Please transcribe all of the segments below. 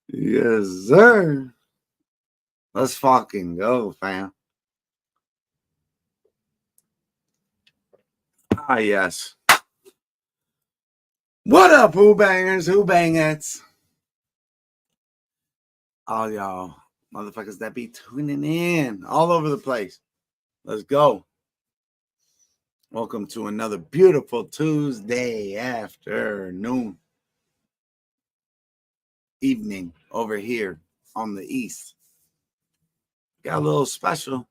Yes, sir. Let's fucking go, fam. Ah, yes. What up, who bangers, who bangettes? All y'all motherfuckers that be tuning in all over the place. Let's go. Welcome to another beautiful Tuesday afternoon, evening over here on the East. Got a little special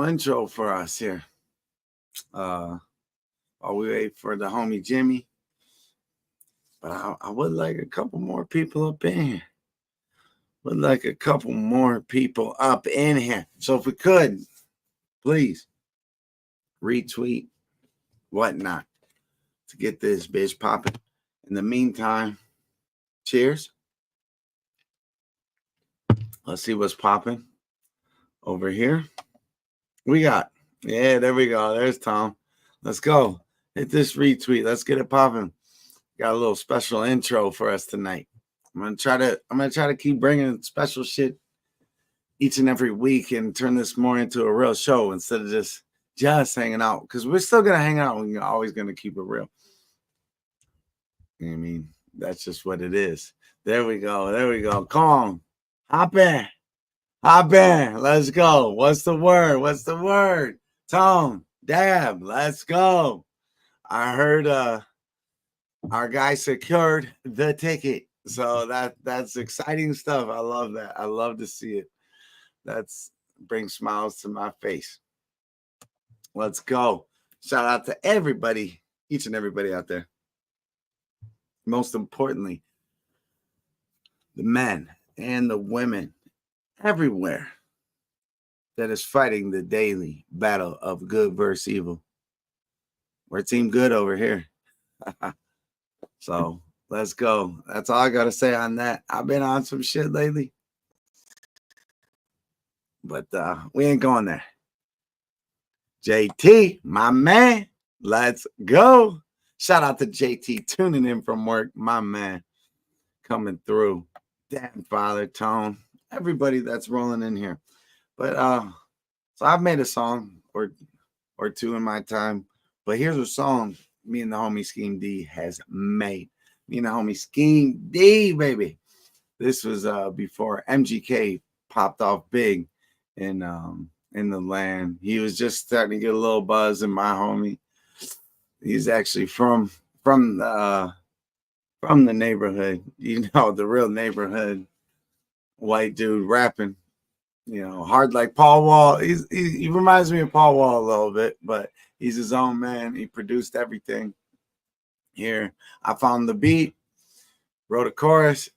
intro for us here. While we wait for the homie Jimmy. But I would like a couple more people up in here. So if we could, please retweet, whatnot, to get this bitch popping. In the meantime, cheers. Let's see what's popping over here. There we go. There's Tom. Let's go. Hit this retweet. Let's get it popping. Got a little special intro for us tonight. I'm gonna try to keep bringing special shit each and every week and turn this more into a real show instead of just hanging out, because we're still gonna hang out and we're always gonna keep it real. I mean, that's just what it is. There we go. Come on, hop in. Let's go. What's the word? Tom, Dab, let's go. I heard our guy secured the ticket, so that's exciting stuff. I love that. I love to see it. That's brings smiles to my face. Let's go. Shout out to everybody, each and everybody out there. Most importantly, the men and the women everywhere that is fighting the daily battle of good versus evil. We're team good over here. So let's go. That's all I got to say on that. I've been on some shit lately, but we ain't going there. JT, my man, let's go. Shout out to JT tuning in from work, my man, coming through. Damn, Father, Tone, everybody that's rolling in here. But so I've made a song or two in my time, but here's a song me and the homie Scheme D has made. Me and the homie Scheme D, baby. This was before MGK popped off big in the land. He was just starting to get a little buzz, and my homie, he's actually from the neighborhood, the real neighborhood white dude rapping, hard like Paul Wall. He reminds me of Paul Wall a little bit, but he's his own man. He produced everything here. I found the beat, wrote a chorus,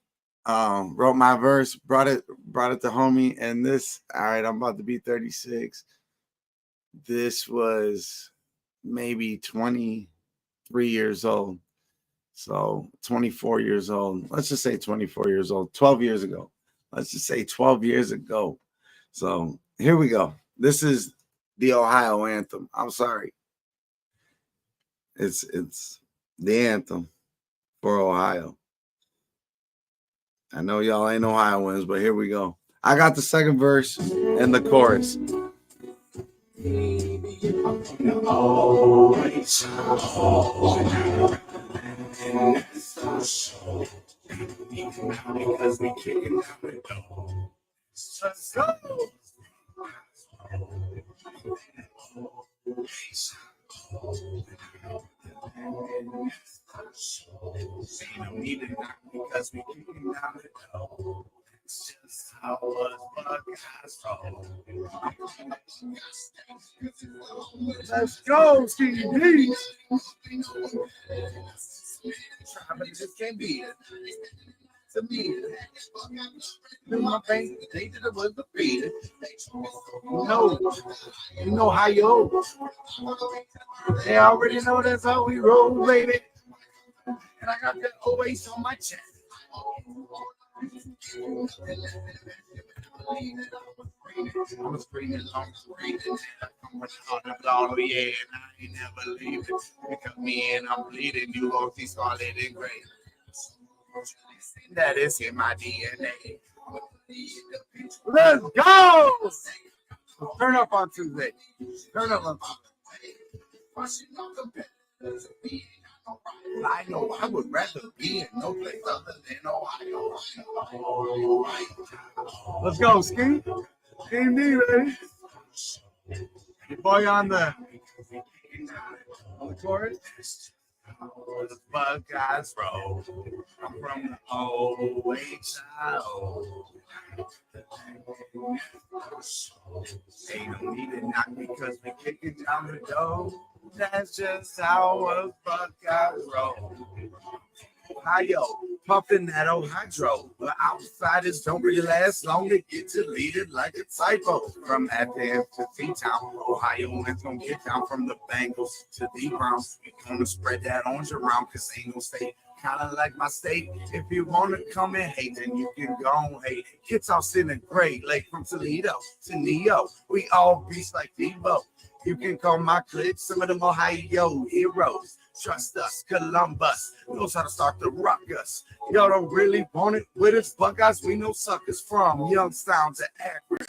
wrote my verse, brought it to homie, and this, all right, I'm about to be 36. This was maybe 23 years old. So 24 years old. Let's just say 24 years old. 12 years ago. Let's just say 12 years ago. So here we go. This is the Ohio anthem. I'm sorry. It's the anthem for Ohio. I know y'all ain't Ohioans, but here we go. I got the second verse and the chorus. Because we kicking out the door. Let's go. Because we kicking out the door. It's just how us roll. Let's go, Stevie. But it just can't be it. To me, in my face, they did it with the beat. You know how yo. They already know that's how we roll, baby. And I got that always on my chest. I'm screaming, I'm screaming. I'm on the blow, yeah, and I ain't never leaving. Pick up me and I'm bleeding. You won't see scarlet and gray. That is in my DNA. Let's go! Turn up on Tuesday. Turn up on Tuesday. I know I would rather be in no place other than Ohio. Let's go, Ski. Team D, baby. Your boy on the chorus. The Buckeyes roll. I'm from the OHIO. They don't need it not because we kicking down the door. That's just how a Buckeyes roll. Ohio, pumping that old hydro. But outsiders don't really last long. They get deleted like a typo. From Athens to T-Town, Ohioans gonna get down from the Bengals to the Browns. We gonna spread that orange around because ain't no state kind of like my state. If you want to come and hate, then you can go and hate. Kids all sitting Great Lake from Toledo to Neo. We all beast like Debo. You can call my clique some of them Ohio heroes. Trust us, Columbus knows how to start the ruckus. Y'all don't really want it with us, Buckeyes. We know suckers from Youngstown to Akron.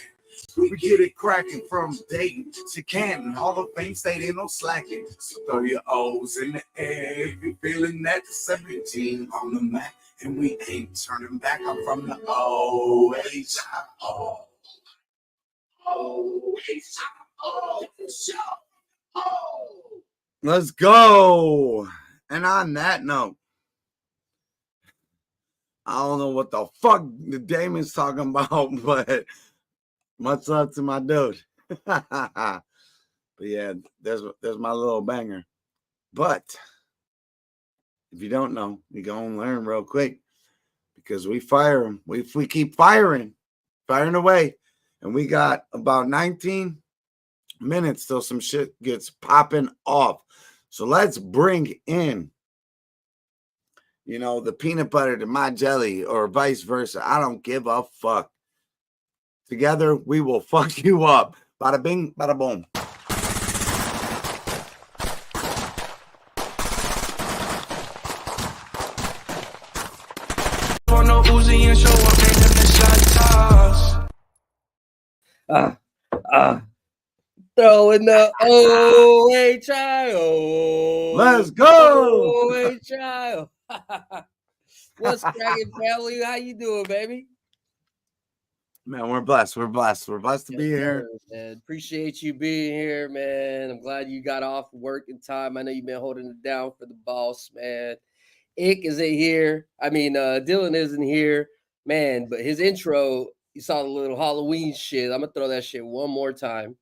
We get it cracking from Dayton to Canton. Hall of Fame state ain't no slacking. So throw your O's in the air if you're feeling that. 17 on the map, and we ain't turning back. I'm from the OHIO. Let's go. And on that note, I don't know what the fuck the Damon's talking about, but much love to my dude. But yeah, there's my little banger. But if you don't know, you go and learn real quick because we fire them. We keep firing away, and we got about 19 minutes till some shit gets popping off. So let's bring in, the peanut butter to my jelly or vice versa. I don't give a fuck. Together, we will fuck you up. Bada bing, bada boom. Throwing the OHIO. Let's go. OHIO. What's cracking, family? How you doing, baby? Man, we're blessed. We're blessed to be here. Man. Appreciate you being here, man. I'm glad you got off work in time. I know you've been holding it down for the boss, man. Ick isn't here. Dylan isn't here, man. But his intro, you saw the little Halloween shit. I'm gonna throw that shit one more time.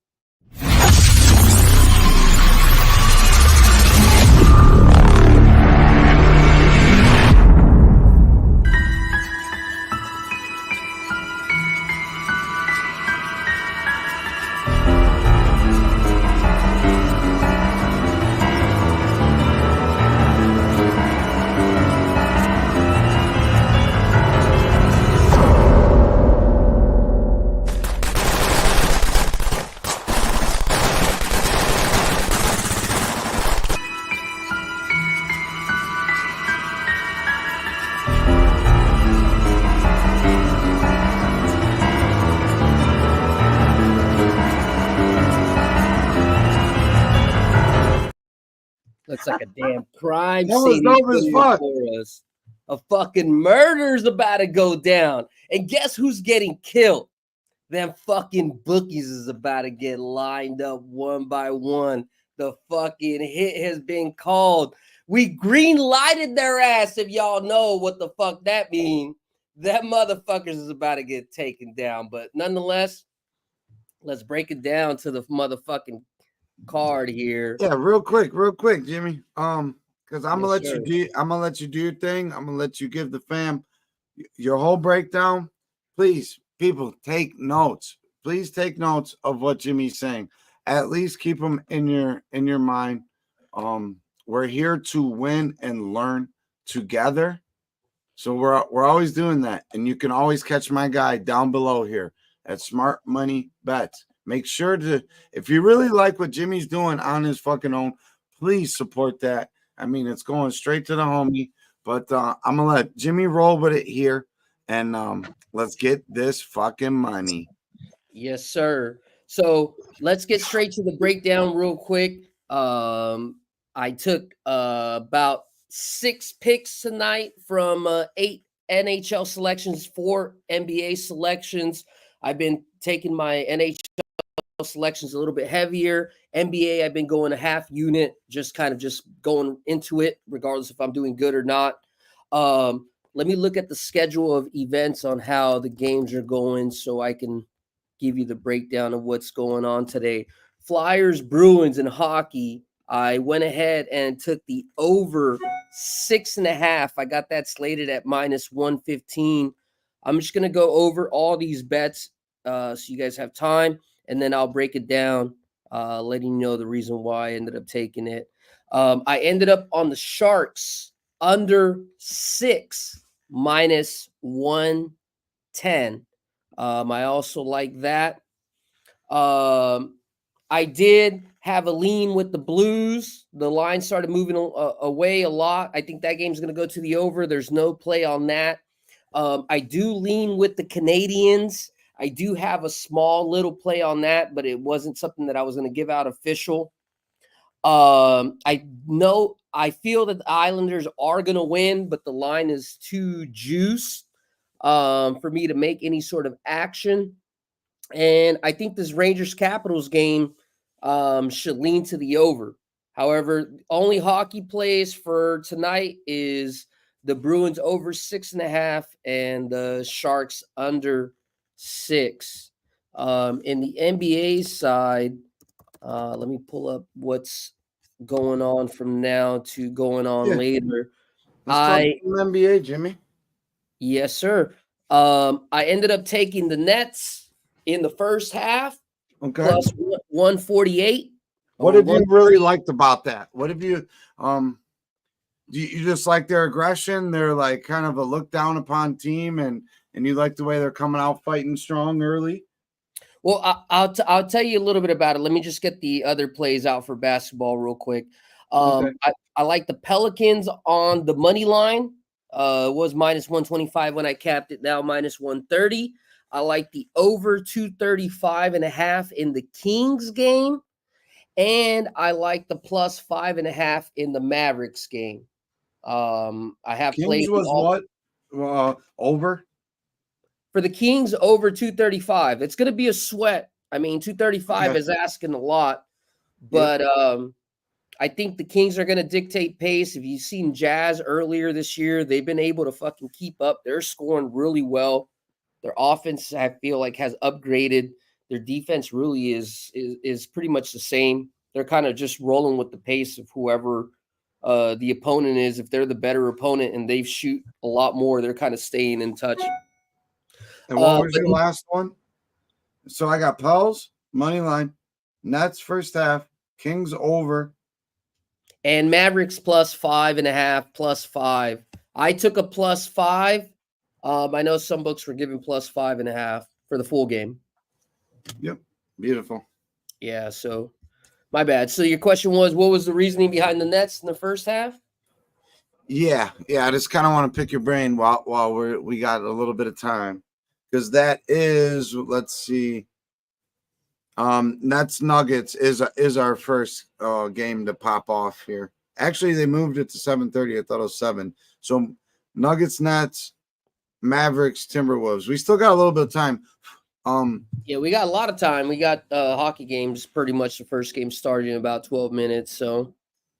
Looks like a damn crime scene for us. A fucking murder's about to go down. And guess who's getting killed? Them fucking bookies is about to get lined up one by one. The fucking hit has been called. We green lighted their ass, if y'all know what the fuck that means. That motherfuckers is about to get taken down. But nonetheless, let's break it down to the motherfucking card here. Yeah, real quick, Jimmy. Because I'm gonna let you do your thing. I'm gonna let you give the fam your whole breakdown. Please, people, take notes. Please take notes of what Jimmy's saying. At least keep them in your mind. We're here to win and learn together. So we're always doing that. And you can always catch my guy down below here at Smart Money Bets. Make sure to, if you really like what Jimmy's doing on his fucking own, please support that. I mean, it's going straight to the homie, but I'm gonna let Jimmy roll with it here, and let's get this fucking money. Yes, sir. So let's get straight to the breakdown real quick. I took about 6 picks tonight from 8 NHL selections, 4 NBA selections. I've been taking my NHL selections a little bit heavier. NBA, I've been going a half unit, just kind of just going into it, regardless if I'm doing good or not. Let me look at the schedule of events on how the games are going so I can give you the breakdown of what's going on today. Flyers, Bruins, and hockey. I went ahead and took the over 6.5. I got that slated at minus 115. I'm just going to go over all these bets so you guys have time, and then I'll break it down, letting you know the reason why I ended up taking it. I ended up on the Sharks under 6 minus 110. I also like that. I did have a lean with the Blues. The line started moving away a lot. I think that game's going to go to the over. There's no play on that. I do lean with the Canadians. I do have a small little play on that, but it wasn't something that I was going to give out official. I feel that the Islanders are going to win, but the line is too juiced for me to make any sort of action. And I think this Rangers Capitals game should lean to the over. However, only hockey plays for tonight is the Bruins over 6.5 and the Sharks under 6. In the NBA side, let me pull up what's going on from now to going on later. Let's talk NBA, Jimmy. Yes, sir. I ended up taking the Nets in the first half, plus 148. What have you really liked about that? What have you do you just like their aggression? They're like kind of a look down upon team, and you like the way they're coming out fighting strong early? Well, I'll tell you a little bit about it. Let me just get the other plays out for basketball real quick. I like the Pelicans on the money line. Was minus 125 when I capped it, now minus 130. I like the over 235.5 in the Kings game. And I like the plus 5.5 in the Mavericks game. I have Kings played was what? Over? For the Kings, over 235. It's going to be a sweat. I mean, 235 is asking a lot. But I think the Kings are going to dictate pace. If you've seen Jazz earlier this year, they've been able to fucking keep up. They're scoring really well. Their offense, I feel like, has upgraded. Their defense really is pretty much the same. They're kind of just rolling with the pace of whoever the opponent is. If they're the better opponent and they shoot a lot more, they're kind of staying in touch. And what was your last one? So I got Pels, money line, Nets first half, Kings over. And Mavericks plus 5.5, plus 5. I took a plus 5. I know some books were giving plus 5.5 for the full game. Yep. Beautiful. Yeah, so my bad. So your question was, what was the reasoning behind the Nets in the first half? Yeah. I just kind of want to pick your brain while we got a little bit of time, because that is, let's see, Nets Nuggets is our first game to pop off here. Actually, they moved it to 7:30. I thought it was 7. So Nuggets, Nets, Mavericks, Timberwolves. We still got a little bit of time. Yeah, we got a lot of time. We got hockey games. Pretty much the first game starting in about 12 minutes. So,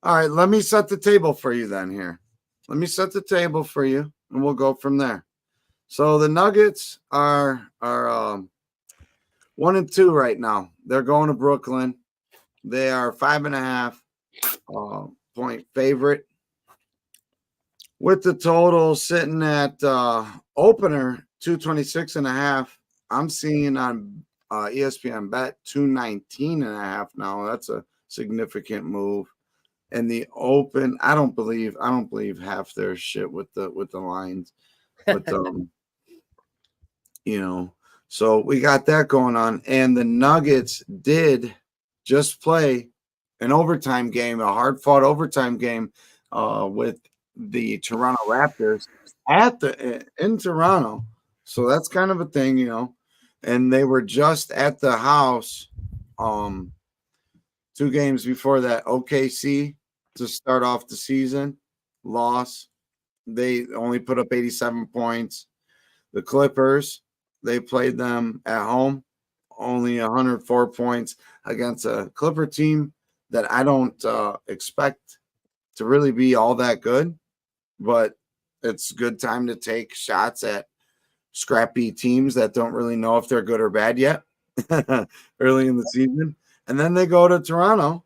all right, let me set the table for you then. Here, let me set the table for you, and we'll go from there. So the Nuggets are 1-2 right now. They're going to Brooklyn. They are 5.5 point favorite, with the total sitting at opener 226.5. I'm seeing on ESPN bet 219.5 now. That's a significant move. And the open, I don't believe half their shit with the lines. But So we got that going on. And the Nuggets did just play an overtime game, a hard-fought overtime game with the Toronto Raptors in Toronto. So that's kind of a thing, you know. And they were just at the house 2 games before that. OKC to start off the season, loss. They only put up 87 points. The Clippers, they played them at home, only 104 points against a Clipper team that I don't expect to really be all that good, but it's a good time to take shots at scrappy teams that don't really know if they're good or bad yet early in the season. And then they go to Toronto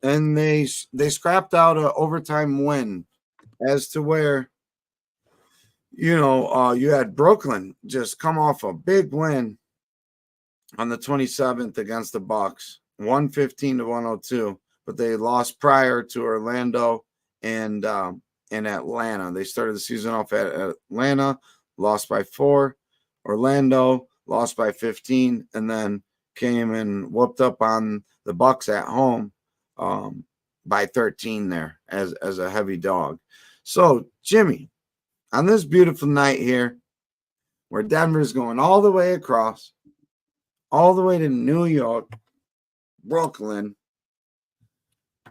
and they scrapped out an overtime win as to where, you know, you had Brooklyn just come off a big win on the 27th against the Bucks, 115 to 102, but they lost prior to Orlando and Atlanta. They started the season off at Atlanta, lost by 4, Orlando lost by 15, and then came and whooped up on the Bucks at home by 13 there as a heavy dog. So, Jimmy, on this beautiful night here, where Denver's going all the way across, all the way to New York, Brooklyn.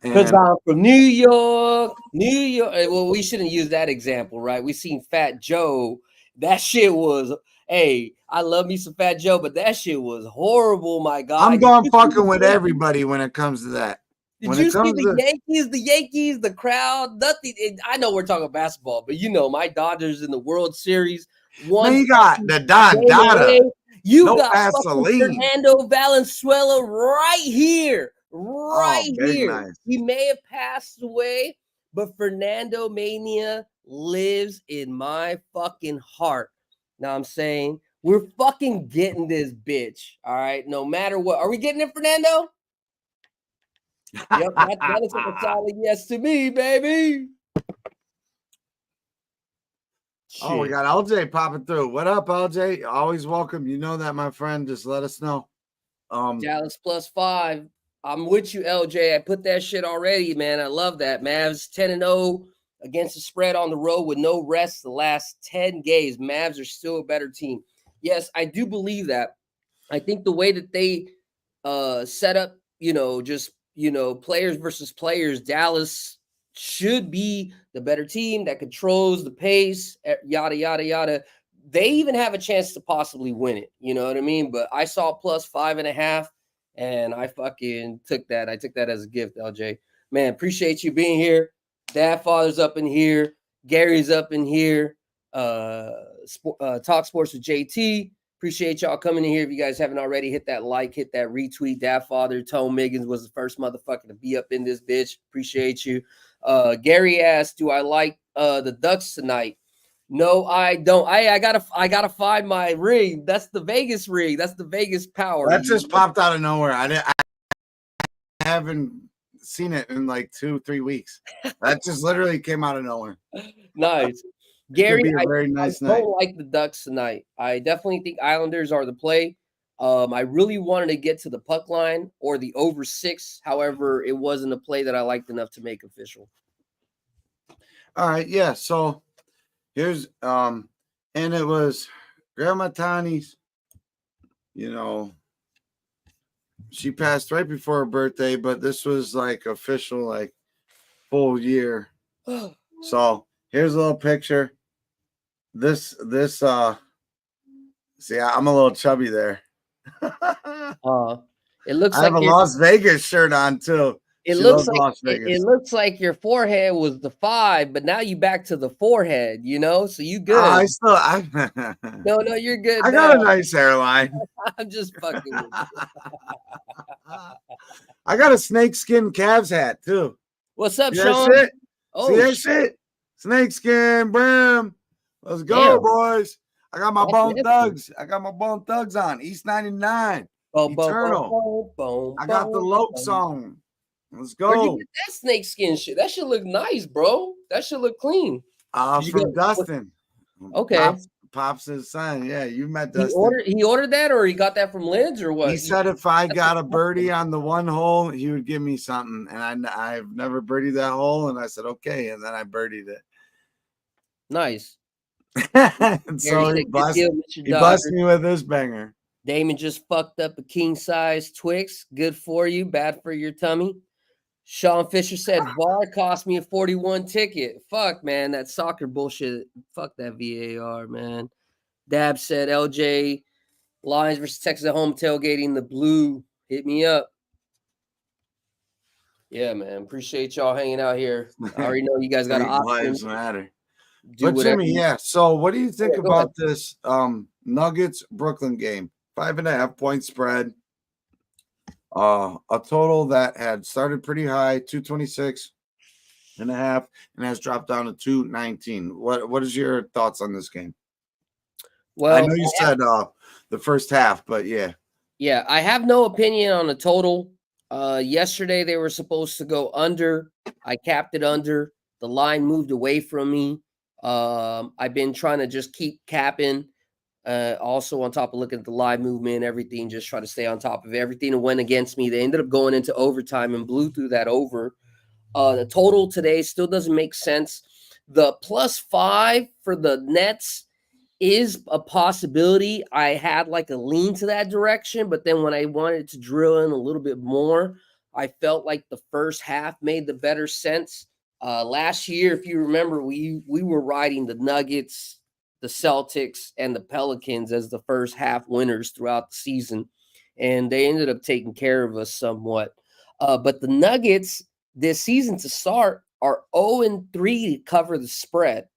Because I'm from New York. Well, we shouldn't use that example, right? We seen Fat Joe. That shit was, hey, I love me some Fat Joe, but that shit was horrible, my God. I'm going fucking with everybody when it comes to that. Did you see the Yankees, the crowd? Nothing. I know we're talking basketball, but you know, my Dodgers in the World Series. One, you got the Don Dada. You got Fernando Valenzuela right here. Right here. Nice. He may have passed away, but Fernando Mania lives in my fucking heart. Now I'm saying we're fucking getting this bitch. All right. No matter what. Are we getting it, Fernando? Yep, that is a solid yes to me, baby. Oh, we got LJ popping through. What up, LJ? Always welcome. You know that, my friend. Just let us know. Dallas +5. I'm with you, LJ. I put that shit already, man. I love that. Mavs 10-0 against the spread on the road with no rest the last 10 games. Mavs are still a better team. Yes, I do believe that. I think the way that they set up, just players versus players, Dallas should be the better team that controls the pace, yada, yada, yada. They even have a chance to possibly win it. You know what I mean? But I saw +5.5 and I fucking took that. I took that as a gift, LJ. Man, appreciate you being here. Dad Father's up in here. Gary's up in here. Talk Sports with JT. Appreciate y'all coming in here. If you guys haven't already, hit that like, hit that retweet. Dad Father, Tone Miggins was the first motherfucker to be up in this bitch. Appreciate you. Gary asked, do I like the Ducks tonight? No, I don't. I gotta find my ring. That's the Vegas ring. That's the Vegas power. That just popped out of nowhere. I haven't seen it in like 2-3 weeks. That just literally came out of nowhere. Nice. Gary, I don't like the Ducks tonight. I definitely think Islanders are the play. I really wanted to get to the puck line or the over 6. However, it wasn't a play that I liked enough to make official. All right, yeah. So here's and it was Grandma Tani's, she passed right before her birthday, but this was like official, like full year. So here's a little picture. This see, I'm a little chubby there. It looks I have a Las Vegas shirt on too. It looks like your forehead was the 5, but now you back to the forehead, so you good. No, you're good. I got a nice hairline. I'm just fucking with you. I got a snakeskin Cavs hat too. What's up, See Sean? That shit? See that shit? Snakeskin, brim. Let's go, boys. I got my Bone Thugs. I got my Bone Thugs on. East 99. Eternal. I got the Lokes on. Let's go. Where'd you get that snakeskin shit? That should look nice, bro. That should look clean. From Dustin. Okay. Pops' son. Yeah, you met Dustin. He ordered that, or he got that from Lids, or what? He said if I got a birdie on the one hole, he would give me something. And I've never birdied that hole. And I said, okay. And then I birdied it. Nice. So he blessed me with this banger. Damon just fucked up a king-size Twix. Good for you, bad for your tummy. Sean Fisher said, VAR cost me a 41 ticket. Fuck, man, that soccer bullshit. Fuck that VAR, man. Dab said, LJ, Lions versus Texas at home tailgating the blue. Hit me up. Yeah, man. Appreciate y'all hanging out here. I already know you guys got an option. Lives matter. But Jimmy, yeah. So what do you think about this Nuggets Brooklyn game? 5.5 point spread. A total that had started pretty high, 226.5, and has dropped down to 219. What is your thoughts on this game? Well, I know you said the first half, but yeah. Yeah, I have no opinion on the total. Yesterday they were supposed to go under. I capped it under. The line moved away from me. I've been trying to just keep capping. Also on top of looking at the live movement, everything, just try to stay on top of everything that went against me. They ended up going into overtime and blew through that over. The total today still doesn't make sense. The +5 for the Nets is a possibility. I had like a lean to that direction, but then when I wanted to drill in a little bit more, I felt like the first half made the better sense. Last year, if you remember, we were riding the Nuggets, the Celtics, and the Pelicans as the first half winners throughout the season, and they ended up taking care of us somewhat. But the Nuggets this season to start are 0-3 to cover the spread,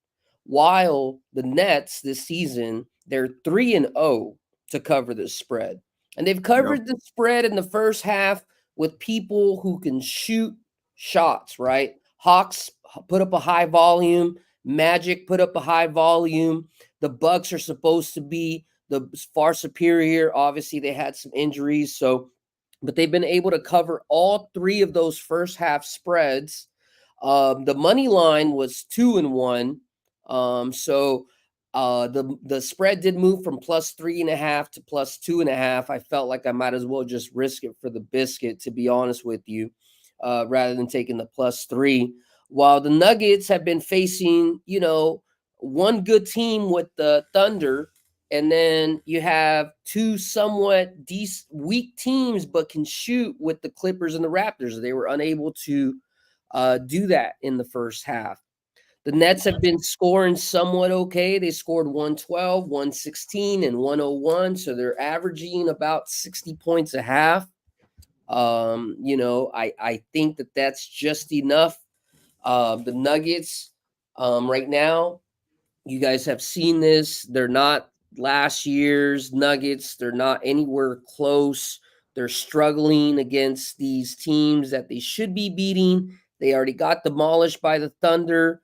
while the Nets this season, they're 3-0 to cover the spread. And they've covered the spread in the first half with people who can shoot shots, right? Hawks put up a high volume. Magic put up a high volume. The Bucks are supposed to be the far superior. Obviously, they had some injuries, but they've been able to cover all three of those first half spreads. The money line was 2-1. The spread did move from +3.5 to +2.5. I felt like I might as well just risk it for the biscuit, to be honest with you, rather than taking the +3. While the Nuggets have been facing, one good team with the Thunder, and then you have two somewhat weak teams, but can shoot with the Clippers and the Raptors. They were unable to do that in the first half. The Nets have been scoring somewhat okay. They scored 112, 116, and 101. So they're averaging about 60 points a half. I think that's just enough. The Nuggets right now, you guys have seen this. They're not last year's Nuggets. They're not anywhere close. They're struggling against these teams that they should be beating. They already got demolished by the Thunder,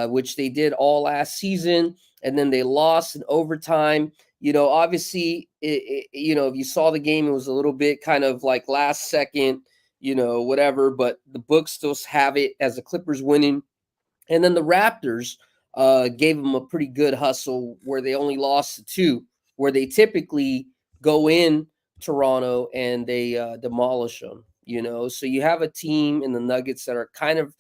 which they did all last season, and then they lost in overtime. Obviously, if you saw the game, it was a little bit kind of like last second, whatever, but the books still have it as the Clippers winning. And then the Raptors gave them a pretty good hustle where they only lost to 2, where they typically go in Toronto and they demolish them, So you have a team in the Nuggets that are kind of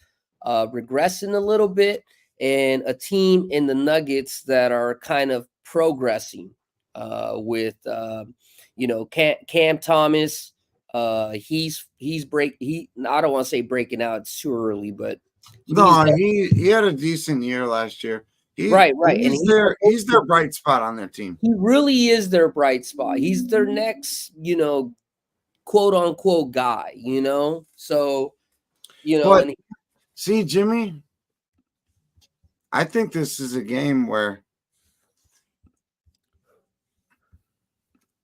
regressing a little bit, and a team in the Nuggets that are kind of progressing with Cam Thomas. I don't want to say breaking out, it's too early, but he had a decent year last year. Right. He's their bright spot on their team. He really is their bright spot. He's their next, quote unquote guy, So, but see, Jimmy, I think this is a game where.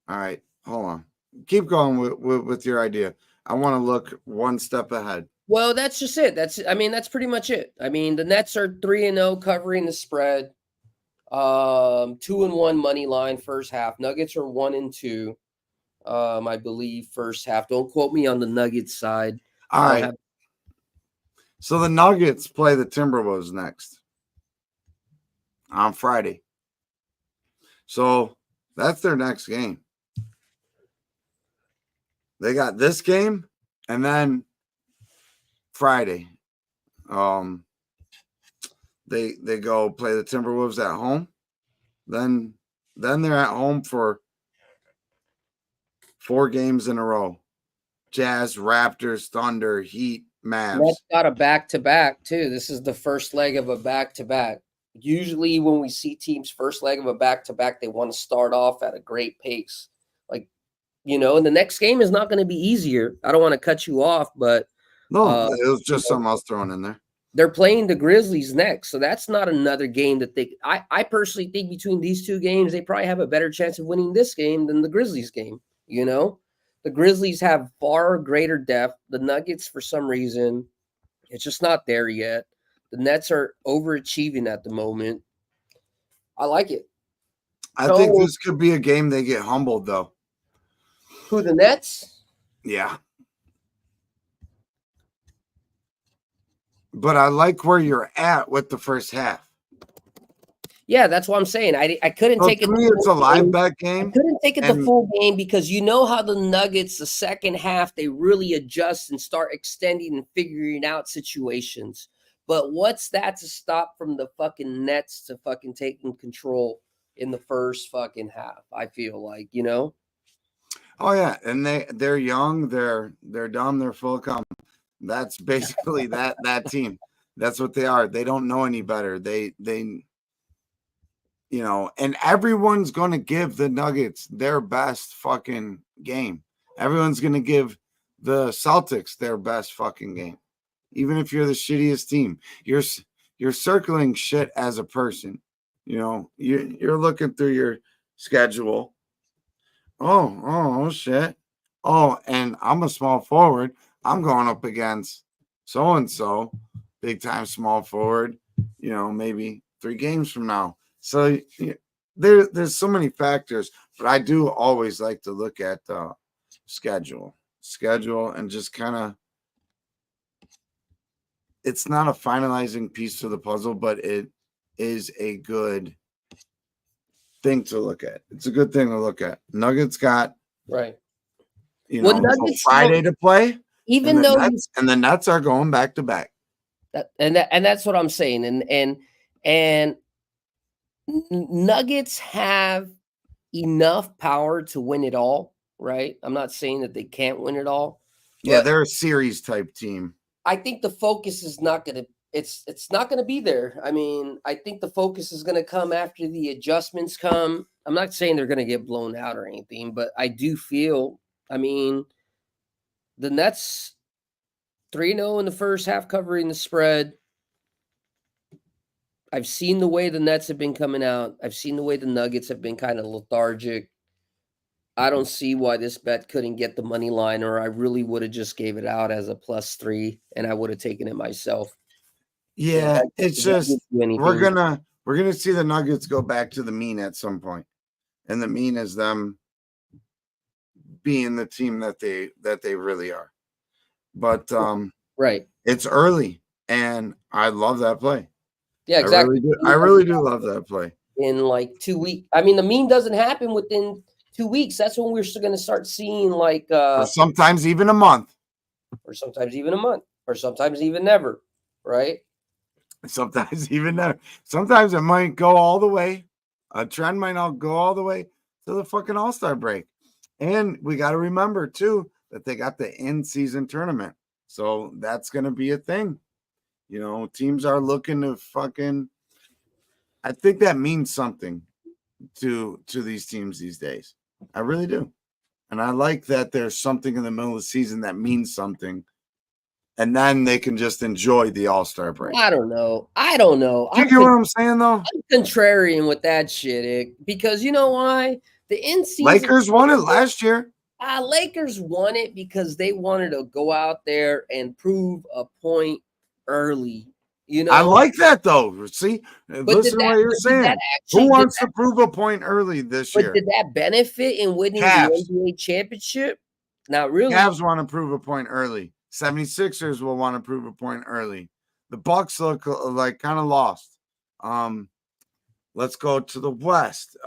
All right, hold on. Keep going with your idea. I want to look one step ahead. Well, that's just it. That's pretty much it. The Nets are 3-0 covering the spread. 2-1 money line first half. Nuggets are 1-2. I believe first half. Don't quote me on the Nuggets side. All right. So the Nuggets play the Timberwolves next on Friday. So that's their next game. They got this game and then Friday. They go play the Timberwolves at home. Then they're at home for 4 games in a row. Jazz, Raptors, Thunder, Heat, Mavs. Nets got a back-to-back too. This is the first leg of a back-to-back. Usually when we see teams first leg of a back-to-back, they want to start off at a great pace. Like, and the next game is not going to be easier. I don't want to cut you off, but no, it was just something else thrown in there. They're playing the Grizzlies next, so that's not another game that I personally think between these 2 games, they probably have a better chance of winning this game than the Grizzlies game. The Grizzlies have far greater depth. The Nuggets, for some reason, it's just not there yet. The Nets are overachieving at the moment. I like it. I think this could be a game they get humbled, though. Who, the Nets? Yeah. But I like where you're at with the first half. Yeah, that's what I'm saying. I couldn't take it. To me, it's a live bet game. I couldn't take it the full game because you know how the Nuggets, the second half, they really adjust and start extending and figuring out situations. But what's that to stop from the fucking Nets to fucking taking control in the first fucking half? I feel like, Oh yeah, and they're young, they're dumb, they're full of cum. That's basically that team. That's what they are. They don't know any better. They and everyone's going to give the Nuggets their best fucking game. Everyone's going to give the Celtics their best fucking game. Even if you're the shittiest team, you're circling shit as a person. You're looking through your schedule. Oh shit. Oh, and I'm a small forward. I'm going up against so-and-so, big time small forward, maybe 3 games from now. So there's so many factors, but I do always like to look at the schedule and just kind of, it's not a finalizing piece to the puzzle, but it is a good thing to look at. It's a good thing to look at. Nuggets got right. Nuggets Friday to play, even though the Nets are going back to back. And that's what I'm saying. And Nuggets have enough power to win it all, right? I'm not saying that they can't win it all. Yeah, they're a series type team. I think the focus is not going to it's not going to be there. I mean, I think the focus is going to come after the adjustments come. I'm not saying they're going to get blown out or anything, but I do feel, I mean, the Nets 3-0 in the first half covering the spread. I've seen the way the Nets have been coming out. I've seen the way the Nuggets have been kind of lethargic. I don't see why this bet couldn't get the money line, or I really would have just gave it out as a +3 and I would have taken it myself. Yeah, it's just we're gonna see the Nuggets go back to the mean at some point, and the mean is them being the team that they really are. But right, it's early, and I love that play. Yeah, exactly. I really do love that play. In like 2 weeks, I mean, the mean doesn't happen within 2 weeks. That's when we're going to start seeing like, or sometimes even a month, or sometimes even a month, or sometimes even never, right? Sometimes even never. Sometimes it might go all the way. A trend might not go all the way to the fucking All-Star break. And we got to remember too that they got the in-season tournament, so that's going to be a thing. Teams are looking to fucking. I think that means something to these teams these days. I really do. And I like that there's something in the middle of the season that means something. And then they can just enjoy the All-Star break. I don't know. You get what I'm saying, though? I'm contrarian with that shit, because you know why? The in-season Lakers won it last year. Lakers won it because they wanted to go out there and prove a point early. I like that, though. See, listen to what you're saying. Who wants to prove a point early this year? But did that benefit in winning Cavs. the NBA championship? Not really. Cavs want to prove a point early. 76ers will want to prove a point early. The Bucks look like kind of lost. Let's go to the West.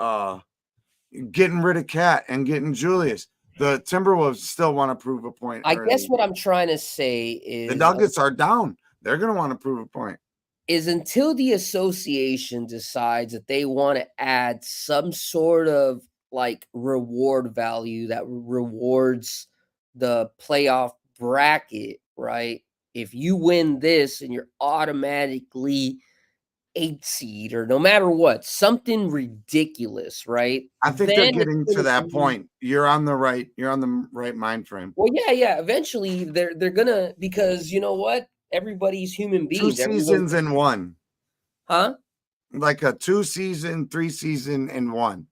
getting rid of Cat and getting Julius. The Timberwolves still want to prove a point. I guess what I'm trying to say is the Nuggets are down. They're going to want to prove a point. Is until the association decides that they want to add some sort of like reward value that rewards the playoff bracket, right? If you win this and you're automatically 8 seed or no matter what, something ridiculous, right? I think they're getting to that point. You're on the right mind frame. Well, yeah. Eventually they're gonna, because you know what? Everybody's human beings. 2 seasons in one. Huh? Like a 2 season, 3 season in one.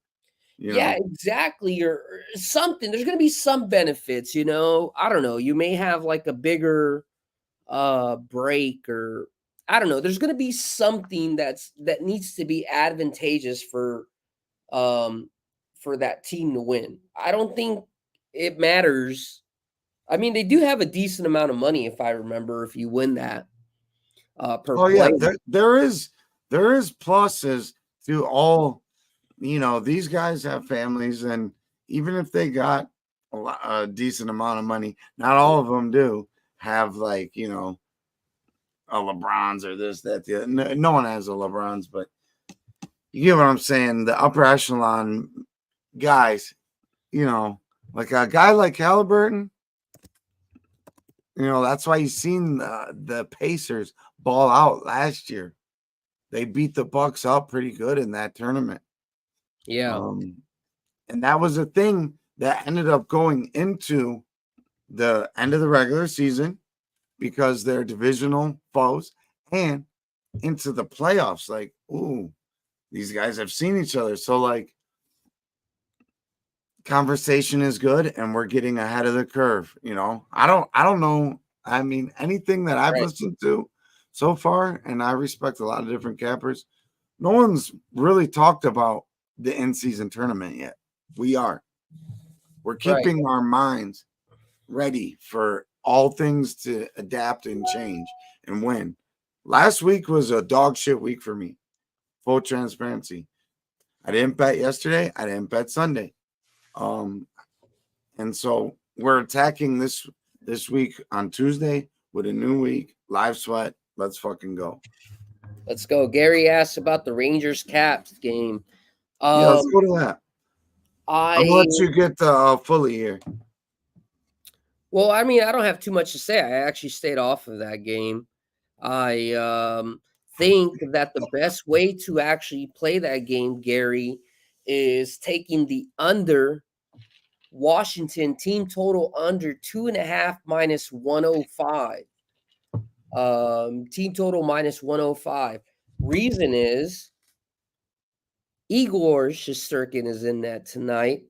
Yeah, exactly. Or something. There's going to be some benefits, I don't know. You may have like a bigger break, or I don't know. There's going to be something that needs to be advantageous for that team to win. I don't think it matters. I mean, they do have a decent amount of money, if I remember, if you win that per play. Yeah, there is pluses to all. These guys have families, and even if they got a decent amount of money, not all of them do have like a LeBron's or this, that, the other. No one has a LeBron's, but you get what I'm saying. The upper echelon guys, like a guy like Halliburton. That's why you've seen the Pacers ball out last year. They beat the Bucks up pretty good in that tournament. Yeah. And that was a thing that ended up going into the end of the regular season because they're divisional foes and into the playoffs. Like, ooh, these guys have seen each other. So, like, conversation is good and we're getting ahead of the curve. I don't know. I mean, anything that I've listened to so far, and I respect a lot of different cappers, no one's really talked about the in-season tournament yet. We're keeping our minds ready for all things to adapt and change and win. Last week was a dog shit week for me. Full transparency. I didn't bet yesterday. I didn't bet Sunday. And so we're attacking this week on Tuesday with a new week. Live sweat. Let's fucking go. Let's go. Gary asked about the Rangers Caps game. Yeah, let's go to that. I'll let you get fully here. Well, I mean, I don't have too much to say. I actually stayed off of that game. I think that the best way to actually play that game, Gary, is taking the under Washington team total under 2.5 minus 105. Team total minus 105. Reason is Igor Shesterkin is in that tonight.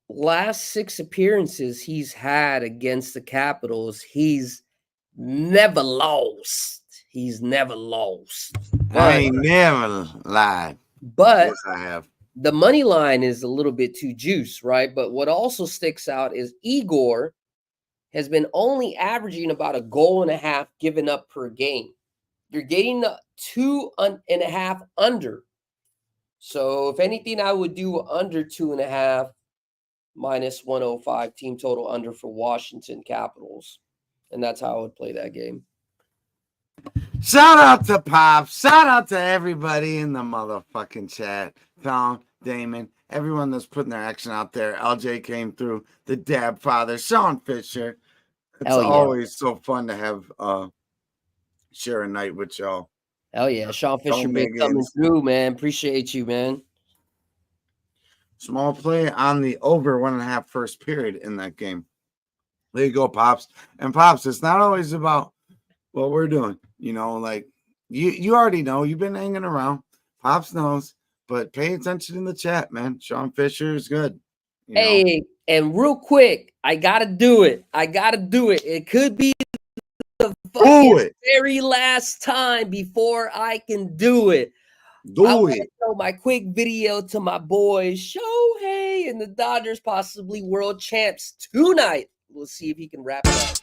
Last 6 appearances he's had against the Capitals, he's never lost. I ain't never lied. But yes, I have. The money line is a little bit too juice, right? But what also sticks out is Igor has been only averaging about a goal and a half given up per game. You're getting the 2.5 under. So if anything, I would do under 2.5 minus 105 team total under for Washington Capitals. And that's how I would play that game. Shout out to Pops. Shout out to everybody in the motherfucking chat. Tom, Damon, everyone that's putting their action out there. LJ came through. The Dab Father, Sean Fisher. It's always so fun to have share a night with y'all. Hell yeah. Sean Fisher been coming through, man. Appreciate you, man. Small play on the over 1.5 first period in that game. There you go, Pops. And Pops, it's not always about what we're doing. Like you already know. You've been hanging around. Pops knows. But pay attention in the chat, man. Sean Fisher is good. Hey, and real quick, I gotta do it. It could be the very last time before I can do it. Show my quick video to my boys, Shohei and the Dodgers, possibly world champs tonight. We'll see if he can wrap it up.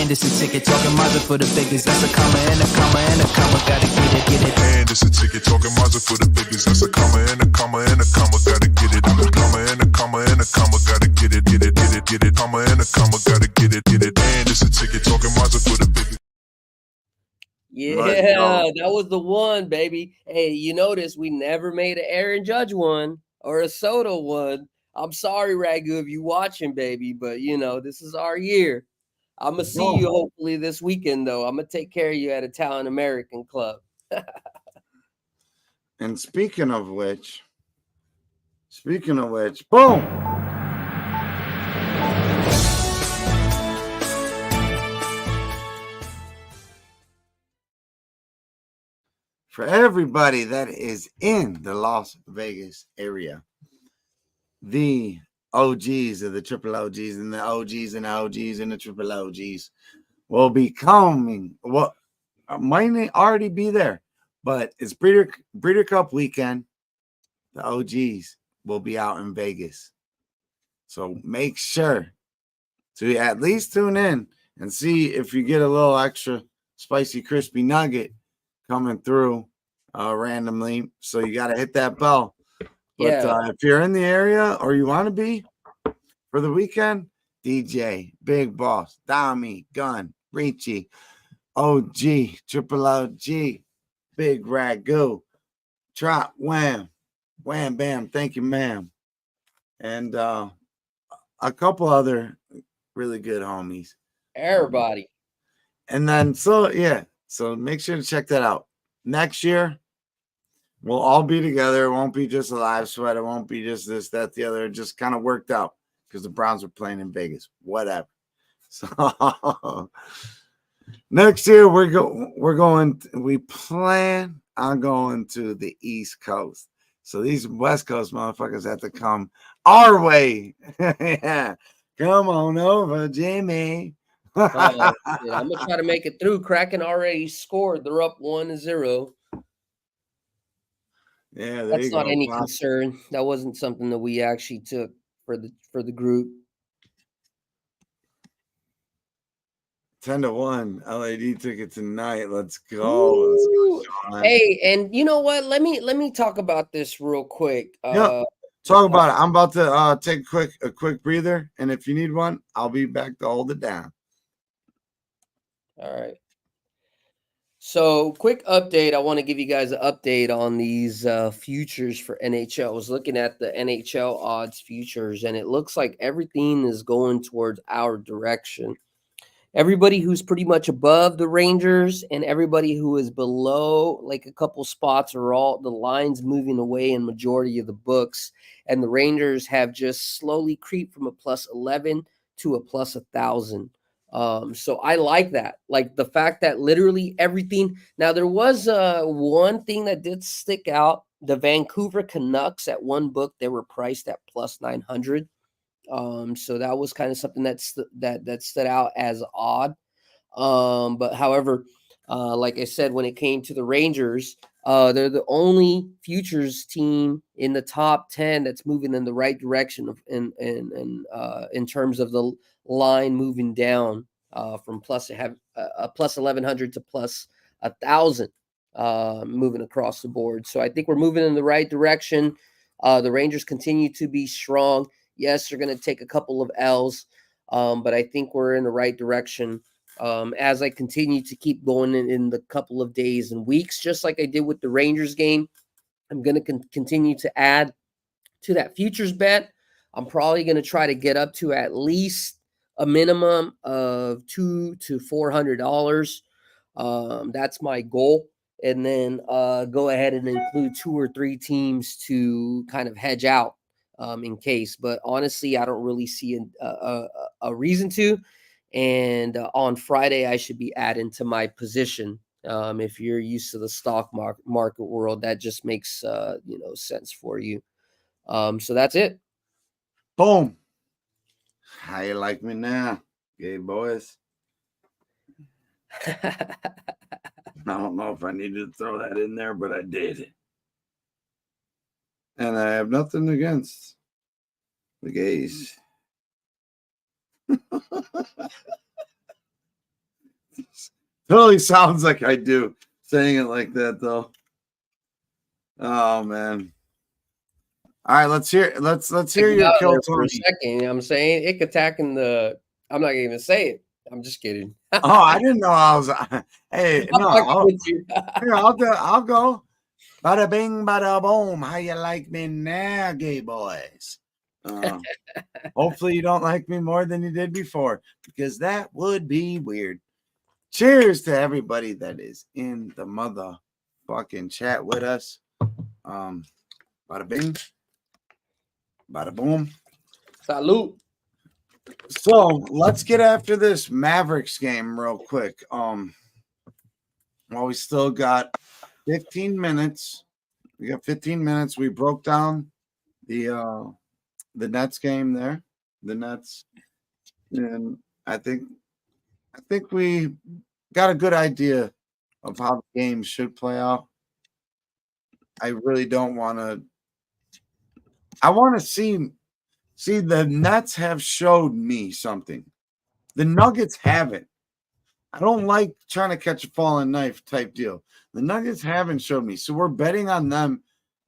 And it's a ticket talking Mazda for the biggest. That's a comma and a comma and a comma. Gotta get it. And it's a ticket talking Mazda for the biggest. That's a comma and a comma and a comma. Gotta get it. I'm a comma and a comma and a comma. Gotta get it. Comma and a comma. Gotta get it. And it's a ticket talking Mazda for the biggest. Yeah, that was the one, baby. Hey, you notice we never made an Aaron Judge one or a Soto one. I'm sorry, Ragu, if you watching, baby, but you know, this is our year. I'm going to see you hopefully this weekend, though. I'm going to take care of you at Italian American Club. And speaking of which, boom. For everybody that is in the Las Vegas area, the OGs of the triple OGs and the OGs and the OGs and the triple OGs will be coming. Well, might already be there, but it's Breeder Cup weekend. The OGs will be out in Vegas. So make sure to at least tune in and see if you get a little extra spicy, crispy nugget coming through randomly. So you got to hit that bell. But if you're in the area or you want to be for the weekend, DJ, Big Boss, Dami, Gun, Richie, OG, Triple OG, Big Ragu, Trot, Wham, Wham Bam, thank you, ma'am. And a couple other really good homies. Everybody. And then, so make sure to check that out. Next year, we'll all be together. It won't be just a live sweat. It won't be just this, that, the other. It just kind of worked out because the Browns were playing in Vegas. Whatever. So next year, we plan on going to the East Coast. So these West Coast motherfuckers have to come our way. Yeah. Come on over, Jimmy. I'm going to try to make it through. Kraken already scored. They're up 1-0. Yeah, that's not any concern. That wasn't something that we actually took for the group. 10-1. LAD took it tonight. Let's go. Let's go, Sean. Hey, and you know what? Let me talk about this real quick. Talk about it. I'm about to take a quick breather, and if you need one, I'll be back to hold it down. All right. So, quick update. I want to give you guys an update on these futures for NHL. I was looking at the NHL odds futures, and it looks like everything is going towards our direction. Everybody who's pretty much above the Rangers and everybody who is below, like a couple spots, are all the lines moving away in majority of the books. And the Rangers have just slowly creeped from a +11 to a +1,000. So I like that. Like the fact that literally everything. Now, there was one thing that did stick out. The Vancouver Canucks at one book, they were priced at +900. So that was kind of something that stood out as odd. But however, like I said, when it came to the Rangers, they're the only futures team in the top 10 that's moving in the right direction in terms of the line moving down from +1,100 to +1,000, moving across the board. So I think we're moving in the right direction. The Rangers continue to be strong. Yes, they're going to take a couple of L's, but I think we're in the right direction. As I continue to keep going in the couple of days and weeks, just like I did with the Rangers game, I'm going to continue to add to that futures bet. I'm probably going to try to get up to at least a minimum of $200 to $400. That's my goal. And then go ahead and include 2 or 3 teams to kind of hedge out in case. But honestly, I don't really see a reason to. And on Friday, I should be adding to my position. If you're used to the stock market world, that just makes sense for you. So that's it. Boom. How you like me now, gay boys? I don't know if I needed to throw that in there, but I did. And I have nothing against the gays. Totally sounds like I do saying it like that though. Oh man. All right, let's hear your kill for a Tony. second. You know what I'm saying? Ick attacking the. I'm not gonna even say it. I'm just kidding. Oh, I didn't know I was. Hey, no, I'll go. Bada bing, bada boom. How you like me now, gay boys? Hopefully you don't like me more than you did before, because that would be weird. Cheers to everybody that is in the motherfucking chat with us. Bada bing, bada boom. Salute. So let's get after this Mavericks game real quick. Well, we still got 15 minutes. We got 15 minutes. We broke down the Nets game there. The Nets. And I think we got a good idea of how the game should play out. I really don't want to. I want to see the Nets have showed me something. The Nuggets haven't. I don't like trying to catch a falling knife type deal. The Nuggets haven't showed me. So we're betting on them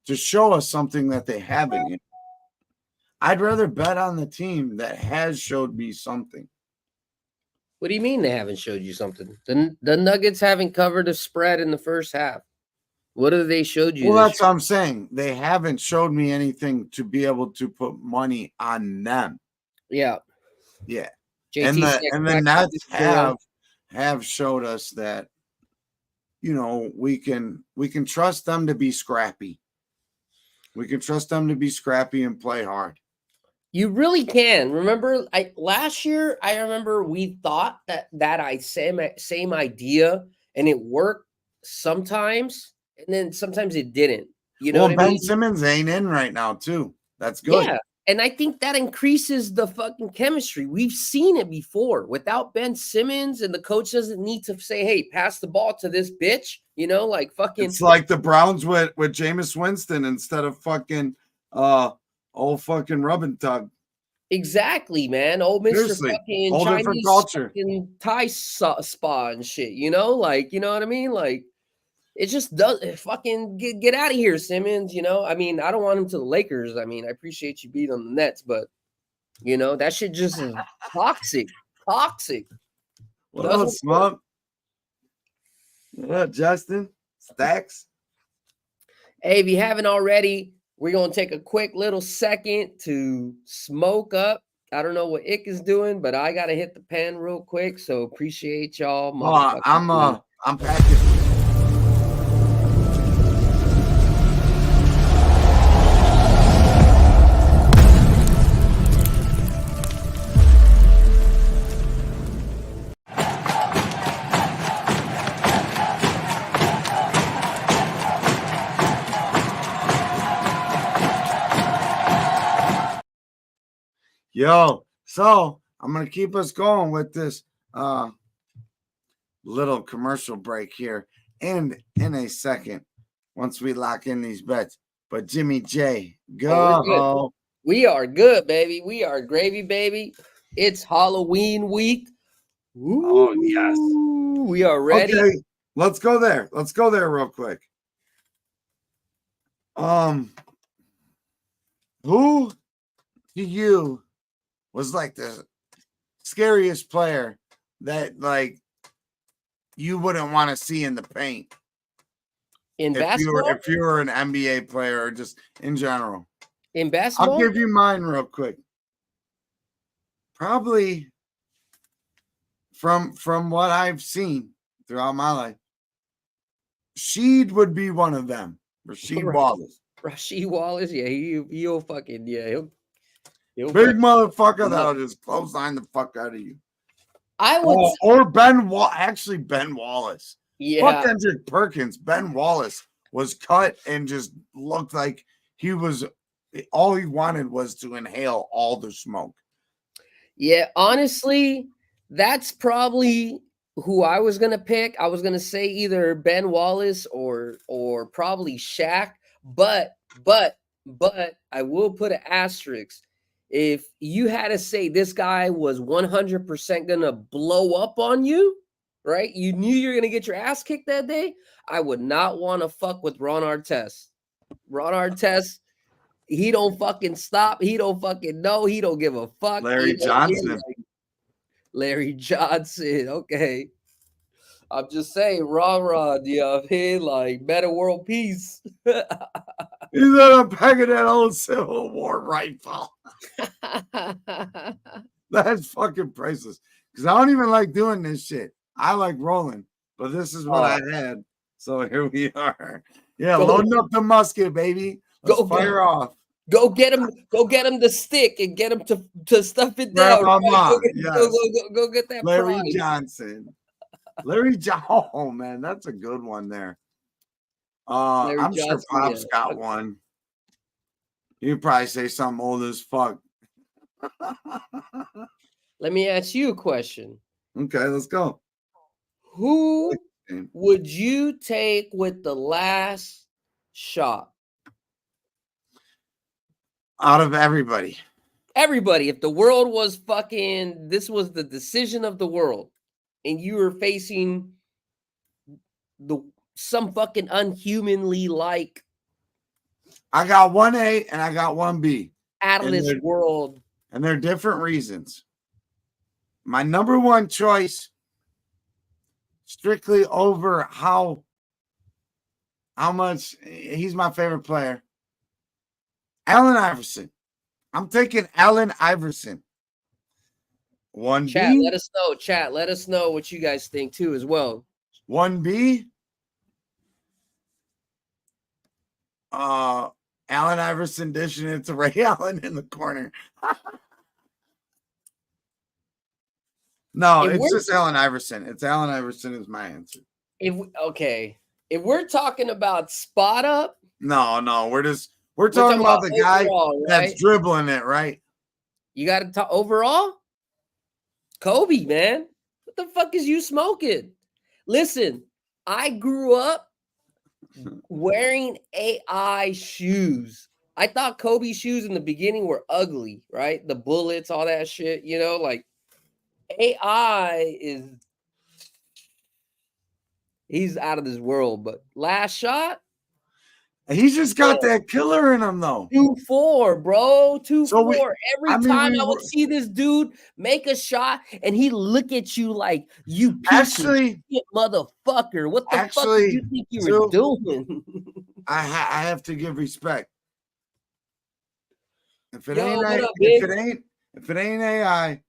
to show us something that they haven't. I'd rather bet on the team that has showed me something. What do you mean they haven't showed you something? The Nuggets haven't covered a spread in the first half. What have they showed you? Well, that's what I'm saying. They haven't showed me anything to be able to put money on them. Yeah. Yeah. JT And the Nets have showed us that, you know, we can trust them to be scrappy. We can trust them to be scrappy and play hard. You really can. Remember, last year, I remember we thought that same idea, and it worked sometimes, and then sometimes it didn't. You know, Ben Simmons ain't in right now too. That's good. Yeah, and I think that increases the fucking chemistry. We've seen it before. Without Ben Simmons, and the coach doesn't need to say, "Hey, pass the ball to this bitch." You know, like fucking. It's like the Browns with Jameis Winston instead of fucking old fucking rub and tug. Exactly, man. Old Mr. Seriously, fucking whole Chinese different culture. fucking Thai spa and shit. You know, like, you know what I mean? Like, it just does fucking get out of here, Simmons. You know, I mean, I don't want him to the Lakers. I mean, I appreciate you beating on the Nets, but you know, that shit just is toxic. Toxic. What else, Smug? What up, Justin? Stacks? Hey, if you haven't already, we're going to take a quick little second to smoke up. I don't know what Ick is doing, but I got to hit the pen real quick. So appreciate y'all. I'm packing. Yo, so I'm going to keep us going with this little commercial break here in a second once we lock in these bets. But Jimmy J, go. We are good, baby. We are gravy, baby. It's Halloween week. Ooh, oh, yes. We are ready. Okay, let's go there. Let's go there real quick. Who to you was like the scariest player that like you wouldn't want to see in the paint in basketball? If you were an NBA player or just in general? In basketball? I'll give you mine real quick. Probably from what I've seen throughout my life, Sheed would be one of them. Rasheed Wallace. Rasheed Wallace, yeah, he'll fucking, yeah, he'll big motherfucker that'll just clothesline the fuck out of you. I would or Ben Wallace. Yeah. Fuck Kendrick Perkins. Ben Wallace was cut and just looked like he was all he wanted was to inhale all the smoke. Yeah, honestly, that's probably who I was gonna pick. I was gonna say either Ben Wallace or probably Shaq, but I will put an asterisk. If you had to say this guy was 100% gonna blow up on you, right? You knew you were gonna get your ass kicked that day. I would not want to fuck with Ron Artest. Ron Artest, he don't fucking stop. He don't fucking know. He don't give a fuck. Larry Johnson. Larry Johnson. Okay. I'm just saying, Ron, you know, hey, like better world peace. He's on a pack of that old Civil War rifle. That's fucking priceless. Because I don't even like doing this shit. I like rolling, but this is what I had. So here we are. Yeah, loading up the musket, baby. Let's fire off. Go get him the stick and get him to stuff it down. Go get that Larry prize. Johnson. Oh man, that's a good one there. I'm sure Pop's got one. You probably say something old as fuck. Let me ask you a question. Okay, let's go. Who would you take with the last shot? Out of everybody. Everybody. If the world was fucking, this was the decision of the world, and you were facing some fucking unhumanly like. I got 1A and I got 1B. Out of this world. And they're different reasons. My number one choice, strictly over how much he's my favorite player, Allen Iverson. I'm taking Allen Iverson. 1B. Chat, let us know what you guys think too as well. 1B. Allen Iverson dishing it to Ray Allen in the corner. No, it's just Allen Iverson. It's Allen Iverson is my answer. If we're talking about spot up, no, we're talking about the guy that's dribbling it, right? You got to talk overall. Kobe, man, what the fuck is you smoking? Listen, I grew up wearing AI shoes. I thought Kobe shoes in the beginning were ugly, right? The bullets, all that shit, you know, like AI he's out of this world. But last shot, he's just got that killer in him, though. 2-4, bro. 2-4. Every time I would see this dude make a shot and he look at you like, you piece of shit, motherfucker. What the fuck did you think you were doing? I have to give respect. If it ain't AI,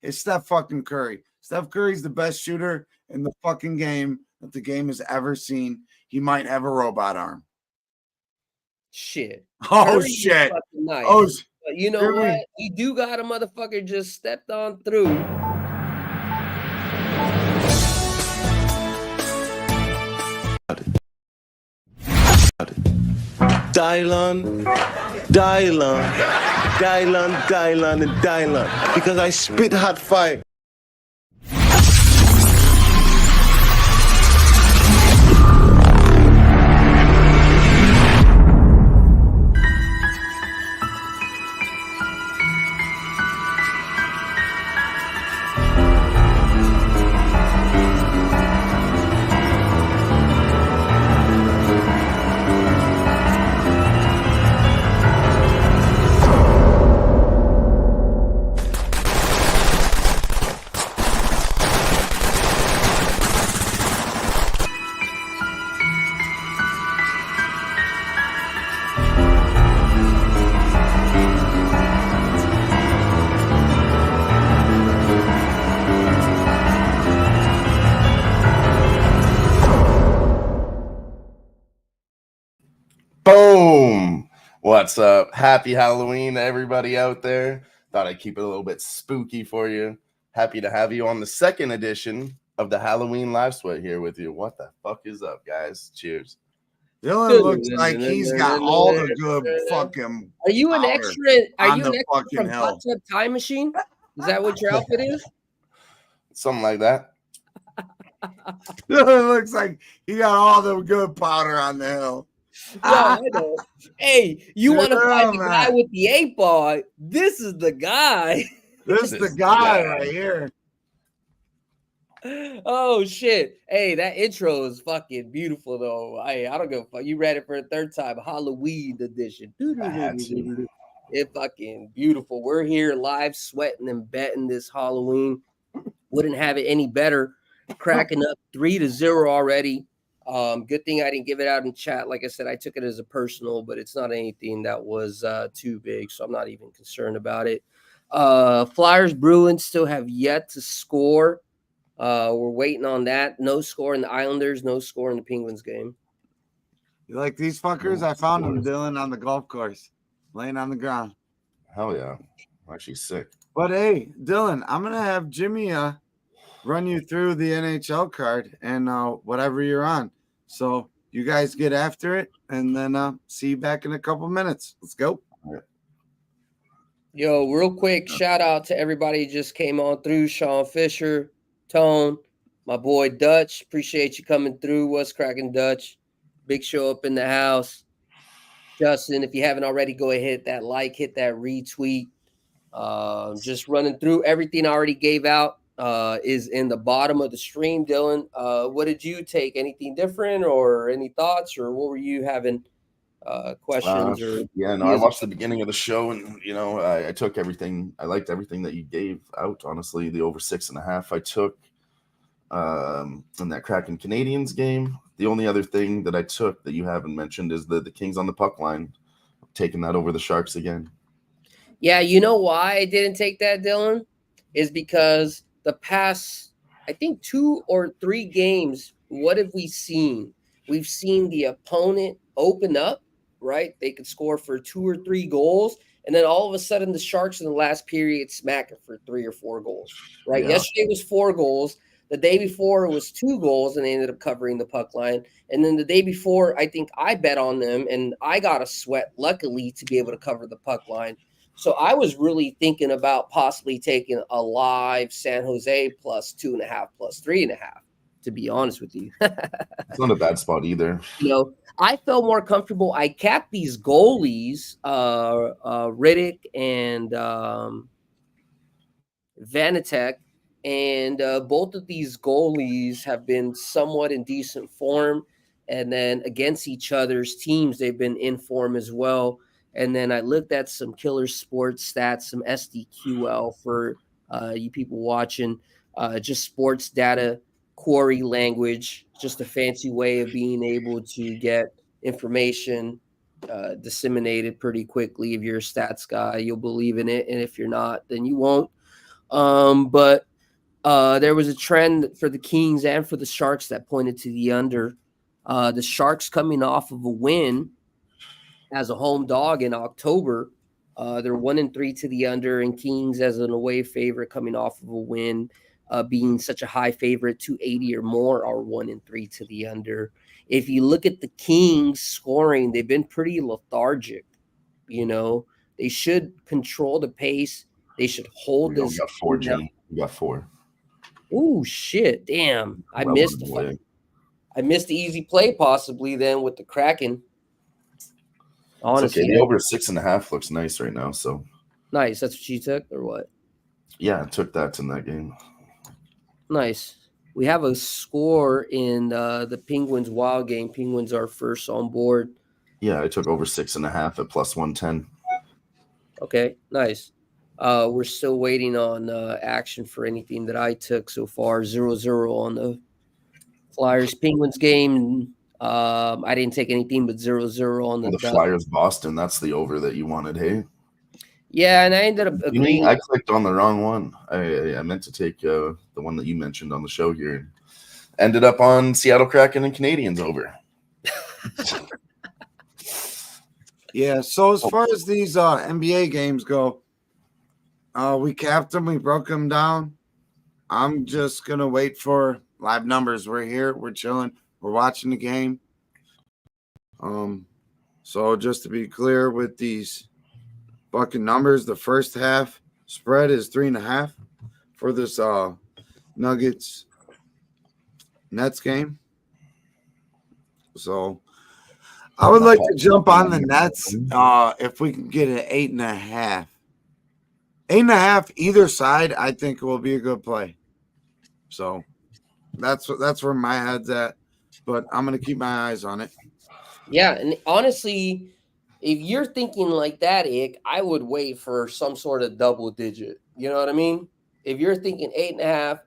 it's Steph fucking Curry. Steph Curry's the best shooter in the fucking game that the game has ever seen. He might have a robot arm. Shit. Oh, Curry shit. Nice. Oh, but you know what? He do got a motherfucker just stepped on through. Dylan, because I spit hot fire. Boom! What's up? Happy Halloween to everybody out there. Thought I'd keep it a little bit spooky for you. Happy to have you on the second edition of the Halloween Live Sweat here with you. What the fuck is up, guys? Cheers. Dylan looks like he's got all the good fucking. Are you an extra? Are you an extra from hell. Hot Tub Time Machine? Is that what your outfit is? Something like that. Dylan looks like he got all the good powder on the hill. I know. Hey, you want to find the guy with the 8-ball? This is the guy. This is the guy right here. Oh shit! Hey, that intro is fucking beautiful though. I don't give a fuck. You read it for a third time. Halloween edition. I had to. It fucking beautiful. We're here live, sweating and betting this Halloween. Wouldn't have it any better. Cracking up 3-0 already. Good thing I didn't give it out in chat. Like I said, I took it as a personal, but it's not anything that was too big, so I'm not even concerned about it. Flyers Bruins still have yet to score. We're waiting on that. No score in the Islanders, no score in the Penguins game. You like these fuckers? I found them, Dylan, on the golf course, laying on the ground. Hell yeah. I'm actually sick. But hey, Dylan, I'm gonna have Jimmy run you through the NHL card and whatever you're on. So you guys get after it, and then see you back in a couple minutes. Let's go. Yo, real quick, shout out to everybody who just came on through. Sean Fisher, Tone, my boy Dutch. Appreciate you coming through. What's cracking, Dutch? Big show up in the house. Justin, if you haven't already, go ahead, hit that like, hit that retweet. Just running through everything I already gave out is in the bottom of the stream. Dylan, what did you take? Anything different or any thoughts, or what were you having questions? I watched the beginning of the show, and I took everything. I liked everything that you gave out. Honestly, the over 6.5 I took in that Kraken Canadians game. The only other thing that I took that you haven't mentioned is the Kings on the puck line, taking that over the Sharks again. Yeah, you know why I didn't take that, Dylan? Is because the past, I think 2 or 3 games, what have we seen? We've seen the opponent open up, right? They could score for 2 or 3 goals, and then all of a sudden the Sharks in the last period smack it for 3 or 4 goals, right? Yeah. Yesterday was 4 goals. The day before it was 2 goals, and they ended up covering the puck line. And then the day before, I think I bet on them, and I got a sweat, luckily, to be able to cover the puck line. So I was really thinking about possibly taking a live San Jose plus 2.5, plus 3.5, to be honest with you. It's not a bad spot either. I felt more comfortable. I capped these goalies, Riddick and Vanitek, and both of these goalies have been somewhat in decent form. And then against each other's teams, they've been in form as well. And then I looked at some Killer Sports stats, some SDQL for you people watching, just sports data, query language, just a fancy way of being able to get information disseminated pretty quickly. If you're a stats guy, you'll believe in it. And if you're not, then you won't. But there was a trend for the Kings and for the Sharks that pointed to the under. The Sharks coming off of a win as a home dog in October. They're 1-3 to the under, and Kings as an away favorite coming off of a win, being such a high favorite, 280 or more, are 1-3 to the under. If you look at the Kings scoring, they've been pretty lethargic. They should control the pace. They should hold this. You got 4, Jimmy. You got 4. Oh shit! Damn, I missed the easy play possibly then with the Kraken. Honestly, okay. The over 6.5 looks nice right now. So nice. That's what you took, or what? Yeah, I took that in that game. Nice. We have a score in the Penguins Wild game. Penguins are first on board. Yeah, I took over 6.5 at plus 110. Okay, nice. We're still waiting on action for anything that I took so far. 0-0 on the Flyers Penguins game. I didn't take anything but 0-0 on the Flyers Boston. That's the over that you wanted, hey? Yeah, and I ended up agreeing. I clicked on the wrong one. I meant to take the one that you mentioned on the show here. Ended up on Seattle Kraken and Canadians over. Yeah, so as far as these NBA games go, we capped them, we broke them down. I'm just going to wait for live numbers. We're here, we're chilling, we're watching the game. So just to be clear with these fucking numbers, the first half spread is 3.5 for this Nuggets Nets game. So I would like to jump on the Nets if we can get an 8.5. 8.5 either side, I think it will be a good play. So That's where my head's at. But I'm gonna keep my eyes on it. Yeah, and honestly, if you're thinking like that, Ick, I would wait for some sort of double digit. You know what I mean? If you're thinking 8.5,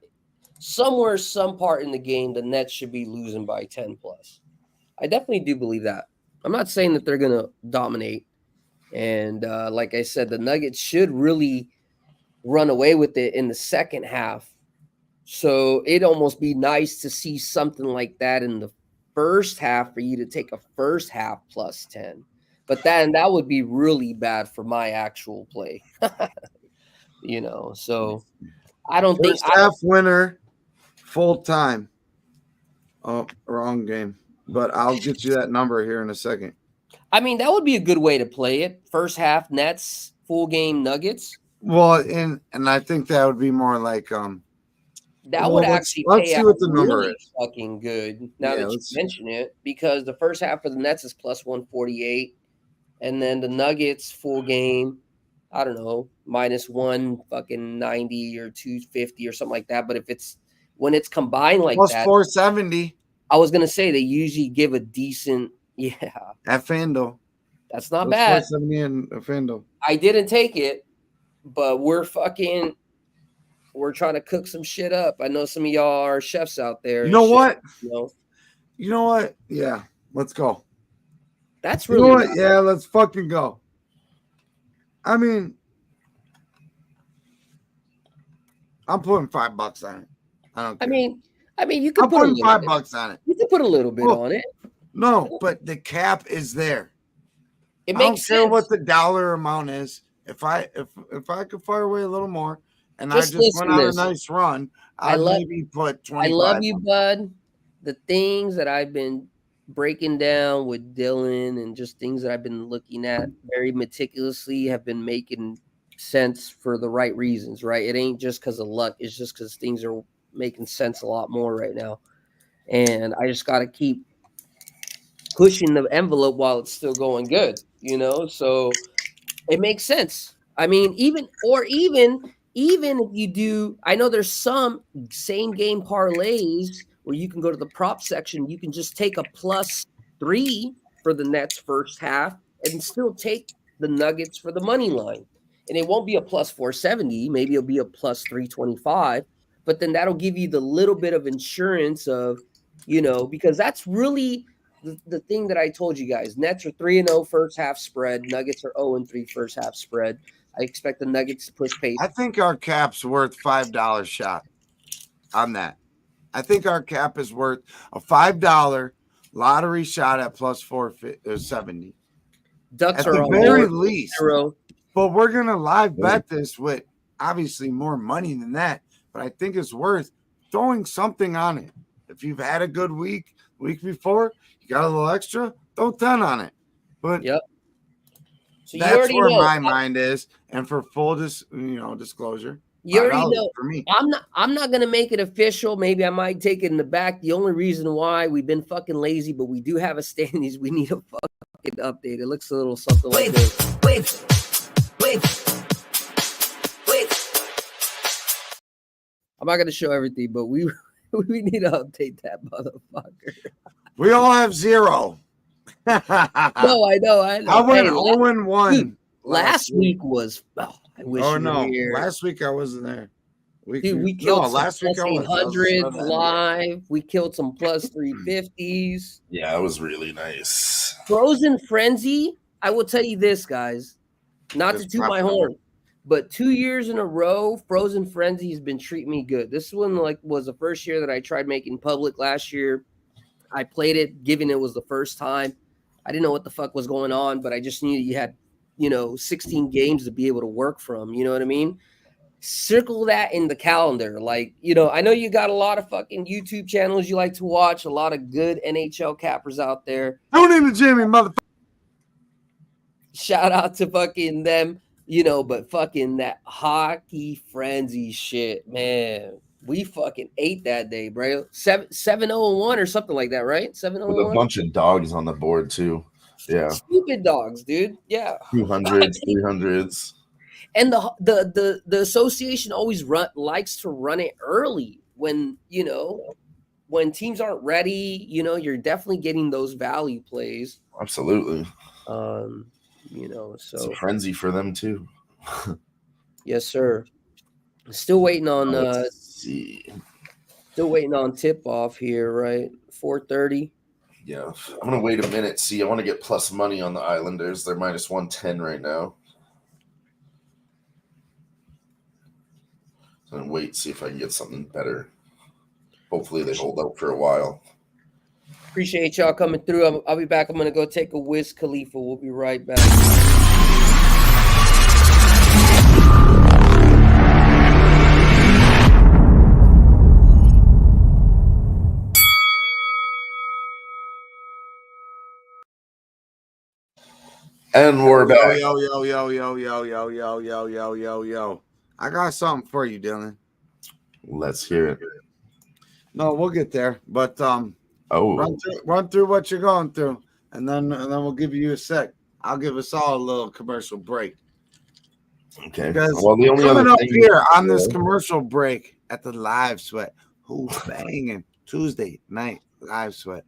somewhere, some part in the game, the Nets should be losing by 10 plus. I definitely do believe that. I'm not saying that they're gonna dominate, and like I said, the Nuggets should really run away with it in the second half. So it'd almost be nice to see something like that in the first half for you to take a first half plus 10. But then that would be really bad for my actual play. So I don't think First half winner, full time. Oh, wrong game. But I'll get you that number here in a second. I mean, that would be a good way to play it. First half Nets, full game Nuggets. Well, and I think that would be more like that would actually let's pay see out what the number really is. fucking good now that you mention it, because the first half of the Nets is plus 148, and then the Nuggets full game, I don't know, minus 190 or 250 or something like that. But when it's combined like plus that, 470. I was gonna say they usually give a decent at FanDuel. That's not bad. 470 in FanDuel. I didn't take it, but we're trying to cook some shit up. I know some of y'all are chefs out there. You know what? You know what? Yeah, let's go. That's really what? Yeah, let's fucking go. I mean, I'm putting $5 on it. I don't care. I mean, you can put $5 on it. You can put a little bit on it. No, but the cap is there. It makes sense. I don't care what the dollar amount is. If I could fire away a little more, and I just went on a nice run, I'd maybe put 25. I love you, bud. The things that I've been breaking down with Dylan and just things that I've been looking at very meticulously have been making sense for the right reasons, right? It ain't just because of luck. It's just because things are making sense a lot more right now. And I just got to keep pushing the envelope while it's still going good, So it makes sense. I mean, even if you do, I know there's some same game parlays where you can go to the prop section. You can just take a +3 for the Nets first half and still take the Nuggets for the money line. And it won't be a +470. Maybe it'll be a +325. But then that'll give you the little bit of insurance of, because that's really the thing that I told you guys. Nets are 3-0 first half spread. Nuggets are 0-3 first half spread. I expect the Nuggets to push pace. I think our cap's worth $5 shot on that. I think our cap is worth a $5 lottery shot at +470. Ducks at are the on very least. 0. But we're gonna live bet this with obviously more money than that. But I think it's worth throwing something on it. If you've had a good week before, you got a little extra, throw 10 on it. But so that's where my mind is. And for full disclosure, you already know. For me. I'm not gonna make it official. Maybe I might take it in the back. The only reason why we've been fucking lazy, but we do have a standings. We need a fucking update. It looks a little something like this. Wait. I'm not gonna show everything, but we need to update that motherfucker. We all have 0. No, I know. I went 0-1. Last week was. Oh, I wish. Oh no! Last week I wasn't there. We killed some last week +800s live. We killed some +350s. Yeah, it was really nice. Frozen Frenzy. I will tell you this, guys. Not to toot my horn, but 2 years in a row, Frozen Frenzy has been treating me good. This one was the first year that I tried making public last year. I played it, given it was the first time. I didn't know what the fuck was going on, but I just knew you had, 16 games to be able to work from. You know what I mean? Circle that in the calendar. I know you got a lot of fucking YouTube channels you like to watch, a lot of good NHL cappers out there. Don't even Jimmy, motherfucker. Shout out to fucking them, but fucking that hockey frenzy shit, man. We fucking ate that day, bro. 7-0-1 or something like that, right? 7-0-1. With a bunch of dogs on the board too. Yeah. Stupid dogs, dude. Yeah. 200s, 300s. And the association always likes to run it early when, when teams aren't ready, you're definitely getting those value plays. Absolutely. So it's a frenzy for them too. Yes, sir. Still waiting on Let's see. Still waiting on tip off here, right? 4:30. Yeah, I'm gonna wait a minute. See, I want to get plus money on the Islanders. They're minus 110 right now. So I'm gonna wait, see if I can get something better. Hopefully, they hold out for a while. Appreciate y'all coming through. I'll be back. I'm gonna go take a Wiz Khalifa. We'll be right back. And we're back. Yo. I got something for you, Dylan. Let's hear it. No, we'll get there. But run through what you're going through, and then we'll give you a sec. I'll give us all a little commercial break. Okay. Well, the only other thing here on this commercial break at the Live Sweat, Who-Bangin Tuesday night Live Sweat,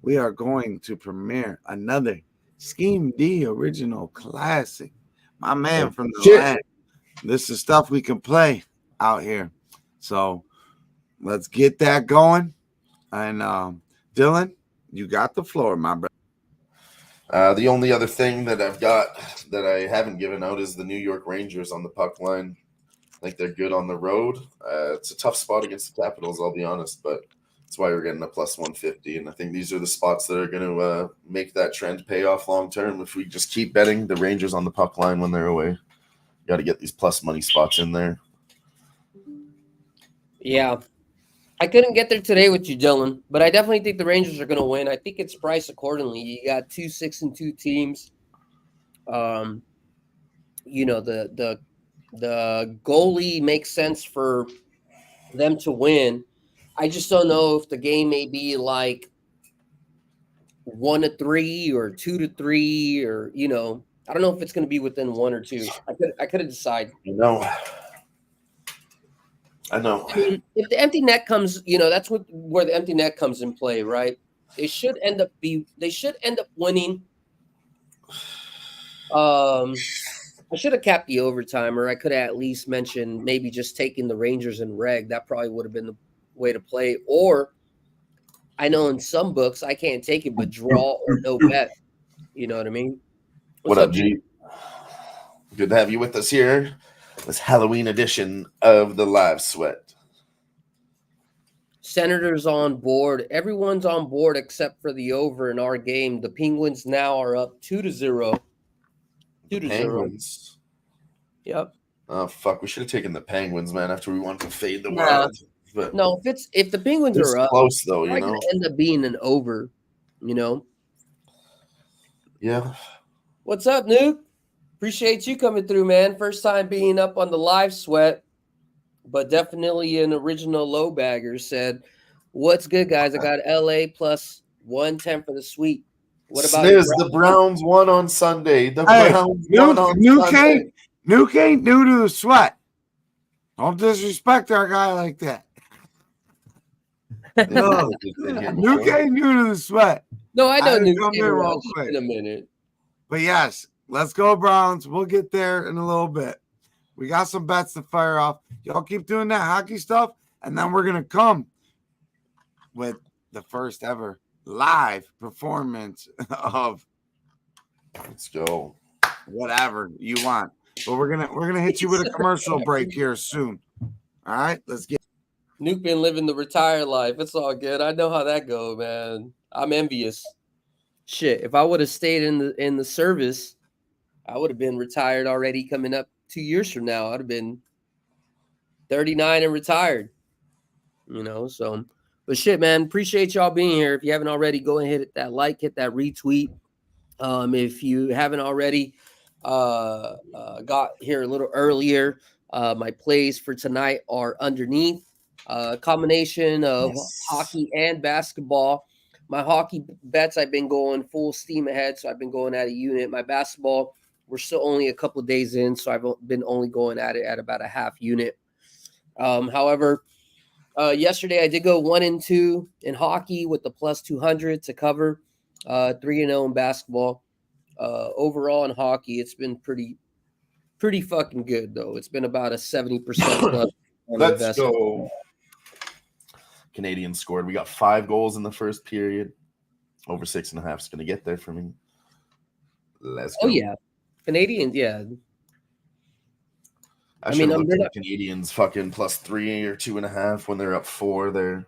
we are going to premiere another Scheme D original classic. My man from the land. This is stuff we can play out here. So let's get that going. And Dylan, you got the floor, my brother. The only other thing that I've got that I haven't given out is the New York Rangers on the puck line. I think they're good on the road. It's a tough spot against the Capitals, I'll be honest, but that's why we're getting a plus 150. And I think these are the spots that are going to make that trend pay off long term. If we just keep betting the Rangers on the puck line when they're away, got to get these plus money spots in there. Yeah. I couldn't get there today with you, Dylan, but I definitely think the Rangers are going to win. I think it's priced accordingly. You got 2 6-2 teams. The goalie makes sense for them to win. I just don't know if the game may be like 1-3 or 2-3, or I don't know if it's going to be within 1 or 2. I could have decided. I know. I mean, if the empty net comes, that's where the empty net comes in play, right? They should end up winning. I should have capped the overtime, or I could have at least mentioned maybe just taking the Rangers and reg. That probably would have been the way to play. Or I know in some books I can't take it, but draw or no bet. You know what I mean? What up, G? Good to have you with us here. This Halloween edition of the Live Sweat. Senators on board. Everyone's on board except for the over in our game. The Penguins now are up 2-0. 2-0. Penguins. Yep. Oh fuck! We should have taken the Penguins, man. After we wanted to fade the Wild. But no, if the Penguins are up, close though, it's gonna end up being an over. Yeah. What's up, Nuke? Appreciate you coming through, man. First time being up on the Live Sweat, but definitely an original low bagger. Said, "What's good, guys? I got LA plus 110 for the sweep. What about the Browns won on Sunday? The Browns won on Sunday. Nuke ain't new to the sweat. Don't disrespect our guy like that. No, Nuke ain't new to the sweat. No, I know Nuke in a minute. But yes, let's go Browns. We'll get there in a little bit. We got some bets to fire off. Y'all keep doing that hockey stuff, and then we're gonna come with the first ever live performance of let's go whatever you want. But we're gonna hit you with a commercial break here soon. All right, let's get. Nuke been living the retired life. It's all good. I know how that go, man. I'm envious. Shit, if I would have stayed in the service, I would have been retired already. Coming up 2 years from now, I'd have been 39 and retired. So. But shit, man, appreciate y'all being here. If you haven't already, go and hit that like, hit that retweet. If you haven't already got here a little earlier, my plays for tonight are underneath. Combination of hockey and basketball. My hockey bets, I've been going full steam ahead, so I've been going at a unit. My basketball, we're still only a couple of days in, so I've been only going at it at about a half unit. However, Yesterday I did go 1-2 in hockey with the plus 200 to cover. 3-0 in basketball. Overall in hockey, it's been pretty fucking good though. It's been about a 70% plus. Let's go. Canadians scored. We got 5 goals in the first period. Over 6.5 is going to get there for me. Let's go. Oh yeah, Canadians. Yeah. I mean, I'm not... Canadians fucking +3 or 2.5 when they're up 4 there.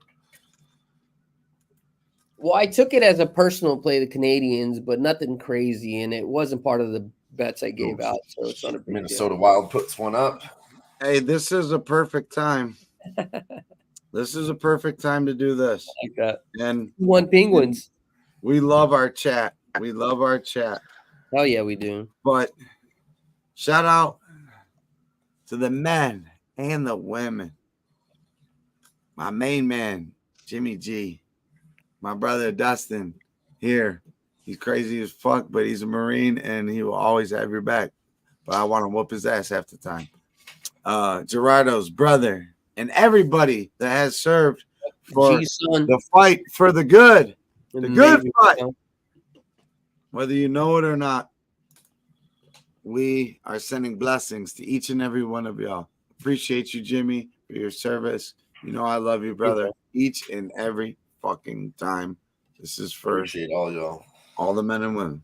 Well, I took it as a personal play, the Canadians, but nothing crazy, and it wasn't part of the bets I gave out, so it's not a big Minnesota deal. Wild puts one up. Hey, this is a perfect time. This is a perfect time to do this. I like that. And 1 Penguins. We love our chat. We love our chat. Oh yeah, we do. But shout out to the men and the women. My main man, Jimmy G. My brother Dustin here. He's crazy as fuck, but he's a Marine and he will always have your back. But I want to whoop his ass half the time. Gerardo's brother and everybody that has served for the fight for the good. The good fight. Whether you know it or not, we are sending blessings to each and every one of y'all. Appreciate you, Jimmy, for your service. You know I love you, brother. Each and every fucking time. This is for appreciate all y'all. All the men and women.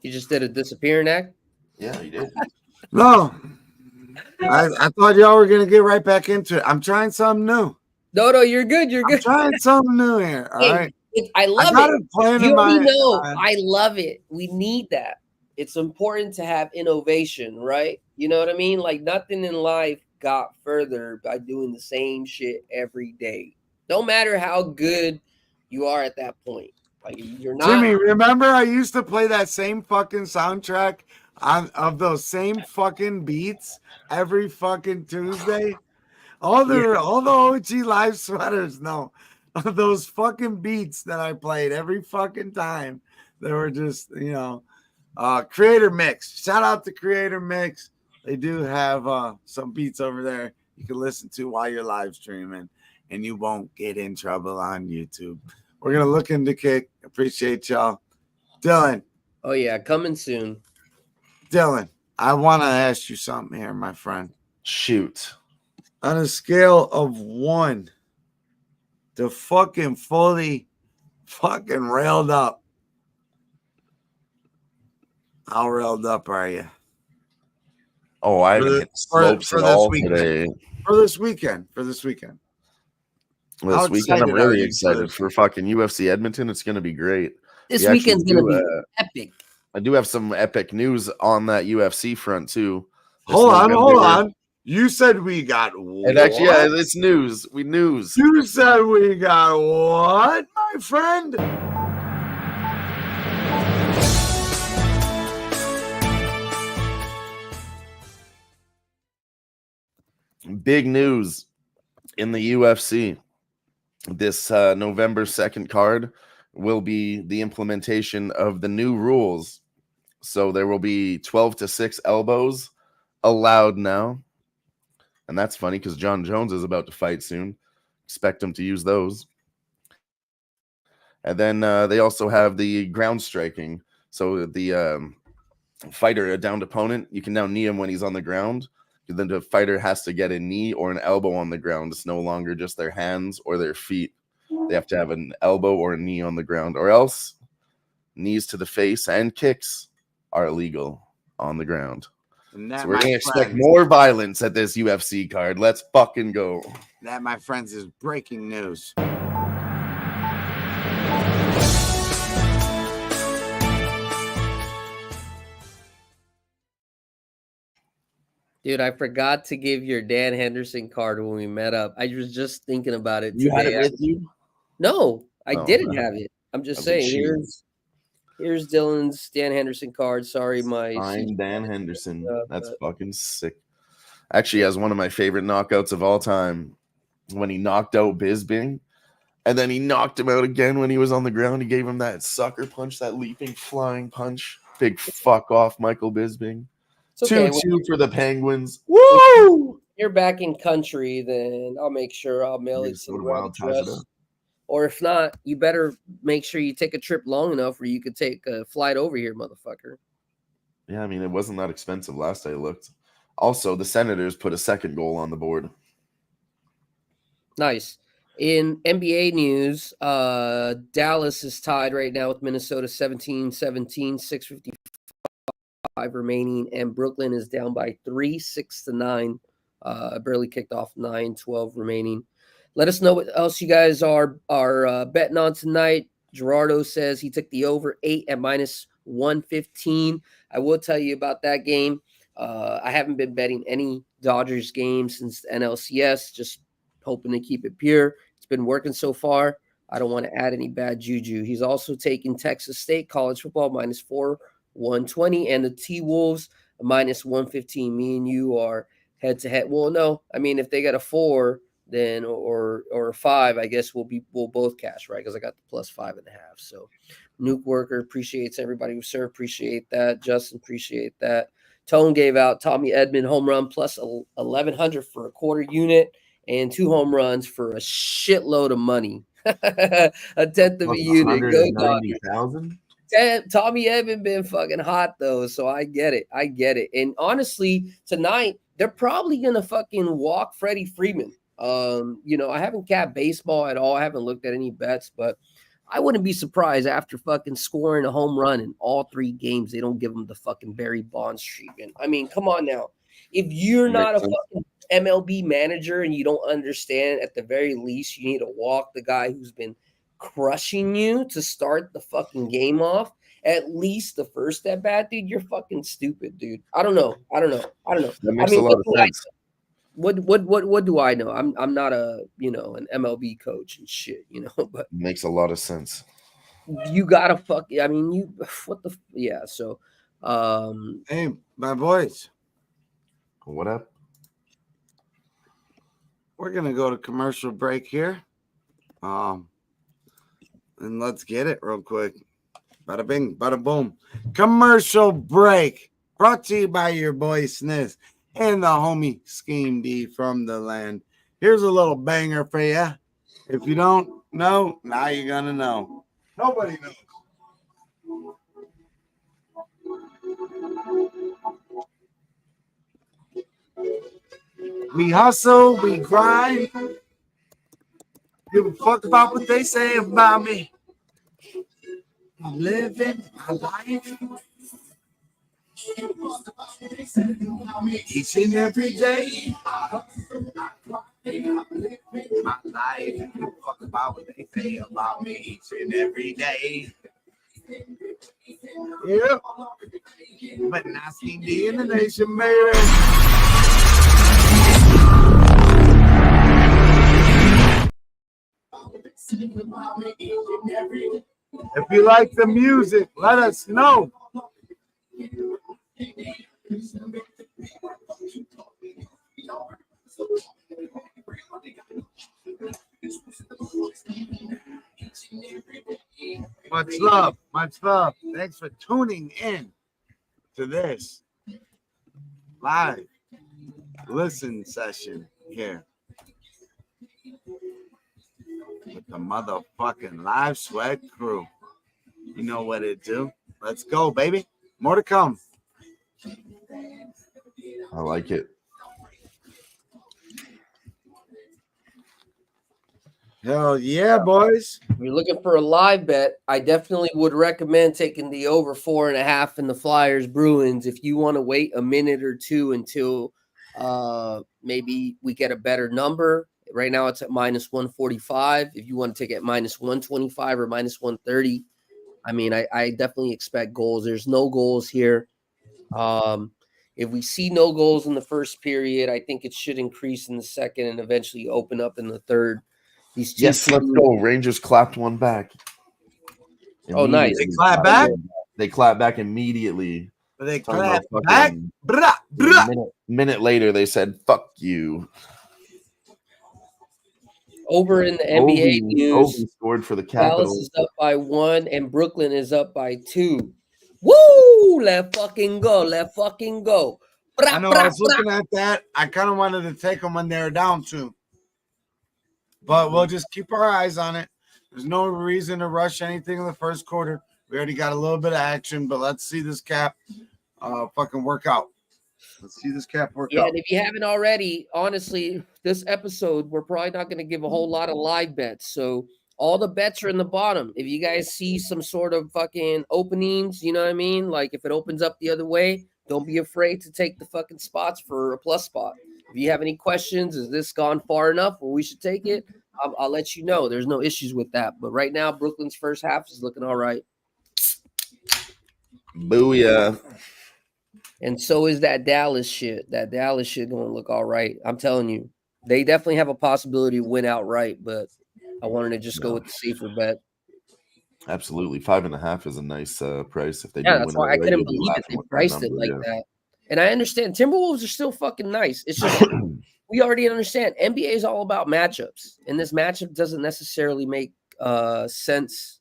You just did a disappearing act? Yeah, you did. No. I thought y'all were going to get right back into it. I'm trying something new. No, you're good. You're good. I'm trying something new here. All right. I love it. You know, I love it. We need that. It's important to have innovation, right? You know what I mean? Like nothing in life got further by doing the same shit every day. No matter how good you are at that point. Like you're not. Jimmy, remember I used to play that same fucking soundtrack of those same fucking beats every fucking Tuesday? All the OG live sweaters know those fucking beats that I played every fucking time. They were just, Creator Mix. Shout out to Creator Mix. They do have some beats over there you can listen to while you're live streaming, and you won't get in trouble on YouTube. We're going to look into kick. Appreciate y'all. Dylan. Oh, yeah. Coming soon. Dylan, I want to ask you something here, my friend. Shoot. On a scale of 1 to fucking fully fucking railed up, how railed up are you? Oh, I haven't hit slopes at all today. For this weekend. This weekend, I'm really excited for fucking UFC Edmonton. It's going to be great. This weekend's going to be epic. I do have some epic news on that UFC front, too. Hold on. You said we got what? And actually, yeah, it's news. News. You said we got what, my friend? Big news in the UFC. This November 2nd card will be the implementation of the new rules. So there will be 12 to 6 elbows allowed now. And that's funny because John Jones is about to fight soon. Expect him to use those. And then they also have the ground striking. So the fighter, a downed opponent, you can now knee him when he's on the ground. Then the fighter has to get a knee or an elbow on the ground. It's no longer just their hands or their feet. They have to have an elbow or a knee on the ground, or else knees to the face and kicks are illegal on the ground. So we're going to expect more violence at this UFC card. Let's fucking go. That, my friends, is breaking news. Dude, I forgot to give your Dan Henderson card when we met up. I was just thinking about it today. You had it with you? No, I didn't have it. I'm just saying, here's Dylan's Dan Henderson card. Sorry, I'm Dan Henderson. That's fucking sick. Actually, has one of my favorite knockouts of all time. when he knocked out Bisping. And then he knocked him out again when he was on the ground. He gave him that sucker punch, that leaping, flying punch. Big fuck off, Michael Bisping. It's okay. 2-2 for the Penguins. Woo! You're back in country, then I'll make sure I'll mail it to the right address. Or if not, you better make sure you take a trip long enough where you could take a flight over here, motherfucker. Yeah, I mean, it wasn't that expensive last I looked. Also, the Senators put a second goal on the board. Nice. In NBA news, Dallas is tied right now with Minnesota 17-17, 6:55 remaining, and Brooklyn is down by 3, 6-9. Barely kicked off, 9-12 remaining. Let us know what else you guys are betting on tonight. Gerardo says he took the over 8 at -115. I will tell you about that game. I haven't been betting any Dodgers games since the NLCS, just hoping to keep it pure. It's been working so far. I don't want to add any bad juju. He's also taking Texas State college football -4, 120, and the T-Wolves -115. Me and you are head-to-head. Well, no. I mean, if they got a 4, then or a 5, I guess we'll both cash, right? Because I got the +5.5. So Nuke Worker appreciates everybody who served. Appreciate that. Justin, appreciate that. Tone gave out Tommy Edman home run plus 1,100 for a quarter unit and 2 home runs for a shitload of money. A tenth of a unit. Go $190,000. Tommy Edman been fucking hot though, so I get it. And honestly, tonight they're probably gonna fucking walk Freddie Freeman. I haven't capped baseball at all. I haven't looked at any bets, but I wouldn't be surprised after fucking scoring a home run in all 3 games, they don't give him the fucking Barry Bonds treatment. I mean, come on now. If you're not a fucking MLB manager and you don't understand, at the very least, you need to walk the guy who's been crushing you to start the fucking game off. At least the first at bat, dude, you're fucking stupid, dude. I don't know. That makes a lot of sense. What do I know? I'm not an MLB coach and shit, but Makes a lot of sense. you gotta so hey, my boys. What up? We're gonna go to commercial break here. And let's get it real quick. Bada bing, bada boom. Commercial break brought to you by your boy Sniz and the homie Scheme D from the land. Here's a little banger for you. If you don't know, now you're gonna know. Nobody knows. We hustle, we grind. Give a fuck about what they say about me. I'm living my life each and every day. I'm living my life. Give a fuck about what they say about me each and every day. Yeah. But nasty D in the nation, baby. If you like the music, let us know. Much love, much love. Thanks for tuning in to this live listen session here with the motherfucking Live Sweat crew. You know what it do. Let's go, baby. More to come. I like it. Hell yeah, boys. If you're looking for a live bet, I definitely would recommend taking the over 4.5 in the Flyers Bruins. If you want to wait a minute or two until maybe we get a better number. Right now it's at -145. If you want to take it at -125 or -130, I mean, I definitely expect goals. There's no goals here. If we see no goals in the first period, I think it should increase in the second and eventually open up in the third. Yes, let's go. Rangers clapped one back. Oh, nice. They clap back? They clap back immediately. They clap back? Minute later, they said, fuck you. Over in the NBA news, Ovi scored for the Dallas Capitals. is up by 1 and Brooklyn is up by 2. Woo! Let fucking go. Let fucking go. I know. I was looking at that. I kind of wanted to take them when they were down too, but we'll just keep our eyes on it. There's no reason to rush anything in the first quarter. We already got a little bit of action, but let's see this Cap fucking work out. Let's see this Cap work out. And if you haven't already, honestly, this episode, we're probably not going to give a whole lot of live bets. So all the bets are in the bottom. If you guys see some sort of fucking openings, you know what I mean? Like if it opens up the other way, don't be afraid to take the fucking spots for a plus spot. If you have any questions, is this gone far enough where we should take it? I'll let you know. There's no issues with that. But right now, Brooklyn's first half is looking all right. Booyah. And so is that Dallas shit. That Dallas shit going to look all right. I'm telling you. They definitely have a possibility to win outright, but I wanted to just go with the safer bet. Absolutely. 5.5 is a nice price. If they Yeah, do that's win why I outright, couldn't you'll be believe it. laughing They with that priced it number, like yeah. that. And I understand Timberwolves are still fucking nice. It's just we already understand NBA is all about matchups, and this matchup doesn't necessarily make sense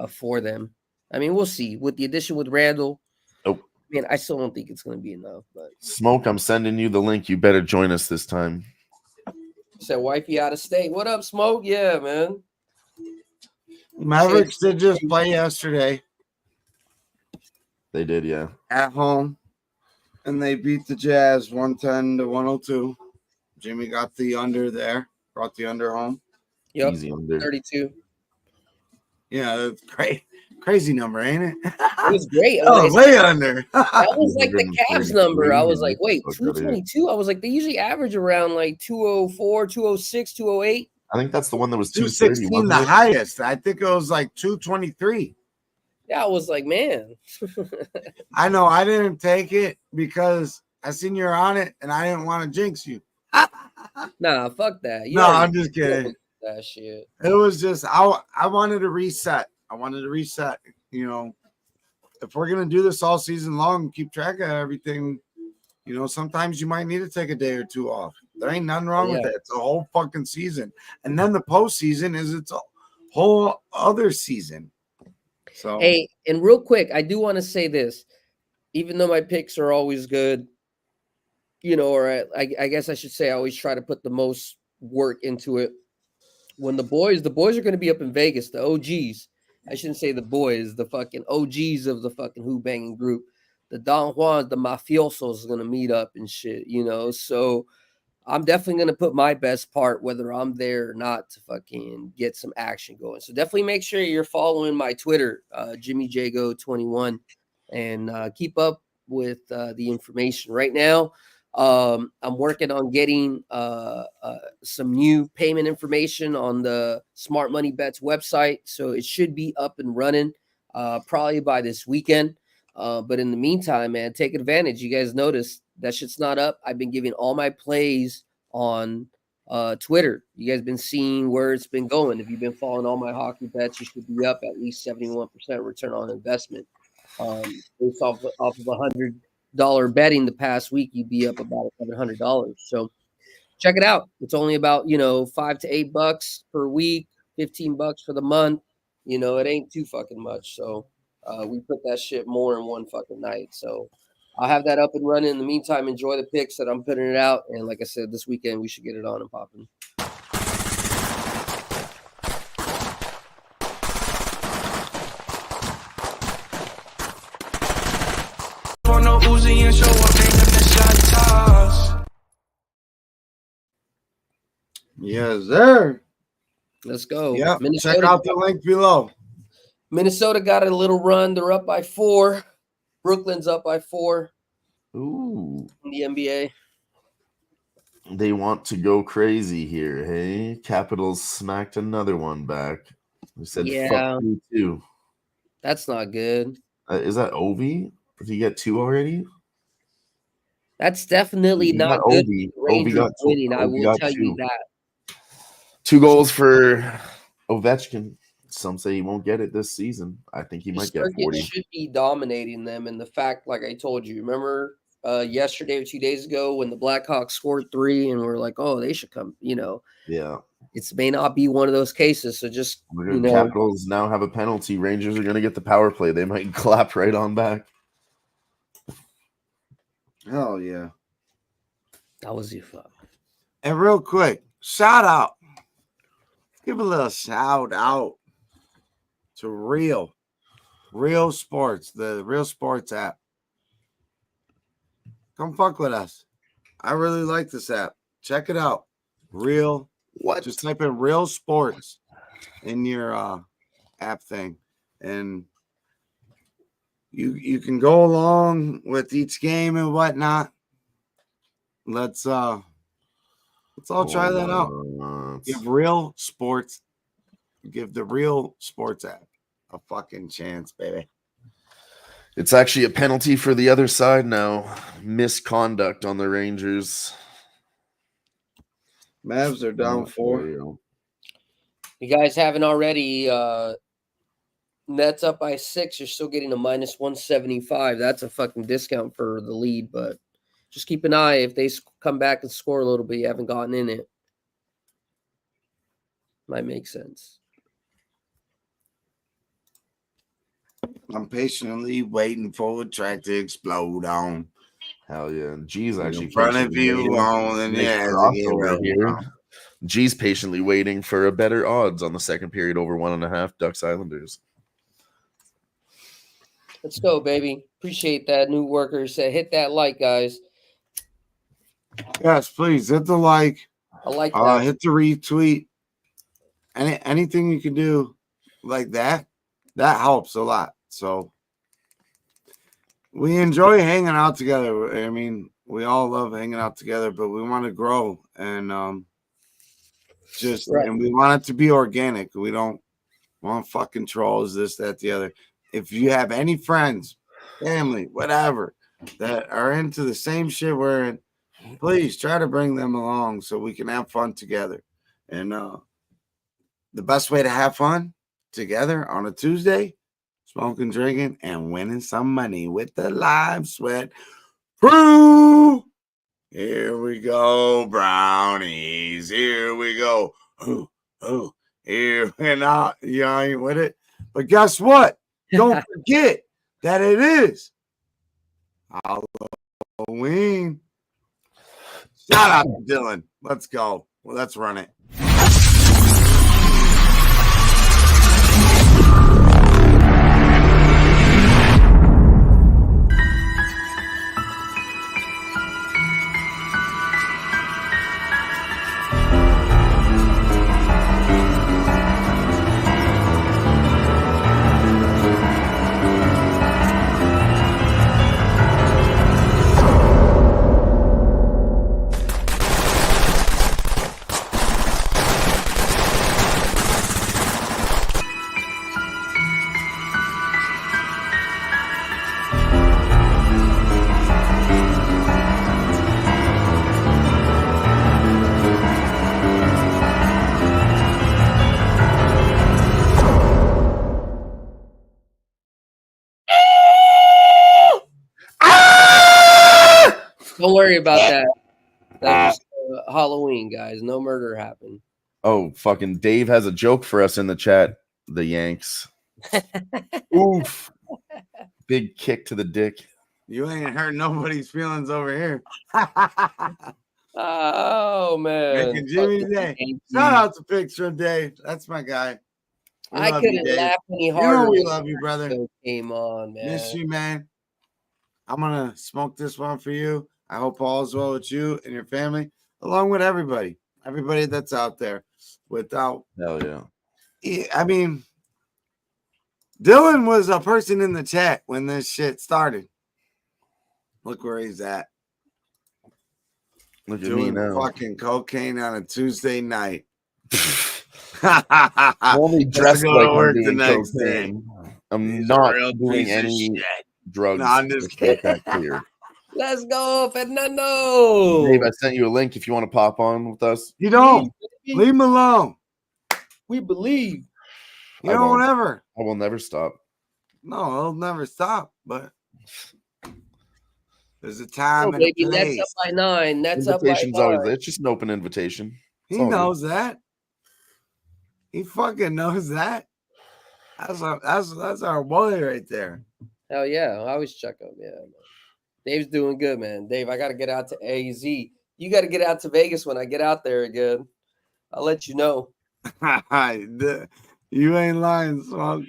for them. I mean, we'll see. With the addition with Randall, Nope. I mean, I still don't think it's going to be enough. But Smoke, I'm sending you the link. You better join us this time. said wifey out of state. What up, Smoke? Yeah, man. Mavericks did just play yesterday. They did, yeah. At home. And they beat the Jazz 110 to 102. Jimmy got the under there. Brought the under home. Yep. Easy under. 32. Yeah, that's great. Crazy number, ain't it? It was great. Oh, way under. That was like the Cavs number. I was like, wait, Fuck outta here. 222? I was like, they usually average around like 204, 206, 208. I think that's the one that was 230. 216, the highest. I think it was like 223. Yeah, I was like, man. I know I didn't take it because I seen you're on it and I didn't want to jinx you. Nah, fuck that. You No, already I'm just kidding. that shit. It was just I wanted to reset. I wanted to reset. You know, if we're gonna do this all season long and keep track of everything, you know, sometimes you might need to take a day or two off. There ain't nothing wrong with that. It's a whole fucking season, and then the postseason is its a whole other season. So Hey, and real quick, I do want to say this. Even though my picks are always good, you know, or I guess I should say I always try to put the most work into it. When the boys are going to be up in Vegas, the OGs. I shouldn't say the boys, the fucking OGs of the fucking Who-Bangin group. The Don Juans, the mafiosos is going to meet up and shit, you know. So I'm definitely going to put my best part, whether I'm there or not, to fucking get some action going. So definitely make sure you're following my Twitter, JimmyJago21, and keep up with the information. Right now, I'm working on getting some new payment information on the Smart Money Bets website. So it should be up and running probably by this weekend. But in the meantime, man, take advantage. You guys notice that shit's not up. I've been giving all my plays on Twitter. You guys been seeing where it's been going. If you've been following all my hockey bets, you should be up at least 71% return on investment. Based off of $100 betting the past week, you'd be up about $700. So check it out. It's only about, you know, $5 to $8 per week, $15 for the month. You know, it ain't too fucking much. So we put that shit more in one fucking night. So I'll have that up and running. In the meantime, enjoy the picks that I'm putting it out. And like I said, this weekend we should get it on and popping. yes, sir. Let's go. Yeah, check out the link below. Minnesota got a little run. They're up by 4. Brooklyn's up by 4. Ooh. In the NBA. They want to go crazy here, hey? Capitals smacked another one back. They said, fuck you too. That's not good. Is that Ovi? Did he get 2 already? That's definitely not good. Ovi got 2. Winning. I will tell you that. 2 goals for Ovechkin. Some say he won't get it this season. I think he might get 40. Should be dominating them. And the fact, like I told you, remember yesterday or 2 days ago when the Blackhawks scored 3 and we're like, oh, they should come, you know. Yeah. It may not be one of those cases. So just, Capitals now have a penalty. Rangers are going to get the power play. They might clap right on back. Hell yeah. That was your fuck. And real quick, shout out. Give a little shout out to Real Sports, the Real Sports app. Come fuck with us. I really like this app. Check it out. Just type in Real Sports in your app thing, and you can go along with each game and whatnot. Let's all try that out. Give the Real Sports app a fucking chance, baby. It's actually a penalty for the other side now. Misconduct on the Rangers. Mavs are down 4. You guys haven't already. Nets up by 6. You're still getting a minus 175. That's a fucking discount for the lead, but just keep an eye. If they come back and score a little bit, you haven't gotten in it. Might make sense. I'm patiently waiting for a track to explode on. Hell yeah. And G's actually in front of you on here. G's patiently waiting for a better odds on the second period over 1.5 Ducks Islanders. Let's go, baby. Appreciate that. New worker said, hit that like, guys. Yes, please hit the like. I like that. Hit the retweet. Anything you can do like that helps a lot. So we enjoy hanging out together. I mean, we all love hanging out together, but we want to grow and and we want it to be organic. We don't want fucking trolls, this, that, the other. If you have any friends, family, whatever, that are into the same shit we're in, please try to bring them along so we can have fun together. And the best way to have fun together on a Tuesday, smoking, drinking, and winning some money with the live sweat crew. Here we go, brownies. Here we go. Here and out. You ain't with it. But guess what? Don't forget that it is Halloween. Shout out to Dylan. Let's go. Well, let's run it. Don't worry about that. That's just Halloween, guys. No murder happened. Oh, fucking Dave has a joke for us in the chat. The Yanks. Oof. Big kick to the dick. You ain't hurt nobody's feelings over here. Oh, man. Making Jimmy's day. Shout out to Picture Dave. That's my guy. I couldn't laugh any harder. You know we love you, brother. Came on, man. Miss you, man. I'm going to smoke this one for you. I hope all is well with you and your family, along with everybody that's out there. Hell yeah. I mean, Dylan was a person in the chat when this shit started. Look where he's at. Look at doing me now. Fucking cocaine on a Tuesday night. I'm only dressed like I'm doing the next cocaine. day. I'm not doing any drugs. No, I'm just kidding. Let's go, Fernando. Dave, I sent you a link if you want to pop on with us. You don't. Leave him alone. We believe. You know, whatever. I will never stop. No, I'll never stop. But there's a time and baby, a place. Nets up by 9. Nets up by 9. Invitation's always. It's just an open invitation. He knows that. He fucking knows that. That's our boy right there. Hell yeah. I always check him. Yeah, man. Dave's doing good, man. Dave, I got to get out to AZ. You got to get out to Vegas when I get out there again. I'll let you know. You ain't lying, Smoke.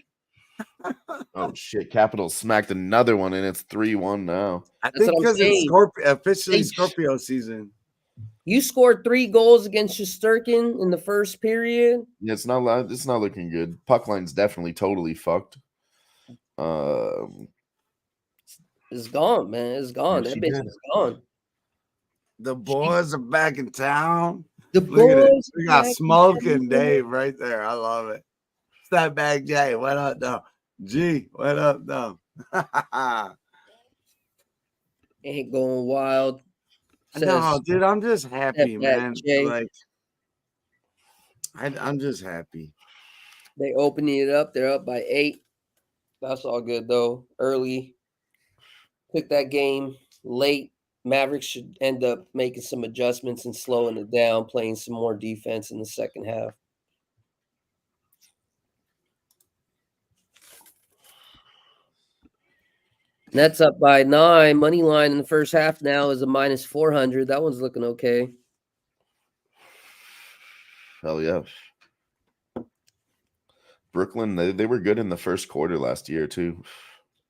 Oh shit! Capitals smacked another one, and it's 3-1 now. I think because it's officially Scorpio season. You scored 3 goals against Shesterkin in the first period. Yeah, it's not looking good. Puck line's definitely totally fucked. It's gone, man. It's gone. That bitch is gone. The boys are back in town. The boys. We got Smoke and Dave right there. I love it. Step back, Jay. What up, though? G, what up, though? Ain't going wild. No, dude, I'm just happy, man. Like, I'm just happy. They opening it up. They're up by 8. That's all good, though. Early. Took that game late. Mavericks should end up making some adjustments and slowing it down, playing some more defense in the second half. Nets up by 9. Money line in the first half now is a minus 400. That one's looking okay. Hell yeah. Brooklyn, they were good in the first quarter last year, too.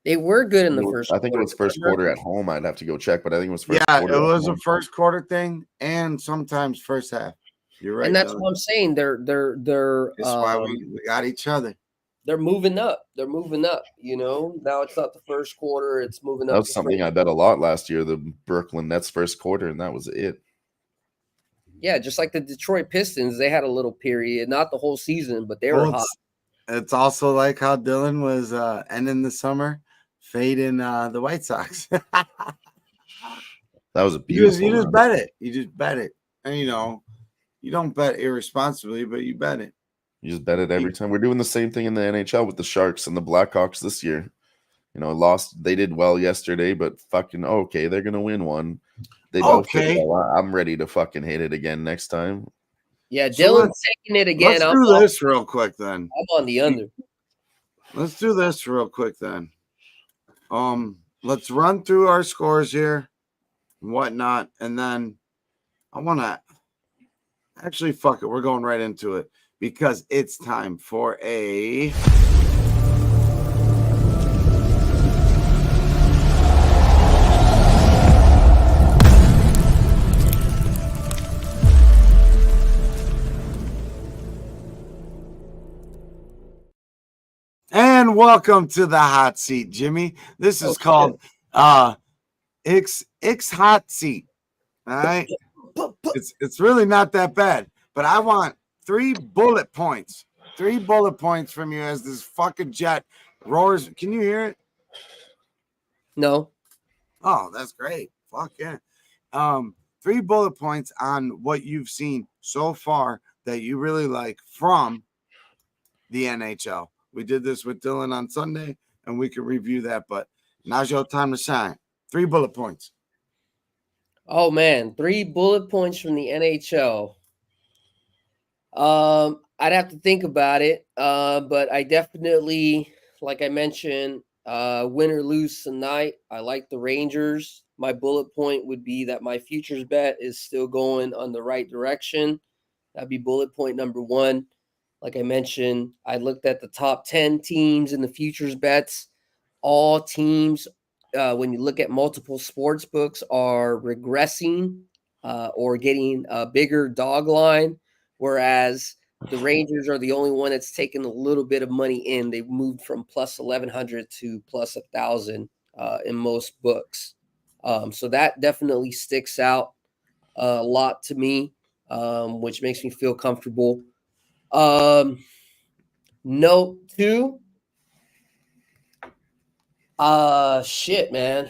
They were good in the first quarter. I think it was first quarter at home. I'd have to go check, but I think it was first quarter. Yeah, it was a first quarter thing and sometimes first half. You're right. And that's what I'm saying. They're that's why we got each other. They're moving up. They're moving up, you know. Now it's not the first quarter, it's moving up. That was something I bet a lot last year, the Brooklyn Nets first quarter, and that was it. Yeah, just like the Detroit Pistons, they had a little period, not the whole season, but they were hot. It's also like how Dylan was ending the summer, fading the White Sox. That was a beautiful. You just bet it. You just bet it. And, you know, you don't bet irresponsibly, but you bet it. You just bet it every time. We're doing the same thing in the NHL with the Sharks and the Blackhawks this year. You know, they did well yesterday, but fucking okay, they're gonna win one. They both did well. I'm ready to fucking hit it again next time. Yeah, Dylan's taking it again. Let's do this real quick then. I'm on the under. Let's do this real quick then. Let's run through our scores here and whatnot, and then I want to actually fuck it. We're going right into it because it's time for a and welcome to the hot seat, Jimmy. This is called X hot seat. All right. It's really not that bad, but I want 3 bullet points. 3 bullet points from you as this fucking jet roars. Can you hear it? No. Oh, that's great. Fuck yeah. 3 bullet points on what you've seen so far that you really like from the NHL. We did this with Dylan on Sunday, and we can review that, but now's your time to shine. 3 bullet points. Oh, man. 3 bullet points from the NHL. I'd have to think about it, but I definitely, like I mentioned, win or lose tonight, I like the Rangers. My bullet point would be that my futures bet is still going on the right direction. That'd be bullet point number 1. Like I mentioned, I looked at the top 10 teams in the futures bets. All teams, when you look at multiple sports books, are regressing or getting a bigger dog line, whereas the Rangers are the only one that's taken a little bit of money in. They've moved from plus 1,100 to plus 1,000 in most books. So that definitely sticks out a lot to me, which makes me feel comfortable. Note 2. Shit, man.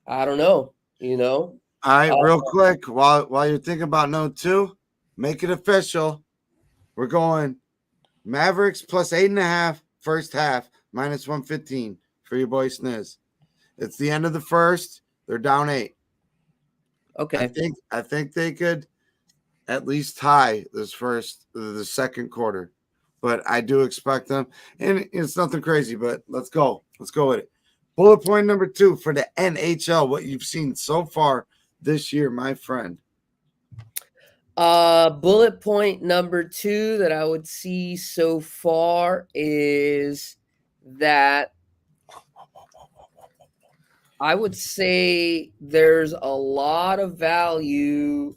I don't know. You know. All right, real quick, while you're thinking about note 2, make it official. We're going Mavericks plus 8.5 first half, minus 115 for your boy Sniz. It's the end of the first. They're down 8. Okay. I think they could. at least tie the second quarter. But I do expect them, and it's nothing crazy, but let's go. Let's go with it. Bullet point number 2 for the NHL, what you've seen so far this year, my friend. Bullet point number 2 that I would see so far is that I would say there's a lot of value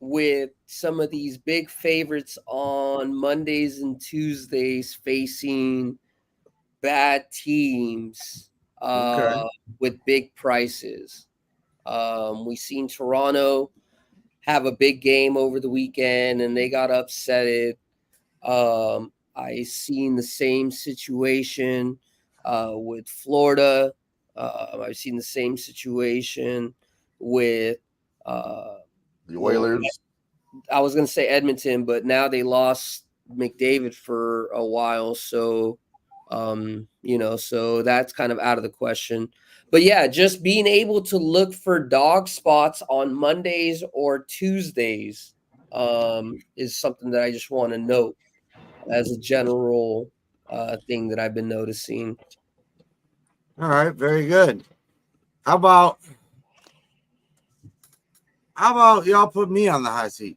with some of these big favorites on Mondays and Tuesdays facing bad teams with big prices. We seen Toronto have a big game over the weekend and they got upsetted. I seen the same situation with Florida. I've seen the same situation with the Oilers. I was going to say Edmonton, but now they lost McDavid for a while. So, so that's kind of out of the question. But yeah, just being able to look for dog spots on Mondays or Tuesdays is something that I just want to note as a general thing that I've been noticing. All right, very good. How about y'all put me on the hot seat?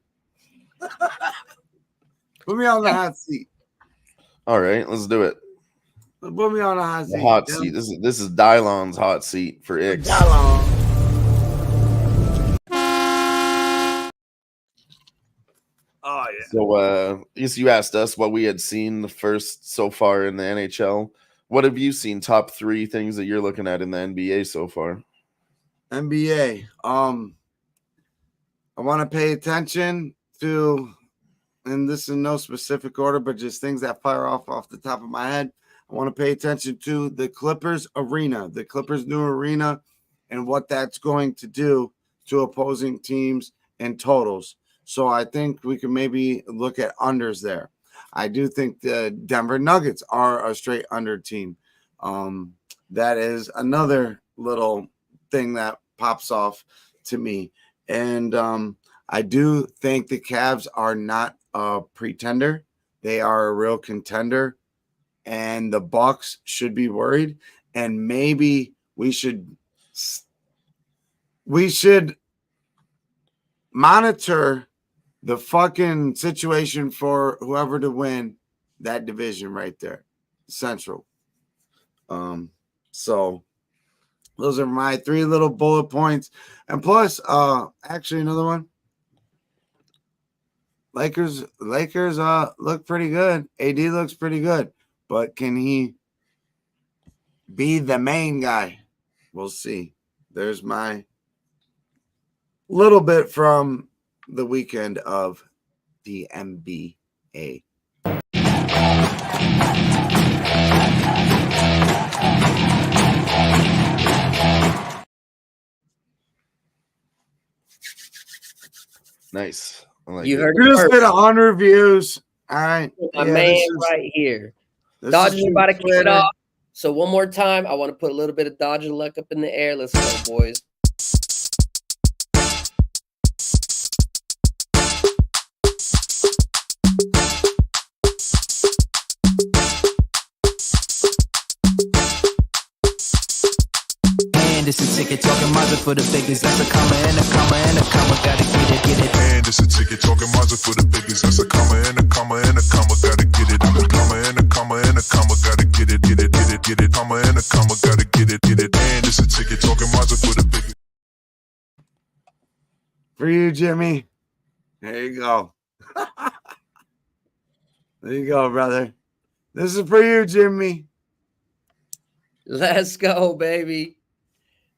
Put me on the hot seat. All right, let's do it. Put me on the hot seat. Hot seat. This is Dylon's hot seat for Ix. Dylon. Oh yeah. So I guess you asked us what we had seen the first so far in the NHL. What have you seen? Top 3 things that you're looking at in the NBA so far? NBA. I want to pay attention to, and this is in no specific order, but just things that fire off the top of my head. I want to pay attention to the Clippers arena, the Clippers new arena, and what that's going to do to opposing teams and totals. So I think we can maybe look at unders there. I do think the Denver Nuggets are a straight under team. That is another little thing that pops off to me. And I do think the Cavs are not a pretender. They are a real contender. And the Bucks should be worried. And maybe we should monitor the fucking situation for whoever to win that division right there, Central. So those are my 3 little bullet points. And plus, actually another one. Lakers look pretty good. AD looks pretty good. But can he be the main guy? We'll see. There's my little bit from the weekend of the NBA. Nice. I like You it. heard We it just first. did 100 views. All right. My man right here. Dodgers are about to kick it off. So one more time, I want to put a little bit of Dodger luck up in the air. Let's go, boys. And it's a ticket talking Mazda for the biggest. That's a comma and a comma and a comma. Gotta get it. And it's a ticket talking Mazda for the biggest. That's a comma and a comma and a comma. Gotta get it. I'm a comma and a comma and a comma. Gotta get it. Comma and a comma. Gotta get it. And it's a ticket talking Mazda for the biggest. For you, Jimmy. There you go. There you go, brother. This is for you, Jimmy. Let's go, baby.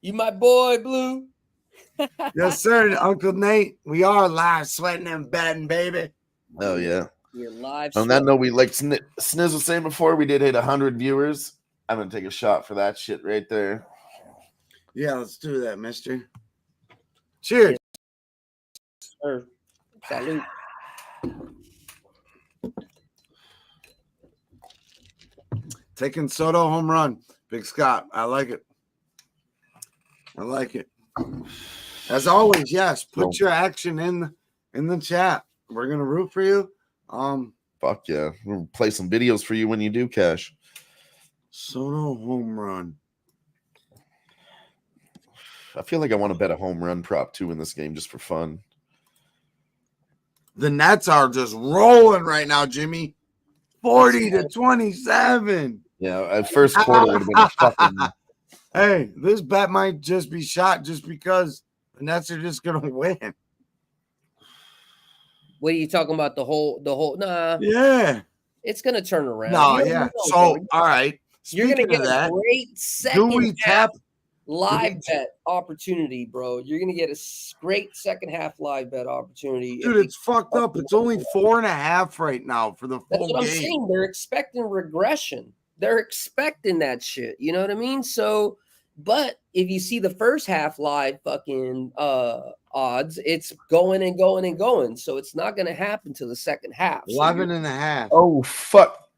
You my boy, Blue. Yes, sir, Uncle Nate. We are live sweating and betting, baby. Oh, yeah. We're live. On that note, we like Sniz was saying before, we did hit 100 viewers. I'm going to take a shot for that shit right there. Yeah, let's do that, mister. Cheers. Sir. Salute. Taking Soto home run. Big Scott. I like it. I like it. As always, yes. Put your action in the chat. We're gonna root for you. Fuck yeah. We'll play some videos for you when you do cash. Soto home run. I feel like I want to bet a home run prop too in this game just for fun. The Nets are just rolling right now, Jimmy. 40-27. Yeah, first quarter would have been a fucking. Hey, this bet might just be shot just because the Nets are just gonna win. What are you talking about? The whole nah. Yeah. It's gonna turn around. No, yeah. So all right. You're gonna get that, a great second do we half tap live bet opportunity, bro. You're gonna get a great second half live bet opportunity. Dude, it's fucked up. It's only 4.5 right now for the That's full what I'm game. saying. They're expecting regression. They're expecting that shit. You know what I mean? So, but if you see the first half live fucking odds, it's going and going and going. So it's not going to happen to the second half. 11.5. Oh, fuck.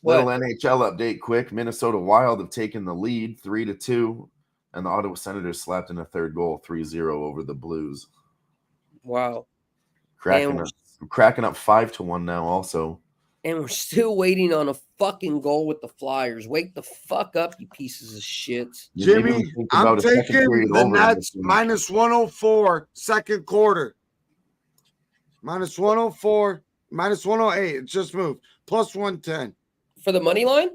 What? Little NHL update quick. Minnesota Wild have taken the lead 3-2, and the Ottawa Senators slapped in a third goal 3-0 over the Blues. Wow. Cracking up 5-1 now also. And we're still waiting on a fucking goal with the Flyers. Wake the fuck up, you pieces of shit. Jimmy, I'm taking the Nets minus 104 second quarter. Minus 104, minus 108. It just moved. Plus 110. For the money line?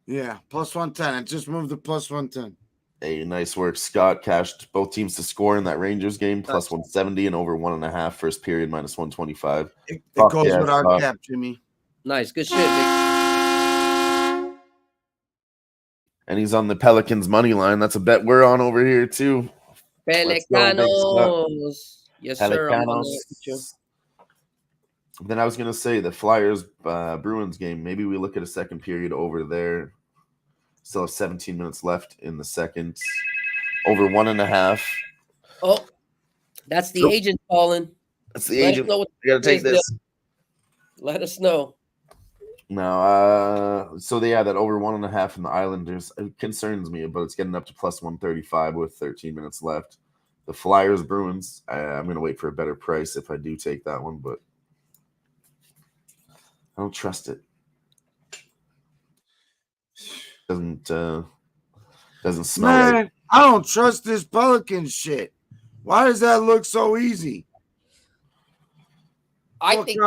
Yeah, plus 110. It just moved to plus 110. Hey, nice work. Scott cashed both teams to score in that Rangers game, plus 170 and over 1.5 first period, minus 125. It goes with our cap, Jimmy. Nice. Good shit, big. And he's on the Pelicans money line. That's a bet we're on over here, too. Pelicanos. Yes, sir. Then I was going to say the Flyers Bruins game. Maybe we look at a second period over there. Still have 17 minutes left in the second. Over 1.5. Oh, that's the agent calling. That's the agent. I got to take this. Let us know. No, so they that over 1.5 from the Islanders. It concerns me, but it's getting up to plus 135 with 13 minutes left. The Flyers Bruins, I'm going to wait for a better price if I do take that one, but I don't trust it. Doesn't smell right. I don't trust this Pelican shit. Why does that look so easy? I feel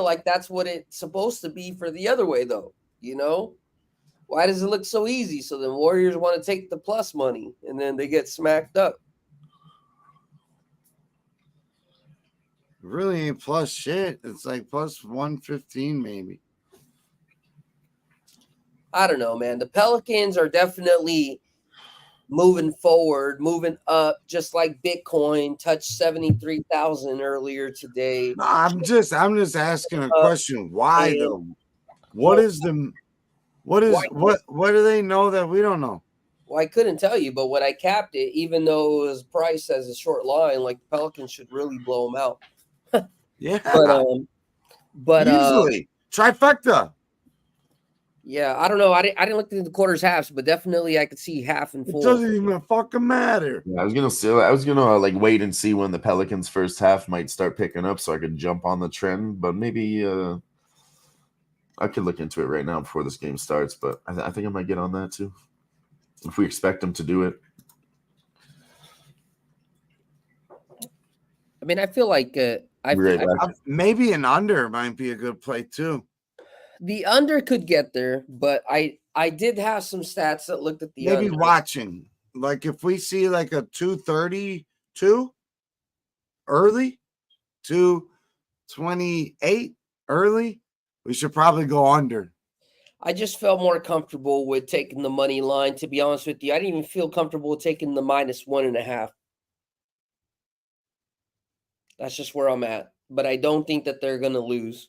like that's what it's supposed to be for the other way, though. You know, why does it look so easy? So then Warriors want to take the plus money, and then they get smacked up. It really ain't plus shit. It's like plus 115, maybe. I don't know, man. The Pelicans are definitely moving forward, moving up, just like Bitcoin touched 73,000 earlier today. No, I'm just asking a question. Why though? What do they know that we don't know? Well, I couldn't tell you, but when I capped it, even though it was priced as a short line, like the Pelicans should really blow them out. Yeah, but easily trifecta. Yeah, I don't know. I didn't look into the quarters halves, but definitely I could see half and full. It doesn't even fucking matter. Yeah, I was gonna like wait and see when the Pelicans first half might start picking up, so I could jump on the trend. But maybe I could look into it right now before this game starts. But I think I might get on that too, if we expect them to do it. I mean, I feel like maybe an under might be a good play too. The under could get there, but I did have some stats that looked at the maybe under. Watching. Like if we see like a 232 early, 228 early, we should probably go under. I just felt more comfortable with taking the money line, to be honest with you. I didn't even feel comfortable with taking the minus 1.5. That's just where I'm at. But I don't think that they're going to lose.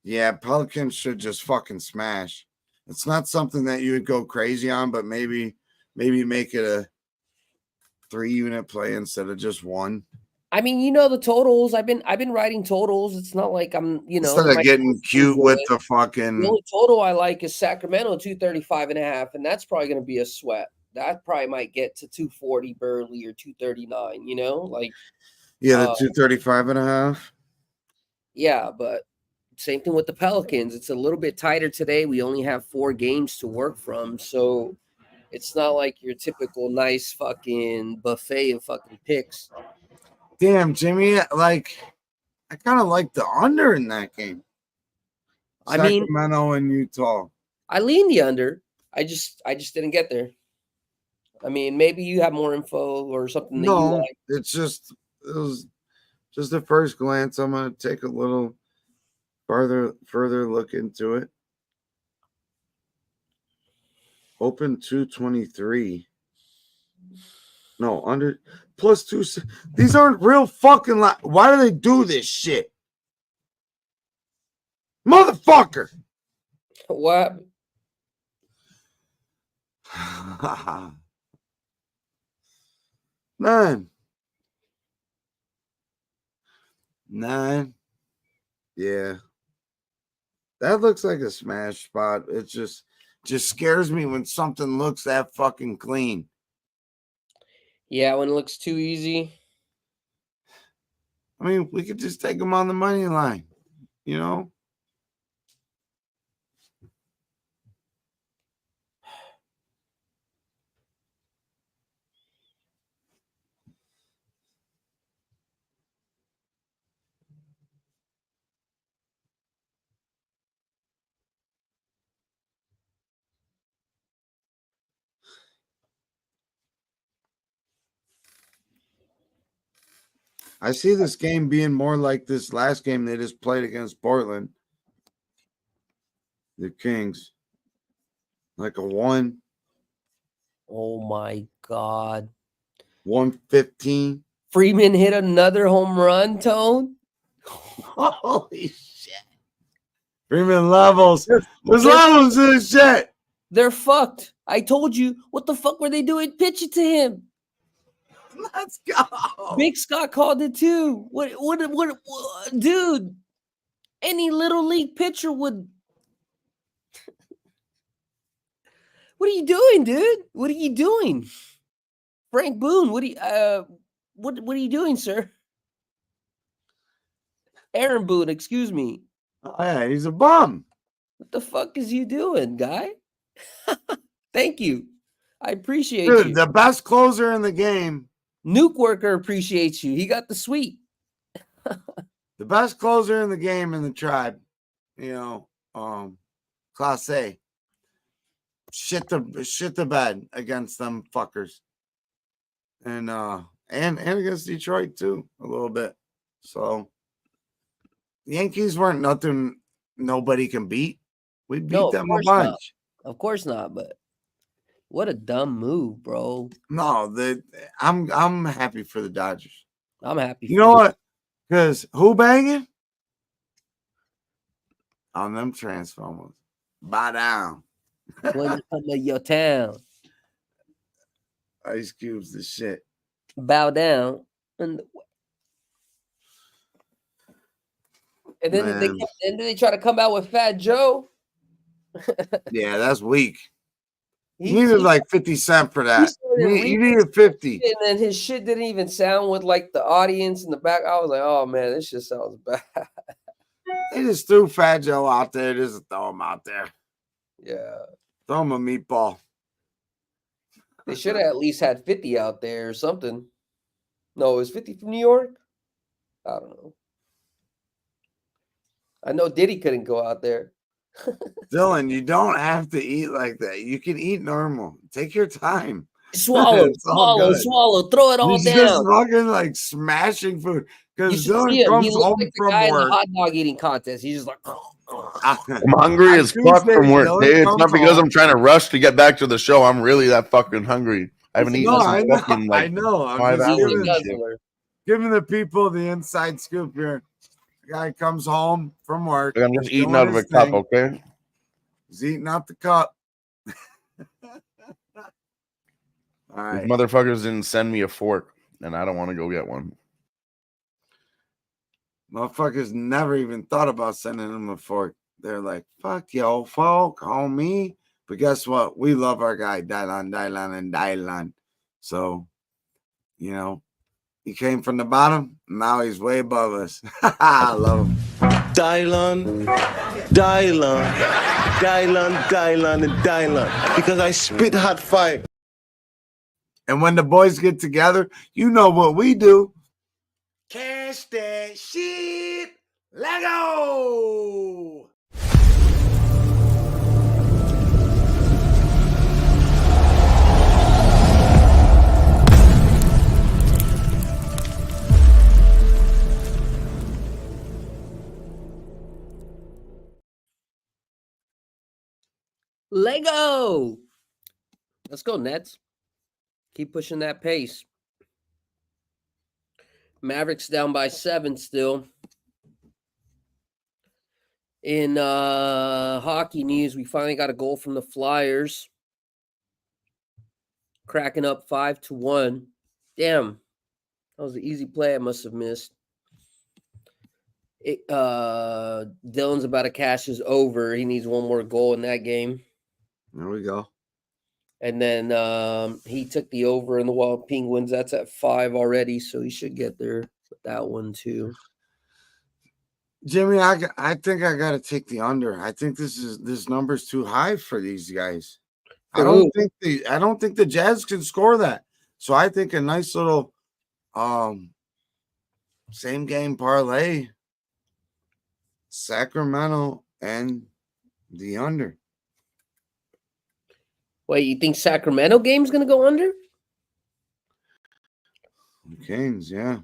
Yeah, Pelicans should just fucking smash. It's not something that you would go crazy on, but maybe make it a 3-unit play instead of just one. I mean, you know the totals. I've been writing totals. It's not like I'm, instead of getting cute with the fucking. The only total I like is Sacramento 235.5, and that's probably going to be a sweat. that probably might get to 240 Burley or 239, you know? Like, Yeah, the 235.5. yeah, but same thing with the Pelicans. It's a little bit tighter today. We only have 4 games to work from, so it's not like your typical nice fucking buffet of fucking picks. Damn, Jimmy, like I kind of like the under in that game. I mean, Sacramento and Utah. I lean the under. I just didn't get there. I mean, maybe you have more info or something that you No, like. it was just a first glance. I'm gonna take a little further look into it. Open 223. No, under plus 2. These aren't real fucking why do they do this shit? Motherfucker. What? 9. Yeah. That looks like a smash spot. It just scares me when something looks that fucking clean. Yeah, when it looks too easy. I mean, we could just take them on the money line, you know? I see this game being more like this last game they just played against Portland. The Kings. Like a 1. Oh my God. 115. Freeman hit another home run, Tone. Holy shit. Freeman levels. There's levels to this shit. They're fucked. I told you. What the fuck were they doing? Pitch it to him. Let's go. Big Scott called it too. What dude? Any little league pitcher would. What are you doing, dude? What are you doing? Frank Boone, what are you doing, sir? Aaron Boone, excuse me. Oh, yeah, he's a bum. What the fuck is you doing, guy? Thank you. I appreciate Dude, you. the best closer in the game. Nuke Worker appreciates you. He got the suite. The best closer in the game in the tribe. You know, Class A. Shit the bed against them fuckers. And against Detroit too, a little bit. So the Yankees weren't nothing nobody can beat. We beat them a bunch. Not. Of course not, but what a dumb move, bro. No, I'm happy for the Dodgers. I'm happy. You know what? Because Who-Bangin? On them Transformers. Bow down. When you come to your town. Ice Cube's the shit. Bow down. And then they try to come out with Fat Joe. Yeah, that's weak. He needed like 50 cents for that. He needed 50. And then his shit didn't even sound with like the audience in the back. I was like, oh man, this shit sounds bad. They just threw Fat Joe out there. Just throw him out there. Yeah. Throw him a meatball. They should have at least had 50 out there or something. No, it was 50 from New York? I don't know. I know Diddy couldn't go out there. Dylan, you don't have to eat like that. You can eat normal. Take your time. Swallow. Throw it all He's down. just fucking like smashing food. Because Dylan comes home like from guy work. In the hot dog eating contest. He's just like, I'm hungry as fuck from work, dude. It's not because I'm trying to rush to get back to the show. I'm really that fucking hungry. I haven't eaten since fucking like I know. I'm 5 hours. giving the people the inside scoop here. The guy comes home from work. I'm just eating out of a cup, okay? He's eating out the cup. All right. These motherfuckers didn't send me a fork, and I don't want to go get one. Motherfuckers never even thought about sending him a fork. They're like, fuck yo, folk, homie. But guess what? We love our guy, Dylan. So, you know, he came from the bottom. Now he's way above us. I love him. Dylan, because I spit hot fire. And when the boys get together, you know what we do. Cash that shit. Let go. Lego. Let's go, Nets. Keep pushing that pace. Mavericks down by 7 still. In hockey news, we finally got a goal from the Flyers. Cracking up 5-1. Damn. That was an easy play I must have missed. Dylan's about to cash his over. He needs one more goal in that game. There we go. And then he took the over in the Wild Penguins. That's at 5 already, so he should get there with that one too. Jimmy, I think I got to take the under. I think this number's too high for these guys. I don't think the Jazz can score that. So I think a nice little same game parlay, Sacramento and the under. Wait, you think Sacramento game's going to go under? Kings, yeah.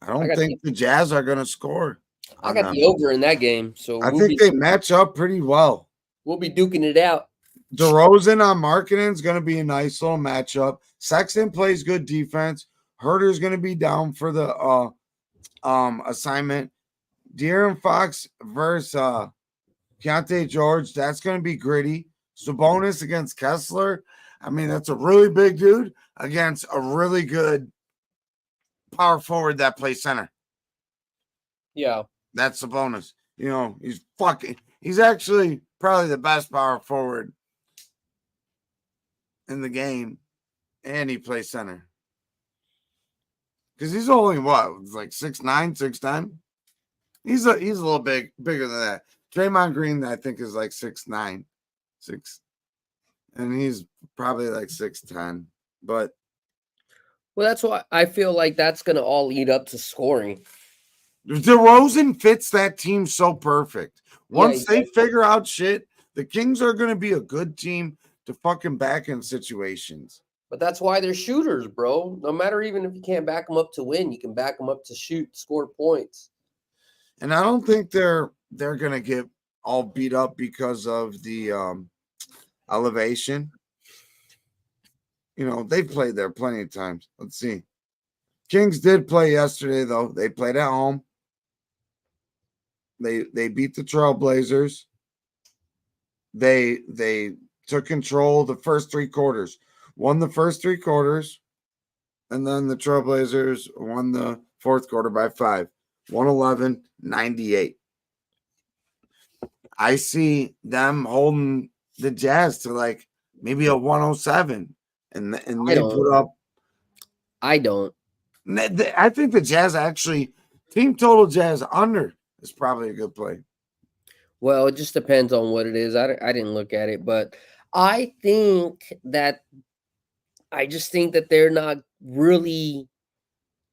I don't think the Jazz are going to score. I got the over in that game. So I think they match up pretty well. We'll be duking it out. DeRozan on Markkanen is going to be a nice little matchup. Sexton plays good defense. Herter's going to be down for the assignment. De'Aaron Fox versus Keontae George. That's going to be gritty. Sabonis against Kessler. I mean, that's a really big dude against a really good power forward that plays center. Yeah. That's Sabonis. You know, he's actually probably the best power forward in the game. And he plays center. Because he's only like 6'9", 6'10"? He's a little bigger than that. Draymond Green, I think, is like 6'9". 6, and he's probably like 6'10", but that's why I feel like that's going to all lead up to scoring. DeRozan fits that team so perfect. Once they figure out shit, the Kings are going to be a good team to fucking back in situations. But that's why they're shooters, bro. No matter even if you can't back them up to win, you can back them up to shoot, score points. And I don't think they're going to get all beat up because of the elevation. You know, they've played there plenty of times. Let's see. Kings did play yesterday, though. They played at home. They beat the Trailblazers. They took control the first 3 quarters. Won the first 3 quarters. And then the Trailblazers won the 4th quarter by 5. 111-98. I see them holding the Jazz to like maybe a 107, and they put up. I don't. I think the Jazz actually team total Jazz under is probably a good play. Well, it just depends on what it is. I didn't look at it, but I just think that they're not really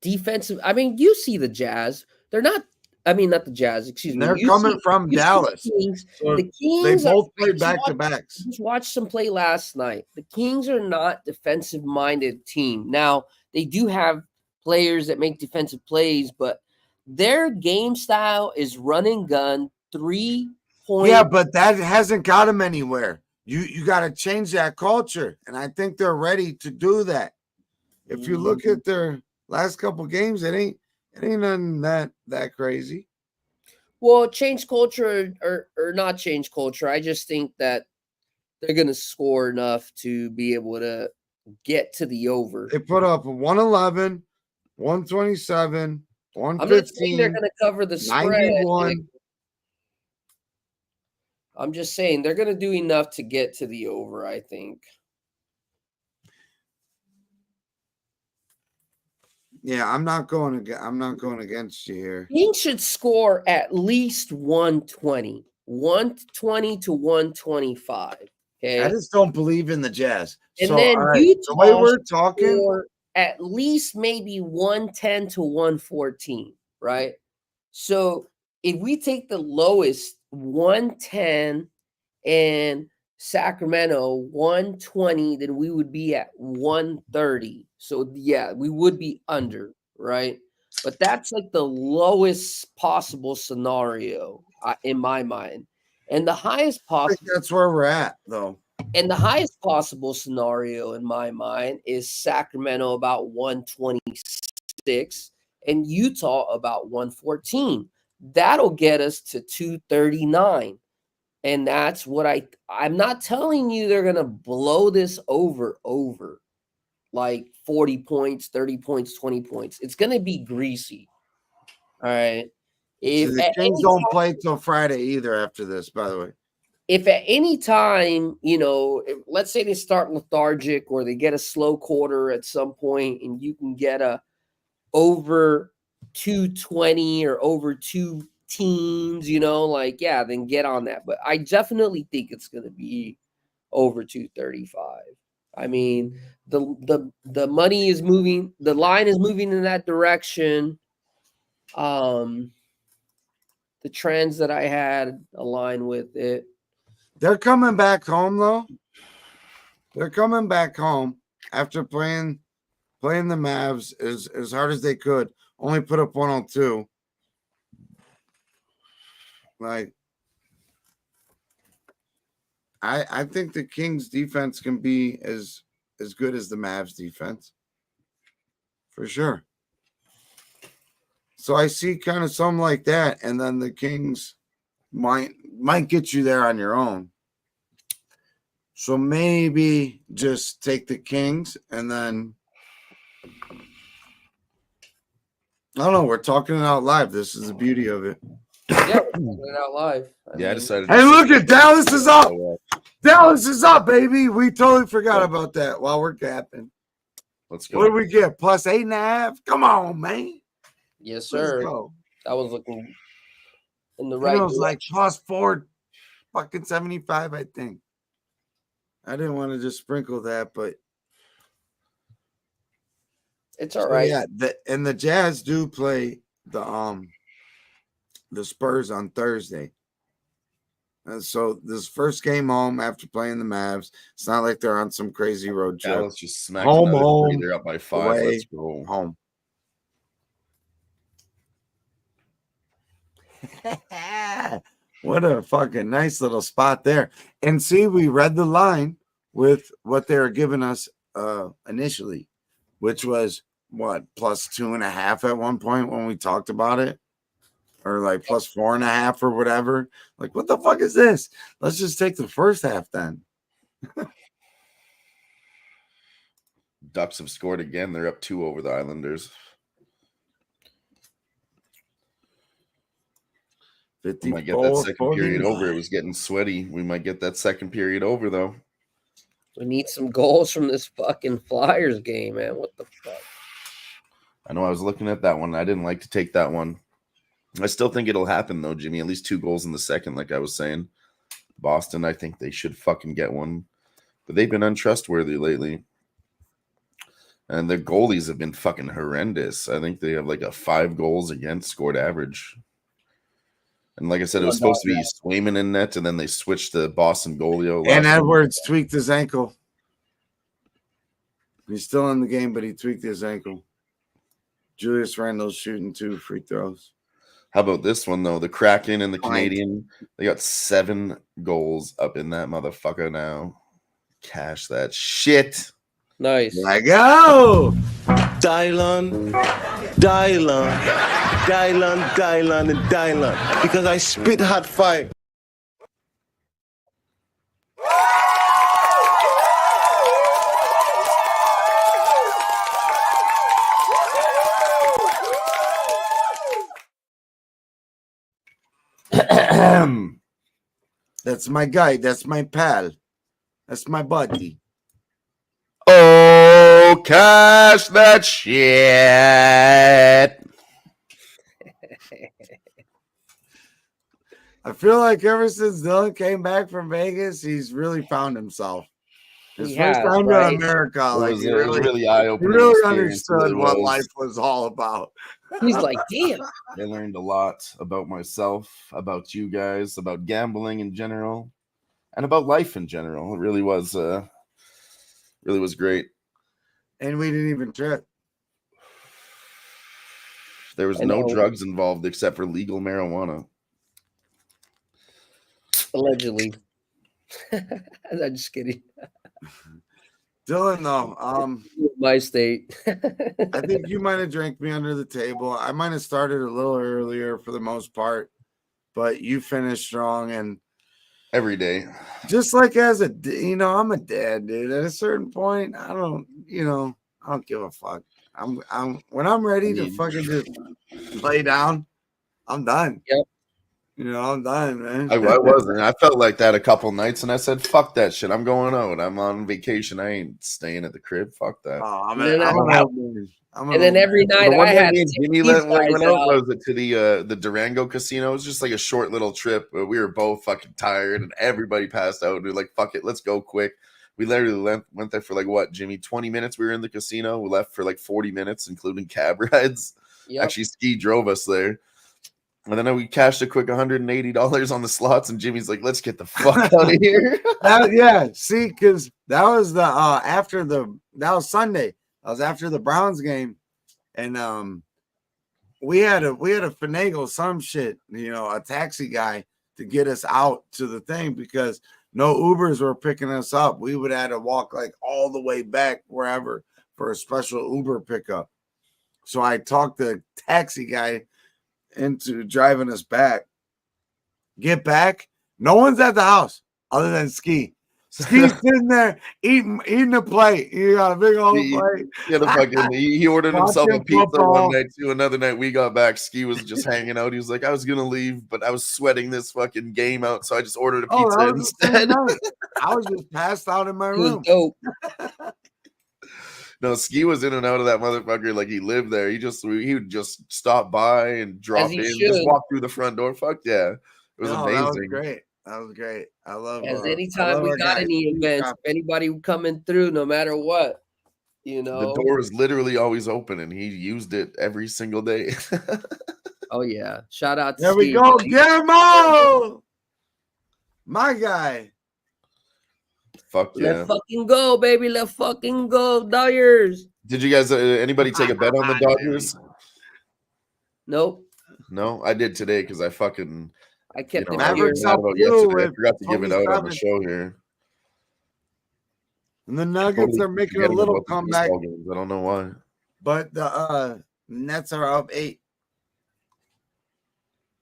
defensive. I mean, you see the Jazz. They're not. I mean, not the Jazz. Excuse me. They're coming from Dallas. The Kings. They both play back to backs. Just watched them play last night. The Kings are not defensive-minded team. Now they do have players that make defensive plays, but their game style is run and gun, 3-point. Yeah, but that hasn't got them anywhere. You got to change that culture, and I think they're ready to do that. If you look at their last couple games, it ain't nothing that crazy. Well, change culture or not change culture. I just think that they're going to score enough to be able to get to the over. They put up 111, 127, 115. I'm going to say they're going to cover the spread. 91. I'm just saying they're going to do enough to get to the over, I think. Yeah, I'm not going against you here. Kings should score at least 120. 120 to 125. Okay. I just don't believe in the Jazz. And So, then all right, Utah the way we're talking, score at least maybe 110 to 114, right? So if we take the lowest 110 and Sacramento 120, then we would be at 130. So yeah, we would be under, right? But that's like the lowest possible scenario in my mind. And the highest I think possible that's where we're at, though. and the highest possible scenario in my mind is Sacramento about 126 and Utah about 114. That'll get us to 239. And that's what I'm not telling you they're going to blow this over like 40 points, 30 points, 20 points. It's going to be greasy. All right. So the Kings don't play till Friday either after this, by the way. If at any time, let's say they start lethargic or they get a slow quarter at some point and you can get a over 220 or over 2 teams, then get on that. But I definitely think it's going to be over 235. I mean, the money is moving, the line is moving in that direction. The trends that I had align with it. They're coming back home, though. They're coming back home after playing the Mavs as hard as they could. Only put up 102. Like, I think the Kings defense can be as good as the Mavs defense. For sure. So I see kind of something like that, and then the Kings might get you there on your own. So maybe just take the Kings and then I don't know. We're talking it out live. This is the beauty of it. Yeah, we're talking it out live. I decided. Hey, look at Dallas is up. Dallas is up, baby. We totally forgot about that while we're capping. Let's go. What did we get? Plus 8.5? Come on, man. Yes, sir. Let's go. I was looking in the right. It was like plus 475, I think. I didn't want to just sprinkle that, but it's all right. Yeah, and the Jazz do play the Spurs on Thursday. And so this first game home after playing the Mavs, it's not like they're on some crazy road trip. Dallas just smacked home. They're up by 5. Away, Let's go home. What a fucking nice little spot there. And see, we read the line with what they were giving us initially, which was what, plus 2.5 at one point when we talked about it, or like plus 4.5 or whatever. Like, what the fuck is this? Let's just take the first half then. Ducks have scored again. They're up 2 over the Islanders. 50. We might get that second period over. It was getting sweaty. We might get that second period over, though. We need some goals from this fucking Flyers game, man. What the fuck? I know I was looking at that one. I didn't like to take that one. I still think it'll happen, though, Jimmy. At least 2 goals in the second, like I was saying. Boston, I think they should fucking get one. But they've been untrustworthy lately. And their goalies have been fucking horrendous. I think they have like a 5 goals against scored average. And like I said, it was supposed to be Swayman in net, and then they switched to Boston goalie. And Edwards tweaked his ankle. He's still in the game, but he tweaked his ankle. Julius Randle's shooting 2 free throws. How about this one, though? The Kraken and the Canadian, they got 7 goals up in that motherfucker now. Cash that shit. Nice. Let go. Dylan, and Dylan. Because I spit hot fire. That's my guy. That's my pal. That's my buddy. Oh, cash that shit. I feel like ever since Dylan came back from Vegas, he's really found himself. His first time to America, It was really eye-opening. He really understood what life was all about. He's like, damn. I learned a lot about myself, about you guys, about gambling in general, and about life in general. It really was great. And we didn't even trip. There was no drugs involved except for legal marijuana. Allegedly. I'm just kidding. Dylan, though, my state. I think you might have drank me under the table. I might have started a little earlier for the most part, but you finished strong. And every day, just like I'm a dad, dude. At a certain point, I don't give a fuck. When I'm ready to fucking just lay down, I'm done. Yep. I'm done, man. I wasn't. I felt like that a couple nights, and I said, "Fuck that shit. I'm going out. I'm on vacation. I ain't staying at the crib. Fuck that." And then every night I had Jimmy went out. Was it to the Durango casino? It was just like a short little trip. We were both fucking tired, and everybody passed out. We were like, "Fuck it, let's go quick." We literally went there for like what, Jimmy? 20 minutes. We were in the casino. We left for like 40 minutes, including cab rides. Yep. Actually, Ski drove us there. And then we cashed a quick $180 on the slots, and Jimmy's like, "Let's get the fuck out of here." Yeah, see, because that was the that was Sunday. That was after the Browns game, and we had to finagle some shit, a taxi guy to get us out to the thing because no Ubers were picking us up. We would have to walk like all the way back wherever for a special Uber pickup. So I talked the taxi guy into driving us back. Get back. No one's at the house other than Ski. Ski's sitting there eating a plate. He got a big old plate. He ordered himself a pizza one night too. Another night we got back, Ski was just hanging out. He was like, "I was gonna leave, but I was sweating this fucking game out, so I just ordered a pizza instead." I was just passed out in my room. No, Ski was in and out of that motherfucker like he lived there. He would just stop by and drop in, just walk through the front door. Fuck yeah. It was amazing. That was great. That was great. I love it. Anytime we got any events, anybody coming through, no matter what, The door was literally always open, and he used it every single day. Oh, yeah. Shout out to There Steve. we go. Guillermo! My guy. Fuck yeah. Let's fucking go, baby. Let's fucking go, Dodgers. Did you guys, anybody take a bet on the Dodgers? Nope. No, I did today because I kept it Mavericks out about yesterday. I forgot to give it out on the show here. And the Nuggets are making a little comeback. I don't know why. But the Nets are up 8.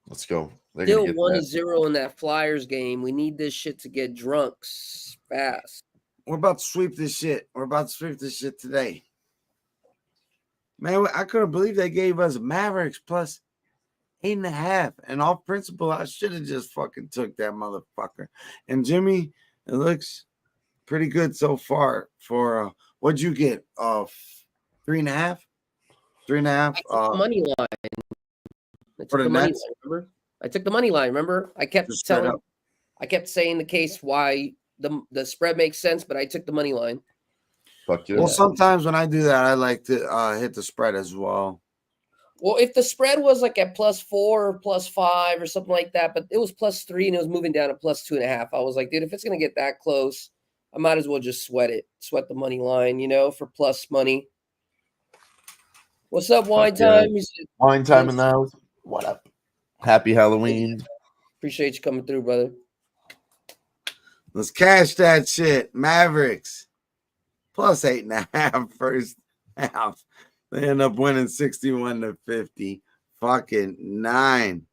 Let's go. Still 1-0 in that Flyers game. We need this shit to get drunks fast. We're about to sweep this shit. Today. Man, I couldn't believe they gave us Mavericks plus 8.5. And off principle, I should have just fucking took that motherfucker. And Jimmy, it looks pretty good so far. For what'd you get? 3.5? 3.5? Money line. For the Nets? Remember? I took the money line. Remember, I kept saying the case why the spread makes sense, but I took the money line. Fuck yeah. Well, sometimes when I do that, I like to hit the spread as well. Well, if the spread was like at +4 or +5 or something like that, but it was +3 and it was moving down to +2.5, I was like, dude, if it's gonna get that close, I might as well just sweat the money line, for plus money. What's up, Wine Time? Wine Time in the house. What up? Happy Halloween. Appreciate you coming through, brother. Let's cash that shit. Mavericks plus 8.5 first half. They end up winning 61-50. Fucking 9.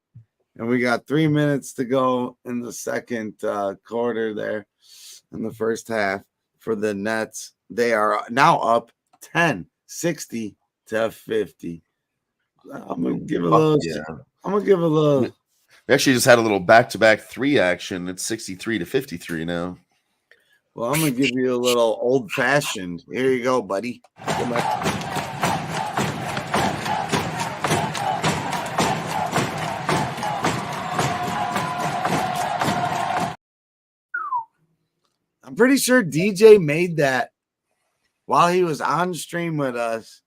And we got 3 minutes to go in the second quarter there in the first half for the Nets. They are now up 10, 60-50. I'm gonna give a little. We actually just had a little back-to-back 3 action. It's 63-53 now. Well, I'm gonna give you a little old-fashioned. Here you go, buddy. I'm pretty sure DJ made that while he was on stream with us.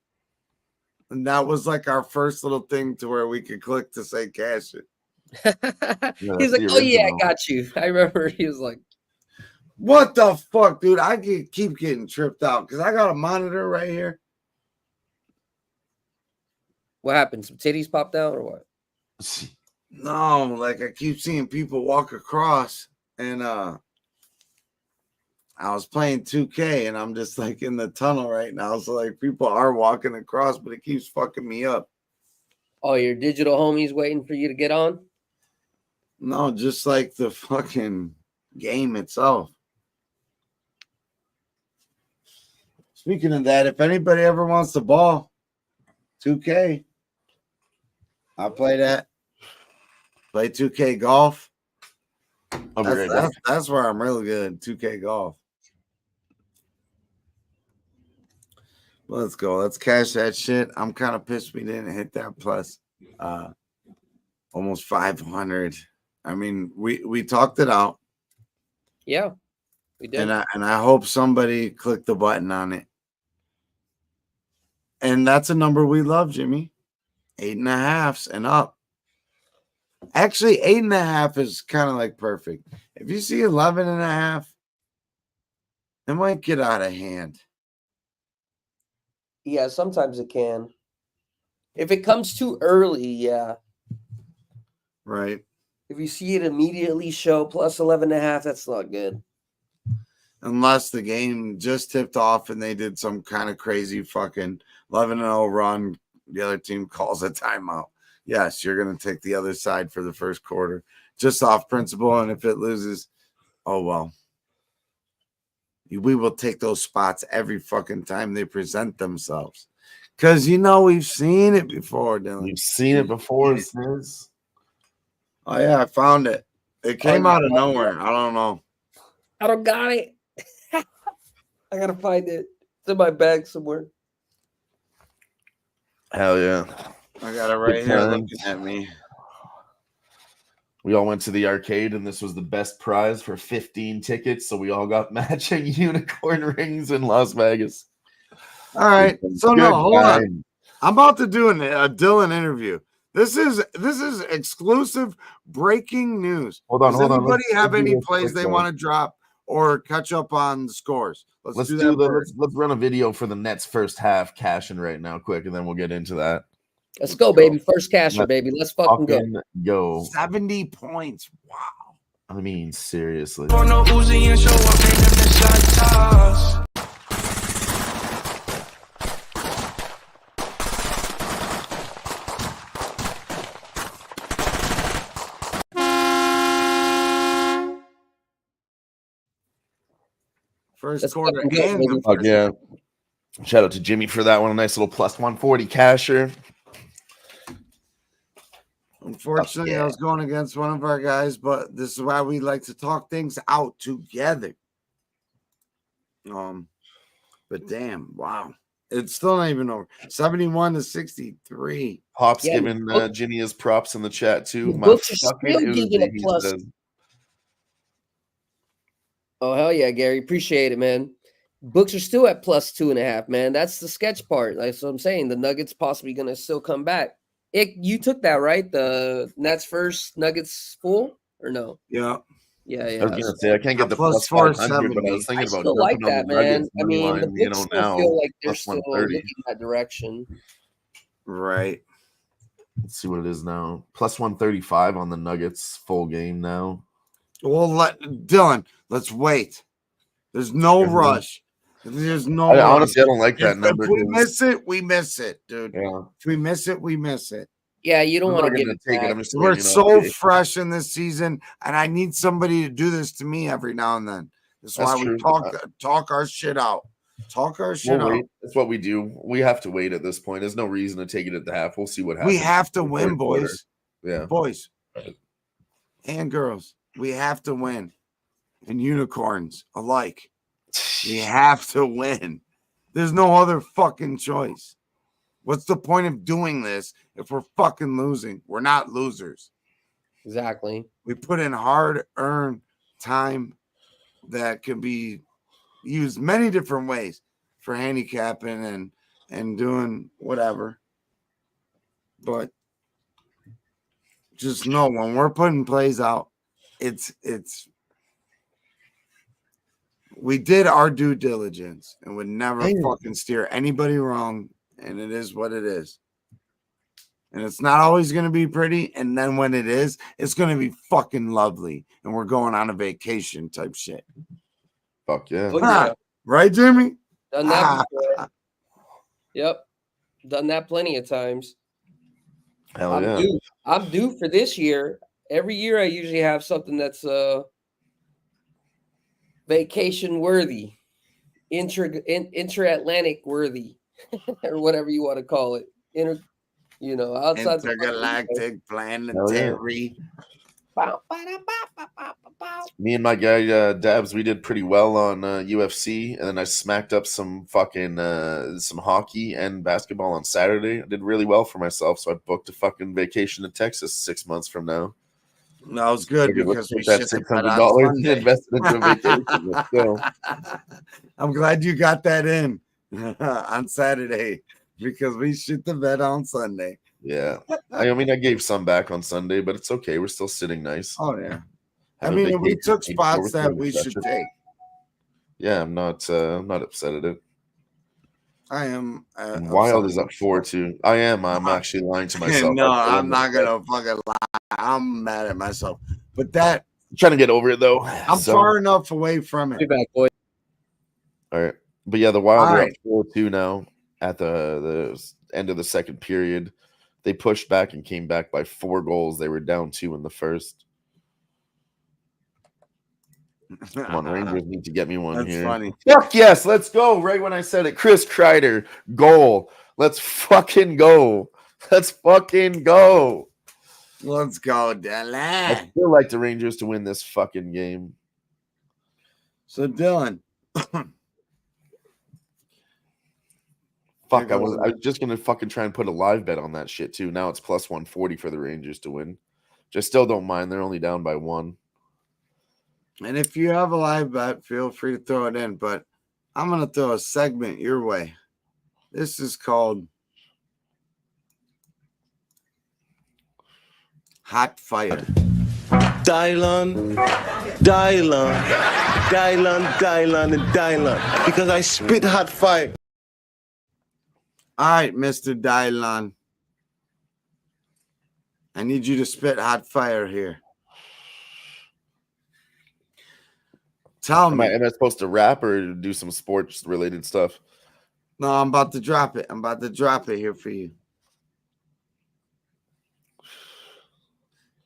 And that was like our first little thing to where we could click to say cash it. He's like, oh yeah, I got you. I remember he was like, what the fuck, dude? I keep getting tripped out because I got a monitor right here. What happened? Some titties popped out or what? No, like I keep seeing people walk across, and I was playing 2K and I'm just like in the tunnel right now. So like people are walking across, but it keeps fucking me up. Oh, your digital homies waiting for you to get on? No, just like the fucking game itself. Speaking of that, if anybody ever wants to ball 2K, I'll play that. Play 2K golf. That's where I'm really good. 2K golf. Let's go. Let's cash that shit. I'm kind of pissed we didn't hit that plus almost 500. I mean, we talked it out. Yeah, we did. And I hope somebody clicked the button on it. And that's a number we love, Jimmy. 8.5s and up. Actually, 8.5 is kind of like perfect. If you see 11.5, it might get out of hand. Yeah, sometimes it can. If it comes too early, yeah. Right. If you see it immediately show plus 11.5, that's not good. Unless the game just tipped off and they did some kind of crazy fucking 11-0 run, the other team calls a timeout. Yes, you're going to take the other side for the first quarter just off principle. And if it loses, oh, well. We will take those spots every fucking time they present themselves. Because, we've seen it before, Dylan. We've seen it before, Sniz. Oh, yeah, I found it. It came out of nowhere. I don't know. I don't got it. I got to find it. It's in my bag somewhere. Hell yeah. I got it right here looking at me. We all went to the arcade, and this was the best prize for 15 tickets. So we all got matching unicorn rings in Las Vegas. All right. So no, hold on. I'm about to do a Dylan interview. This is exclusive breaking news. Hold on. Does anybody have any plays they want to drop or catch up on the scores? Let's run a video for the Nets first half cashing right now, quick, and then we'll get into that. Let's go, baby. First casher, baby. Let's fucking go. 70 points. Wow. I mean, seriously. First quarter. Yeah. Shout out to Jimmy for that one. A nice little plus 140 casher. Unfortunately, I was going against one of our guys, but this is why we like to talk things out together. But damn, wow. It's still not even over. 71-63. Pop's giving Jimmy his props in the chat too. Oh, hell yeah, Gary. Appreciate it, man. Books are still at plus 2.5, man. That's the sketch part. That's what I'm saying. The Nuggets possibly going to still come back. You took that, right? The Nets first, Nuggets full, or no? Yeah. Yeah. I was gonna say I can't get the plus 500, but I was thinking about still like that, man. I mean, line, the Books still now feel like they're still looking that direction. Right. Let's see what it is now. Plus 135 on the Nuggets full game now. Well, Dylan, let's wait. There's no rush. There's no. Honestly, I don't like that number. If we miss it, we miss it, dude. Yeah. If we miss it, we miss it. Yeah, you don't want to get it take back. it. We're so fresh in this season, and I need somebody to do this to me every now and then. That's why we talk our shit out. Talk our shit out. That's what we do. We have to wait at this point. There's no reason to take it at the half. We'll see what happens. We have to win, boys. Yeah, boys. and girls. We have to win. And unicorns alike. We have to win. There's no other fucking choice. What's the point of doing this if we're fucking losing? We're not losers. Exactly. We put in hard-earned time that can be used many different ways for handicapping and doing whatever. But just know when we're putting plays out, it's we did our due diligence and would never fucking steer anybody wrong, and it is what it is. And it's not always going to be pretty, and then when it is, it's going to be fucking lovely, and we're going on a vacation type shit. Fuck yeah. Oh, yeah. Right, Jimmy? Done that before. Yep. Done that plenty of times. Hell yeah. I'm due for this year. Every year I usually have something that's vacation worthy, inter-Atlantic worthy, or whatever you want to call it. Outside intergalactic, planetary. Me and my guy Dabs, we did pretty well on UFC, and then I smacked up some fucking some hockey and basketball on Saturday. I did really well for myself, so I booked a fucking vacation to Texas 6 months from now. That was good because we that $600 and invested into a vacation. Let's go. I'm glad you got that in on Saturday because we shoot the bed on Sunday. Yeah, I mean, I gave some back on Sunday, but it's okay. We're still sitting nice. Oh yeah, I mean, we took spots that we should take. Yeah, I'm not upset at it. I am. Wild is up 4-2. I am. I'm actually lying to myself. No, I'm not gonna fucking lie. I'm mad at myself, but I'm trying to get over it though. I'm far enough away from it. Be back, boy. All right, but yeah, the Wild are up 4-2 now at the end of the second period. They pushed back and came back by 4 goals. They were down 2 in the first. Come on, Rangers need to get me one here. That's funny. Fuck yes, let's go. Right when I said it, Chris Kreider, goal. Let's fucking go. Let's fucking go. Let's go, Dylan. I still like the Rangers to win this fucking game. So, Dylan. Fuck, I was just gonna fucking try and put a live bet on that shit too. Now it's plus 140 for the Rangers to win. Just still don't mind. They're only down by 1. And if you have a live bet, feel free to throw it in. But I'm gonna throw a segment your way. This is called Hot Fire. Dylan, and Dylan. Because I spit hot fire. All right, Mr. Dylan. I need you to spit hot fire here. Tell me. Am I supposed to rap or do some sports related stuff? No, I'm about to drop it. I'm about to drop it here for you.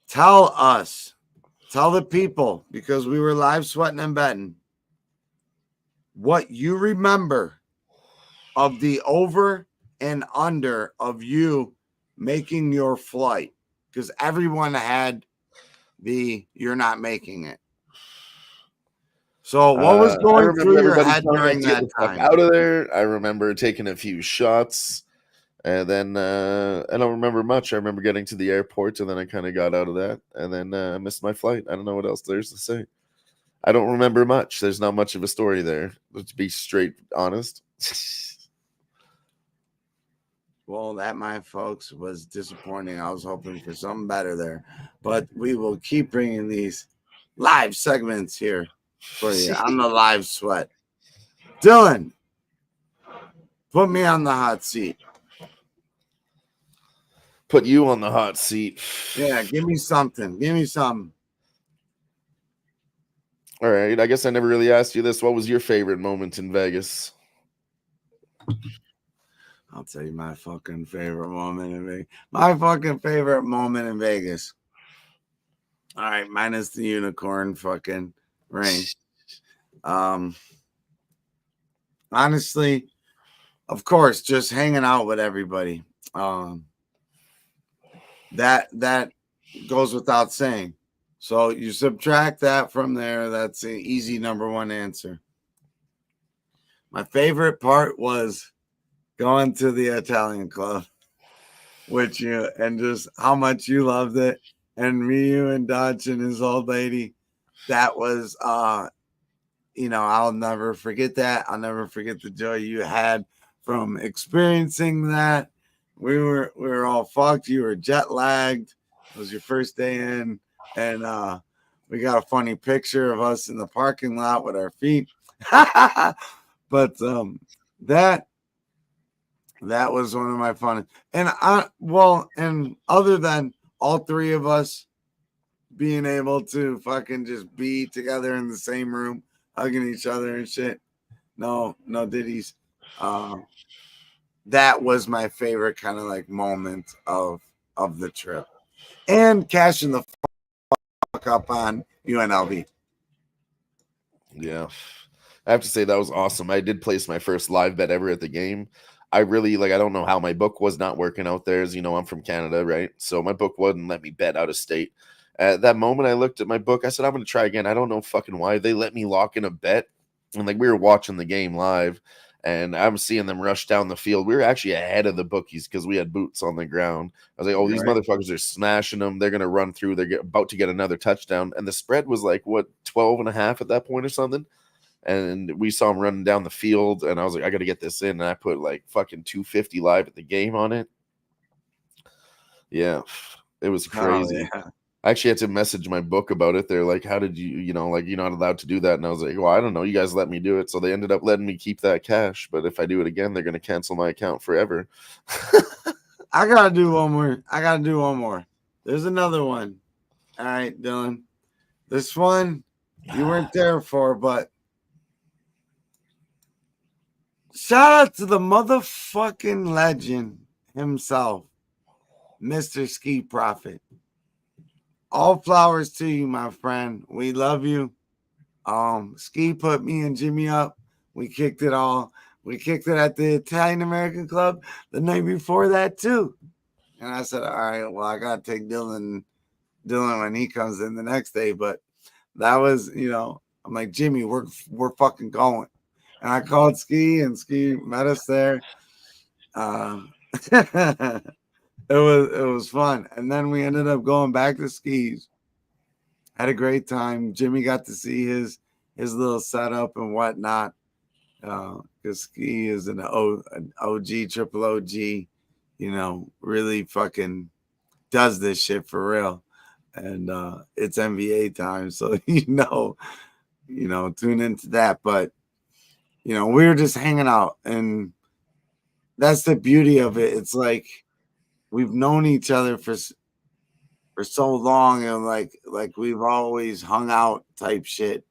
Tell us. Tell the people, because we were live sweating and betting, what you remember of the over and under of you making your flight, because everyone had the you're not making it. So what was going through your head during that time? Out of there, I remember taking a few shots, and then I don't remember much. I remember getting to the airport, and then I kind of got out of that, and then I missed my flight. I don't know what else there's to say. I don't remember much. There's not much of a story there, to be straight honest. Well, that, my folks, was disappointing. I was hoping for something better there. But we will keep bringing these live segments here for you on the live sweat. Dylan, put me on the hot seat. Put you on the hot seat. Yeah, give me something. Give me something. All right. I guess I never really asked you this. What was your favorite moment in Vegas? I'll tell you my fucking favorite moment in Vegas. My fucking favorite moment in Vegas. All right, minus the unicorn fucking ring. Honestly, of course, just hanging out with everybody. That goes without saying. So you subtract that from there. That's an easy number one answer. My favorite part was going to the Italian club with you and just how much you loved it. And me, you, and Dutch and his old lady. That was, I'll never forget that. I'll never forget the joy you had from experiencing that. We were all fucked. You were jet lagged. It was your first day in, and we got a funny picture of us in the parking lot with our feet. But that was one of my fun. And and other than all three of us being able to fucking just be together in the same room, hugging each other and shit. No ditties. That was my favorite kind of like moment of the trip. And cashing the fuck up on UNLV. Yeah. I have to say that was awesome. I did place my first live bet ever at the game. I really I don't know how my book was not working out there. As you know, I'm from Canada, right? So my book wouldn't let me bet out of state. At that moment, I looked at my book. I said, I'm going to try again. I don't know fucking why. They let me lock in a bet. And we were watching the game live, and I'm seeing them rush down the field. We were actually ahead of the bookies because we had boots on the ground. I was like, oh, these motherfuckers are smashing them. They're going to run through. They're about to get another touchdown. And the spread was 12.5 at that point or something. And we saw him running down the field, and I was like, I got to get this in. And I put fucking 250 live at the game on it. Yeah, it was crazy. Oh, yeah. I actually had to message my book about it. They're like, how did you're not allowed to do that. And I was like, well, I don't know. You guys let me do it. So they ended up letting me keep that cash. But if I do it again, they're going to cancel my account forever. I got to do one more. There's another one. All right, Dylan. This one you weren't there for, but shout out to the motherfucking legend himself, Mr. Ski Prophet. All flowers to you, my friend. We love you. Ski put me and Jimmy up. We kicked it all. We kicked it at the Italian American Club the night before that too. And I said, all right, well, I gotta take Dylan when he comes in the next day. But that was, I'm like, Jimmy, we're fucking going. And I called Ski, and Ski met us there. It was fun. And then we ended up going back to Ski's. Had a great time. Jimmy got to see his little setup and whatnot. Because Ski is an OG, triple OG, really fucking does this shit for real. And it's NBA time. So, tune into that. But, we were just hanging out. And that's the beauty of it. It's like we've known each other for so long, and like we've always hung out type shit.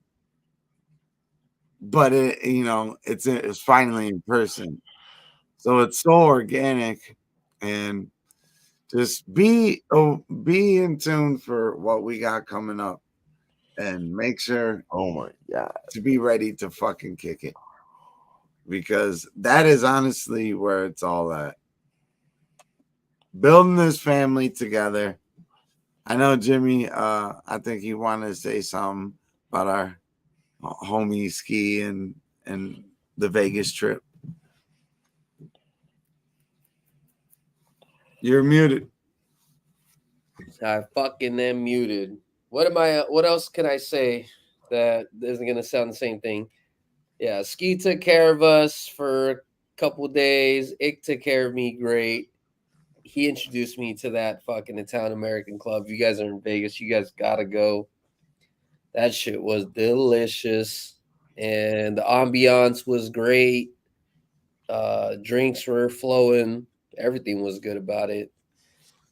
But it's finally in person. So it's so organic, and just be in tune for what we got coming up, and make sure Oh my God. to be ready to fucking kick it, because that is honestly where it's all at. Building this family together. I know Jimmy, I think he wanted to say something about our homie Ski and the Vegas trip. You're muted. I fucking am muted. What else can I say that isn't gonna sound the same thing? Yeah, Ski took care of us for a couple days. Ick took care of me great. He introduced me to that fucking Italian American Club. You guys are in Vegas. You guys gotta go. That shit was delicious. And the ambiance was great. Drinks were flowing. Everything was good about it.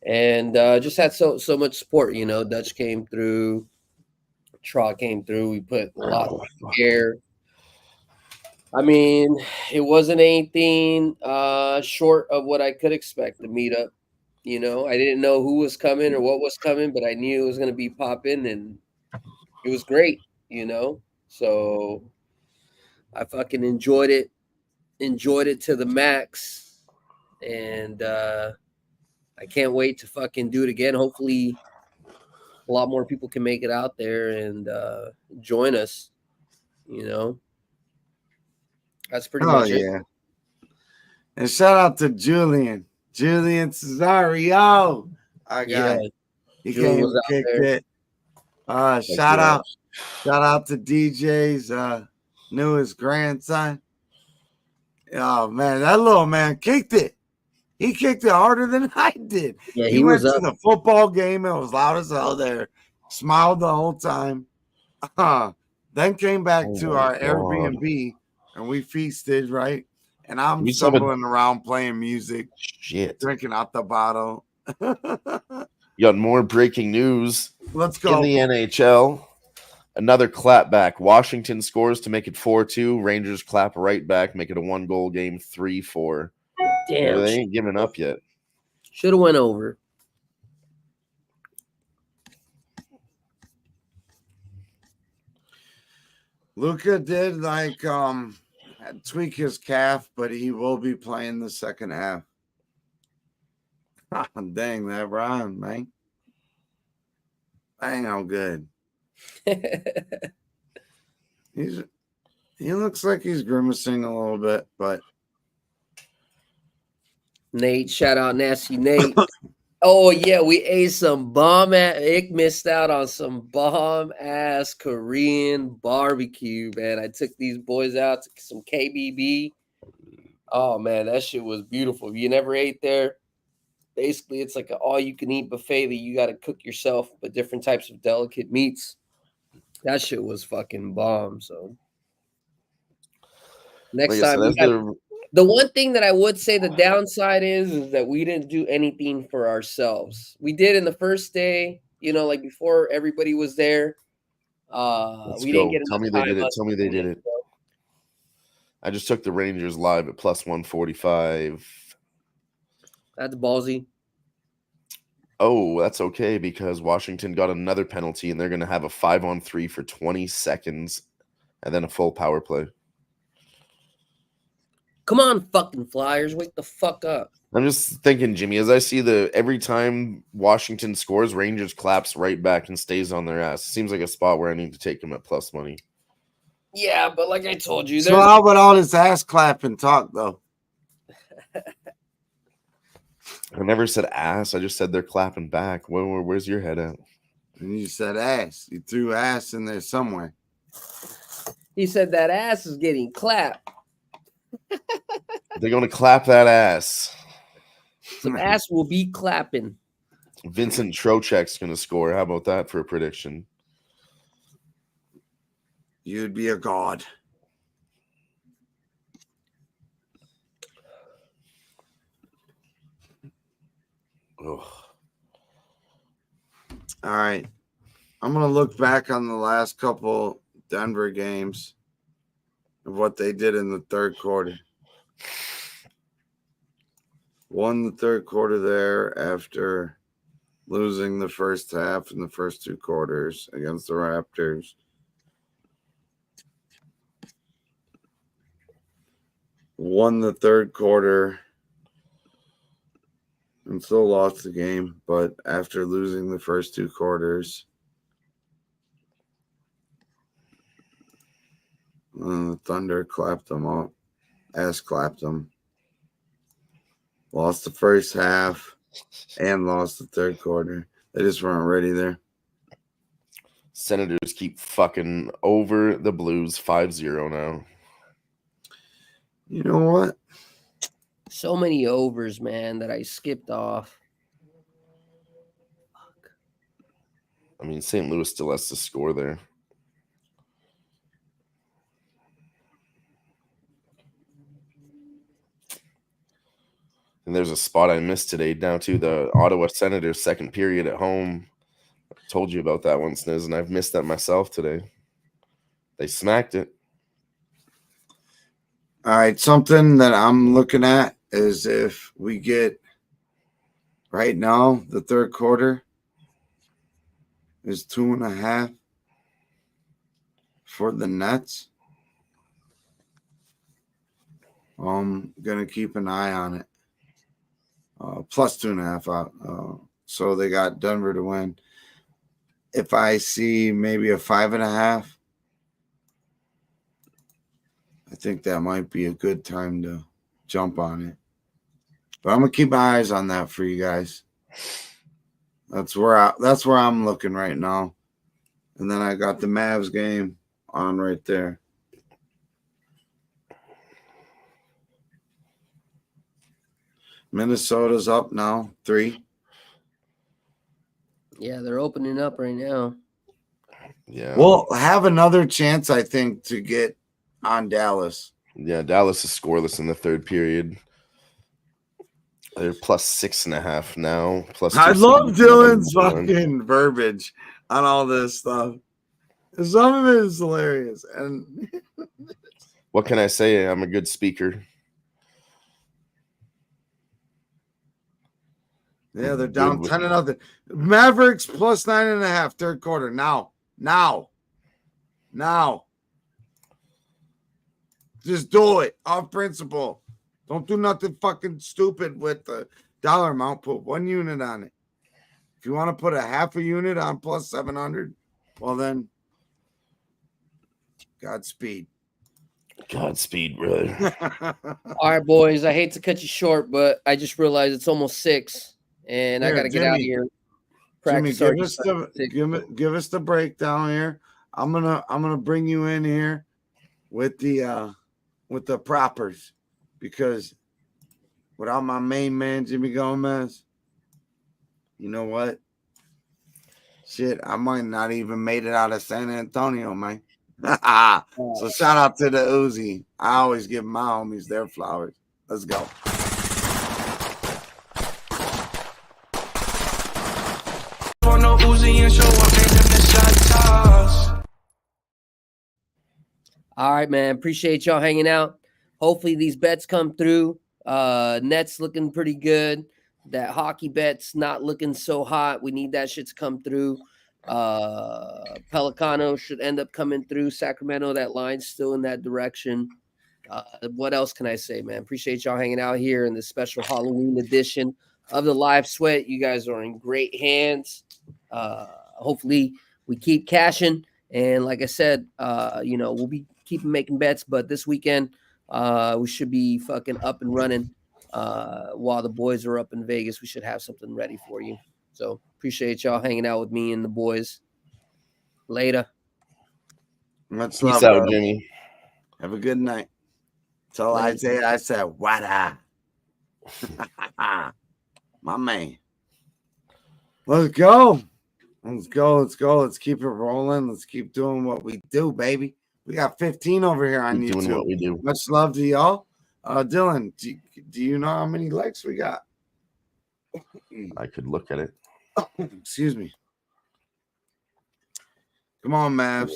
And just had so much support, Dutch came through, Trot came through. We put a lot of care. I mean, it wasn't anything short of what I could expect the meetup. I didn't know who was coming or what was coming, but I knew it was going to be popping, and it was great, So I fucking enjoyed it to the max, and I can't wait to fucking do it again. Hopefully a lot more people can make it out there and join us. That's pretty much it. Yeah. And shout out to Julian Cesario. Our guy. He came and kicked it. Shout out to DJ's newest grandson. Oh man, that little man kicked it. He kicked it harder than I did. Yeah, he went to the football game and was loud as hell there. Smiled the whole time. Then came back to our Airbnb and we feasted, right? And I'm stumbling around playing music, drinking out the bottle. You got more breaking news. Let's go. In the NHL, another clapback. Washington scores to make it 4-2. Rangers clap right back, make it a 1-goal game, 3-4. Damn, they ain't giving up yet. Should have went over. Luka did tweak his calf, but he will be playing the second half. Dang, that rhyme, man. Dang, how good. He looks like he's grimacing a little bit, but Nate, shout out Nasty Nate. Oh yeah, we ate some bomb ass. Ick missed out on some bomb ass Korean barbecue, man. I took these boys out to some KBB. Oh man, that shit was beautiful. If you never ate there, basically it's like an all-you-can-eat buffet that you got to cook yourself, but different types of delicate meats. That shit was fucking bomb. So next time, the one thing that I would say the downside is that we didn't do anything for ourselves. We did in the first day, like before everybody was there. We didn't get Tell me they did it. Tell me they did it. I just took the Rangers live at plus 145. That's ballsy. Oh, that's okay because Washington got another penalty and they're going to have a 5-on-3 for 20 seconds and then a full power play. Come on, fucking Flyers. Wake the fuck up. I'm just thinking, Jimmy, as I see every time Washington scores, Rangers claps right back and stays on their ass. It seems like a spot where I need to take him at plus money. Yeah, but like I told you. So how about all this ass clapping talk, though? I never said ass. I just said they're clapping back. Where's your head at? And you said ass. You threw ass in there somewhere. He said that ass is getting clapped. They're going to clap that ass. Some ass will be clapping. Vincent Trocheck's going to score. How about that for a prediction? You'd be a god. Ugh. All right. I'm going to look back on the last couple Denver games of what they did in the third quarter. Won the third quarter there after losing the first half and the first two quarters against the Raptors. Won the third quarter and still lost the game, but after losing the first two quarters, the Thunder clapped them up, ass clapped them. Lost the first half and lost the third quarter. They just weren't ready there. Senators keep fucking over the Blues 5-0 now. You know what? So many overs, man, that I skipped off. Fuck. I mean, St. Louis still has to score there. And there's a spot I missed today down to the Ottawa Senators second period at home. I told you about that one, Sniz, and I've missed that myself today. They smacked it. All right, something that I'm looking at is if we get right now, the third quarter is 2.5 for the Nets. I'm going to keep an eye on it. Plus 2.5 out. So they got Denver to win. if I see maybe a 5.5, I think that might be a good time to jump on it. But I'm gonna keep my eyes on that for you guys. That's where I'm looking right now. And then I got the Mavs game on right there. Minnesota's up now, 3. Yeah, they're opening up right now. Yeah. We'll have another chance, I think, to get on Dallas. Yeah, Dallas is scoreless in the third period. They're plus 6.5 now. I love Dylan's fucking verbiage on all this stuff. Some of it is hilarious. And what can I say? I'm a good speaker. Yeah, they're down 10-0. Mavericks plus 9.5 third quarter. Now. Just do it off principle. Don't do nothing fucking stupid with the dollar amount. Put 1 unit on it. If you want to put a half a unit on plus 700, well then, Godspeed. Godspeed, brother. All right, boys. I hate to cut you short, but I just realized it's almost 6, and I got to get out of here. Jimmy, give us the breakdown here. I'm gonna bring you in here with the propers, because without my main man Jimmy Gomez, you know what? Shit, I might not even made it out of San Antonio, man. So shout out to the Uzi. I always give my homies their flowers. Let's go. All right, man. Appreciate y'all hanging out. Hopefully these bets come through. Nets looking pretty good. That hockey bet's not looking so hot. We need that shit to come through. Pelicano should end up coming through. Sacramento, that line's still in that direction. What else can I say, man? Appreciate y'all hanging out here in this special Halloween edition of the Live Sweat. You guys are in great hands. Hopefully we keep cashing. And like I said, we'll be keeping making bets, but this weekend we should be fucking up and running. While the boys are up in Vegas, we should have something ready for you. So appreciate y'all hanging out with me and the boys. Later. Much Peace love, out, brother. Jimmy. Have a good night. Tell Isaiah I said, wada. My man. Let's go. Let's keep it rolling. Let's keep doing what we do, baby. We got 15 over here on YouTube. Doing what we do. Much love to y'all. Dylan, do you know how many likes we got? I could look at it. Excuse me. Come on, Mavs.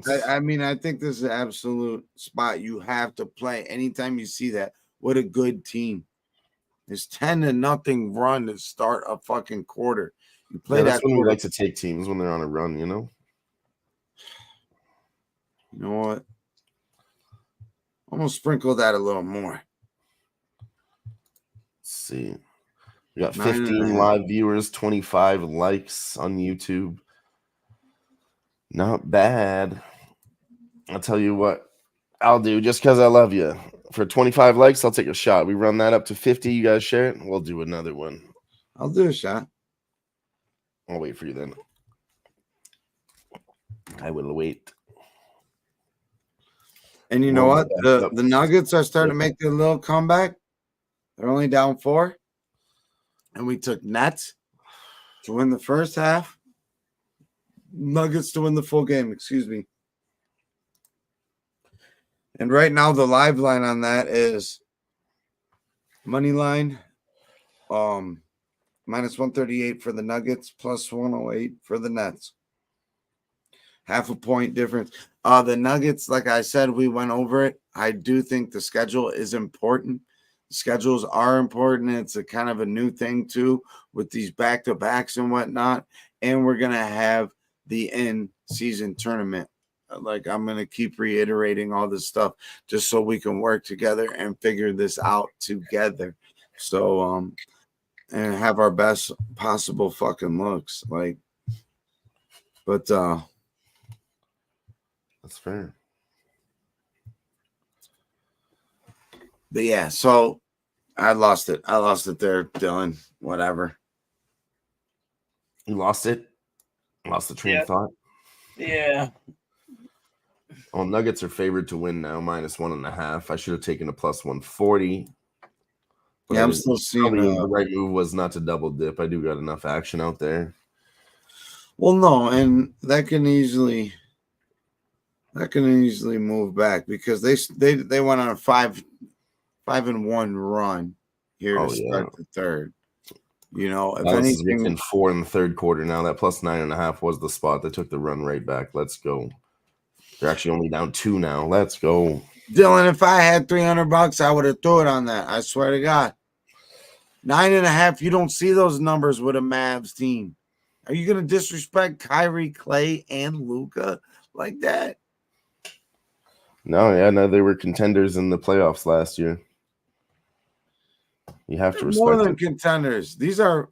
I think this is an absolute spot you have to play anytime you see that. What a good team. It's 10-0 run to start a fucking quarter. You play that's that when quarter. we like to take teams when they're on a run, You know what? I'm gonna sprinkle that a little more. Let's see. We got 15 live viewers, 25 likes on YouTube. Not bad. I'll tell you what I'll do, just because I love you. For 25 likes, I'll take a shot. We run that up to 50. You guys share it. We'll do another one. I'll do a shot. I'll wait for you then. I will wait. And you know what? The Nuggets are starting to make their little comeback. They're only down 4. And we took Nets to win the first half. Nuggets to win the full game, excuse me. And right now the live line on that is money line minus 138 for the Nuggets, plus 108 for the Nets. Half a point difference. The Nuggets, like I said, we went over it. I do think the schedule is important. Schedules are important. It's a kind of a new thing too with these back-to-backs and whatnot. And we're going to have the in-season tournament. Like, I'm going to keep reiterating all this stuff just so we can work together and figure this out together. So, and have our best possible fucking looks. Like, But that's fair. But yeah, so I lost it. I lost it there, Dylan. Whatever. You lost it. Lost the train of thought. Yeah. Well, Nuggets are favored to win now, -1.5. I should have taken a +140. Yeah, I'm still seeing the right move was not to double dip. I do got enough action out there. Well, no, and that can easily move back because they went on a 5-1 run here to start the third. You know, if Dallas is anything, within 4 in the third quarter now. That +9.5 was the spot that took the run right back. Let's go. They're actually only down 2 now. Let's go. Dylan, if I had $300, I would have threw it on that. I swear to God. 9.5. You don't see those numbers with a Mavs team. Are you going to disrespect Kyrie, Clay, and Luka like that? No, they were contenders in the playoffs last year. You have to respect more than contenders. These are.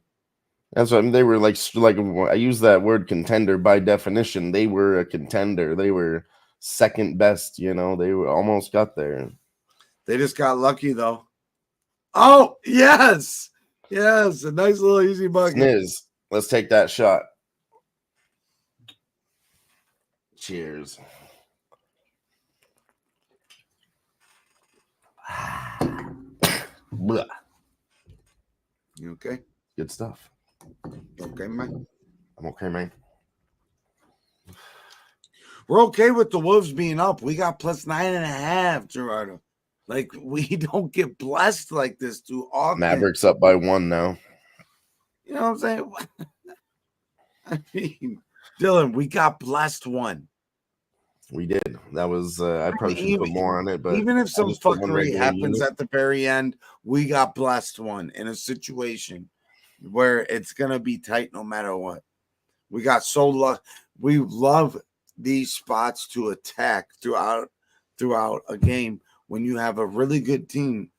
That's what I mean. They were like I use that word contender by definition. They were a contender. They were second best. You know, they were almost got there. They just got lucky though. Oh yes, a nice little easy bucket. Sniz. Let's take that shot. Cheers. You okay? Good stuff. Okay, man. I'm okay, man. We're okay with the Wolves being up. We got +9.5, Gerardo. Like, we don't get blessed like this too often. Mavericks up by 1 now. You know what I'm saying? I mean, Dylan, we got blessed one. We did. That was I probably should put more on it, but even if some fuckery happens at the very end, we got blessed one in a situation where it's gonna be tight no matter what. We got so lucky. We love these spots to attack throughout a game when you have a really good team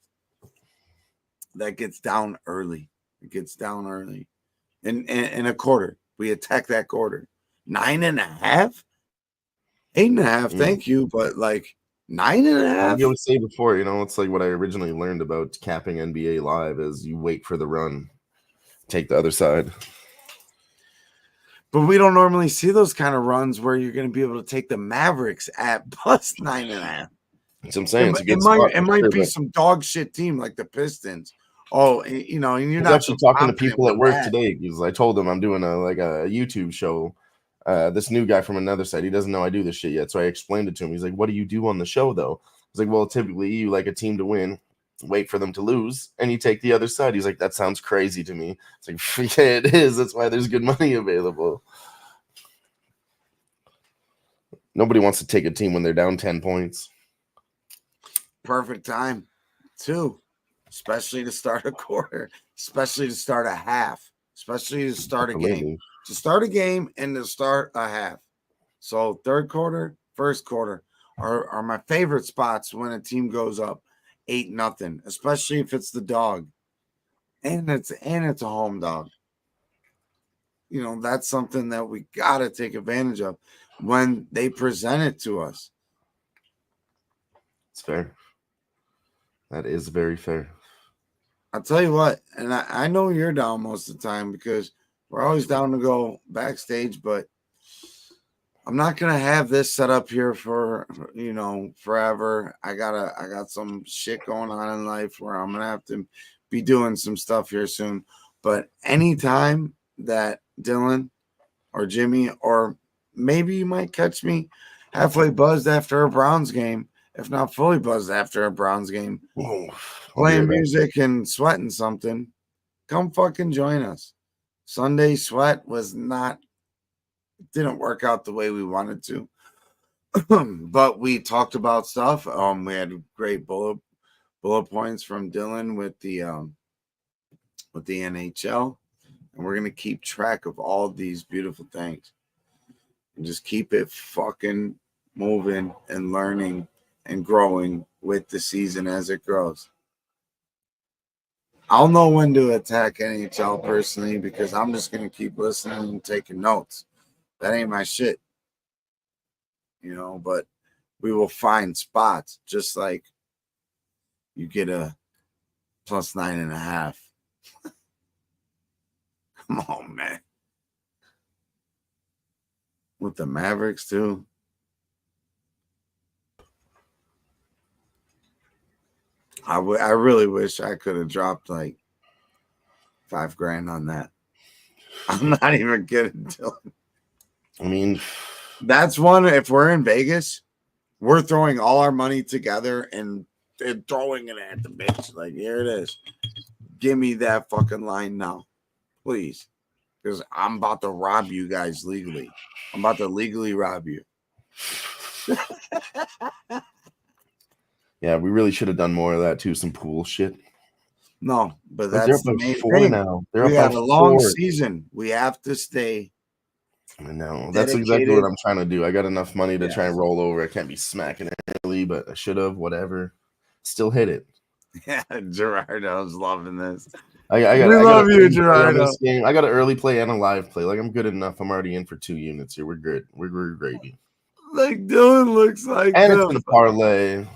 that gets down early. It gets down early. In a quarter. We attack that quarter. 9.5? 8.5, thank you, but like 9.5. You always say before, you know, it's like what I originally learned about capping NBA Live is you wait for the run, take the other side. But we don't normally see those kind of runs where you're going to be able to take the Mavericks at +9.5. That's what I'm saying. It might be some dog shit team like the Pistons. Oh, you know, and you're not actually talking to people at work today because I told them I'm doing a YouTube show. This new guy from another side, he doesn't know I do this shit yet, so I explained it to him. He's like, "What do you do on the show, though?" I was like, "Well, typically you like a team to win, wait for them to lose, and you take the other side." He's like, "That sounds crazy to me." It's like, yeah, it is. That's why there's good money available. Nobody wants to take a team when they're down 10 points. Perfect time, too, especially to start a quarter, especially to start a half, especially to start a game. To start a game and to start a half. So third quarter, first quarter are my favorite spots when a team goes up 8-0, especially if it's the dog. And it's a home dog. You know, that's something that we gotta take advantage of when they present it to us. It's fair. That is very fair. I'll tell you what, and I know you're down most of the time because we're always down to go backstage, but I'm not gonna have this set up here for forever. I got some shit going on in life where I'm gonna have to be doing some stuff here soon. But anytime that Dylan or Jimmy, or maybe you might catch me halfway buzzed after a Browns game, if not fully buzzed after a Browns game, playing music and sweating something, come fucking join us. Sunday sweat didn't work out the way we wanted to. But we talked about stuff. We had great bullet points from Dylan with the NHL. And we're gonna keep track of all these beautiful things. And just keep it fucking moving and learning and growing with the season as it grows. I'll know when to attack NHL personally because I'm just going to keep listening and taking notes. That ain't my shit. But we will find spots, just like you get a plus 9.5. Come on, man. With the Mavericks, too. I really wish I could have dropped like $5,000 on that. I'm not even kidding, Dylan. I mean, that's one. If we're in Vegas, we're throwing all our money together and throwing it at the bitch. Like, here it is. Give me that fucking line now, please. Because I'm about to rob you guys legally. I'm about to legally rob you. Yeah, we really should have done more of that too. Some pool shit. No, but they're that's up the by main 4 thing. now. We got a long season. We have to stay. I know. That's exactly what I'm trying to do. I got enough money to try and roll over. I can't be smacking it early, but I should have. Whatever. Still hit it. Yeah, Gerardo's loving this. We love you, Gerardo. I got an early play and a live play. Like, I'm good enough. I'm already in for 2 units here. We're good. We're gravy. Like, Dylan looks like and it's in a parlay.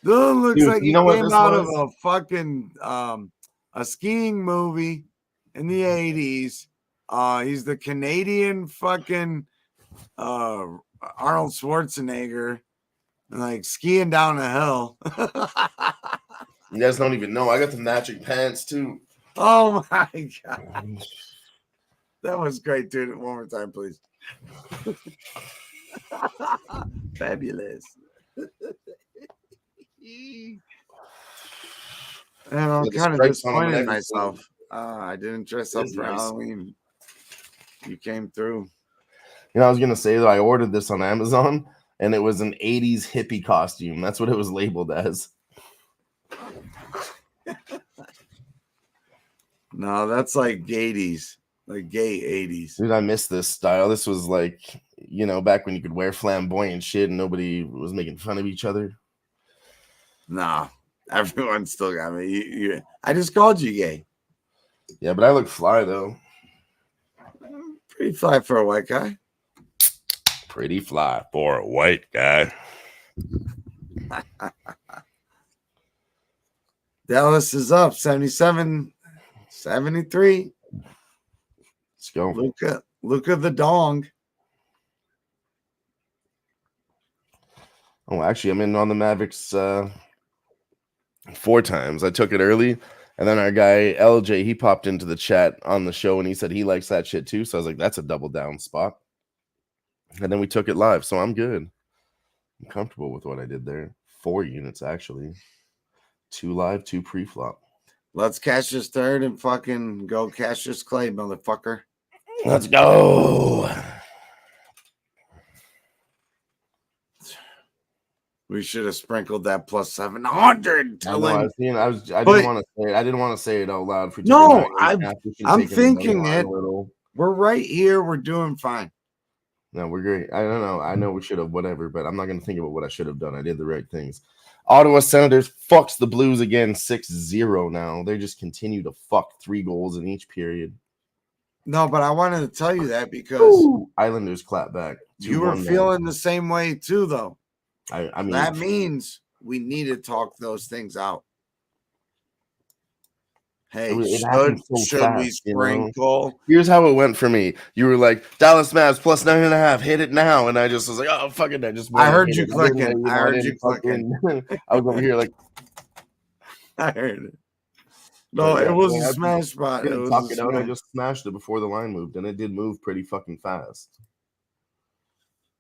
Dylan looks like he came out of a fucking a skiing movie in the 80s. He's the Canadian fucking Arnold Schwarzenegger, like skiing down a hill. You guys don't even know. I got the matching pants too. Oh my god. That was great, dude. One more time, please. Fabulous. And I'm kind of disappointed in myself. I didn't dress up for Halloween. You came through. I was gonna say that I ordered this on Amazon, and it was an 80s hippie costume. That's what it was labeled as. No, that's like 80s, like gay 80s. Dude, I miss this style. This was like, back when you could wear flamboyant shit and nobody was making fun of each other. Nah, everyone still got me. I just called you gay. Yeah, but I look fly though. Pretty fly for a white guy. Pretty fly for a white guy. Dallas is up 77-73. Let's go. Luka the dong. Oh, actually, I'm in on the Mavericks 4 times. I took it early, and then our guy LJ, he popped into the chat on the show, and he said he likes that shit too. So I was like, that's a double down spot. And then we took it live, so I'm good. I'm comfortable with what I did there. 4 units, actually. 2 live, 2 pre-flop. Let's cash this third and fucking go cash this clay, motherfucker. Let's go. We should have sprinkled that plus 700. I didn't want to say it. I didn't want to say it out loud. No, I'm thinking it. We're right here. We're doing fine. No, we're great. I don't know. I know we should have whatever, but I'm not going to think about what I should have done. I did the right things. Ottawa Senators fucks the Blues again 6-0 now. They just continue to fuck 3 goals in each period. No, but I wanted to tell you that because Islanders clap back. You were feeling the same way too, though. I mean, that means we need to talk those things out. Hey, should we sprinkle? Here's how it went for me. You were like, Dallas Mavs plus 9.5, hit it now. And I just was like, oh, fuck it. I heard you clicking. I heard you clicking. I was over here like, I heard it. No, it was a smash spot. I just smashed it before the line moved, and it did move pretty fucking fast.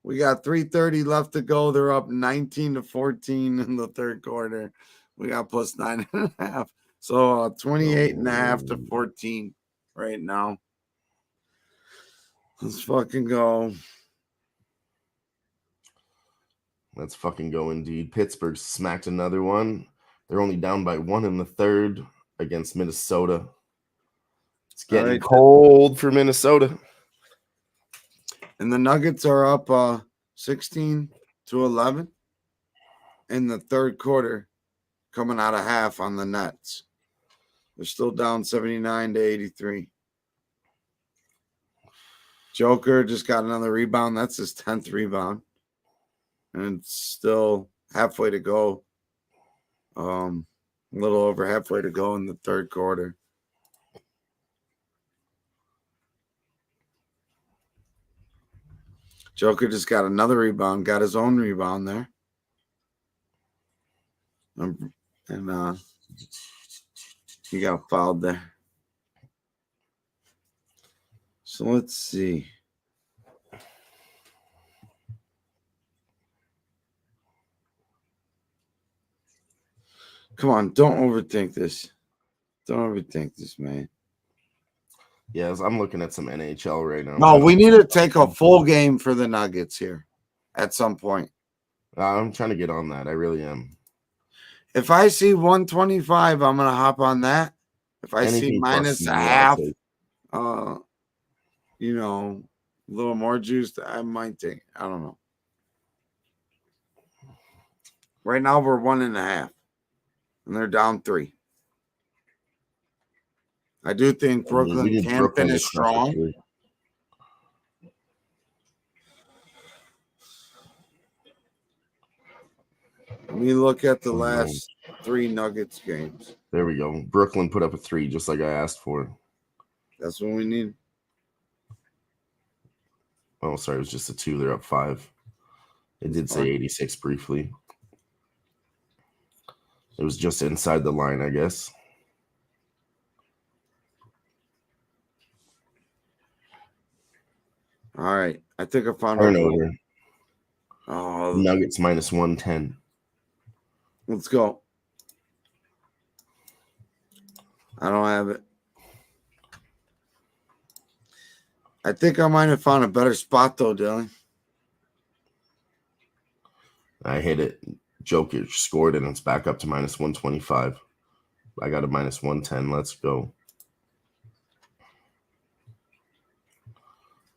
We got 3:30 left to go. They're up 19-14 in the third quarter. We got plus 9.5. So 28.5 to 14 right now. Let's fucking go. Let's fucking go indeed. Pittsburgh smacked another one. They're only down by 1 in the third against Minnesota. It's getting cold for Minnesota. And the Nuggets are up 16-11 in the third quarter, coming out of half on the Nets. They're still down 79-83. Joker just got another rebound. That's his 10th rebound. And it's still halfway to go. A little over halfway to go in the third quarter. Joker just got another rebound, got his own rebound there. And he got fouled there. So let's see. Come on, don't overthink this. Don't overthink this, man. Yes, I'm looking at some NHL right now. No, we need to take a full game for the Nuggets here at some point. I'm trying to get on that. I really am. If I see 125, I'm going to hop on that. If I see minus a half, a little more juice, I might take. I don't know. Right now, we're 1.5, and they're down 3. I do think Brooklyn can finish strong. Let me look at the last 3 Nuggets games. There we go. Brooklyn put up a 3 just like I asked for. That's what we need. Oh, sorry. It was just a 2. They're up 5. It did say 86 briefly. It was just inside the line, I guess. All right. I think I found turnover. Oh, Nuggets minus 110. Let's go. I don't have it. I think I might have found a better spot, though, Dylan. I hit it. Jokic scored, and it's back up to minus 125. I got a minus 110. Let's go.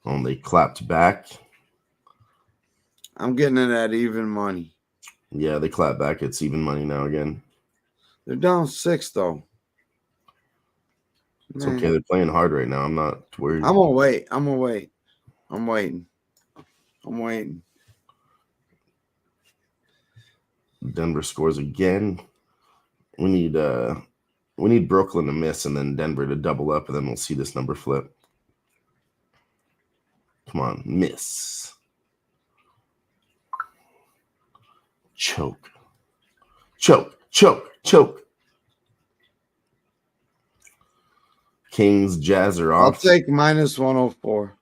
Oh, they clapped back. I'm getting it at even money. Yeah, they clapped back. It's even money now again. They're down 6, though. It's okay. They're playing hard right now. I'm not worried. I'm going to wait. I'm waiting. Denver scores again. We need Brooklyn to miss and then Denver to double up, and then we'll see this number flip. Come on, miss. Choke. Kings, Jazz are off. I'll take minus 104.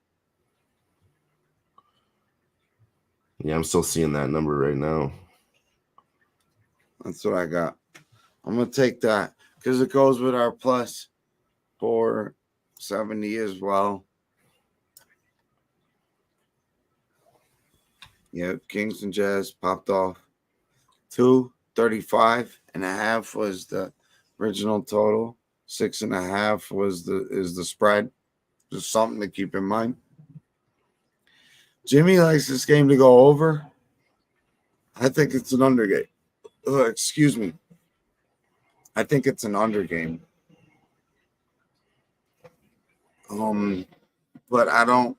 Yeah, I'm still seeing that number right now. That's what I got. I'm going to take that because it goes with our plus 470 as well. Yep, Kings and Jazz popped off. 235.5 was the original total. 6.5 is the spread. Just something to keep in mind. Jimmy likes this game to go over. I think it's an under game. Excuse me. I think it's an under game. But I don't.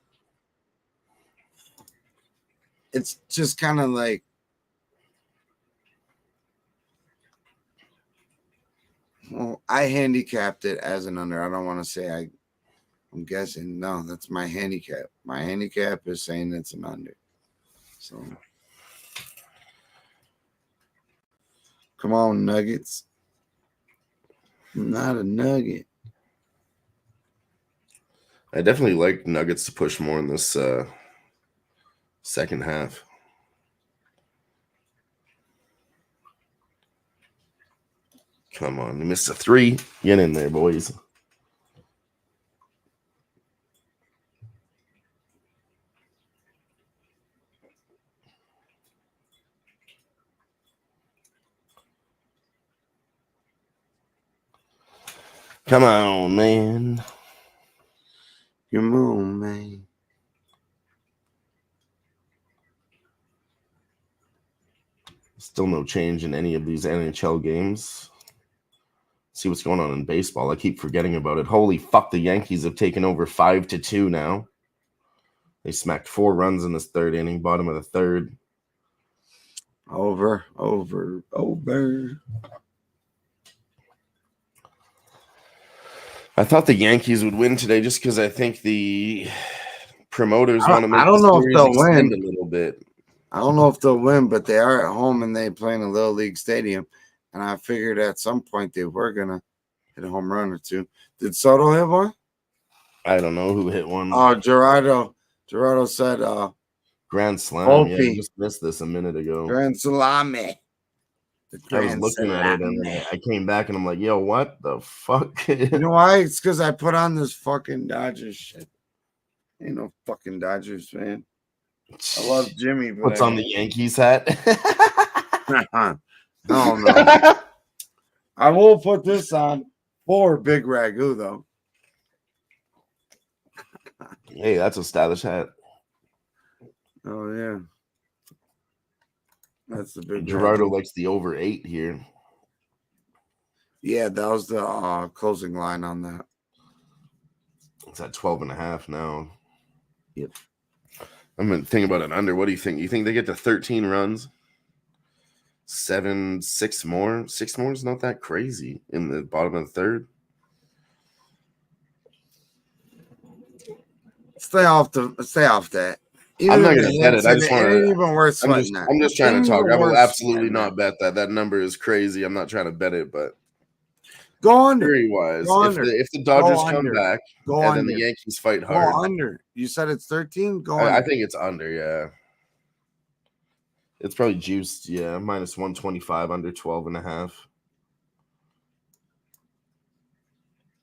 It's just kind of like. Well, I handicapped it as an under. I don't want to say I'm guessing. No, that's my handicap. My handicap is saying it's an under. So, come on, Nuggets. I'm not a Nugget. I definitely like Nuggets to push more in this second half. Come on, you missed a 3. Get in there, boys. Come on, man. Come on, man. Still no change in any of these NHL games. See what's going on in baseball. I keep forgetting about it. Holy fuck, the Yankees have taken over 5-2 now. They smacked 4 runs in this third inning, bottom of the third. Over. I thought the Yankees would win today just because I think the promoters want to make I don't the know if series they'll extend win. a little bit. I don't know if they'll win, but they are at home and they play in a Little League stadium. And I figured at some point they were going to hit a home run or two. Did Soto hit one? I don't know who hit one. Oh, Gerardo said Grand Slam. Volpe. Yeah, I just missed this a minute ago. Grand Salami. I was looking at it and then I came back and I'm like, yo, what the fuck? You know why? It's because I put on this fucking Dodgers shit. Ain't no fucking Dodgers fan. I love Jimmy, but What's on the Yankees hat? Hell no. I will put this on for Big Ragu, though. Hey, that's a stylish hat. Oh, yeah. That's the big Gerardo Ragu. likes the over 8 here. Yeah, that was the closing line on that. It's at 12.5 now. Yep. I'm gonna think about an under. What do you think? You think they get to 13 runs? 6 more? 6 more is not that crazy in the bottom of the third. Stay off that. I'm not gonna bet it. I just want to. It ain't even worth sweating that. I'm just trying to talk. I will worth absolutely sweating not bet that. That number is crazy. I'm not trying to bet it, but go under. theory wise, Go if under. the Dodgers Go come under. back Go and under. then the Yankees fight Go hard, under. You said it's 13. Go I under. think it's under. Yeah, it's probably juiced. Yeah, minus 125 under 12.5.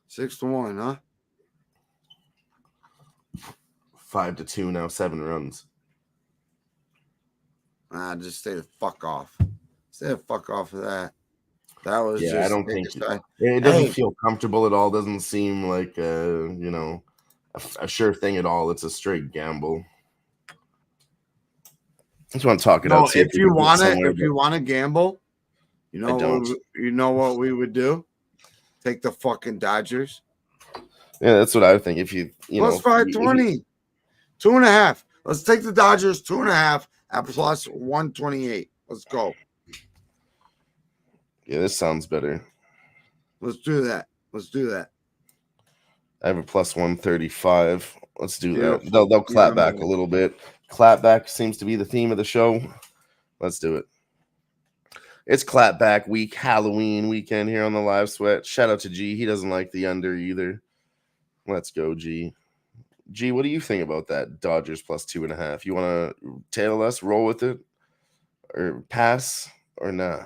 6-1, huh? 5-2 now. 7 runs. Just stay the fuck off. Stay the fuck off of that. That was just. I don't think it doesn't feel comfortable at all. Doesn't seem like a sure thing at all. It's a straight gamble. I just want to talk it out. If you want to gamble, you know what we would do? Take the fucking Dodgers. Yeah, that's what I would think. If you plus 520, 2.5. Let's take the Dodgers 2.5 at plus 128. Let's go. Yeah, this sounds better. Let's do that. I have a plus 135. Let's do that. Beautiful. They'll clap back a little bit. Clap back seems to be the theme of the show. Let's do it. It's clap back week, Halloween weekend here on the Live Sweat. Shout out to G. He doesn't like the under either. Let's go, G. G, what do you think about that Dodgers plus 2.5? You want to tail us, roll with it, or pass, or nah?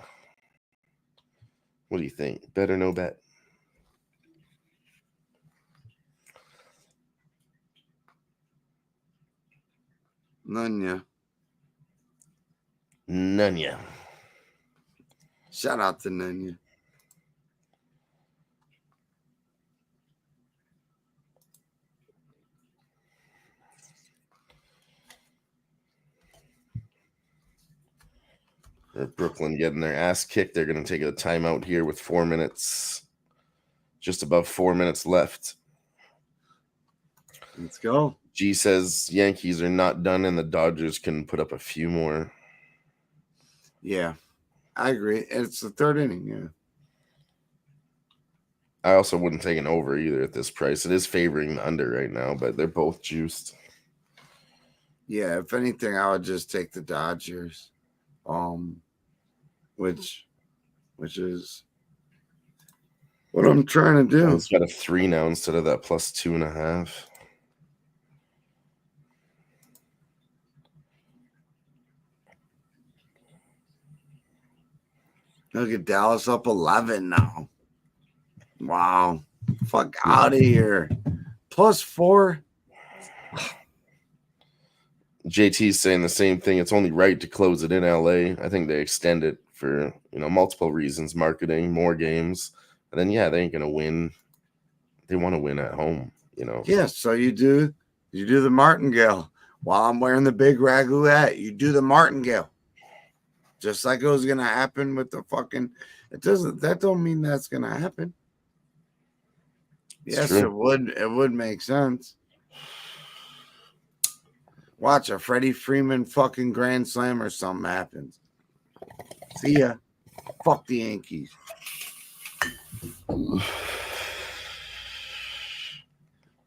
What do you think? Bet or no bet? None, yeah. Shout out to Nunya. Brooklyn getting their ass kicked. They're going to take a timeout here with 4 minutes, just above 4 minutes left. Let's go. G says Yankees are not done and the Dodgers can put up a few more. Yeah, I agree. It's the third inning, yeah. I also wouldn't take an over either at this price. It is favoring the under right now, but they're both juiced. Yeah, if anything, I would just take the Dodgers. Which is what I'm trying to do. It's got a 3 now instead of that plus 2.5. Look at Dallas up 11 now. Wow. Fuck out of here. Plus 4. JT's saying the same thing. It's only right to close it in LA. I think they extend it for multiple reasons, marketing, more games. And then they ain't gonna win. They want to win at home, Yeah, so you do the martingale. While I'm wearing the big Ragu hat, you do the martingale. Just like it was gonna happen with the fucking. That don't mean that's gonna happen. Yes, it would. It would make sense. Watch a Freddie Freeman fucking grand slam or something happens. See ya. Fuck the Yankees.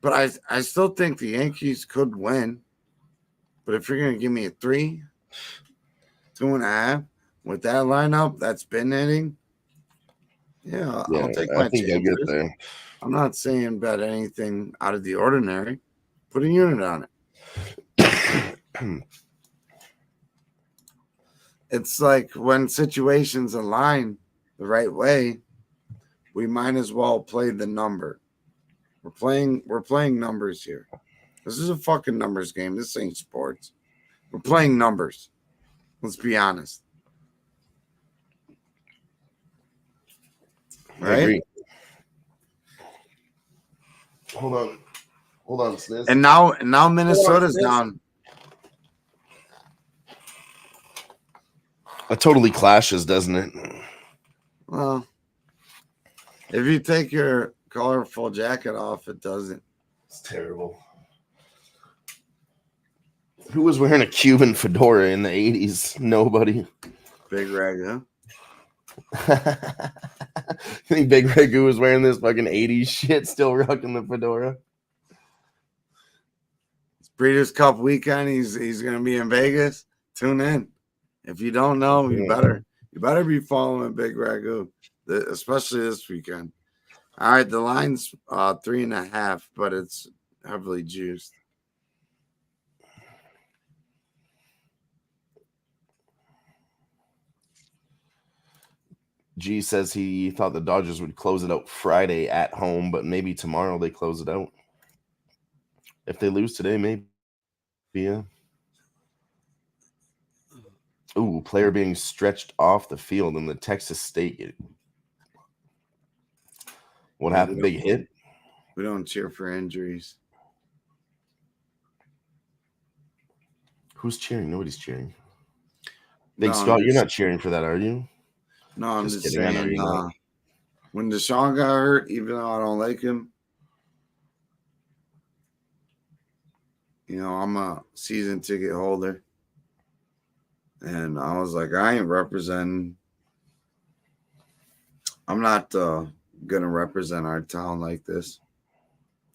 But I still think the Yankees could win. But if you're going to give me a 3, 2.5 with that lineup that's been hitting, yeah, I'll take my think chances. they'll get there. I'm not saying bet anything out of the ordinary. Put a unit on it. It's like when situations align the right way, we might as well play the number. We're playing numbers here. This is a fucking numbers game. This ain't sports. We're playing numbers. Let's be honest. Right? I agree. Hold on, Sniz. And now Minnesota's down. It totally clashes, doesn't it? Well, if you take your colorful jacket off, it doesn't. It's terrible. Who was wearing a Cuban fedora in the 80s? Nobody. Big Ragu. I think Big Ragu was wearing this fucking 80s shit, still rocking the fedora. It's Breeders' Cup weekend. He's gonna be in Vegas. Tune in. If you don't know, you better be following Big Ragu, especially this weekend. All right, the line's 3.5, but it's heavily juiced. G says he thought the Dodgers would close it out Friday at home, but maybe tomorrow they close it out. If they lose today, maybe. Yeah. Ooh, player being stretched off the field in the Texas State game. What happened? Big hit? We don't cheer for injuries. Who's cheering? Nobody's cheering. Big Scott, you're not cheering for that, are you? No, I'm just saying. When Deshaun got hurt, even though I don't like him, I'm a season ticket holder. And I was like, I ain't representing. I'm not going to represent our town like this,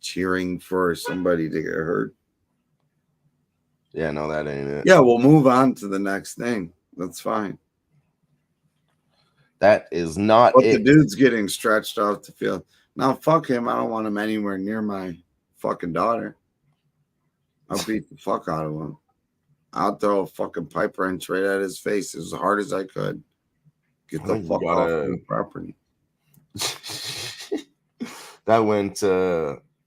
cheering for somebody to get hurt. Yeah, no, that ain't it. Yeah, we'll move on to the next thing. That's fine. That is not but it. The dude's getting stretched off the field. Now, fuck him. I don't want him anywhere near my fucking daughter. I'll beat the fuck out of him. I'll throw a fucking pipe wrench right at his face as hard as I could. Get the fuck off the property. That went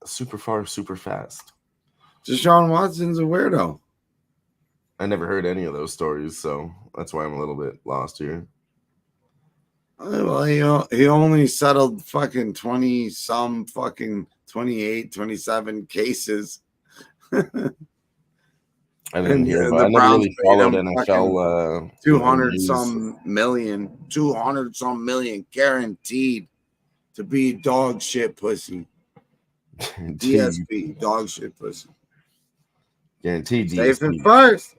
super far, super fast. Deshaun Watson's a weirdo. I never heard any of those stories, so that's why I'm a little bit lost here. Well, he only settled fucking 20-some fucking 28, 27 cases. I didn't hear, but I never really followed NFL. 200-some million guaranteed to be dog shit pussy. DSP, dog shit pussy. Guaranteed. Safe and first.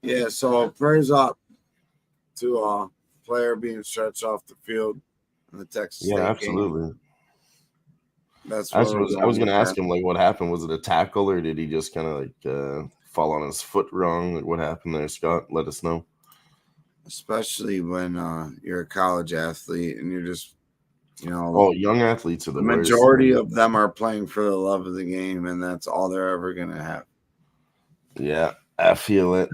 Yeah, so prayers up to player being stretched off the field in the Texas State absolutely. Game. That's I was going to ask him, like, what happened? Was it a tackle, or did he just kind of like fall on his foot wrong? Like, what happened there, Scott? Let us know. Especially when you're a college athlete and you're just, young athletes are the majority of them are playing for the love of the game, and that's all they're ever going to have. Yeah, I feel it.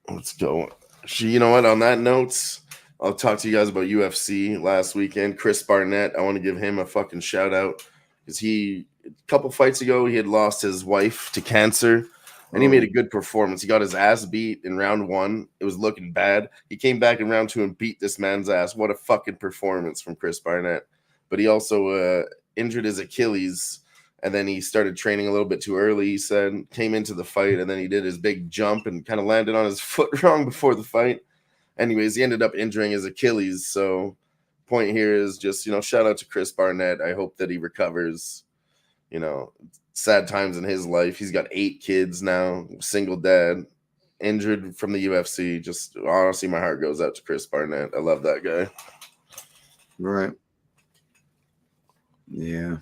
Let's go. You know what? On that note, I'll talk to you guys about UFC last weekend. Chris Barnett, I want to give him a fucking shout out because a couple fights ago, he had lost his wife to cancer, and he made a good performance. He got his ass beat in round 1. It was looking bad. He came back in round 2 and beat this man's ass. What a fucking performance from Chris Barnett. But he also injured his Achilles, and then he started training a little bit too early, he said, came into the fight, and then he did his big jump and kind of landed on his foot wrong before the fight. Anyways, he ended up injuring his Achilles. So point here is just, shout out to Chris Barnett. I hope that he recovers You know, sad times in his life. He's got 8 kids now, single dad, injured from the UFC. Just honestly, my heart goes out to Chris Barnett. I love that guy. Right. Yeah.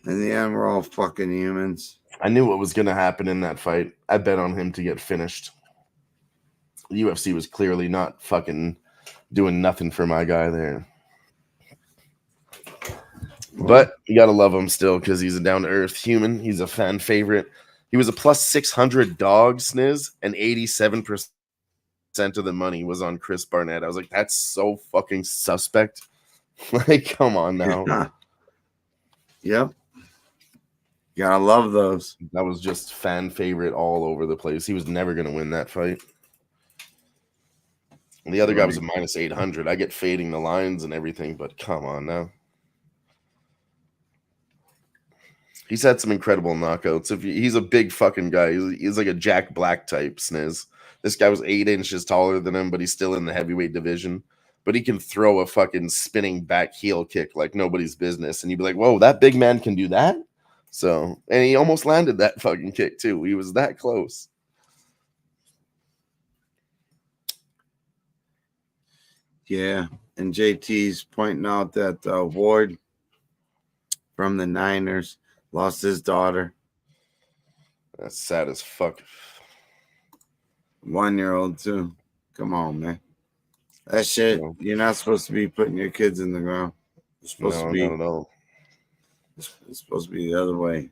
In the end, we're all fucking humans. I knew what was going to happen in that fight. I bet on him to get finished. The UFC was clearly not fucking doing nothing for my guy there. But you got to love him still because he's a down-to-earth human. He's a fan favorite. He was a plus 600 dog, Sniz, and 87% of the money was on Chris Barnett. I was like, that's so fucking suspect. Like, come on now. Yeah. Yep. You gotta love those. That was just fan favorite all over the place. He was never going to win that fight. And the other guy was a minus 800. I get fading the lines and everything, but come on now. He's had some incredible knockouts. He's a big fucking guy. He's like a Jack Black type, Sniz. This guy was 8 inches taller than him, but he's still in the heavyweight division. But he can throw a fucking spinning back heel kick like nobody's business. And you'd be like, whoa, that big man can do that? So, and he almost landed that fucking kick too. He was that close. Yeah. And JT's pointing out that Ward from the Niners lost his daughter. That's sad as fuck. 1-year-old too. Come on, man. That shit, you're not supposed to be putting your kids in the ground. It's supposed to be, not at all. It's supposed to be the other way.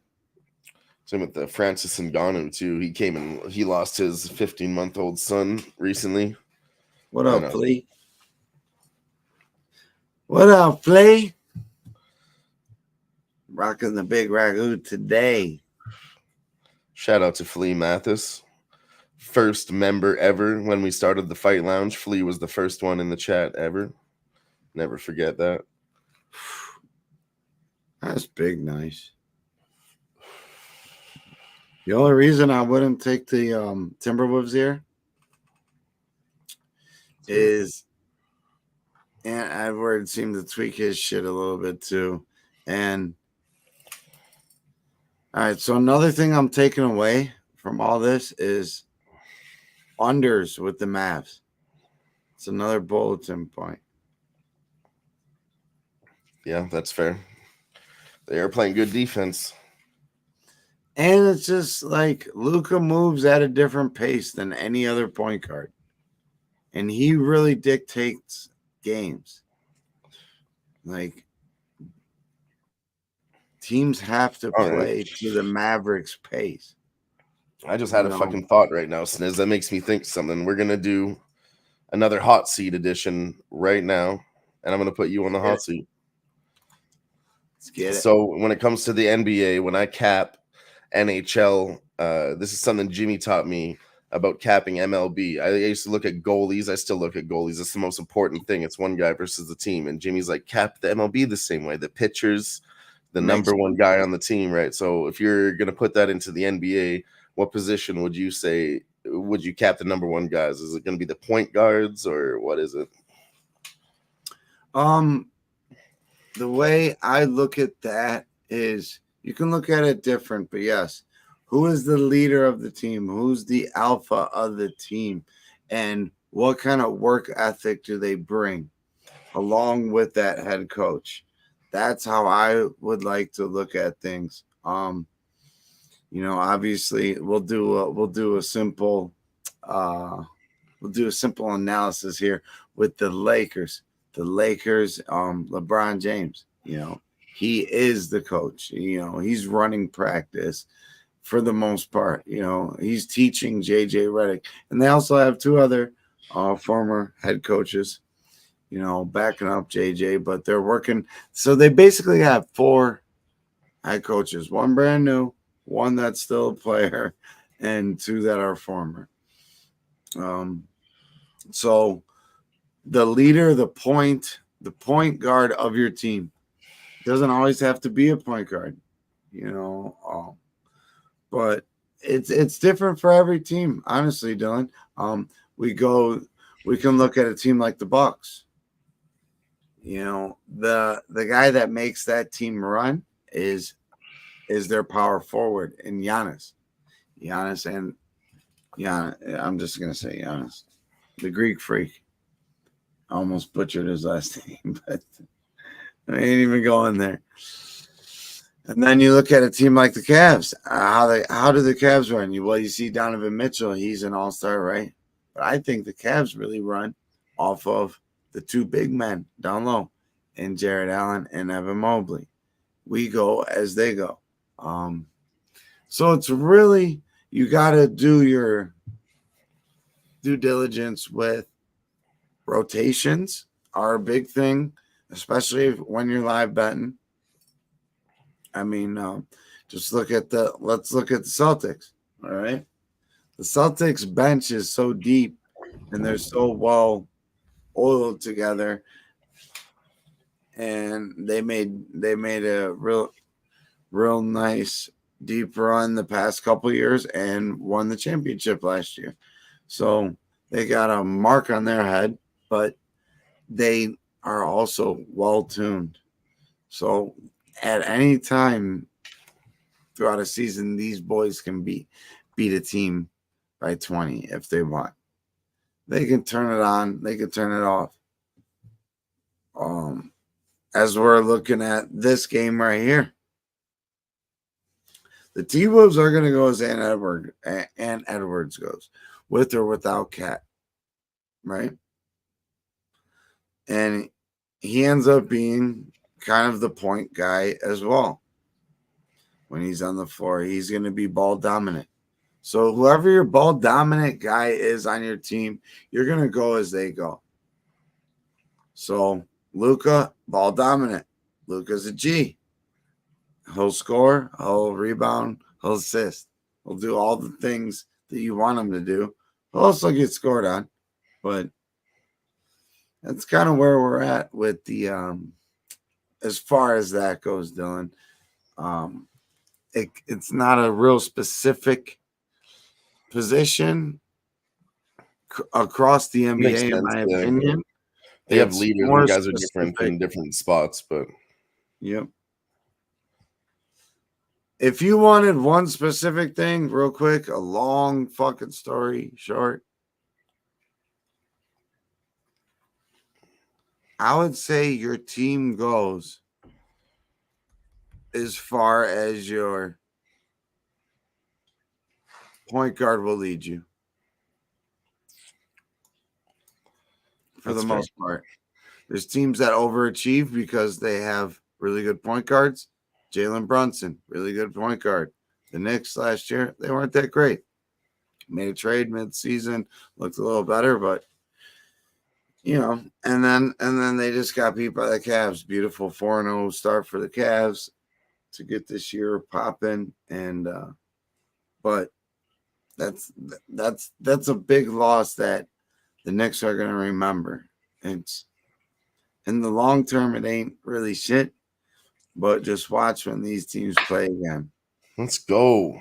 Same with the Francis Ngannou too. He came and he lost his 15-month-old son recently. What up, Flea? What up, Flea? Rocking the big ragu today. Shout out to Flea Mathis. First member ever when we started the Fight Lounge. Flea was the first one in the chat ever. Never forget that. That's big nice. The only reason I wouldn't take the Timberwolves here is and Edward seemed to tweak his shit a little bit too. And all right, so another thing I'm taking away from all this is unders with the Mavs. It's another bulletin point. Yeah, that's fair. They are playing good defense. And it's just like Luka moves at a different pace than any other point guard. And he really dictates games. Like, teams have to play to the Mavericks' pace. I just had a fucking thought right now, Sniz. That makes me think something. We're going to do another hot seat edition right now, and I'm going to put you on the hot seat. Let's get it. So when it comes to the NBA, when I cap NHL, this is something Jimmy taught me about capping MLB. I used to look at goalies. I still look at goalies. It's the most important thing. It's one guy versus the team. And Jimmy's like, cap the MLB the same way. The pitchers, the number one guy on the team, right? So if you're going to put that into the NBA, what position would you say, would you cap the number one guys? Is it going to be the point guards or what is it? The way I look at that is you can look at it different, but yes, who is the leader of the team? Who's the alpha of the team? And what kind of work ethic do they bring along with that head coach? That's how I would like to look at things. Obviously we'll do a simple analysis here with the Lakers. The Lakers, LeBron James, he is the coach. He's running practice for the most part. He's teaching JJ Redick. And they also have 2 other former head coaches, backing up JJ, but they're working. So they basically have 4 head coaches, 1 brand new, 1 that's still a player, and 2 that are former. So the leader, the point guard of your team doesn't always have to be a point guard, but it's different for every team. Honestly, Dylan, we can look at a team like the Bucks. The guy that makes that team run is is their power forward in Giannis. Giannis and Giannis. I'm just gonna say Giannis, the Greek freak. I almost butchered his last name, but I ain't even going there. And then you look at a team like the Cavs. How do the Cavs run? You see Donovan Mitchell. He's an all-star, right? But I think the Cavs really run off of the two big men down low, and Jared Allen and Evan Mobley. We go as they go. So it's really, you got to do your due diligence with rotations are a big thing, especially when you're live betting. I mean, let's look at the Celtics. All right. The Celtics bench is so deep and they're so well oiled together. And they made a real nice deep run the past couple of years and won the championship last year. So they got a mark on their head, but they are also well tuned. So at any time throughout a season, these boys can beat a team by 20 if they want. They can turn it on, they can turn it off. As we're looking at this game right here, the T-Wolves are going to go as Ant Edwards goes, with or without Cat, right? And he ends up being kind of the point guy as well. When he's on the floor, he's going to be ball dominant. So whoever your ball dominant guy is on your team, you're going to go as they go. So Luka, ball dominant. Luka's a G. He'll score, he'll rebound, he'll assist. He'll do all the things that you want him to do. He'll also get scored on. But that's kind of where we're at with the as far as that goes, Dylan. It's not a real specific position across the NBA, in my opinion. They have leaders. You guys are different in different spots, but yep. If you wanted one specific thing, real quick, a long fucking story short, I would say your team goes as far as your point guard will lead you. For the most part. There's teams that overachieve because they have really good point guards. Jalen Brunson, really good point guard. The Knicks last year, they weren't that great. Made a trade mid-season, looked a little better, but you know, and then they just got beat by the Cavs. Beautiful 4-0 start for the Cavs to get this year popping, and but that's a big loss that the Knicks are going to remember. It's in the long term, it ain't really shit, but just watch when these teams play again. Let's go.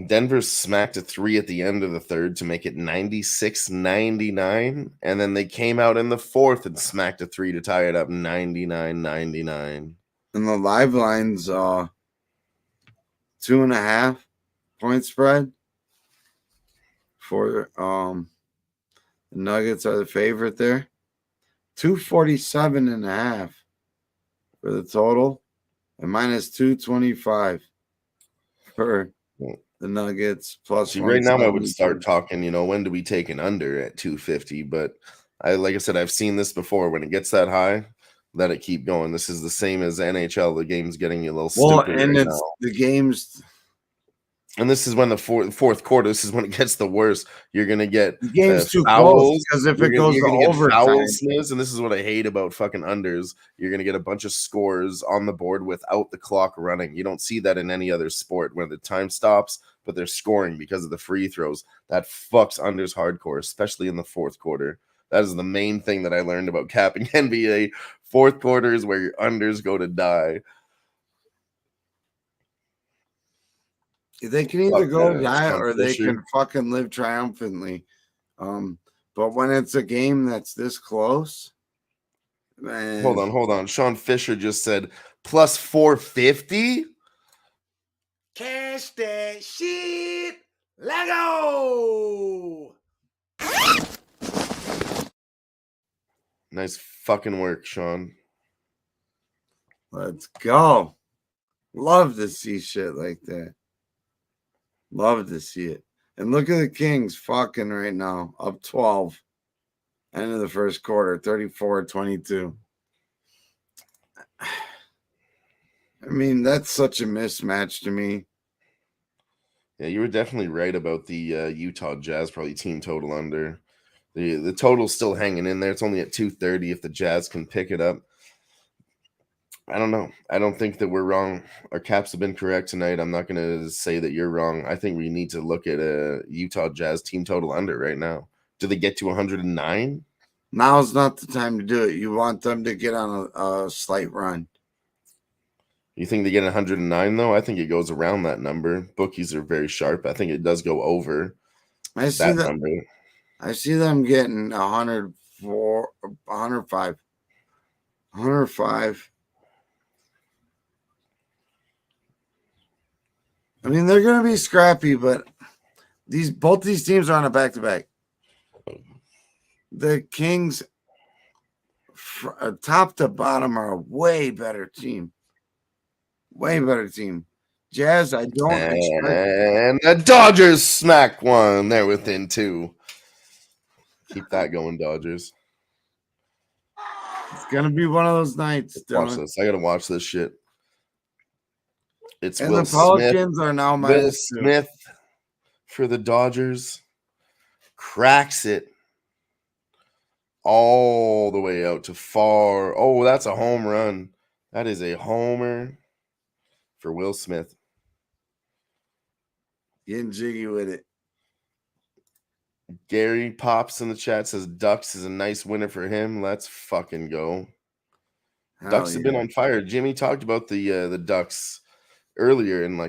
Denver smacked a 3 at the end of the third to make it 96-99, and then they came out in the fourth and smacked a 3 to tie it up 99-99. And the live lines 2.5 point spread for the Nuggets are the favorite there. 247.5 for the total, and minus 225 for the Nuggets. Plus, see, right now I would start talking. You know, when do we take an under at 250? But like I said, I've seen this before. When it gets that high, let it keep going. This is the same as NHL. The game's getting you a little stupid. And right it's now. The game's. And this is when the fourth quarter, this is when it gets the worst. You're going to get the game's too fouls, close because if it goes to overtime. And this is what I hate about fucking unders. You're going to get a bunch of scores on the board without the clock running. You don't see that in any other sport where the time stops, but they're scoring because of the free throws. That fucks unders hardcore, especially in the fourth quarter. That is the main thing that I learned about capping NBA. Fourth quarter is where your unders go to die. They can either go die or they can fucking live triumphantly. But when it's a game that's this close, man. Hold on. Sean Fisher just said plus 450. Cash that shit. Let go. Nice fucking work, Sean. Let's go. Love to see shit like that. Love to see it. And look at the Kings fucking right now. Up 12. End of the first quarter. 34-22. I mean, that's such a mismatch to me. Yeah, you were definitely right about the Utah Jazz probably team total under. The total's still hanging in there. It's only at 230 if the Jazz can pick it up. I don't know. I don't think that we're wrong. Our caps have been correct tonight. I'm not going to say that you're wrong. I think we need to look at a Utah Jazz team total under right now. Do they get to 109? Now's not the time to do it. You want them to get on a slight run. You think they get 109 though? I think it goes around that number. Bookies are very sharp. I think it does go over that number. I see them getting 104, 105. 105. I mean, they're going to be scrappy, but both these teams are on a back-to-back. The Kings, top to bottom, are a way better team. Way better team. Jazz, I don't expect. And the Dodgers smack one. They're within 2. Keep that going, Dodgers. It's going to be one of those nights. Watch this. I got to watch this shit. It's and Will the Pelicans Smith. are now Will Smith for the Dodgers cracks it all the way out to far. Oh, that's a home run. That is a homer for Will Smith. Getting jiggy with it. Gary Pops in the chat says Ducks is a nice winner for him. Let's fucking go. Ducks have been on fire. Jimmy talked about the Ducks earlier, and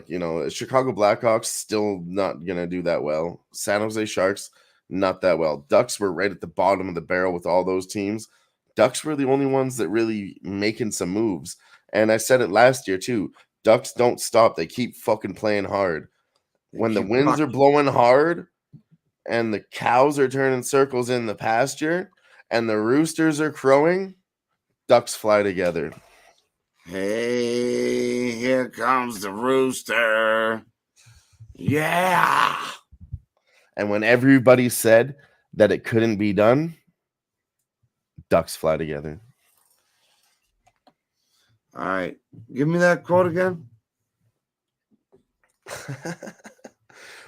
Chicago Blackhawks still not gonna do that well. San Jose Sharks not that well. Ducks were right at the bottom of the barrel with all those teams. Ducks were the only ones that really making some moves. And I said it last year too. Ducks don't stop. They keep fucking playing hard. When the winds are blowing hard and the cows are turning circles in the pasture and the roosters are crowing, Ducks fly together. Hey, here comes the rooster. Yeah. And when everybody said that it couldn't be done, Ducks fly together. All right. Give me that quote again.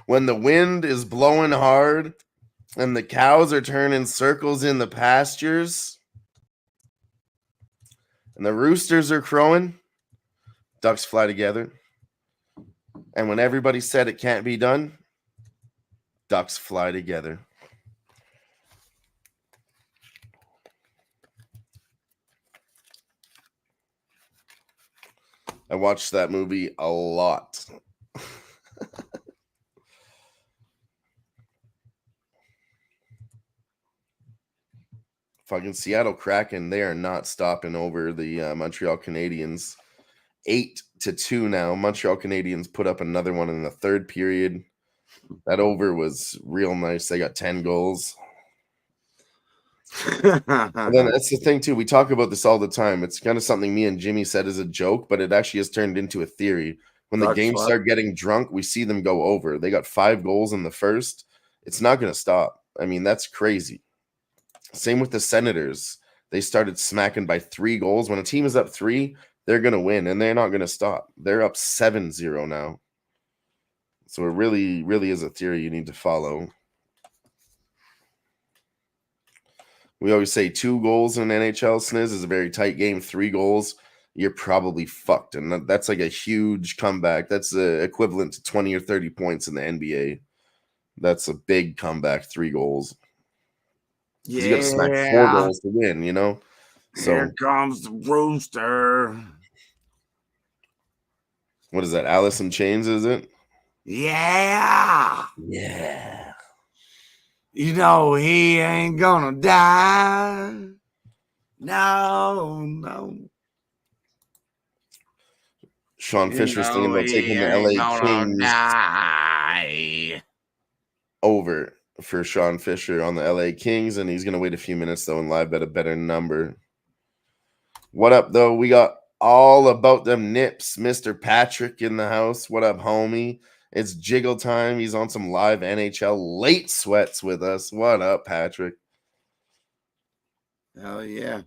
When the wind is blowing hard and the cows are turning circles in the pastures and the roosters are crowing, Ducks fly together. And when everybody said it can't be done, Ducks fly together. I watched that movie a lot. Fucking Seattle Kraken, they are not stopping over the Montreal Canadiens. 8-2 now. Montreal Canadiens put up another one in the third period. That over was real nice. They got 10 goals. And then that's the thing too. We talk about this all the time. It's kind of something me and Jimmy said as a joke, but it actually has turned into a theory. When the games start getting drunk, we see them go over. They got 5 goals in the first. It's not going to stop. I mean, that's crazy. Same with the Senators. They started smacking by 3 goals. When a team is up 3, they're going to win, and they're not going to stop. They're up 7-0 now. So it really, really is a theory you need to follow. We always say 2 goals in NHL, Sniz, is a very tight game. 3 goals, you're probably fucked. And that's like a huge comeback. That's equivalent to 20 or 30 points in the NBA. That's a big comeback, 3 goals. Yeah. You got to smack 4 goals to win, you know? So, here comes the rooster. What is that? Alice in Chains, is it? Yeah. Yeah. You know he ain't gonna die. No. Sean Fisher's thinking about taking the LA Kings over for Sean Fisher on the LA Kings, and he's going to wait a few minutes, though, and live bet a better number. What up, though? We got all about them nips. Mr. Patrick in the house. What up, homie? It's jiggle time. He's on some live NHL late sweats with us. What up, Patrick? Hell yeah.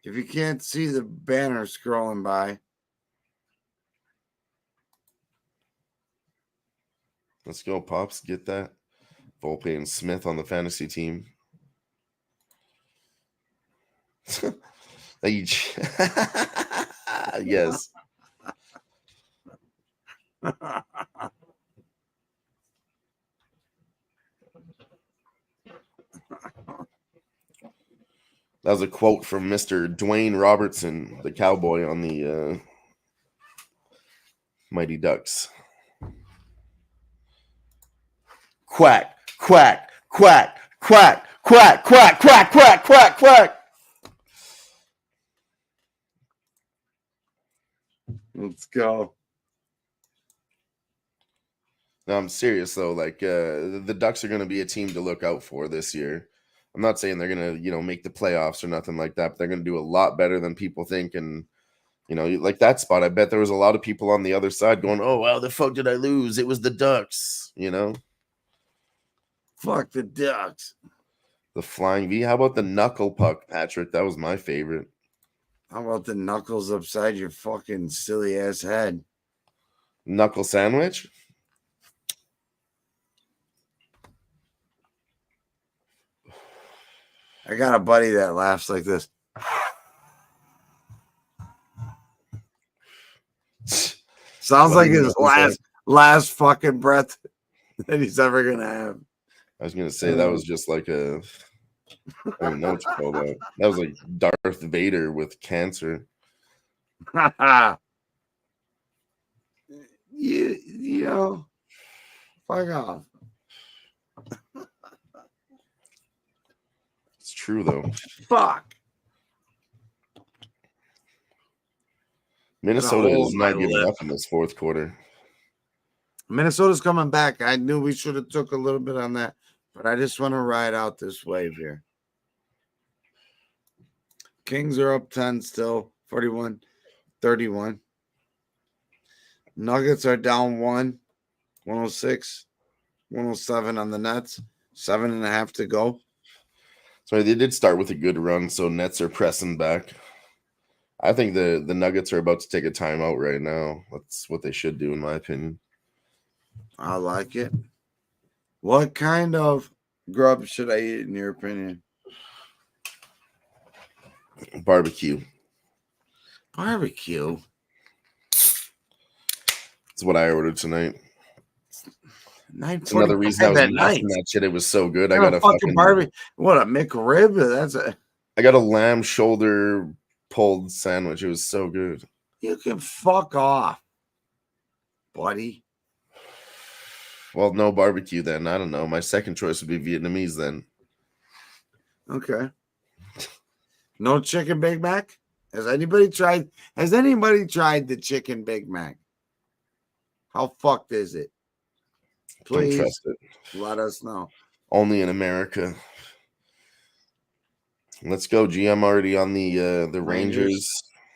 If you can't see the banner scrolling by, let's go, Pops. Get that. Volpe and Smith on the fantasy team. Yes. That was a quote from Mr. Dwayne Robertson, the cowboy on the Mighty Ducks. Quack, quack, quack, quack, quack, quack, quack, quack, quack, quack. let's go. No, I'm serious though. Like the Ducks are going to be a team to look out for this year. I'm not saying they're going to, make the playoffs or nothing like that, but they're going to do a lot better than people think. And, like that spot, I bet there was a lot of people on the other side going, oh, wow, the fuck did I lose? It was the Ducks, Fuck the Ducks. The flying V. How about the knuckle puck, Patrick? That was my favorite. How about the knuckles upside your fucking silly ass head? Knuckle sandwich? I got a buddy that laughs like this. Sounds like his last fucking breath that he's ever gonna have. I was gonna say that was just like I don't know what to call that. That was like Darth Vader with cancer. you know, fuck off. It's true though. Fuck. Minnesota is not giving up in this fourth quarter. Minnesota's coming back. I knew we should have took a little bit on that, but I just want to ride out this wave here. Kings are up 10 still, 41-31. Nuggets are down 106, 107 on the Nets, 7.5 to go. Sorry, they did start with a good run, so Nets are pressing back. I think the Nuggets are about to take a timeout right now. That's what they should do, in my opinion. I like it. What kind of grub should I eat, in your opinion? Barbecue. Barbecue? That's what I ordered tonight. It's another reason I was asking that shit. It was so good. I got a fucking barbecue. What, a McRib? I got a lamb shoulder pulled sandwich. It was so good. You can fuck off, buddy. Well, no barbecue then. I don't know. My second choice would be Vietnamese then. Okay. No chicken Big Mac? Has anybody tried the chicken Big Mac? How fucked is it? Please don't trust it. Let us know. Only in America. Let's go, G. I'm already on the Rangers.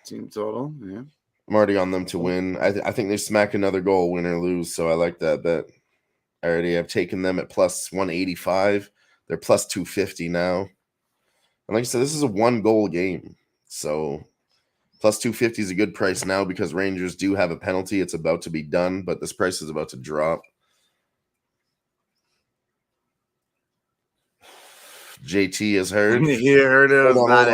Team total, yeah. I'm already on them to win. I think they smack another goal, win or lose, so I like that bet. I already have taken them at plus 185. They're plus 250 now. And like I said, this is a one-goal game. So plus 250 is a good price now because Rangers do have a penalty. It's about to be done, but this price is about to drop. JT is heard. He heard it. Hold on.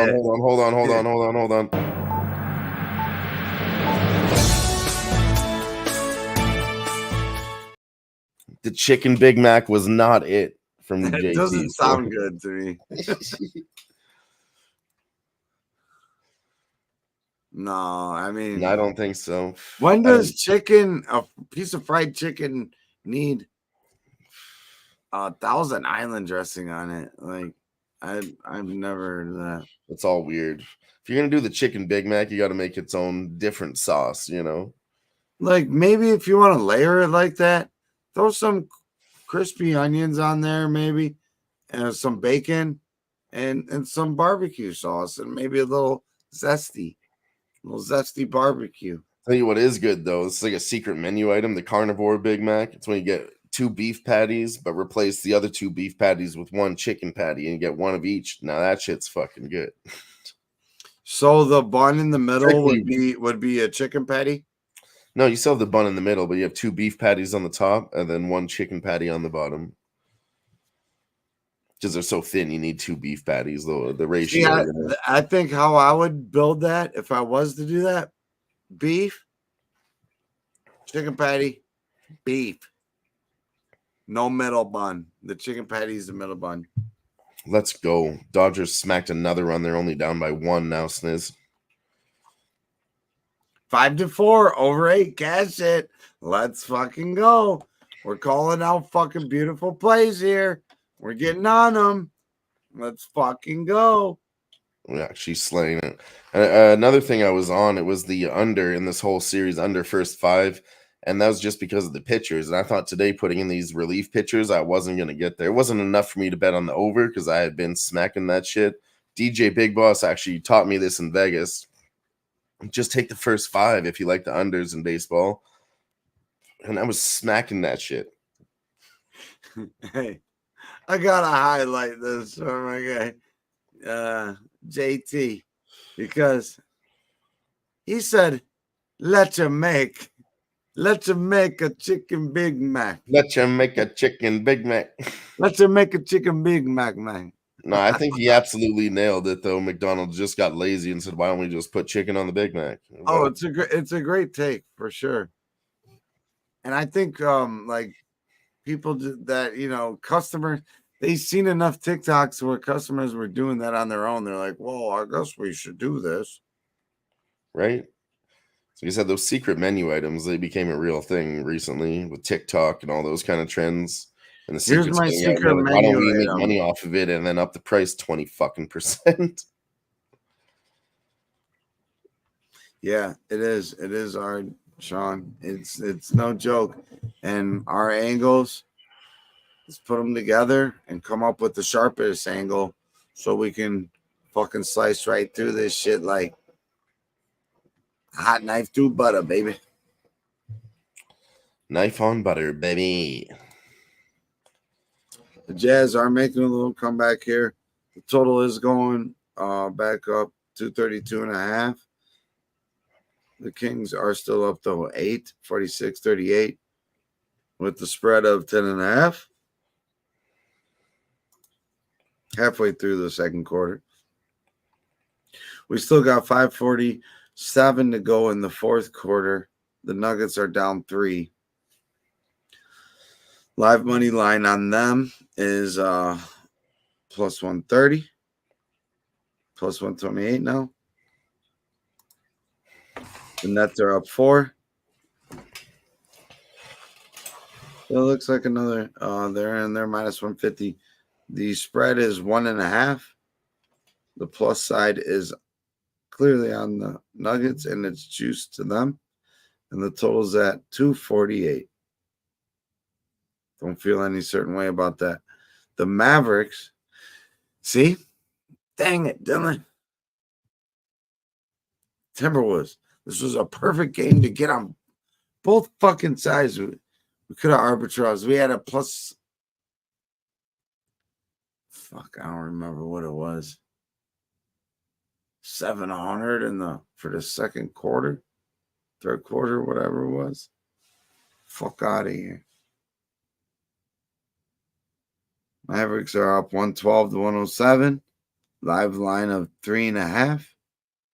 The chicken Big Mac was not it from JT. It doesn't sound good to me. No, I mean, I don't think so. When does a piece of fried chicken, need 1,000 Island dressing on it? Like, I've never heard of that. It's all weird. If you're gonna do the chicken Big Mac, you got to make its own different sauce. Like maybe if you want to layer it like that, throw some crispy onions on there, maybe, and some bacon, and some barbecue sauce, and maybe a little zesty barbecue. Tell you what is good though. It's like a secret menu item, the carnivore Big Mac. It's when you get 2 beef patties, but replace the other 2 beef patties with 1 chicken patty, and you get 1 of each. Now that shit's fucking good. So the bun in the middle would be a chicken patty. No, you still have the bun in the middle, but you have 2 beef patties on the top and then 1 chicken patty on the bottom. Because they're so thin, you need 2 beef patties. Though the ratio. Yeah, I think how I would build that if I was to do that: beef, chicken patty, beef, no middle bun. The chicken patty is the middle bun. Let's go. Dodgers smacked another run. They're only down by 1 now, Sniz. 5-4 over 8. Cash it. Let's fucking go. We're calling out fucking beautiful plays here. We're getting on them. Let's fucking go. Yeah, she's slaying it. Another thing I was on, it was the under in this whole series, under first 5. And that was just because of the pitchers. And I thought today, putting in these relief pitchers, I wasn't going to get there. It wasn't enough for me to bet on the over because I had been smacking that shit. DJ Big Boss actually taught me this in Vegas. Just take the first 5 if you like the unders in baseball. And I was smacking that shit. Hey, I got to highlight this for my guy, JT, because he said, let you make a chicken Big Mac. Let you make a chicken Big Mac. Let you make a chicken Big Mac, man. No, I think he absolutely nailed it, though. McDonald's just got lazy and said, why don't we just put chicken on the Big Mac? Oh, it's a great take for sure. And I think like people that, customers, they've seen enough TikToks where customers were doing that on their own. They're like, well, I guess we should do this. Right? So you said those secret menu items, they became a real thing recently with TikTok and all those kind of trends. And the Here's my secret menu. Why don't we make money off of it and then up the price 20%? Yeah, it is. It is hard, Sean. It's no joke. And our angles, let's put them together and come up with the sharpest angle so we can fucking slice right through this shit like a hot knife through butter, baby. Knife on butter, baby. The Jazz are making a little comeback here. The total is going back up 232.5. The Kings are still up though 8, 46-38 with the spread of 10.5. Halfway through the second quarter. We still got 5:47 to go in the fourth quarter. The Nuggets are down 3. Live money line on them is plus 130, plus 128 now. The Nets are up 4. So it looks like another. They're in there minus 150. The spread is 1.5. The plus side is clearly on the Nuggets, and it's juiced to them. And the total's at 248. Don't feel any certain way about that. The Mavericks, see? Dang it, Dylan. Timberwolves. This was a perfect game to get on both fucking sides. We could have arbitraged. We had a plus. Fuck, I don't remember what it was. 700 for the second quarter, third quarter, whatever it was. Fuck out of here. Mavericks are up 112 to 107. Live line of 3.5.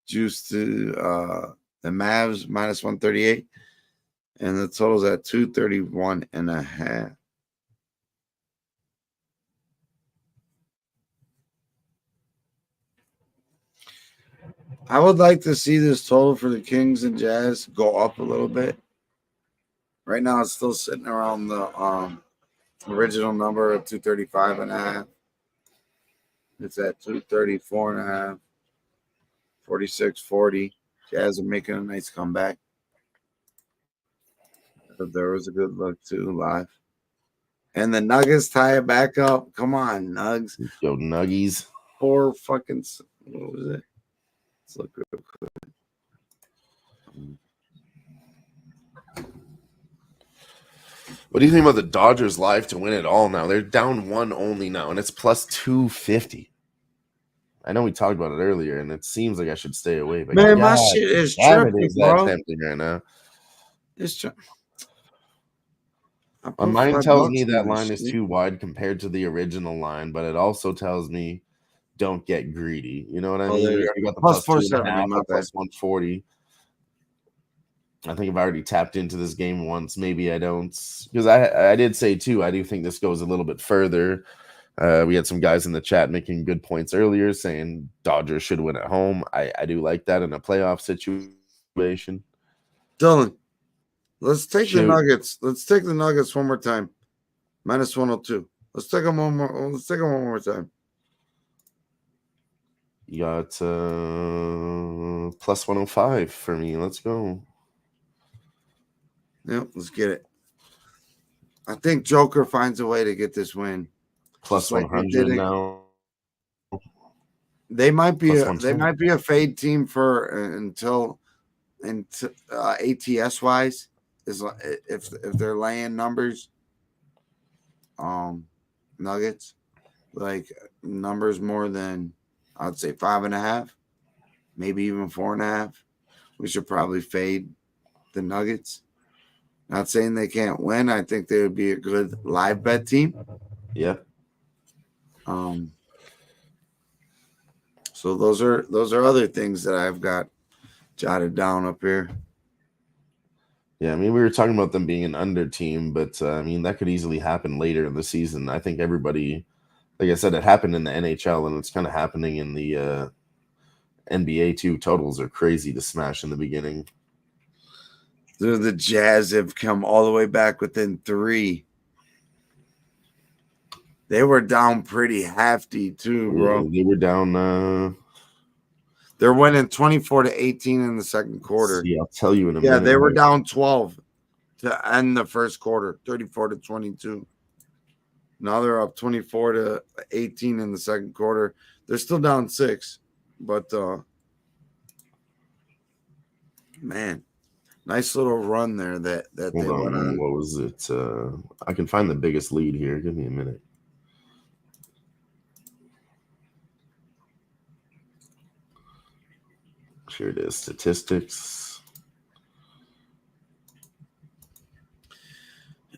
Juice to the Mavs minus 138. And the total's at 231.5. I would like to see this total for the Kings and Jazz go up a little bit. Right now, it's still sitting around the original number of 235.5. It's at 234.5. 46-40. Jazz are making a nice comeback. There was a good look too live. And the Nuggets tie it back up. Come on, Nugs. Yo, Nuggies. 4 fucking. What was it? Let's look real quick. What do you think about the Dodgers live to win it all now? They're down 1 only now, and it's plus 250. I know we talked about it earlier, and it seems like I should stay away. But Man, my shit is tripping, is bro. that tempting right now? It's my mind tells me that line is too wide compared to the original line, but it also tells me don't get greedy. You know what I mean? We already got the plus 470, plus 140. I think I've already tapped into this game once. Maybe I don't, because I did say too. I do think this goes a little bit further. We had some guys in the chat making good points earlier, saying Dodgers should win at home. I do like that in a playoff situation. Dylan, let's take the Nuggets. Let's take the Nuggets one more time. Minus 102. Let's take them one more. Let's take them one more time. You got plus 105 for me. Let's go. Yep, let's get it. I think Joker finds a way to get this win. Plus 100 now. They might be a fade team for until ATS wise is if they're laying numbers. Nuggets like numbers more than I'd say 5.5, maybe even 4.5. We should probably fade the Nuggets. Not saying they can't win. I think they would be a good live bet team. Yeah. So those are other things that I've got jotted down up here. Yeah, I mean, we were talking about them being an under team, but I mean, that could easily happen later in the season. I think everybody, like I said, it happened in the NHL, and it's kind of happening in the NBA too. Totals are crazy to smash in the beginning. The Jazz have come all the way back within 3. They were down pretty hefty too, bro. Yeah, they were down. They're winning 24-18 in the second quarter. See, I'll tell you in a minute. Yeah, they were down 12 to end the first quarter, 34-22. Now they're up 24-18 in the second quarter. They're still down 6, but man, nice little run there that they went on. What was it? I can find the biggest lead here. Give me a minute. Here it is. Statistics.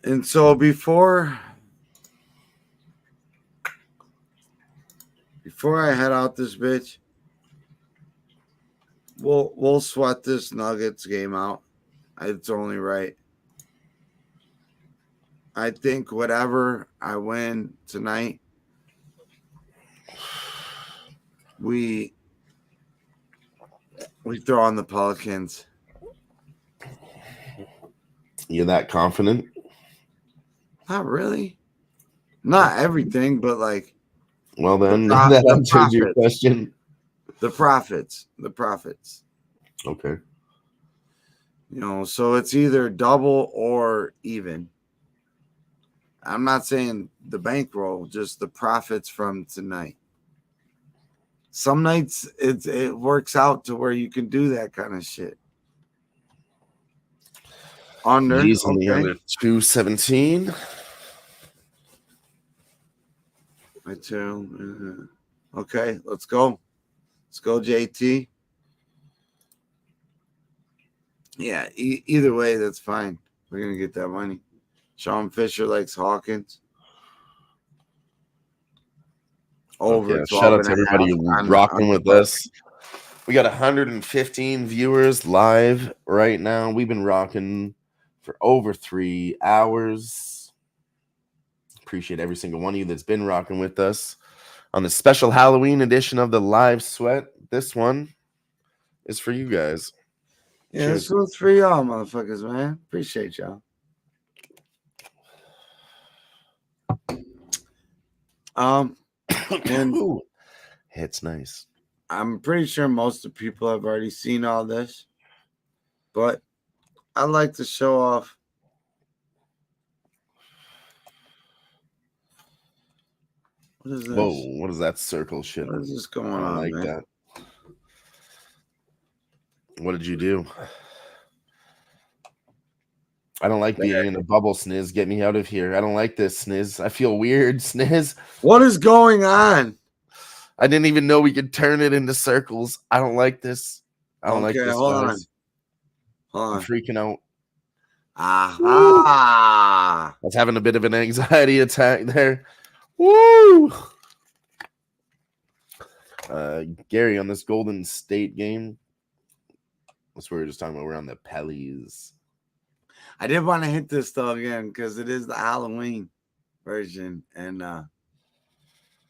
And so before I head out this bitch, we'll sweat this Nuggets game out. It's only right. I think whatever I win tonight, we throw on the Pelicans. You're that confident? Not really. Not everything, but like. Well, then that answers your question. The profits. Okay. So it's either double or even. I'm not saying the bankroll, just the profits from tonight. Some nights it works out to where you can do that kind of shit. Under, easily under 217. Okay, let's go. Let's go, JT. Yeah, either way, that's fine. We're gonna get that money. Sean Fisher likes Hawkins. Over. Shout out to everybody rocking with us. We got 115 viewers live right now. We've been rocking for over 3 hours. Appreciate every single one of you that's been rocking with us on the special Halloween edition of the Live Sweat. This one is for you guys. Yeah, this one's for y'all, motherfuckers, man. Appreciate y'all. And It's nice. I'm pretty sure most of the people have already seen all this, but I like to show off. What is this? Whoa, what is that circle shit? What is this going I don't on, like man? that. What did you do? I don't like being in a bubble, Sniz. Get me out of here. I don't like this, Sniz. I feel weird, Sniz. What is going on? I didn't even know we could turn it into circles. I don't like this. I don't like this, hold guys. Hold I'm on. freaking out. Aha! I was having a bit of an anxiety attack there. Woo! Gary, on this Golden State game, that's what we were just talking about. We're on the Pellies. I did want to hit this though again because it is the Halloween version, and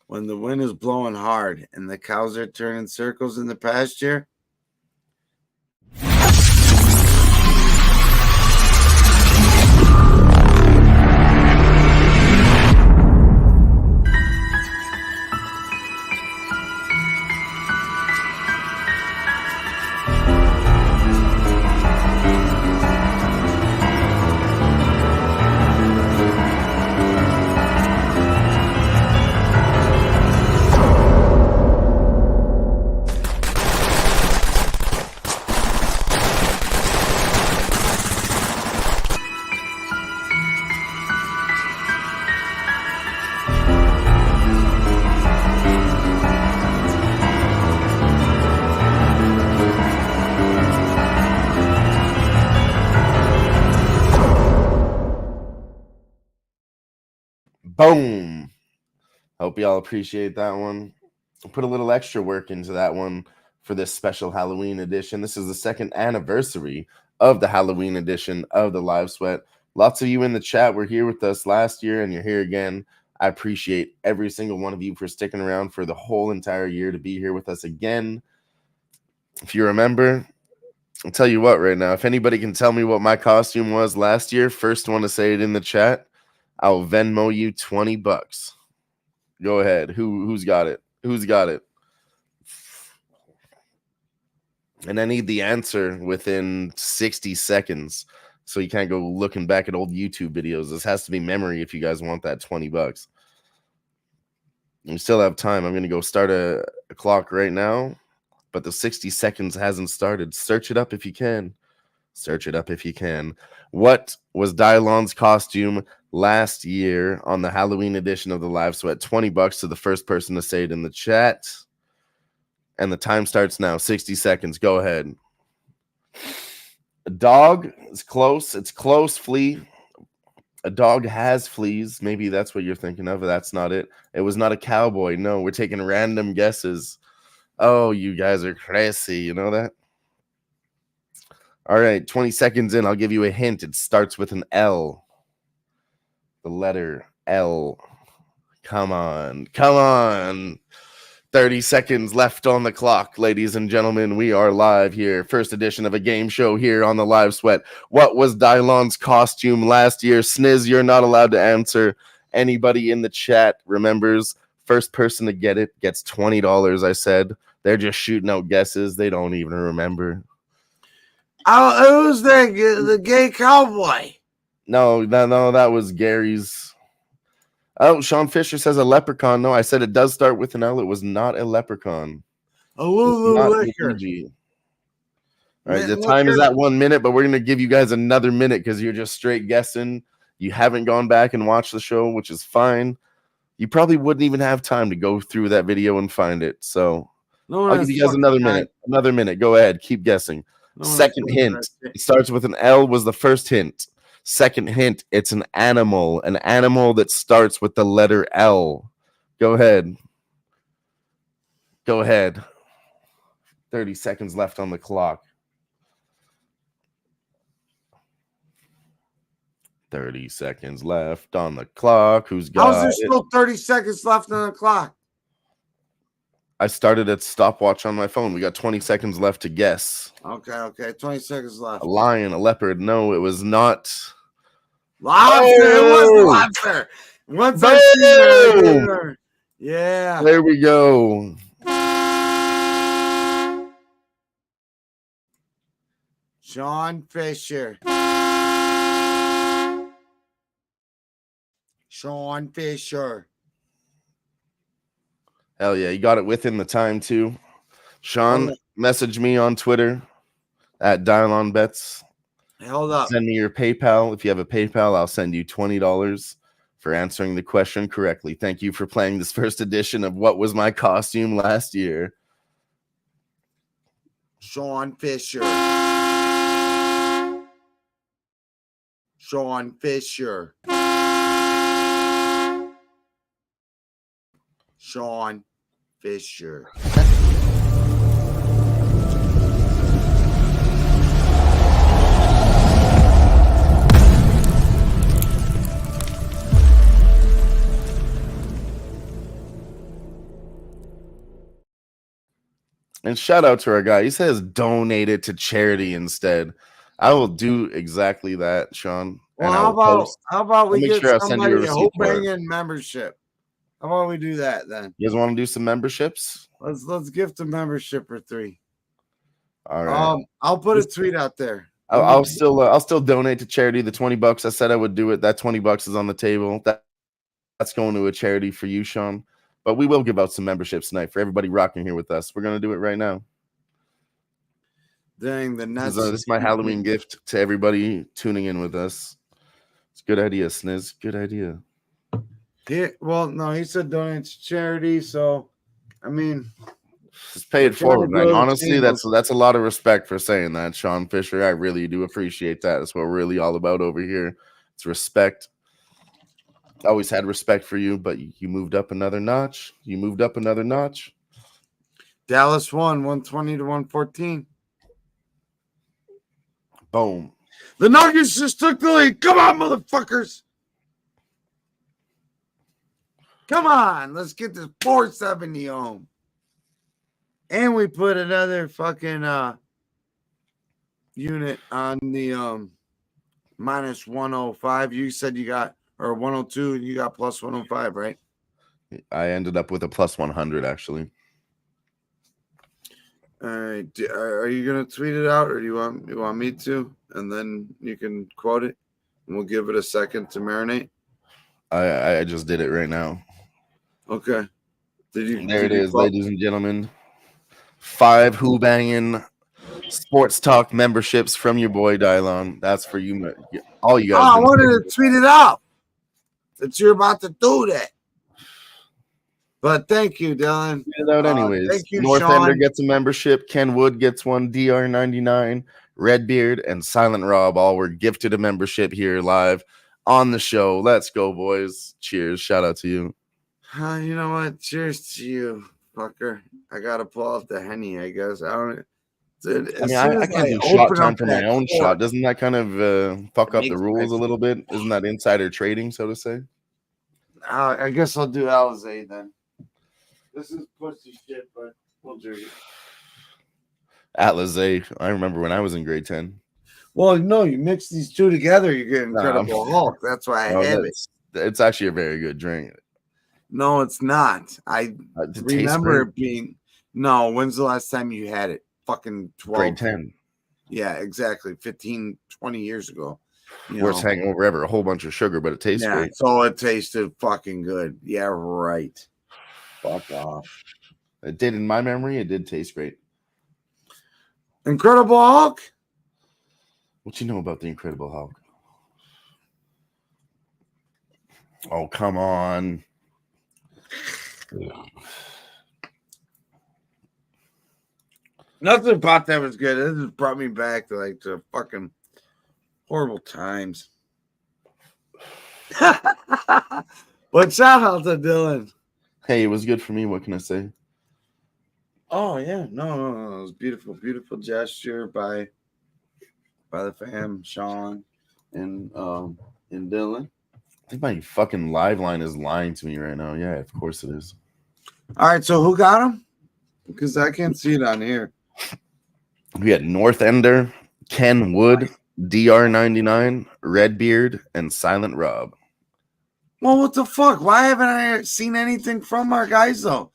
when the wind is blowing hard and the cows are turning circles in the pasture. Boom. Hope y'all appreciate that one. Put a little extra work into that one for this special Halloween edition. This is the second anniversary of the Halloween edition of the Live Sweat. Lots of you in the chat were here with us last year, and you're here again. I appreciate every single one of you for sticking around for the whole entire year to be here with us again. If you remember, I'll tell you what right now. If anybody can tell me what my costume was last year, first one to say it in the chat, I'll Venmo you $20. Go ahead. Who's got it? Who's got it? And I need the answer within 60 seconds. So you can't go looking back at old YouTube videos. This has to be memory if you guys want that $20. We still have time. I'm going to go start a clock right now. But the 60 seconds hasn't started. Search it up if you can. Search it up if you can. What was Dylon's costume last year on the Halloween edition of the Live Sweat? $20 to the first person to say it in the chat. And the time starts now. 60 seconds. Go ahead. A dog is close. It's close, Flea. A dog has fleas. Maybe that's what you're thinking of. That's not it. It was not a cowboy. No, we're taking random guesses. Oh, you guys are crazy. You know that? All right, 20 seconds in. I'll give you a hint. It starts with an L. The letter L. Come on. Come on. 30 seconds left on the clock, ladies and gentlemen. We are live here. First edition of a game show here on the Live Sweat. What was Dylon's costume last year? Sniz, you're not allowed to answer. Anybody in the chat remembers, first person to get it gets $20, I said. They're just shooting out guesses. They don't even remember. Oh, it was the gay cowboy. No, that was Gary's. Oh, Sean Fisher says a leprechaun. No, I said it does start with an L. It was not a leprechaun. A Lulu liquor. All right, the time is at 1 minute, but we're going to give you guys another minute because you're just straight guessing. You haven't gone back and watched the show, which is fine. You probably wouldn't even have time to go through that video and find it. So I'll give you guys another minute. Another minute. Go ahead. Keep guessing. Second hint. It starts with an L was the first hint. Second hint, it's an animal that starts with the letter L. Go ahead. Go ahead. 30 seconds left on the clock. 30 seconds left on the clock. Who's got How's there still 30 seconds left on the clock? I started at stopwatch on my phone. We got 20 seconds left to guess. Okay. 20 seconds left. A lion, a leopard. No, it was not. Lobster. It was lobster. Once I see that, yeah. There we go. Sean Fisher. Sean Fisher. Hell yeah, you got it within the time too. Sean, message me on Twitter at DialOnBets. Hold up. Send me your PayPal. If you have a PayPal, I'll send you $20 for answering the question correctly. Thank you for playing this first edition of What Was My Costume Last Year? Sean Fisher. Sean Fisher. Sean Fisher. And shout out to our guy. He says donate it to charity instead. I will do exactly that, Sean. Well, And how about we get sure I'll send you a somebody a receipt for it. Who-Bangin membership? How about we do that then? You guys want to do some memberships? Let's gift a membership for 3. All right. I'll put a tweet out there. I'll still donate to charity. The $20 I said I would do it. That $20 is on the table. That's going to a charity for you, Sean. But we will give out some memberships tonight for everybody rocking here with us. We're gonna do it right now. Dang, the Nets. This is my Halloween gift to everybody tuning in with us. It's a good idea, Sniz. Good idea. Well, no, he said donate to charity. So, I mean, just pay it forward, man. Honestly, that's a lot of respect for saying that, Sean Fisher. I really do appreciate that. That's what we're really all about over here. It's respect. I always had respect for you, but you moved up another notch. Dallas won 120 to 114. Boom. The Nuggets just took the lead. Come on, motherfuckers. Come on. Let's get this 470 home. And we put another fucking unit on the minus 105. You said you got, or 102, and you got plus 105, right? I ended up with a plus 100, actually. All right. Are you gonna tweet it out, or do you want me to? And then you can quote it, and we'll give it a second to marinate. I just did it right now. Okay. There it is, ladies and gentlemen. 5 Who-Bangin sports talk memberships from your boy Dylon. That's for you, all you guys. I wanted to tweet it out that you're about to do that. But thank you, Dylan. Anyways, thank you, North Sean. Ender gets a membership. Ken Wood gets one. DR99, Redbeard, and Silent Rob all were gifted a membership here live on the show. Let's go, boys. Cheers. Shout out to you. You know what? Cheers to you, fucker. I gotta pull out the Henny, I guess. I don't. Dude, I can't do shot time for my own shot. Doesn't that kind of fuck up the rules a little bit? Isn't that insider trading, so to say? I guess I'll do Alizé then. This is pussy shit, but we'll drink it. Alizé. I remember when I was in grade 10. Well, no, you mix these two together, you get Incredible Hulk. That's why I had it. It's actually a very good drink. No, it's not. I remember it being. No, when's the last time you had it? Fucking 12. Grade 10. Yeah, exactly. 15, 20 years ago. Worst hangover ever. A whole bunch of sugar, but it tastes great. So it tasted fucking good. Yeah, right. Fuck off. It did, in my memory, it did taste great. Incredible Hulk? What you know about the Incredible Hulk? Oh, come on. Nothing about that was good. This just brought me back to fucking horrible times. But shout out to Dylan. Hey, it was good for me. What can I say? Oh yeah, no. It was beautiful, beautiful gesture by the fam, Sean and Dylan. I think my fucking live line is lying to me right now. Yeah, of course it is. All right, so who got him? Because I can't see it on here. We had North Ender, Ken Wood, DR99, Redbeard, and Silent Rob. Well, what the fuck? Why haven't I seen anything from our guys, though?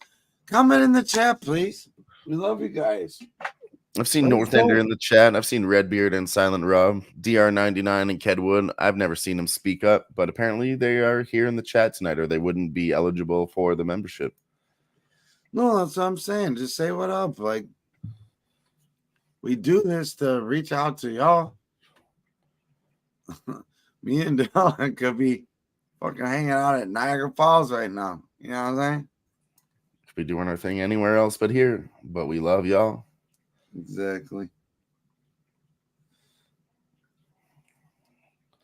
Comment in the chat, please. We love you guys. I've seen North Ender in the chat. I've seen Redbeard and Silent Rob, DR99 and Kedwood. I've never seen them speak up, but apparently they are here in the chat tonight, or they wouldn't be eligible for the membership. No, that's what I'm saying. Just say what up. Like, we do this to reach out to y'all. Me and Dylan could be fucking hanging out at Niagara Falls right now. You know what I'm saying? Could be doing our thing anywhere else but here, but we love y'all. Exactly.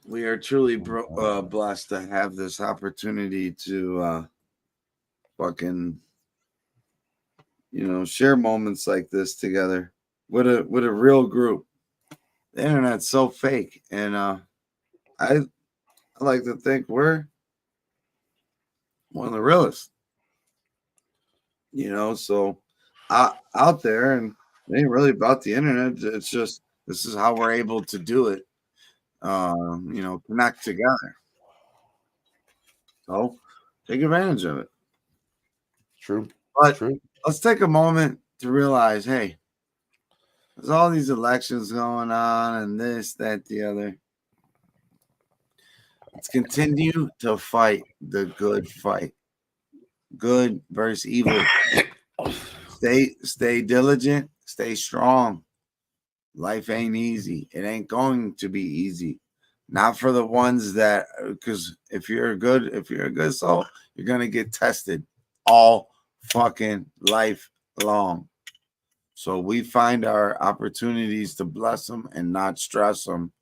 We are truly blessed to have this opportunity to fucking, share moments like this together with a real group. The internet's so fake, and I like to think we're one of the realest. So out there, and it ain't really about the internet. It's just this is how we're able to do it. Connect together. So take advantage of it. True. But True. Let's take a moment to realize, hey, there's all these elections going on and this, that, the other. Let's continue to fight the good fight. Good versus evil. Stay diligent, stay strong. Life ain't easy. It ain't going to be easy. Not for the ones that, because if you're a good soul, you're gonna get tested all fucking life long. So we find our opportunities to bless them and not stress them,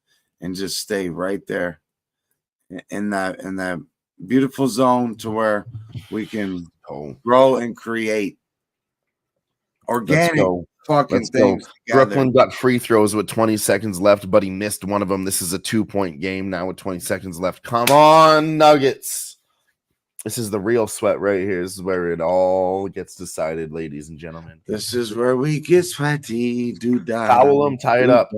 and just stay right there in that beautiful zone to where we can grow and create organic fucking things together. Brooklyn got free throws with 20 seconds left, but he missed one of them. This is a 2-point game now with 20 seconds left. Come on, Nuggets. This is the real sweat right here. This is where it all gets decided, ladies and gentlemen. This is where we get sweaty. Foul them, tie it up.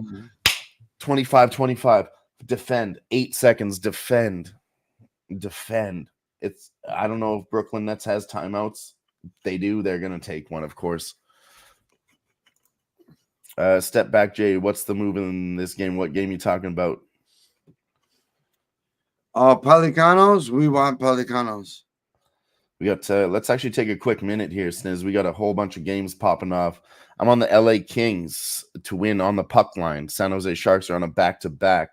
25-25. Defend. 8 seconds. Defend. I don't know if Brooklyn Nets has timeouts. If they do, they're going to take one, of course. Step back, Jay. What's the move in this game? What game you talking about? Pelicanos. We want Pelicanos. We got let's actually take a quick minute here, Sniz. We got a whole bunch of games popping off. I'm on the LA Kings to win on the puck line. San Jose Sharks are on a back-to-back.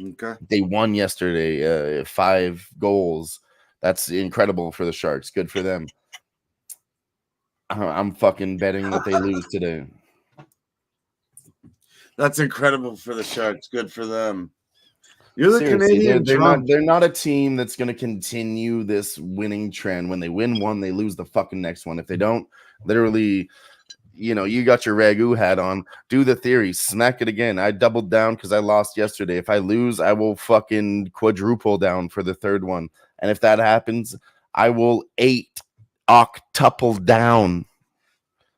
Okay. They won yesterday, 5 goals. That's incredible for the Sharks. Good for them. I'm fucking betting that they lose today. That's incredible for the Sharks. Good for them. You're the Seriously, Canadian. they're not a team that's going to continue this winning trend. When they win one, they lose the fucking next one. If they don't, literally, you got your Ragu hat on. Do the theory. Smack it again. I doubled down because I lost yesterday. If I lose, I will fucking quadruple down for the third one. And if that happens, I will 8-octuple down.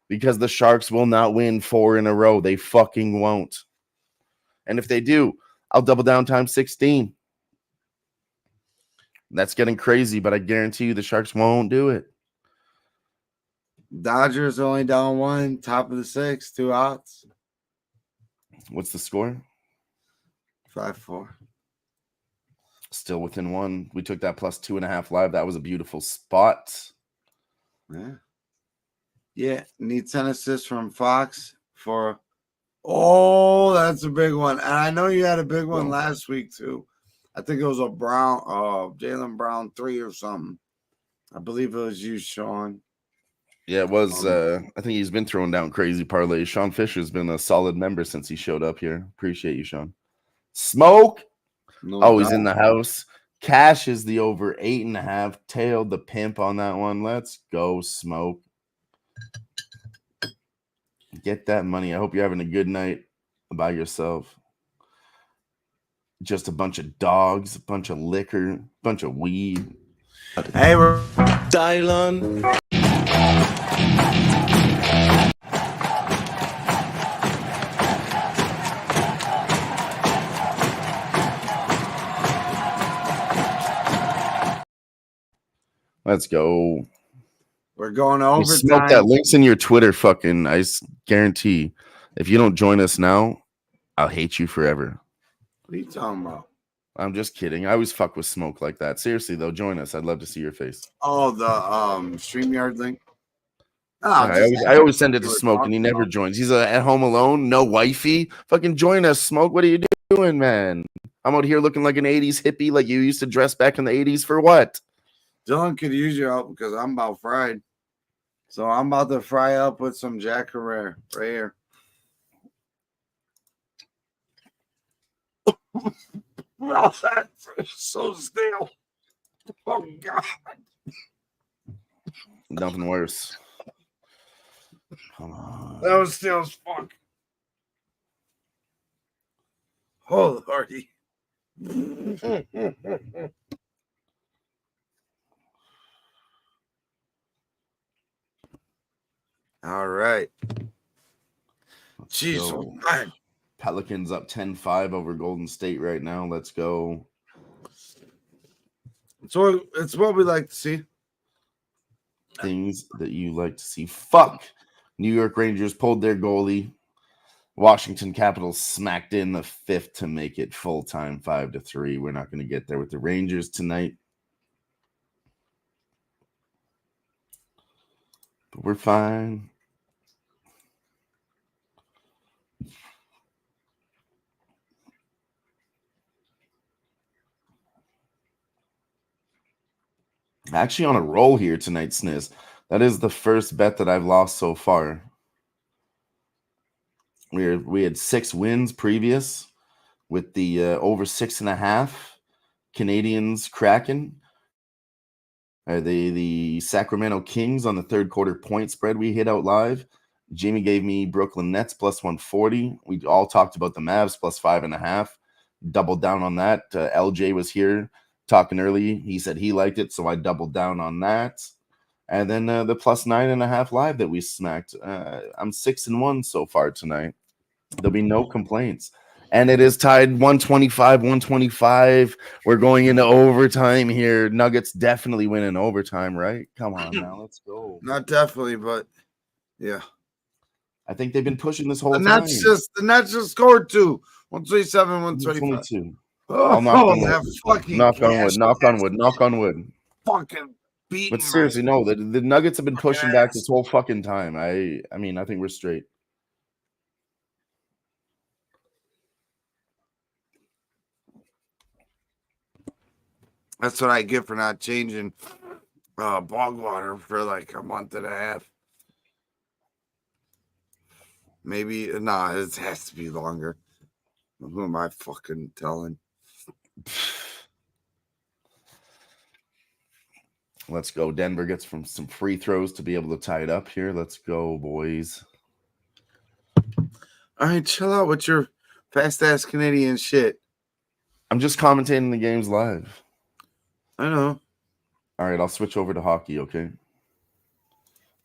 Because the Sharks will not win 4 in a row. They fucking won't. And if they do, I'll double down times 16. That's getting crazy, but I guarantee you the Sharks won't do it. Dodgers only down 1, top of the 6, 2 outs. What's the score? 5-4. Still within 1. We took that plus 2.5 live. That was a beautiful spot. Yeah, need 10 assists from Fox for. Oh, that's a big one. And I know you had a big one last week too. I think it was a Jaylen Brown 3 or something. I believe it was you, Sean. Yeah, it was. I think he's been throwing down crazy parlays. Sean Fisher's been a solid member since he showed up here. Appreciate you, Sean. Smoke. He's in the house. Cash is the over 8.5. Tailed the pimp on that one. Let's go, Smoke. Get that money. I hope you're having a good night by yourself. Just a bunch of dogs, a bunch of liquor, a bunch of weed. Hey, we're Dylan. Let's go. We're going over. Smoke that. Links in your Twitter. Fucking, I guarantee if you don't join us now, I'll hate you forever. What are you talking about? I'm just kidding. I always fuck with Smoke like that. Seriously, though, join us. I'd love to see your face. Oh, the StreamYard link. No, I always send it to Smoke, and he never joins. He's at home alone, no wifey. Fucking join us, Smoke. What are you doing, man? I'm out here looking like an 80s hippie like you used to dress back in the 80s for what? Dylan could use your help because I'm about fried. So I'm about to fry up with some Jack Herrera right here. Well, that's so stale. Oh, God. Nothing worse. Come on. That was stale as fuck. Oh, Lordy. All right. Jeez, go. man. Pelicans up 10-5 over Golden State right now. Let's go. So it's what we like to see. Things that you like to see. Fuck. New York Rangers pulled their goalie. Washington Capitals smacked in the fifth to make it full time 5-3. We're not going to get there with the Rangers tonight. But we're fine. Actually on a roll here tonight, Sniz. That is the first bet that I've lost so far. We had 6 wins previous with the over 6.5 Canadians Kraken. The Sacramento Kings on the third quarter point spread we hit out live. Jamie gave me Brooklyn Nets plus 140. We all talked about the Mavs plus 5.5. Doubled down on that. LJ was here talking early. He said he liked it, so I doubled down on that. And then the plus 9.5 live that we smacked. I'm 6-1 so far tonight. There'll be no complaints. And it is tied 125-125. We're going into overtime here. Nuggets definitely win in overtime, right? Come on now, let's go. Not definitely, but yeah. I think they've been pushing this whole the time. The Nets just scored 2. 127, 125. 22. Oh, knock on that wood. fucking Knock on wood. Knock on wood. Knock on wood. Fucking beating. But seriously, no, the Nuggets have been pushing back this whole fucking time. I mean, I think we're straight. That's what I get for not changing bog water for like a month and a half. Maybe it has to be longer. Who am I fucking telling? Let's go. Denver gets from some free throws to be able to tie it up here. Let's go, boys. All right, chill out with your fast ass Canadian shit. I'm just commentating the games live. I know. All right, I'll switch over to hockey, okay?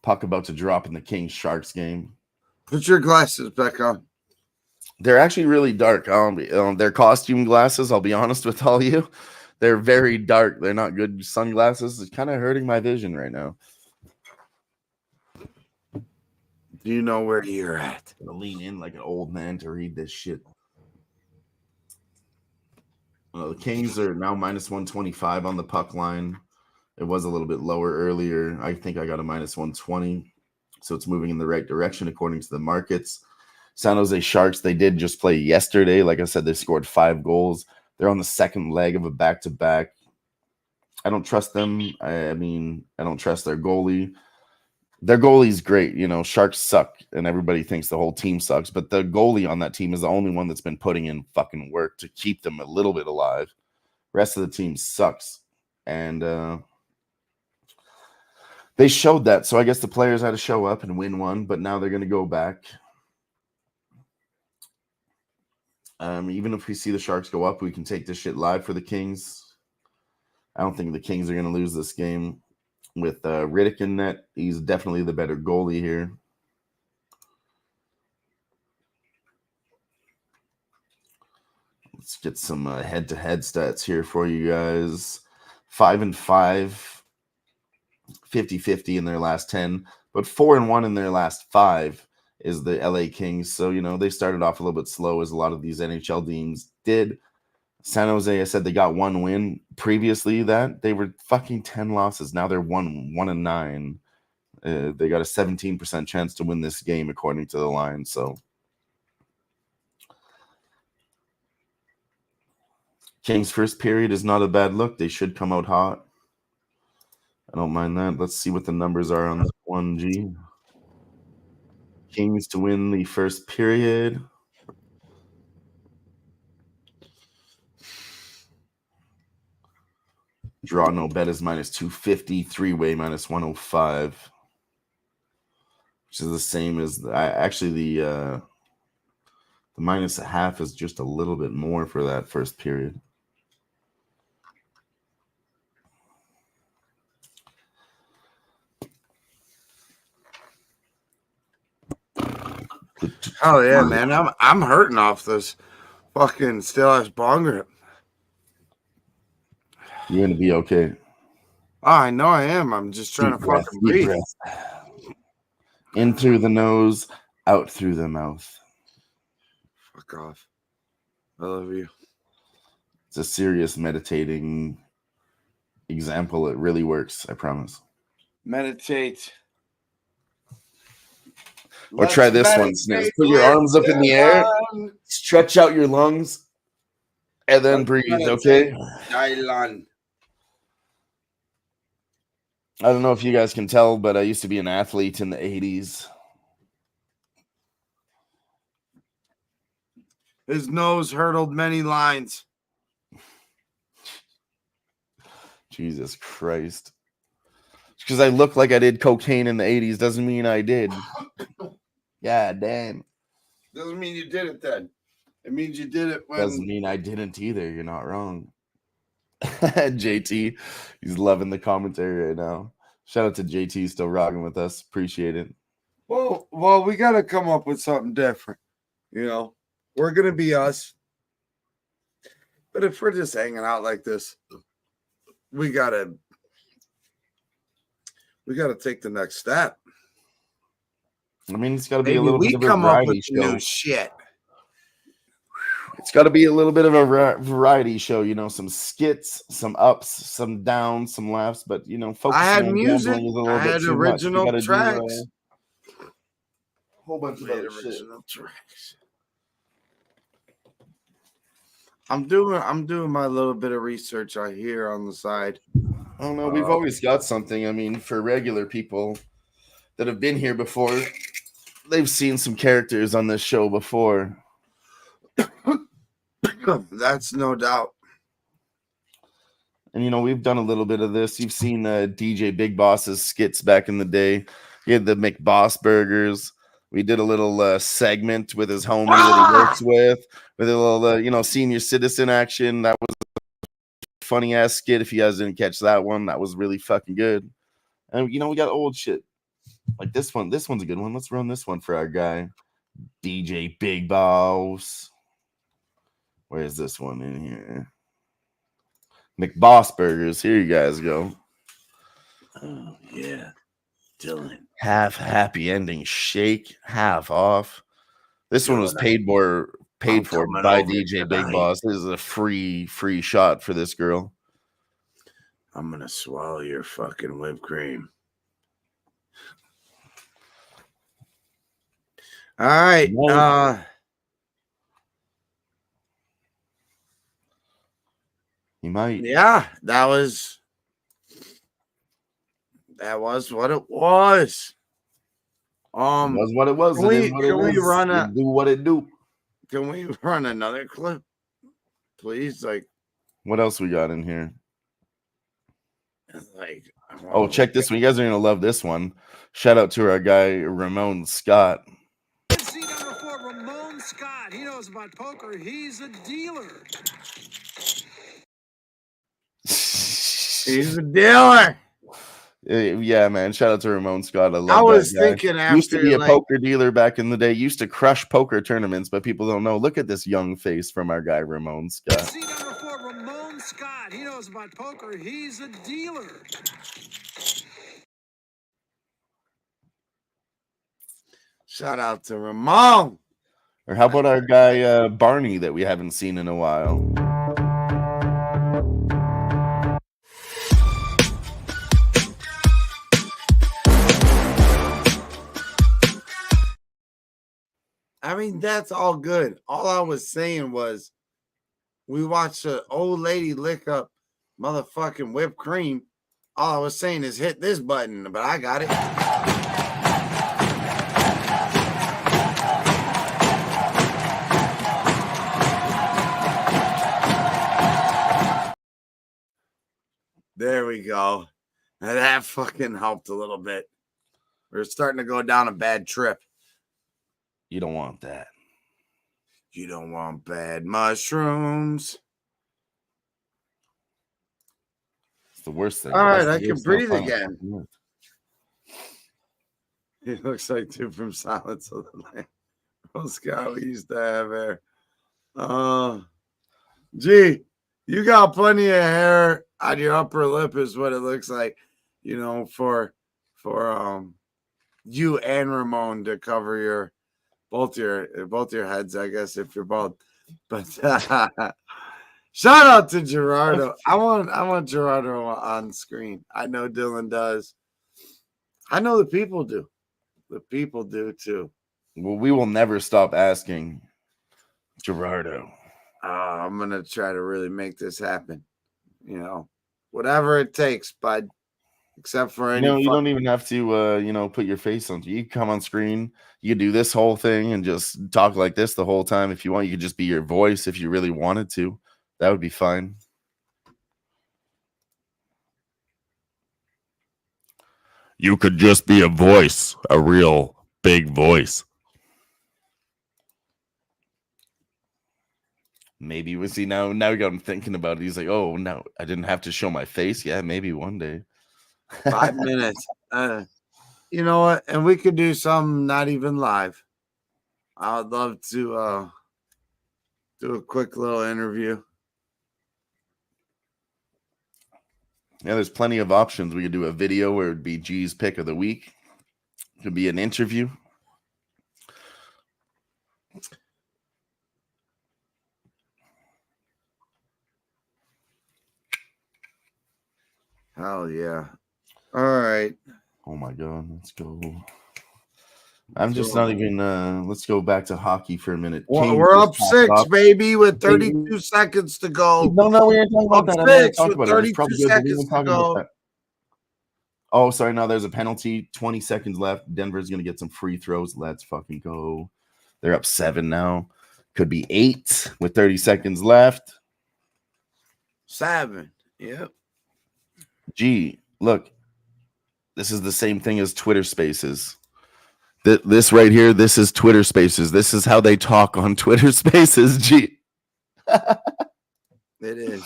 Puck about to drop in the Kings Sharks game. Put your glasses back on. They're actually really dark. They're costume glasses, I'll be honest with all you. They're very dark. They're not good sunglasses. It's kind of hurting my vision right now. Do you know where you're at? I'm gonna lean in like an old man to read this shit. The Kings are now minus 125 on the puck line. It was a little bit lower earlier. I think I got a minus 120. So it's moving in the right direction according to the markets. San Jose Sharks, they did just play yesterday. Like I said, they scored 5 goals. They're on the second leg of a back-to-back. I don't trust them. I mean, I don't trust their goalie. Their goalie's great. You know, Sharks suck, and everybody thinks the whole team sucks. But the goalie on that team is the only one that's been putting in fucking work to keep them a little bit alive. Rest of the team sucks. And they showed that. So I guess the players had to show up and win one, but now they're going to go back. Even if we see the Sharks go up, we can take this shit live for the Kings. I don't think the Kings are going to lose this game. With Riddick in net, he's definitely the better goalie here. Let's get some head-to-head stats here for you guys. 5-5, 50-50 in their last 10, but 4-1 in their last 5. is the LA Kings. So, they started off a little bit slow, as a lot of these NHL teams did. San Jose, I said they got 1 win. Previously that, they were fucking 10 losses. Now they're 1-9. They got a 17% chance to win this game, according to the line. So Kings' first period is not a bad look. They should come out hot. I don't mind that. Let's see what the numbers are on this 1G. Kings to win the first period. Draw no bet is -250. 3-way -105. Which is the same as the -0.5 is just a little bit more for that first period. Oh yeah, man. I'm hurting off this fucking still ass bong rip. You're gonna be okay. Oh, I know I am. I'm just trying to fucking breathe. In through the nose, out through the mouth. Fuck off. I love you. It's a serious meditating example. It really works, I promise. Meditate. Or try this one, Sniz. Put your arms up in the air, stretch out your lungs, and then breathe, okay? Dylan. I don't know if you guys can tell, but I used to be an athlete in the 80s. His nose hurdled many lines. Jesus Christ. Because I look like I did cocaine in the 80s doesn't mean I did. Yeah, damn. Doesn't mean you did it then. It means you did it when... Doesn't mean I didn't either. You're not wrong. JT, he's loving the commentary right now. Shout out to JT, still rocking with us. Appreciate it. Well, we got to come up with something different. We're going to be us. But if we're just hanging out like this, we got to take the next step. I mean, it's got to be a little bit of a variety show. New shit. It's got to be a little bit of a variety show, some skits, some ups, some downs, some laughs, but focusing I had on music. gambling is a little I bit had too original much. tracks. A whole bunch of other original tracks. I'm doing my little bit of research I hear on the side. Oh no, we've always got something. I mean, for regular people that have been here before, they've seen some characters on this show before. That's no doubt. And we've done a little bit of this. You've seen DJ Big Boss's skits back in the day. He had the McBoss burgers. We did a little segment with his homie that he works with a little, senior citizen action. That was a funny ass skit. If you guys didn't catch that one, that was really fucking good. And we got old shit like this one. This one's a good one. Let's run this one for our guy, DJ Big Boss. Where is this one in here? McBoss burgers. Here you guys go. Oh yeah, Dylan. Half happy ending shake, half off. This one was paid for by DJ Big Boss. This is a free shot for this girl. I'm gonna swallow your fucking whipped cream. All right. You might. Yeah, that was what it was. Was what it was. Can we run do what it do? Can we run another clip, please? Like, what else we got in here? Like, oh, check this one. You guys are gonna love this one. Shout out to our guy Ramon Scott. Seat number 4, Ramon Scott. He knows about poker. He's a dealer. He's a dealer. Yeah, man. Shout out to Ramon Scott. I was that guy. thinking after used to be a poker dealer back in the day. Used to crush poker tournaments, but people don't know. Look at this young face from our guy Ramon Scott. Seat number 4, Ramon Scott. He knows about poker. He's a dealer. Shout out to Ramon. Or how about our guy Barney that we haven't seen in a while? I mean, that's all good. All I was saying was we watched an old lady lick up motherfucking whipped cream. All I was saying is hit this button, but I got it. There we go. Now that fucking helped a little bit. We're starting to go down a bad trip. You don't want that. You don't want bad mushrooms. It's the worst thing. All right, That's I can breathe again. He looks like two from Silence of the Lambs. Oh, Scott, we used to have hair. Gee, you got plenty of hair on your upper lip, is what it looks like. You know, for you and Ramon to cover your both your heads, I guess, if you're bald. But shout out to Gerardo. I want Gerardo on screen. I know Dylan does. I know the people do. The people do too. Well, we will never stop asking Gerardo. I'm gonna try to really make this happen. You know, whatever it takes, bud. Except for any. No, you don't even have to, put your face on. You can come on screen. You can do this whole thing and just talk like this the whole time. If you want, you could just be your voice if you really wanted to. That would be fine. You could just be a voice, a real big voice. Maybe we see now we got him thinking about it. He's like, oh no, I didn't have to show my face. Yeah, maybe one day. 5 minutes. You know what? And we could do some not even live. I would love to do a quick little interview. Yeah, there's plenty of options. We could do a video where it'd be G's pick of the week. It could be an interview. Hell yeah. All right. Oh my god, let's go. I'm just not even let's go back to hockey for a minute. Well, we're up 6, baby, with 32 seconds to go. No, we ain't talking about that. 6 with 32 seconds to go. Oh, sorry, no, there's a penalty. 20 seconds left. Denver's gonna get some free throws. Let's fucking go. They're up 7 now. Could be 8 with 30 seconds left. 7. Yep. Gee, look. This is the same thing as Twitter Spaces. This right here, this is Twitter Spaces. This is how they talk on Twitter Spaces. Gee. It is.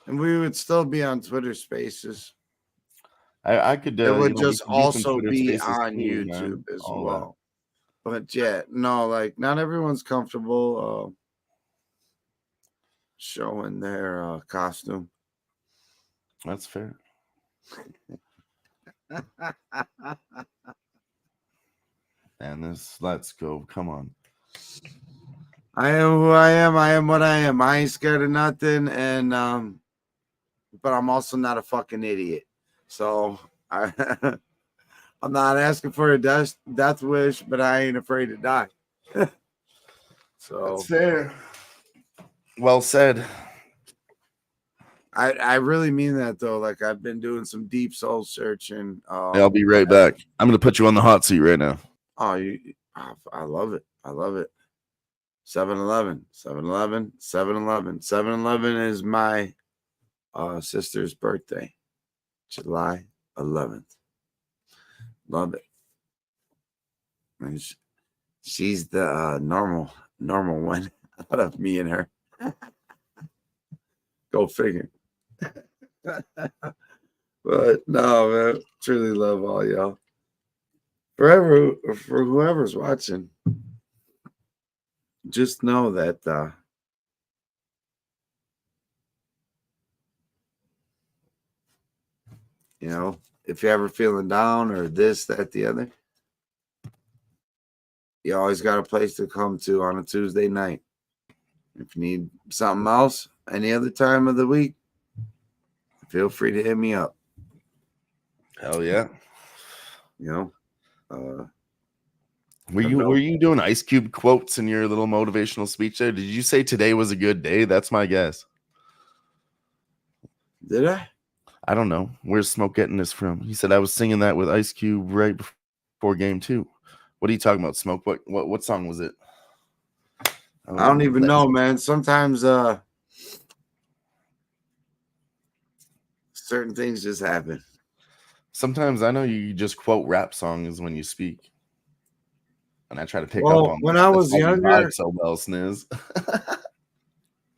And we would still be on Twitter Spaces. I could. It would just also be on YouTube as well. But yeah, no, like not everyone's comfortable showing their costume. That's fair. And let's go. Come on. I am who I am. I am what I am. I ain't scared of nothing. And but I'm also not a fucking idiot. So I'm not asking for a death wish, but I ain't afraid to die. So that's fair. Well said. I really mean that though. Like I've been doing some deep soul searching. I'll be right back. I'm gonna put you on the hot seat right now. I love it. I love it. 7-Eleven. 7-Eleven is my sister's birthday, July 11th. Love it. And she's the normal one out of me and her. Go figure. But no, man, truly love all y'all. For whoever's watching, just know that if you're ever feeling down or this, that, the other, you always got a place to come to on a Tuesday night. If you need something else any other time of the week, feel free to hit me up. Hell yeah. You know, were you doing Ice Cube quotes in your little motivational speech there? Did you say today was a good day? That's my guess. Did I? I don't know. Where's Smoke getting this from? He said I was singing that with Ice Cube right before game 2. What are you talking about, Smoke? What song was it? I don't even know, man. Sometimes certain things just happen. Sometimes I know you just quote rap songs when you speak. And I try to pick Well, up on when I was younger, so well, Sniz.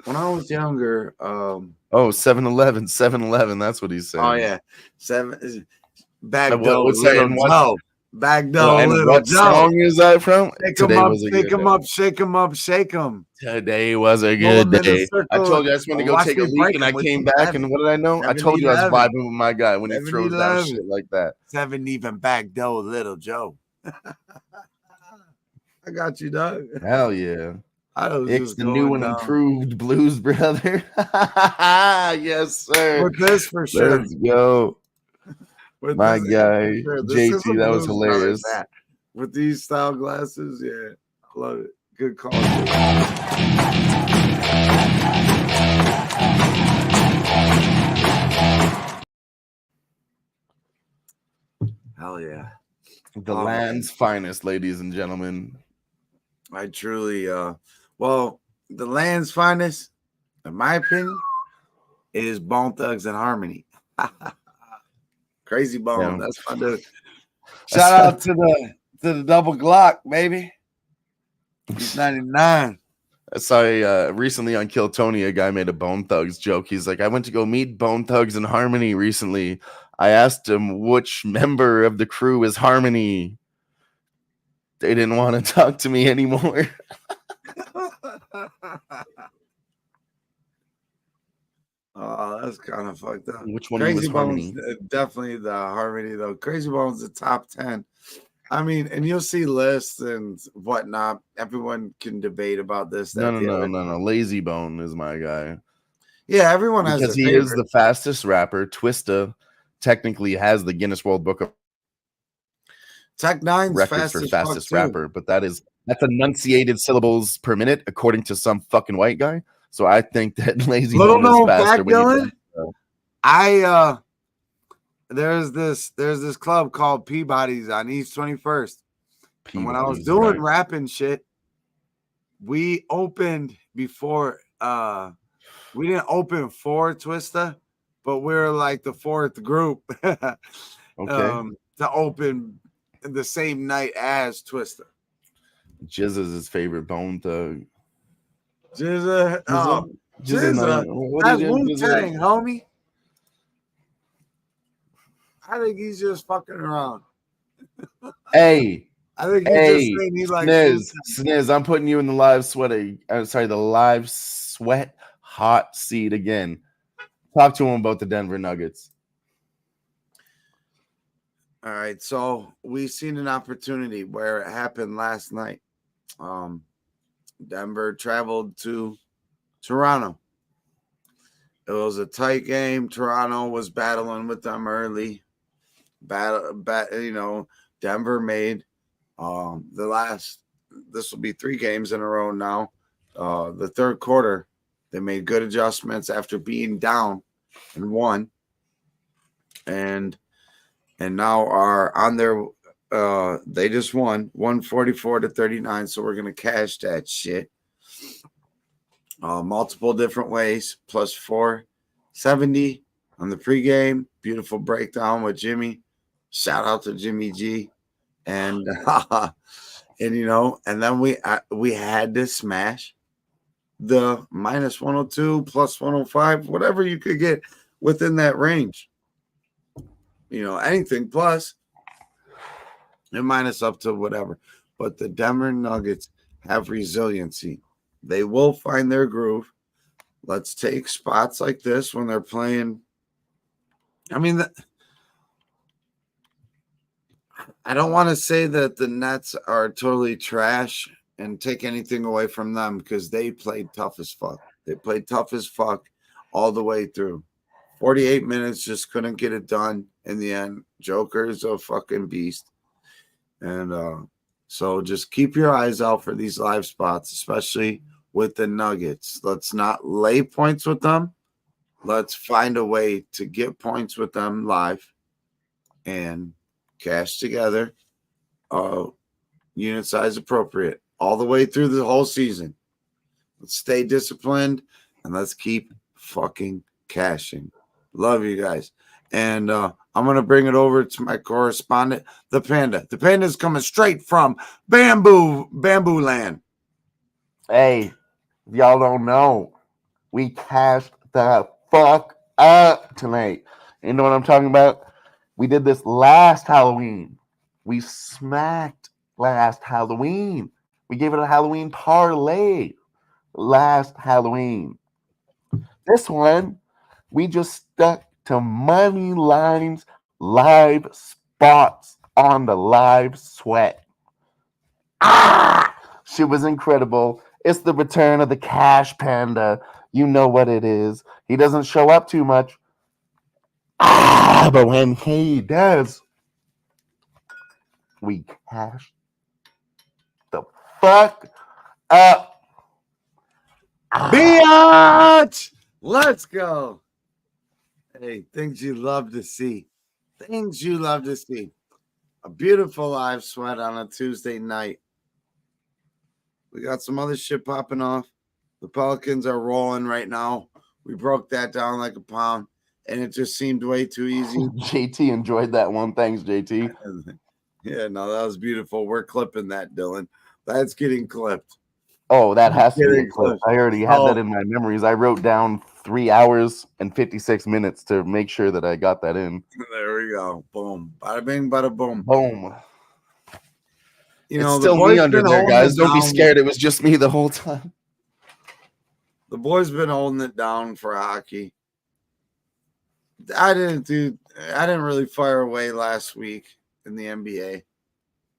when I was younger, 7-Eleven, that's what he's saying. Oh yeah, back What- door, what's that, little and what- Joe. Back door, and little what Joe. song is that from? Shake Today him up, was a shake good him day. up, shake him up, shake him. Today was a Pull good 'em in a day. circle I told you I just went to go watch take a me leak, break and 'em I with came the back, and what did I know? I told you I was 7-Eleven. vibing with my guy when he throws down 7-Eleven. shit like that. 7 even back door, little Joe. I got you, dog. Hell yeah. I was It's just the new going and down improved Blues Brother. Yes, sir. with this for sure. Let's go. With My this, guy, sure. This is JT, a that was Blues Brothers hilarious. hat. With these style glasses, yeah, I love it. Good call. Hell yeah. The land's finest, ladies and gentlemen. I truly, well, the land's finest, in my opinion, is Bone Thugs and Harmony. Crazy Bone, Yeah. that's fun to. Shout out to the double Glock, baby. He's 99. I saw recently on Kill Tony, a guy made a Bone Thugs joke. He's like, I went to go meet Bone Thugs and Harmony recently. I asked him which member of the crew is Harmony. They didn't want to talk to me anymore. Oh, that's kind of fucked up. Which one Crazy was Bones, Harmony? definitely the Harmony though. Crazy Bones, the top 10. I mean, and you'll see lists and whatnot. Everyone can debate about this. No. That, the other. Lazy Bone is my guy. Yeah, everyone has Because their he favorite. is the fastest rapper. Twista technically has the Guinness World Book of Tech Nine's Records fast for as fastest fuck, too. rapper, but that's enunciated syllables per minute according to some fucking white guy. So I think that Lazy Little Bone is known faster fact, when you Dylan. There's this club called Peabody's on East 21st. And when I was doing rapping shit, we opened before we didn't open for Twista, but we were like the fourth group to open the same night as Twista. Jizz is his favorite Bone Thug. Jizza, Jizza, that's Wu-Tang, homie. I think he's just fucking around. Hey, I think he's just saying he likes Sniz, I'm putting you in the live sweat hot seat again. Talk to him about the Denver Nuggets. All right, so we've seen an opportunity where it happened last night. Denver traveled to Toronto. It was a tight game. Toronto was battling with them early. Denver made this will be 3 games in a row now. The third quarter, they made good adjustments after being down and won. And now are on their they just won 144-39. So we're gonna cash that shit. Multiple different ways, plus 470 on the pregame. Beautiful breakdown with Jimmy. Shout out to Jimmy G. And and then we had to smash the minus 102, plus 105, whatever you could get within that range. Anything plus and minus up to whatever. But the Denver Nuggets have resiliency. They will find their groove. Let's take spots like this when they're playing. I mean, I don't want to say that the Nets are totally trash and take anything away from them because they played tough as fuck. They played tough as fuck all the way through. 48 minutes, just couldn't get it done in the end. Joker is a fucking beast. And so just keep your eyes out for these live spots, especially with the Nuggets. Let's not lay points with them. Let's find a way to get points with them live and cash together. Unit size appropriate all the way through the whole season. Let's stay disciplined and let's keep fucking cashing. Love you guys. And I'm going to bring it over to my correspondent, the Panda. The Panda is coming straight from Bamboo Land. Hey, if y'all don't know, we cashed the fuck up tonight. You know what I'm talking about? We did this last Halloween. We smacked last Halloween. We gave it a Halloween parlay last Halloween. This one, we just stuck to money lines, live spots on the live sweat. Shit was incredible. It's the return of the Cash Panda. You know what it is. He doesn't show up too much. But when he does, we cash the fuck up. Biatch! Let's go. Hey, things you love to see. Things you love to see. A beautiful live sweat on a Tuesday night. We got some other shit popping off. The Pelicans are rolling right now. We broke that down like a pound, and it just seemed way too easy. JT enjoyed that one. Thanks, JT. Yeah, no, that was beautiful. We're clipping that, Dylan. That's getting clipped. Oh, that has to be a clip. I already had that in my memories. I wrote down 3 hours and 56 minutes to make sure that I got that in. There we go. Boom. Bada bing, bada boom. Boom. You know, it's still me under there, guys. Don't be scared. It was just me the whole time. The boys been holding it down for hockey. I didn't really fire away last week in the NBA.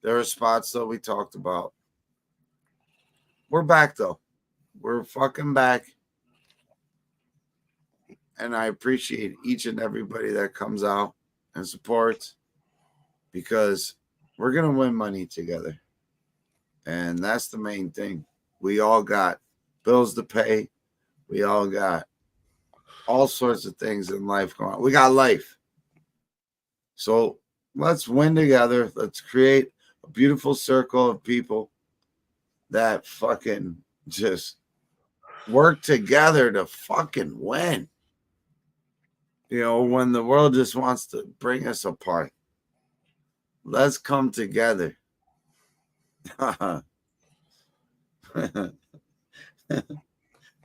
There were spots that we talked about. We're back though. We're fucking back. And I appreciate each and everybody that comes out and supports because we're going to win money together. And that's the main thing. We all got bills to pay. We all got all sorts of things in life going on. We got life. So let's win together. Let's create a beautiful circle of people that fucking just work together to fucking win. You know, when the world just wants to bring us apart, let's come together.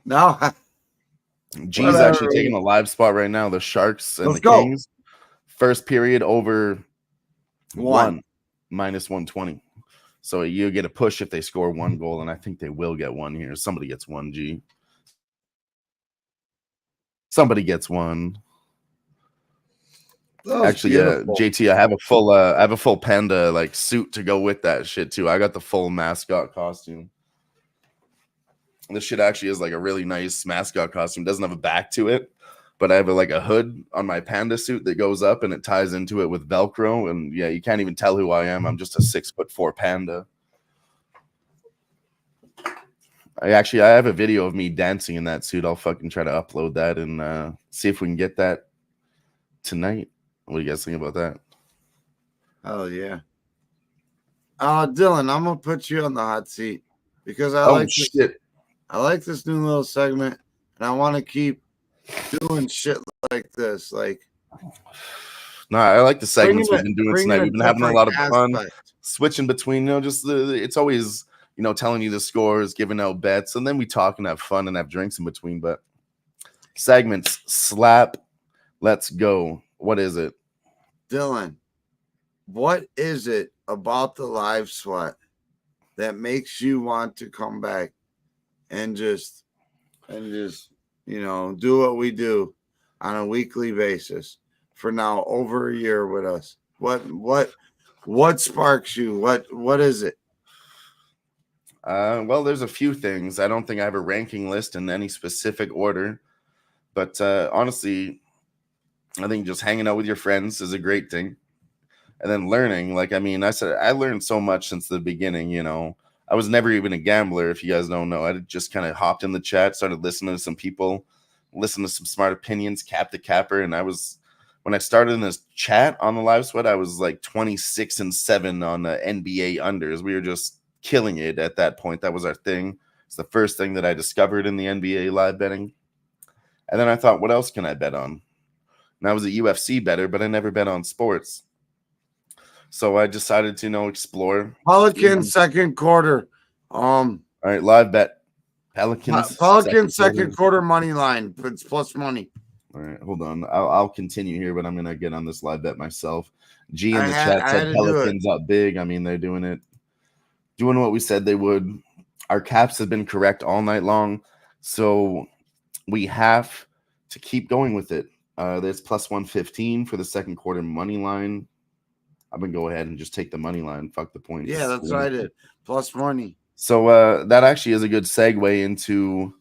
Now, G's actually taking a live spot right now. The Sharks and the Kings. First period over 1 minus 120. So you get a push if they score 1 goal, and I think they will get 1 here. Somebody gets 1, G. Somebody gets 1. Actually, JT, I have a full panda like suit to go with that shit too. I got the full mascot costume. This shit actually is like a really nice mascot costume. It doesn't have a back to it, but I have like a hood on my panda suit that goes up and it ties into it with Velcro. And yeah, you can't even tell who I am. I'm just a 6'4" panda. I have a video of me dancing in that suit. I'll fucking try to upload that and see if we can get that tonight. What do you guys think about that? Oh yeah. Dylan, I'm gonna put you on the hot seat because I like this new little segment, and I want to keep doing shit like this. Like, no, I like the segments we've been doing tonight. We've been having a lot of fun switching between, just it's always, telling you the scores, giving out bets, and then we talk and have fun and have drinks in between. But segments, slap, let's go. What is it? Dylan, what is it about the live sweat that makes you want to come back and just do what we do on a weekly basis for now over a year with us? What What sparks you? What is it? Well, there's a few things. I don't think I have a ranking list in any specific order, but honestly, I think just hanging out with your friends is a great thing. And then learning, like, I mean, I learned so much since the beginning, you know. I was never even a gambler, if you guys don't know. I just kind of hopped in the chat, started listening to some people, listened to some smart opinions, cap to capper. And when I started in this chat on the live sweat, I was like 26-7 on the NBA unders. We were just killing it at that point. That was our thing. It's the first thing that I discovered in the NBA live betting. And then I thought, what else can I bet on? And I was a UFC better, but I never bet on sports. So I decided to, explore. Pelicans second quarter. All right, live bet. Pelicans second quarter money line. It's plus money. All right, hold on. I'll continue here, but I'm gonna get on this live bet myself. G in the chat said Pelicans up big. I mean, they're doing what we said they would. Our caps have been correct all night long, so we have to keep going with it. There's plus 115 for the second quarter money line. I'm going to go ahead and just take the money line. Fuck the points. Yeah, that's what I did. Plus money. So that actually is a good segue into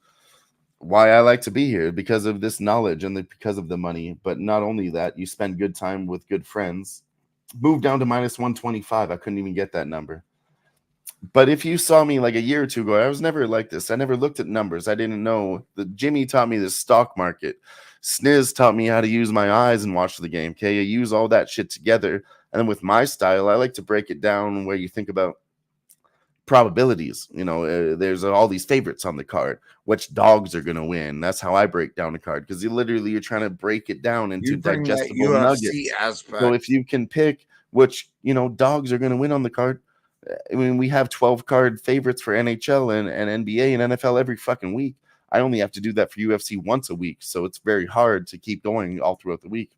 why I like to be here, because of this knowledge and because of the money. But not only that, you spend good time with good friends. Moved down to minus 125. I couldn't even get that number. But if you saw me like a year or two ago, I was never like this. I never looked at numbers. I didn't know. Jimmy taught me the stock market. Sniz taught me how to use my eyes and watch the game. Okay, I use all that shit together. And then with my style, I like to break it down where you think about probabilities. There's all these favorites on the card. Which dogs are going to win? That's how I break down a card, because you're trying to break it down into digestible nuggets. Aspect. So if you can pick which dogs are going to win on the card. I mean, we have 12 card favorites for NHL and NBA and NFL every fucking week. I only have to do that for UFC once a week, so it's very hard to keep going all throughout the week.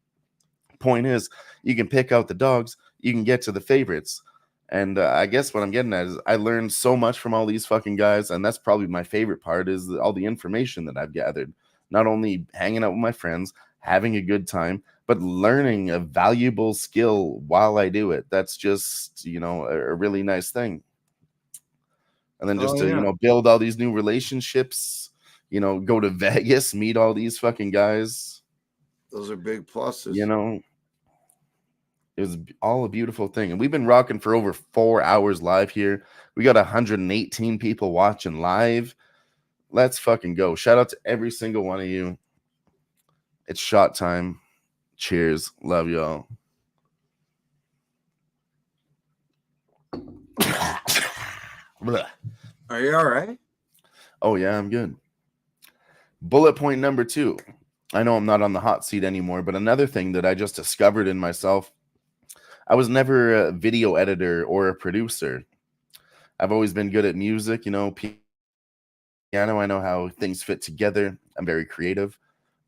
Point is, you can pick out the dogs, you can get to the favorites. And I guess what I'm getting at is I learned so much from all these fucking guys, and that's probably my favorite part, is all the information that I've gathered. Not only hanging out with my friends, having a good time, but learning a valuable skill while I do it. That's just, a really nice thing. And then just to build all these new relationships, go to Vegas, meet all these fucking guys. Those are big pluses. It was all a beautiful thing. And we've been rocking for over 4 hours live here. We got 118 people watching live. Let's fucking go. Shout out to every single one of you. It's shot time. Cheers. Love y'all. Are you all right? Oh, yeah, I'm good. Bullet point number 2. I know I'm not on the hot seat anymore, but another thing that I just discovered in myself, I was never a video editor or a producer. I've always been good at music, piano. I know how things fit together. I'm very creative,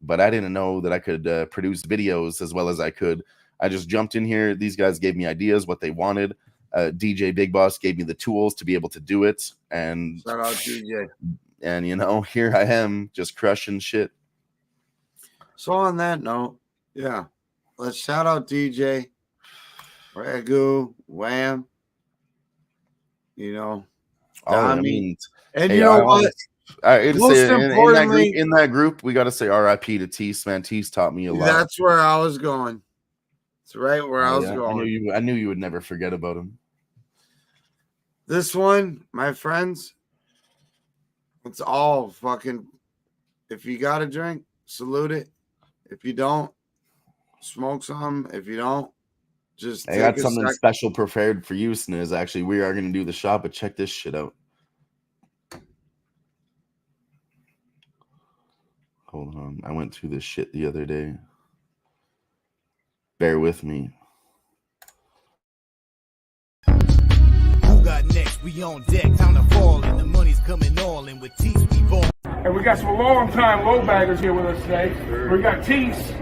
but I didn't know that I could produce videos as well as I could. I just jumped in here. These guys gave me ideas, what they wanted. DJ Big Boss gave me the tools to be able to do it. And shout out DJ. And, here I am just crushing shit. So on that note, yeah, let's shout out DJ, Ragu, Wham, Oh, I mean, and you know what? Most importantly, in that group, we got to say RIP to Tease, man. Tease taught me a lot. That's where I was going. It's right where I was going. I knew you would never forget about him. This one, my friends, it's all fucking. If you got a drink, salute it. If you don't, smoke some. If you don't, just I got something special prepared for you, Sniz. Actually, we are going to do the shot, but check this shit out. Hold on. I went through this shit the other day. Bear with me. Who got next? We on deck. Time to fall, and the money's coming all in with Tease. We ball. And we got some long-time low baggers here with us today. Sure. We got Tease.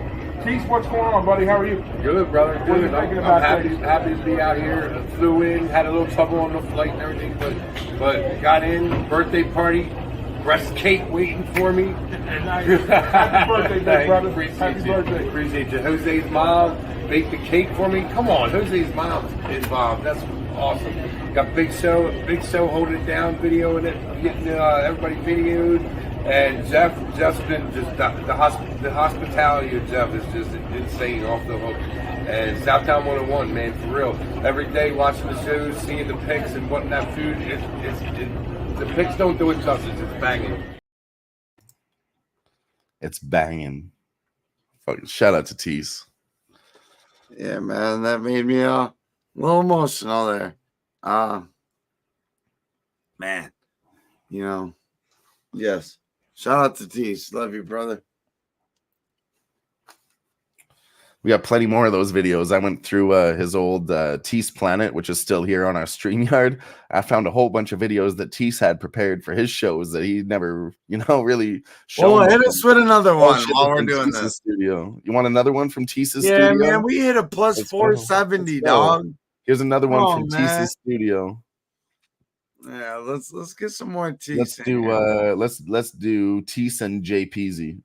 Tease, what's going on, buddy? How are you? Good, brother. What are you thinking about I'm happy to be out here. Flew in, had a little trouble on the flight and everything, but got in. Birthday party, breast cake waiting for me. Happy birthday, big brother. Happy birthday. Appreciate you. Jose's mom baked the cake for me. Come on, Jose's mom's involved. That's awesome. Got Big Show holding it down, videoing it, getting everybody videoed. And Jeff's been just the hospitality of Jeff is just insane, off the hook. And Southtown 101, man, for real. Every day watching the shows, seeing the pics and wanting that food, the pics don't do it justice. It's banging. It's banging. Fucking shout out to Tease. Yeah, man, that made me a little emotional there. Man, you know, yes. Shout out to Tease. Love you, brother. We got plenty more of those videos. I went through his old Tease Planet, which is still here on our StreamYard. I found a whole bunch of videos that Tease had prepared for his shows that he never, really shown. Oh, hit us with another one while we're doing this. Studio. You want another one from Tease's studio? studio? Yeah, man, we hit a plus 470, dog. Here's another one from Tease's studio. Yeah, let's get some more Tease. Let's do Tease and JPZ.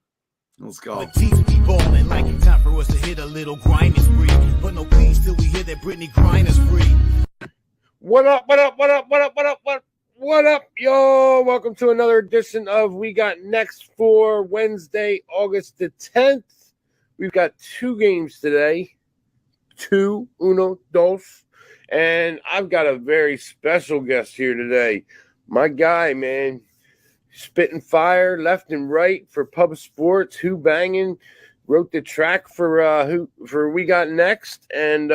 Let's go. But Tease be ballin' like it's time for us to hit a little grinding spree. But no peace till we hear that Britney Griner's free. What up, yo? Welcome to another edition of We Got Next for Wednesday, August the 10th. We've got 2 games today. 2, uno, dos. And I've got a very special guest here today. My guy, man. Spitting fire left and right for Pub Sports. Who-Bangin, wrote the track for We Got Next, and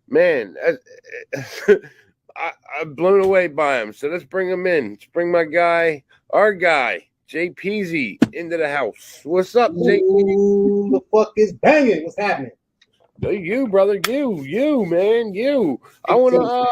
man, I'm blown away by him. So let's bring him in. Let's bring our guy, JPZ, into the house. What's up, JPZ? The fuck is banging? What's happening? You, brother, you, man, you. I want to.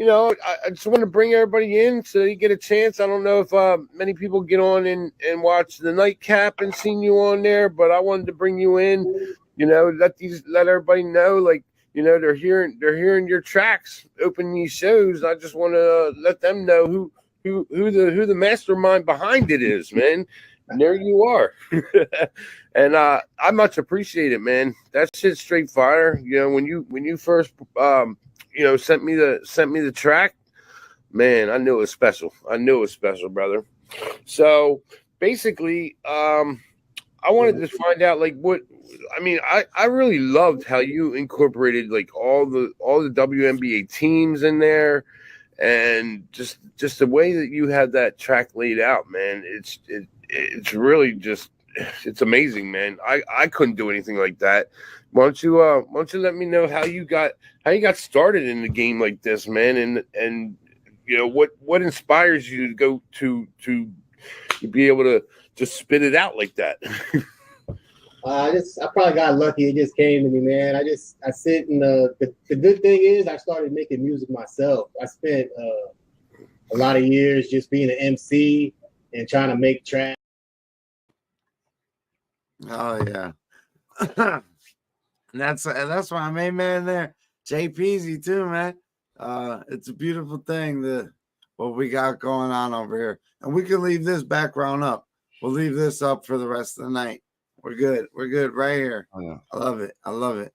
I just want to bring everybody in so you get a chance. I don't know if many people get on and watch the nightcap and seen you on there, but I wanted to bring you in. Let everybody know, they're hearing your tracks, open these shows. I just want to let them know who the mastermind behind it is, man. And there you are, and I much appreciate it, man. That shit's straight fire. When you first sent me the track, man, I knew it was special. Brother. So basically, I wanted to find out I really loved how you incorporated all the WNBA teams in there, and just the way that you had that track laid out, man. It's really just, it's amazing, man. I couldn't do anything like that. Why don't you let me know how you got started in the game like this, man, and what inspires you to go to be able to just spit it out like that? I probably got lucky. It just came to me, man. I sit in the good thing is I started making music myself. I spent a lot of years just being an MC and trying to make tracks. Oh yeah. And that's my main man there, JPZ too, man. It's a beautiful thing what we got going on over here, and we can leave this background up. We'll leave this up for the rest of the night. We're good right here. Oh, yeah. I love it.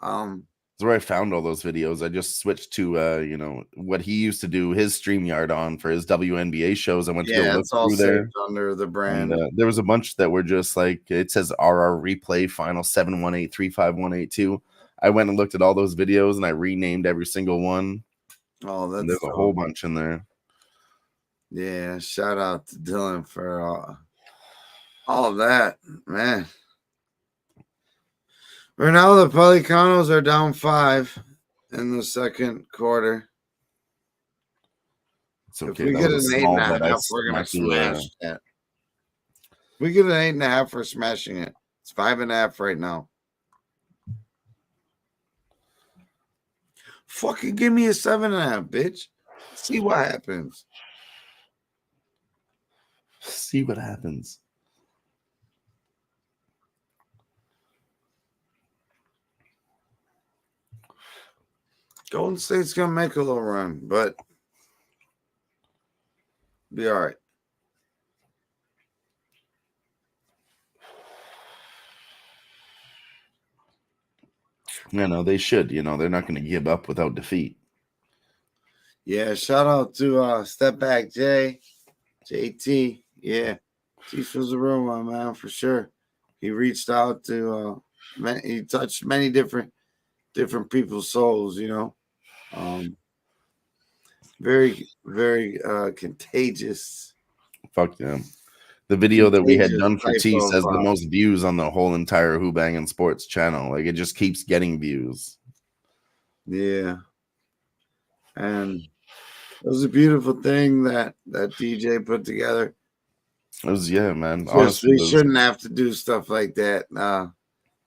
That's where I found all those videos. I just switched to what he used to do his StreamYard on for his WNBA shows. I went to go look through there under the brand. And, there was a bunch that were just it says RR replay final 718-35182. I went and looked at all those videos and I renamed every single one. Oh, that's there's a whole bunch in there. Yeah, shout out to Dylan for all of that, man. Right now, the Pelicanos are down 5 in the second quarter. It's okay. If we get an 8.5, we're gonna smash that. If we get an 8.5, we're smashing it. It's 5.5 right now. Fucking give me a 7.5, bitch. See what happens. See what happens. Golden State's gonna make a little run, but be all right. You know, they should. You know, they're not going to give up without defeat. Yeah, shout out to Step Back JT. Yeah, Chief was a real one, man, for sure. He reached out to he touched many different people's souls, you know. Very, very contagious. Fuck yeah. The video that we had done for type Tease has of, the most views on the whole entire Who-Bangin Sports channel. Like, it just keeps getting views. Yeah. And it was a beautiful thing that DJ put together. It was, yeah, man. Just, honestly, we shouldn't have to do stuff like that. But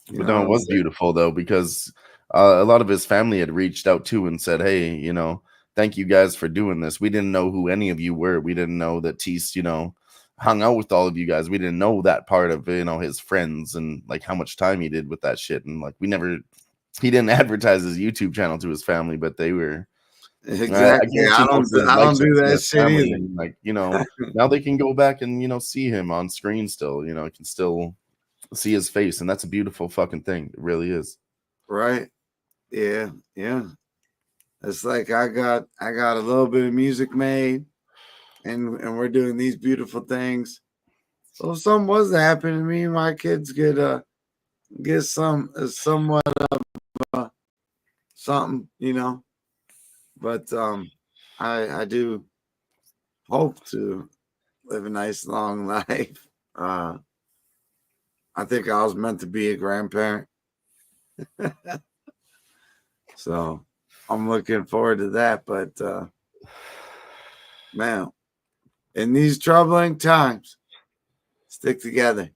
no, it was beautiful though, because a lot of his family had reached out too and said, "Hey, you know, thank you guys for doing this. We didn't know who any of you were. We didn't know that Tease, you know, hung out with all of you guys. We didn't know that part of, you know, his friends and like how much time he did with that shit. And like, he didn't advertise his YouTube channel to his family, but they were." Exactly. I don't do that shit either. And, like, you know, now they can go back and, you know, see him on screen still. You know, can still see his face, and that's a beautiful fucking thing. It really is. Right. Yeah. It's like I got a little bit of music made, and we're doing these beautiful things. So if something was to happen to me, my kids could get somewhat of something, you know. But I do hope to live a nice long life. I think I was meant to be a grandparent. So I'm looking forward to that. But man, in these troubling times, stick together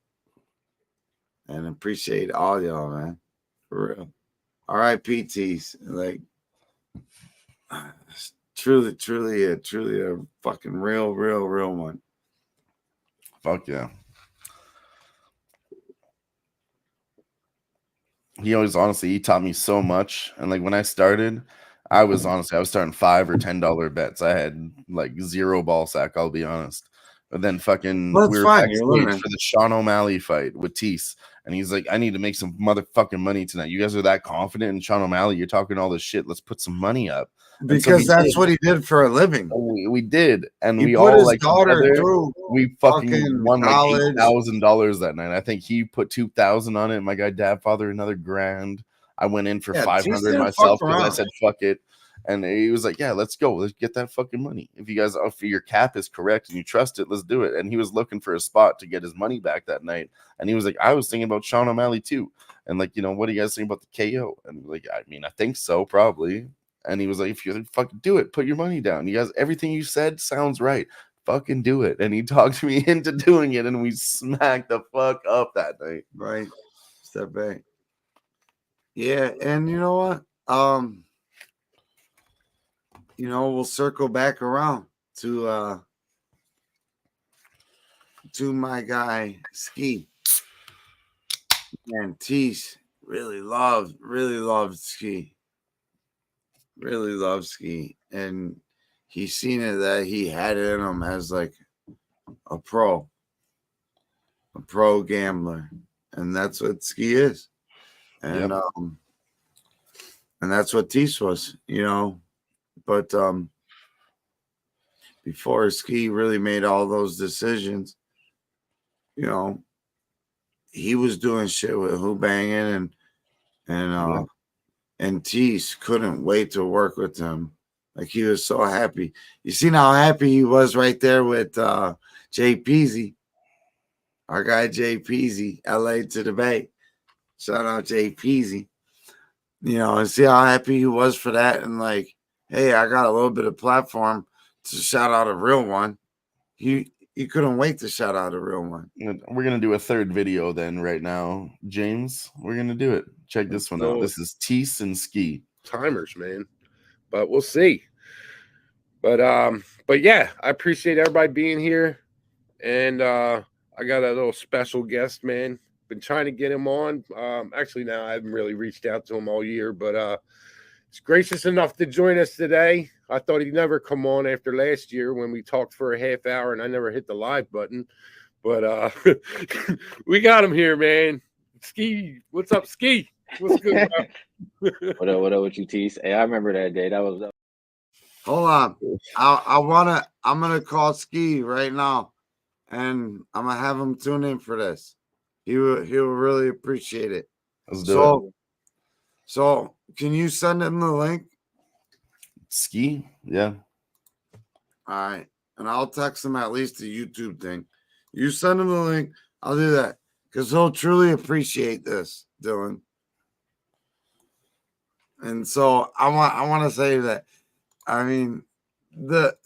and appreciate all y'all, man. For real. All right, PTs. Like, truly a fucking real one. Fuck yeah. He taught me so much. And like when I started, I was starting $5 or $10 bets. I had like zero ball sack, I'll be honest. But then fucking we were backstage for the Sean O'Malley fight with Tease. And he's like, I need to make some motherfucking money tonight. You guys are that confident in Sean O'Malley. You're talking all this shit. Let's put some money up. Because that's what he did for a living. We did. And he we put all his like daughter through. We fucking won like $8,000 that night. I think he put $2,000 on it. My guy Dadfather another $1,000. I went in for 500 myself because I said fuck it. And he was like, yeah, let's go. Let's get that fucking money. If your cap is correct and you trust it, let's do it. And he was looking for a spot to get his money back that night. And he was like, I was thinking about Sean O'Malley too. And like, you know, what do you guys think about the KO? And like, I mean, I think so, probably. And he was like, if you fucking do it, put your money down. You guys, everything you said sounds right. Fucking do it. And he talked me into doing it, and we smacked the fuck up that night. Right. Step back. Yeah, and you know what? You know, we'll circle back around to my guy Ski. And Tease really loved Ski. Really loved Ski. And he's seen it that he had it in him as like a pro gambler. And that's what Ski is. And and that's what Tease was, you know. But before Ski really made all those decisions, you know, he was doing shit with Who-Bangin and Tease couldn't wait to work with him. Like, he was so happy. You seen how happy he was right there with Jay Peasy, our guy Jay Peasy, LA to the Bay. Shout out Jay Peasy. You know, and see how happy he was for that. And like, hey, I got a little bit of platform to shout out a real one. He couldn't wait to shout out a real one. We're going to do a third video then right now. James, we're going to do it. Check this one out. This is Tease and Ski. Timers, man. But we'll see. But yeah, I appreciate everybody being here. And I got a little special guest, man. Been trying to get him on. Actually, now I haven't really reached out to him all year, but he's gracious enough to join us today. I thought he'd never come on after last year when we talked for a half hour and I never hit the live button. But we got him here, man. Ski, what's up, Ski? What's good, bro? What up with you, Tease? Hey, I remember that day. That was Hold on. I'm gonna call Ski right now, and I'm gonna have him tune in for this. He'll really appreciate it. Let's do it. So can you send him the link? Ski? Yeah. All right. And I'll text him at least the YouTube thing. You send him the link, I'll do that. Because he'll truly appreciate this, Dylan. And so I want to say that, I mean, and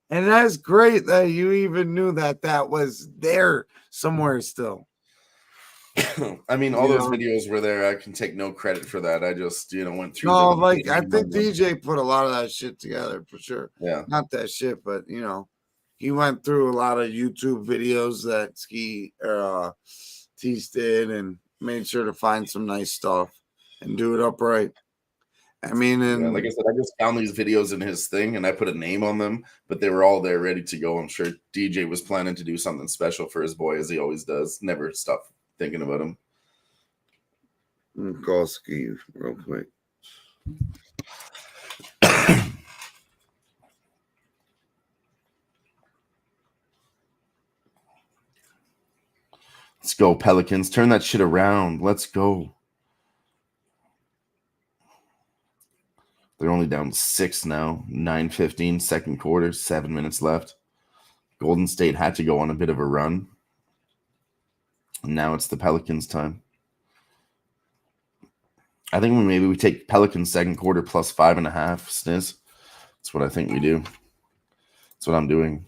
that's great that you even knew that was there somewhere still. I mean, all those videos were there. I can take no credit for that. I just, went through. No, like I think DJ put a lot of that shit together for sure. Yeah. Not that shit, but he went through a lot of YouTube videos that Ski Tease did and made sure to find some nice stuff and do it upright. I mean, and like I said, I just found these videos in his thing and I put a name on them, but they were all there ready to go. I'm sure DJ was planning to do something special for his boy, as he always does. Never stop thinking about him. Call Ski real quick. Let's go, Pelicans. Turn that shit around. Let's go. They're only down 6 now. 9:15, second quarter, 7 minutes left. Golden State had to go on a bit of a run. And now it's the Pelicans' time. I think maybe we take Pelicans second quarter plus 5.5, Sniz. That's what I think we do. That's what I'm doing.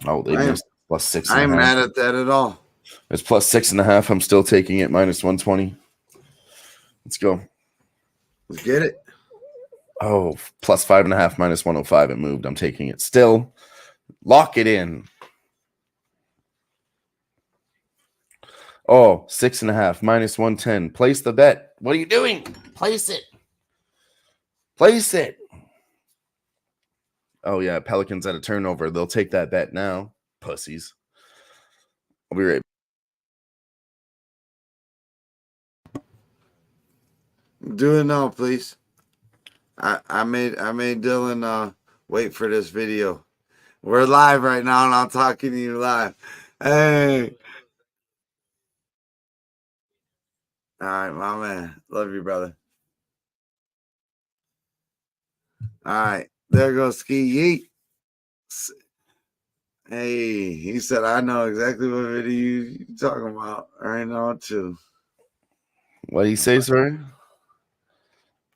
Oh, they missed plus 6.5. I ain't mad at that at all. It's plus 6.5. I'm still taking it minus 120. Let's go. Let's get it. Oh, plus 5.5 minus 105. It moved. I'm taking it still. Lock it in. Oh, 6.5 minus 110. Place the bet. What are you doing? Place it. Place it. Oh, yeah. Pelicans at a turnover. They'll take that bet now. Pussies. I'll be right back. Do it now, please. I made Dylan wait for this video. We're live right now, and I'm talking to you live. Hey. All right, my man. Love you, brother. All right. There goes Ski Yeet. Hey, he said, I know exactly what video you're talking about right now, too. What did he say, sorry?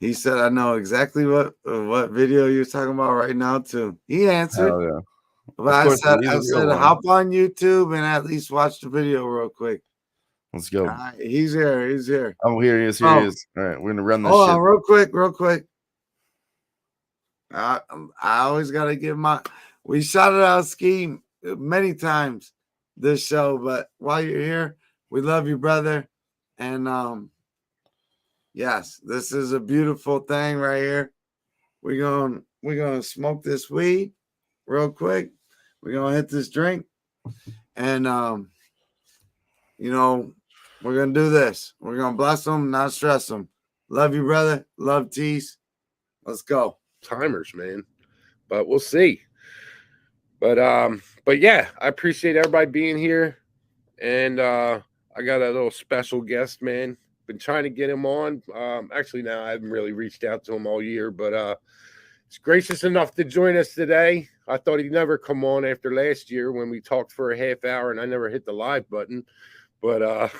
He said, I know exactly what video you're talking about right now, too. He answered. Oh, yeah. But I said, hop on YouTube and at least watch the video real quick. Let's go. He's here. Oh, here he is. All right, we're going to run this Hold shit. on, real quick. I always got to give we shouted out Ski many times this show, but while you're here, we love you, brother. And yes, this is a beautiful thing right here. We're gonna smoke this weed real quick. We're gonna hit this drink, and we're gonna do this. We're gonna bless them, not stress them. Love you, brother. Love Tease. Let's go. Timers, man. But we'll see. But yeah, I appreciate everybody being here. And I got a little special guest, man. Been trying to get him on. Actually, now I haven't really reached out to him all year, but he's gracious enough to join us today. I thought he'd never come on after last year when we talked for a half hour and I never hit the live button. But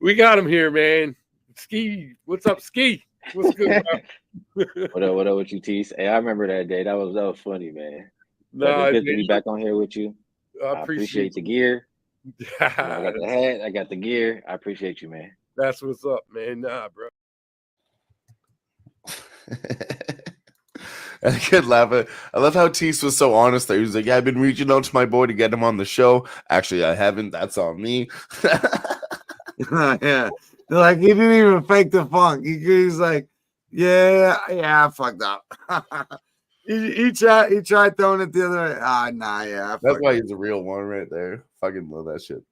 we got him here, man. Ski, what's up, Ski? What's good, bro? What up with you, Tease? Hey, I remember that day. That was funny, man. No, it's good to be back on here with you. I appreciate the gear. I got the hat. I got the gear. I appreciate you, man. That's what's up, man. Nah, bro. I could laugh at. I love how Tease was so honest there. He was like, "Yeah, I've been reaching out to my boy to get him on the show. Actually, I haven't. That's on me." Yeah, like he didn't even fake the funk. He's like, "Yeah, I fucked up." he tried throwing it the other way. Nah, yeah. That's why he's a real one right there. Fucking love that shit.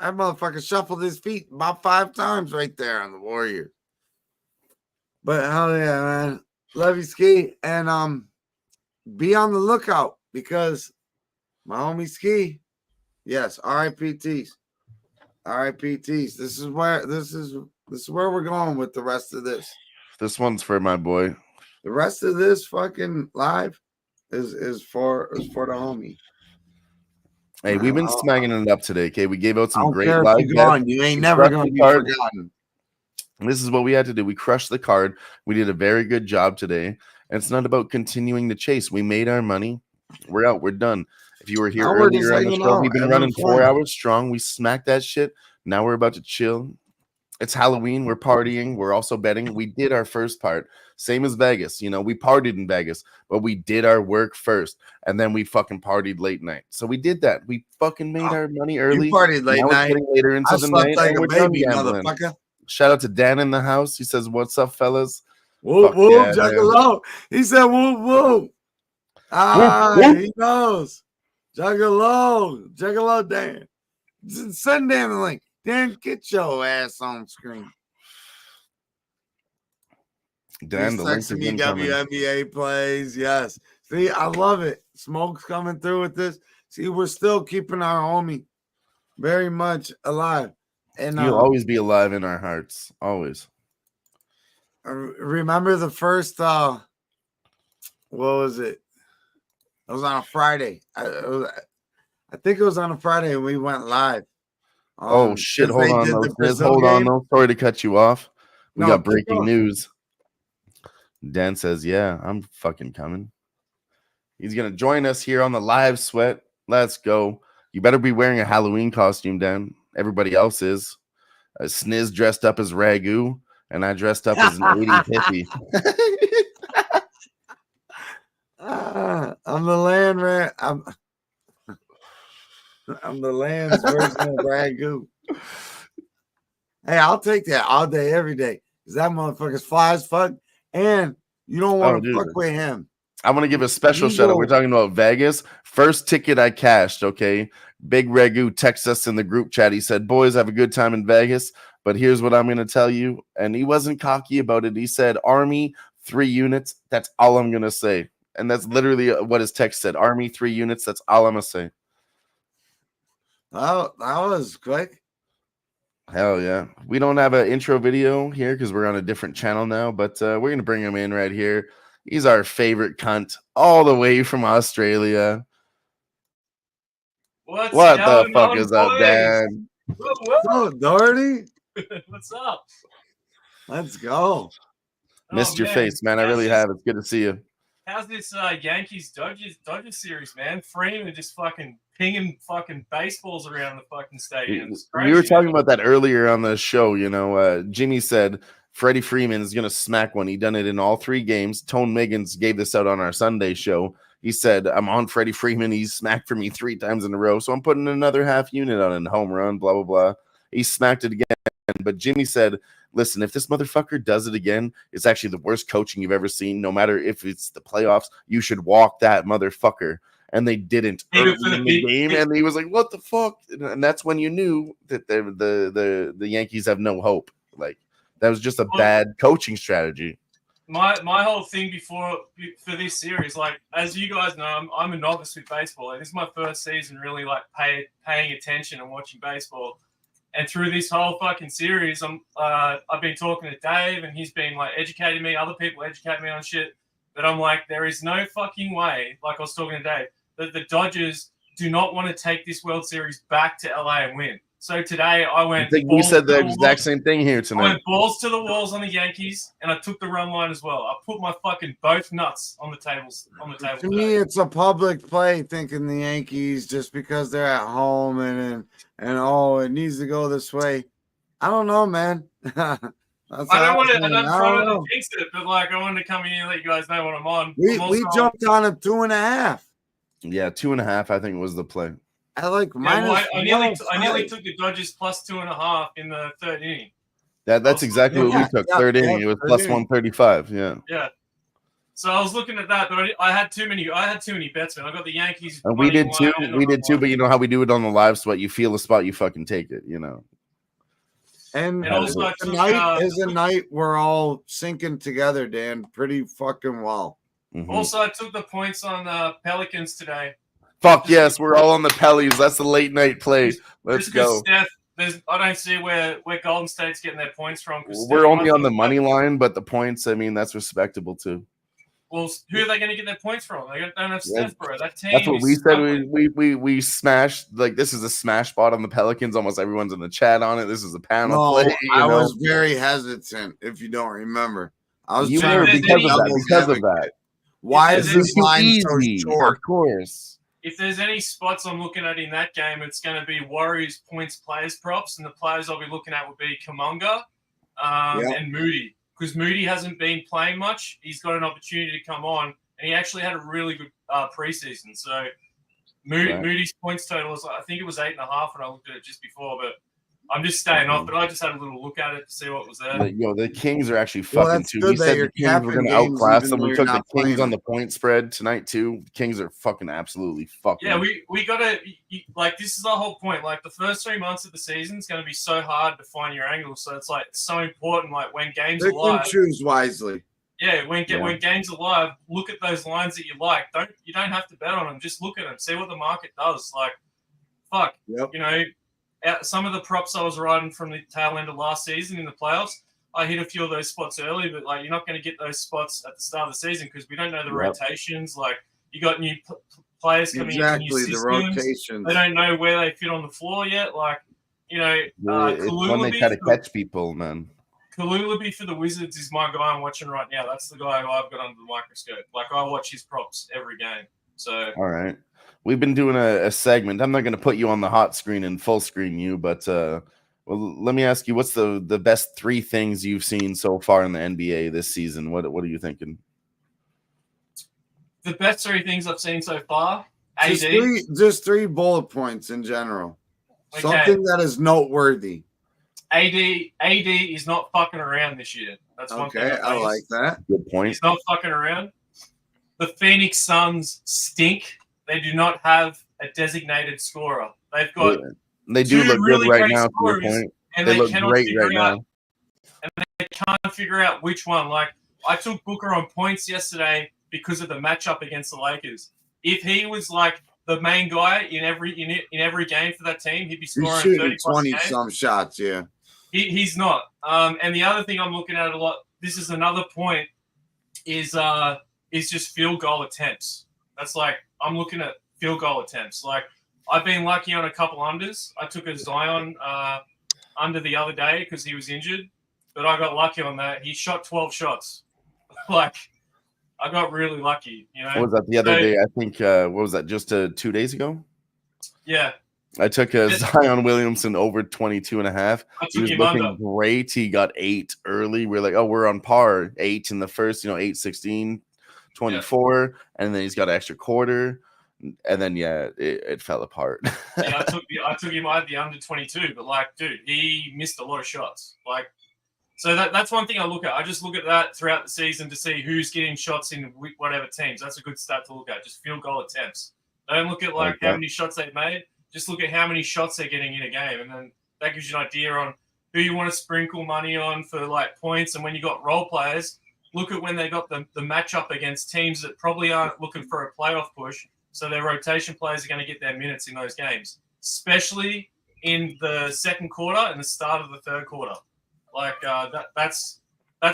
That motherfucker shuffled his feet about 5 times right there on the Warriors. But hell yeah, man. Love you, Ski. And be on the lookout because my homie Ski, yes, RIPTs. RIPTs. This is where we're going with the rest of this. This one's for my boy. The rest of this fucking live is for the homie. Hey, we've been smacking it up today. Okay, we gave out some great care live if you're gone. You ain't never gonna be forgotten. This is what we had to do. We crushed the card. We did a very good job today. And it's not about continuing to chase. We made our money. We're out. We're done. If you were here earlier on the show, we've been running 4 hours strong. We smacked that shit. Now we're about to chill. It's Halloween. We're partying. We're also betting. We did our first part. Same as Vegas. You know, we partied in Vegas, but we did our work first. And then we fucking partied late night. So we did that. We fucking made our money early. You partied late now night. It's getting later into the night. Like and a we're baby, done gambling. motherfucker. Shout out to Dan in the house. He says, "What's up, fellas?" Whoop, whoop, Juggalo. He said, whoop, whoop. Whoop. He knows. Juggalo Dan. Send Dan the link. Dan, get your ass on screen. Dan, the link is incoming. WNBA plays. Yes. See, I love it. Smoke's coming through with this. See, we're still keeping our homie very much alive. And you'll always be alive in our hearts. Always. Remember the first what was it? It was on a Friday. I think it was on a Friday and we went live. Oh shit, hold on. Hold on, no. Sorry to cut you off. We got breaking news. Dan says, yeah, I'm fucking coming. He's gonna join us here on the live sweat. Let's go. You better be wearing a Halloween costume, Dan. Everybody else is. Sniz dressed up as Ragu, and I dressed up as an 80s hippie. I'm the land rat. I'm the land's version of Ragu. Hey, I'll take that all day, every day. Because that motherfucker's fly as fuck, and you don't want to fuck with him. I want to give a special shout out. We're talking about Vegas. First ticket I cashed, okay? Big Ragu texts us in the group chat. He said, boys, have a good time in Vegas, but here's what I'm going to tell you. And he wasn't cocky about it. He said, Army, 3 units. That's all I'm going to say. And that's literally what his text said. Army, 3 units. That's all I'm going to say. Oh, that was quick. Hell yeah. We don't have an intro video here because we're on a different channel now, but we're going to bring him in right here. He's our favorite cunt all the way from Australia. What the fuck is up, Dan? Oh, Doherty? What's up? Let's go. Missed your face, man. I really have. It's good to see you. How's this Yankees Dodgers series, man? Freeman just fucking pinging fucking baseballs around the fucking stadium. We were talking about that earlier on the show. You know, Jimmy said Freddie Freeman is going to smack one. He done it in all 3 games. Tone Miggins gave this out on our Sunday show. He said, I'm on Freddie Freeman. He's smacked for me 3 times in a row. So I'm putting another half unit on a home run, blah, blah, blah. He smacked it again. But Jimmy said, listen, if this motherfucker does it again, it's actually the worst coaching you've ever seen. No matter if it's the playoffs, you should walk that motherfucker. And they didn't early in the game. And he was like, what the fuck? And that's when you knew that the Yankees have no hope. Like, that was just a bad coaching strategy. My whole thing for this series, like, as you guys know, I'm a novice with baseball. Like, this is my first season really like paying attention and watching baseball. And through this whole fucking series, I've been talking to Dave, and he's been like educating me. Other people educate me on shit. That I'm like, there is no fucking way. Like I was talking to Dave, that the Dodgers do not want to take this World Series back to LA and win. So today I went. I think we said the exact same thing here tonight. I went balls to the walls on the Yankees, and I took the run line as well. I put my fucking both nuts on the tables. To me, it's a public play thinking the Yankees just because they're at home and it needs to go this way. I don't know, man. I don't want to jinx it, but like I wanted to come in and let you guys know what I'm on. We jumped on a 2.5. Yeah, 2.5. I think was the play. I like I nearly took the Dodgers plus 2.5 in the 3rd inning. That's exactly what we took. 3rd inning. It was plus 135. Yeah. Yeah. So I was looking at that, but I had too many. I had too many bets, man. I got the Yankees. And we did too. and We did too. But you know how we do it on the live spot. You feel a spot, you fucking take it. You know. And also I took, tonight is a night we're all syncing together, Dan, pretty fucking well. Also, I took the points on Pelicans today. Fuck yes, we're all on the Pellies. That's the late night play. Let's go. Steph, I don't see where Golden State's getting their points from. We're only on the money line, but the points, I mean, that's respectable too. Well, who are they going to get their points from? They don't have Steph, bro. That team. That's what we said. We smashed. Like, this is a smash spot on the Pelicans. Almost everyone's in the chat on it. This is a panel play. I was very hesitant. If you don't remember, I was because of that. Why is this line so short? Of course. If there's any spots I'm looking at in that game, it's going to be Warriors points players props, and the players I'll be looking at will be Kuminga and Moody. Because Moody hasn't been playing much. He's got an opportunity to come on, and he actually had a really good preseason. So Moody's points total was, I think it was 8.5 when I looked at it just before, but I'm just staying off. But I just had a little look at it to see what was there. The Kings are actually fucking too. We said the Kings were going to outclass them. We took the Kings on the point spread tonight too. The Kings are fucking absolutely fucking. Yeah, we got to, like, this is the whole point. Like, the first 3 months of the season is going to be so hard to find your angle. So it's like so important. Like, when games are live, choose wisely. Yeah, when games are live, look at those lines that you like. You don't have to bet on them. Just look at them. See what the market does. Like, fuck, you know. Some of the props I was riding from the tail end of last season in the playoffs, I hit a few of those spots early, but like, you're not going to get those spots at the start of the season because we don't know the rotations. Like, you got new players coming into new systems. The rotations. They don't know where they fit on the floor yet. Like, you know, it's when they try to catch people, man. Kalulaby for the Wizards is my guy I'm watching right now. That's the guy who I've got under the microscope. Like, I watch his props every game. So all right. We've been doing a segment. I'm not going to put you on the hot screen and full screen you, but well, let me ask you, what's the best 3 things you've seen so far in the NBA this season? What are you thinking? The best 3 things I've seen so far? Just 3 bullet points in general. Okay. Something that is noteworthy. AD is not fucking around this year. That's one thing. Okay, I like that. Good point. He's not fucking around. The Phoenix Suns stink. They do not have a designated scorer. They've got they do look really good right now. To point. And they look great right now. And they can't figure out which one. Like, I took Booker on points yesterday because of the matchup against the Lakers. If he was like the main guy in every game for that team, he'd be scoring 20 some shots. Yeah, he's not. And the other thing I'm looking at a lot. This is another point. Is just field goal attempts. That's like, I'm looking at field goal attempts. Like, I've been lucky on a couple unders. I took a Zion under the other day because he was injured, but I got lucky on that. He shot 12 shots. Like, I got really lucky. You know, what was that the other day? I think what was that? Just 2 days ago? Yeah. I took a Zion Williamson over 22.5. He was looking great. He got 8 early. We're like, oh, we're on par. 8 in the first, 8-16. 24, and then he's got an extra quarter, and then it fell apart. I took him. I had the under 22, but like, dude, he missed a lot of shots. Like, so that's one thing I look at. I just look at that throughout the season to see who's getting shots in whatever teams. That's a good stat to look at. Just field goal attempts. Don't look at like how many shots they've made. Just look at how many shots they're getting in a game, and then that gives you an idea on who you want to sprinkle money on for like points. And when you got role players, look at when they got the matchup against teams that probably aren't looking for a playoff push. So their rotation players are going to get their minutes in those games, especially in the second quarter and the start of the third quarter. Like that's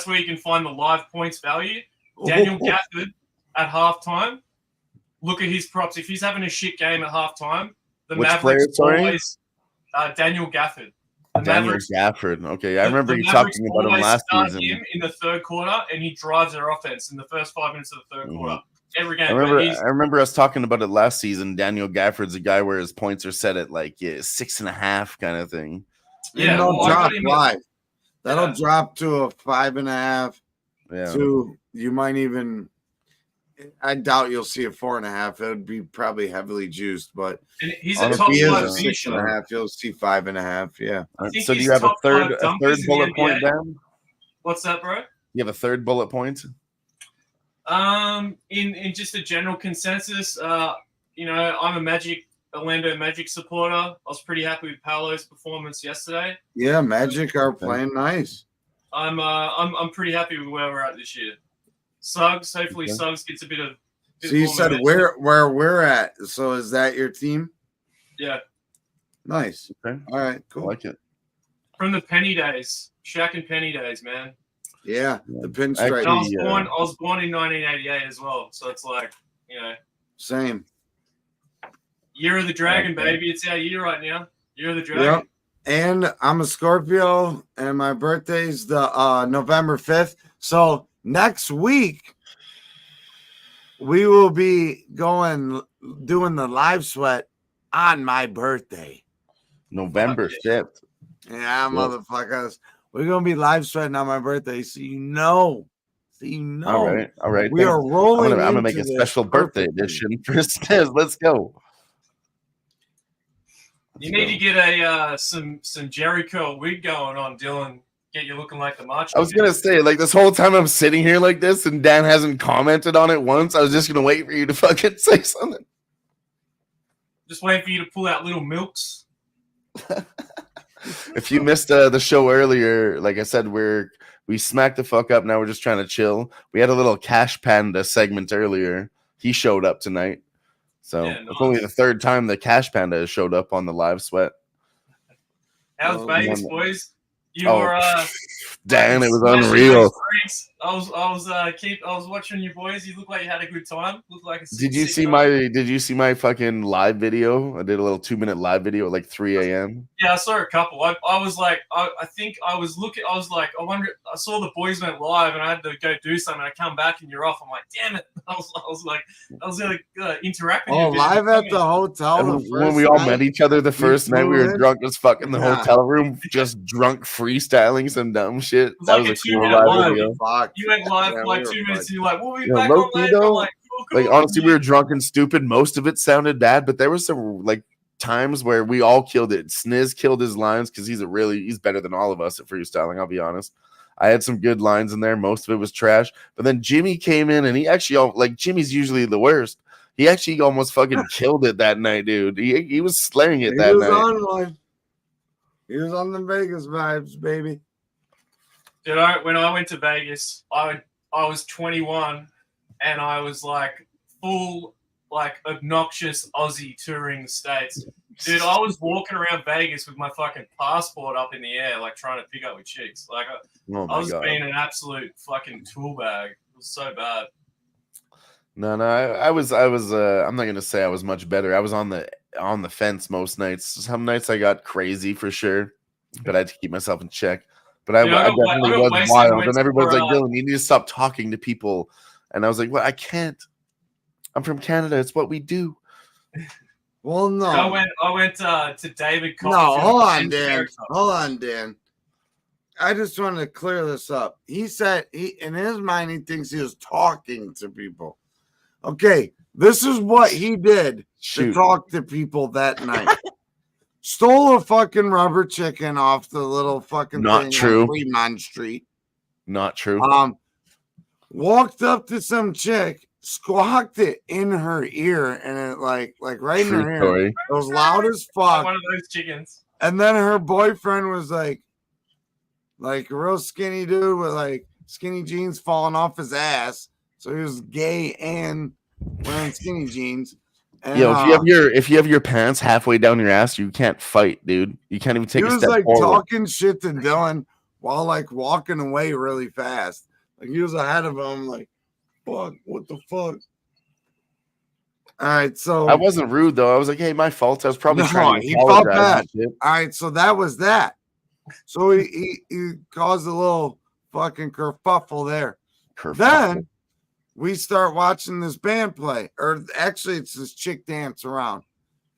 where you can find the live points value. Daniel Gafford at halftime. Look at his props. If he's having a shit game at halftime, the Mavericks always Daniel Gafford. Daniel Gafford. Okay, I remember you talking about him last season. Him in the third quarter, and he drives their offense in the first 5 minutes of the third quarter. Every game. I remember us talking about it last season. Daniel Gafford's a guy where his points are set at like 6.5 kind of thing. Yeah, that'll drop to a 5.5. Yeah. To you might even. I doubt you'll see a 4.5. It would be probably heavily juiced, but he's a top 5 6.5. You'll see 5.5. Yeah. So do you have a third bullet point down? What's that, bro? You have a third bullet point? In just a general consensus, you know, I'm a Orlando Magic supporter. I was pretty happy with Paolo's performance yesterday. Yeah, Magic are playing nice. I'm pretty happy with where we're at this year. Suggs, hopefully Suggs gets a bit of. So you said where we're at. So is that your team? Yeah. Nice. Okay. All right. Cool. I like it. From the Penny days, Shaq and Penny days, man. Yeah, the pinstripe. I was born in 1988 as well, so it's like, you know, same. Year of the Dragon, baby. It's our year right now. Year of the Dragon. Yep. And I'm a Scorpio, and my birthday's the November 5th. So next week we will be doing the live sweat on my birthday. November 5th. Yeah, motherfuckers. We're gonna be live sweating on my birthday, so you know. All right. We are rolling. I'm gonna make a special birthday edition for Stiz. Let's go. You need to get a some Jericho wig going on, Dylan. Get you looking like the Macho. I was gonna say, like, this whole time I'm sitting here like this, and Dan hasn't commented on it once. I was just gonna wait for you to fucking say something. Just waiting for you to pull out little milks. If you missed the show earlier, like I said, we smacked the fuck up. Now we're just trying to chill. We had a little Cash Panda segment earlier. He showed up tonight, so it's only the third time that Cash Panda has showed up on the live sweat. How's Vegas, boys? You were Dan, it was unreal. I was watching you boys. You look like you had a good time. Look like Did you see my fucking live video? I did a little 2-minute live video at like 3 a.m. Yeah, I saw a couple. I was like, I think I was looking. I was like, I wonder. I saw the boys went live, and I had to go do something. I come back, and you're off. I'm like, damn it! I was gonna interact with you. Live at the hotel. When we all met each other the first night, we were drunk as fuck in the hotel room, just drunk freestyling some dumb shit. That was a cool live video. You went live for like 2 minutes, and you're like, "We'll be back on later." I'm like, cool. Honestly, we were drunk and stupid. Most of it sounded bad, but there was some like times where we all killed it. Sniz killed his lines because he's better than all of us at freestyling. I'll be honest. I had some good lines in there. Most of it was trash, but then Jimmy came in and he actually Jimmy's usually the worst. He actually almost fucking killed it that night, dude. He was slaying it that night. He was on the Vegas vibes, baby. Dude, when I went to Vegas, I was 21, and I was like full, like obnoxious Aussie touring the States. Dude, I was walking around Vegas with my fucking passport up in the air, like trying to pick up with chicks. Like I was being an absolute fucking tool bag. It was so bad. No, I was. I'm not gonna say I was much better. I was on the fence most nights. Some nights I got crazy for sure, but I had to keep myself in check. But I definitely was wild. And everybody's like, Dylan, you need to stop talking to people. And I was like, well, I can't. I'm from Canada. It's what we do. Well, no. I went to David. No, hold on, Dan. I just wanted to clear this up. He said in his mind, he thinks he was talking to people. Okay, this is what he did to talk to people that night. Stole a fucking rubber chicken off the little fucking thing on Fremont Street. Not true. Walked up to some chick, squawked it in her ear, and it like right in her ear. It was loud as fuck. One of those chickens. And then her boyfriend was like a real skinny dude with like skinny jeans falling off his ass. So he was gay and wearing skinny jeans. And, if you have your pants halfway down your ass, you can't fight, dude. You can't even take a step forward. He was like talking shit to Dylan while like walking away really fast. Like he was ahead of him, like, fuck, what the fuck? All right, so I wasn't rude though. I was like, hey, my fault. I was probably trying to. He felt bad. All right, so that was that. So he caused a little fucking kerfuffle there. Then we start watching this band play, or actually it's this chick dance around.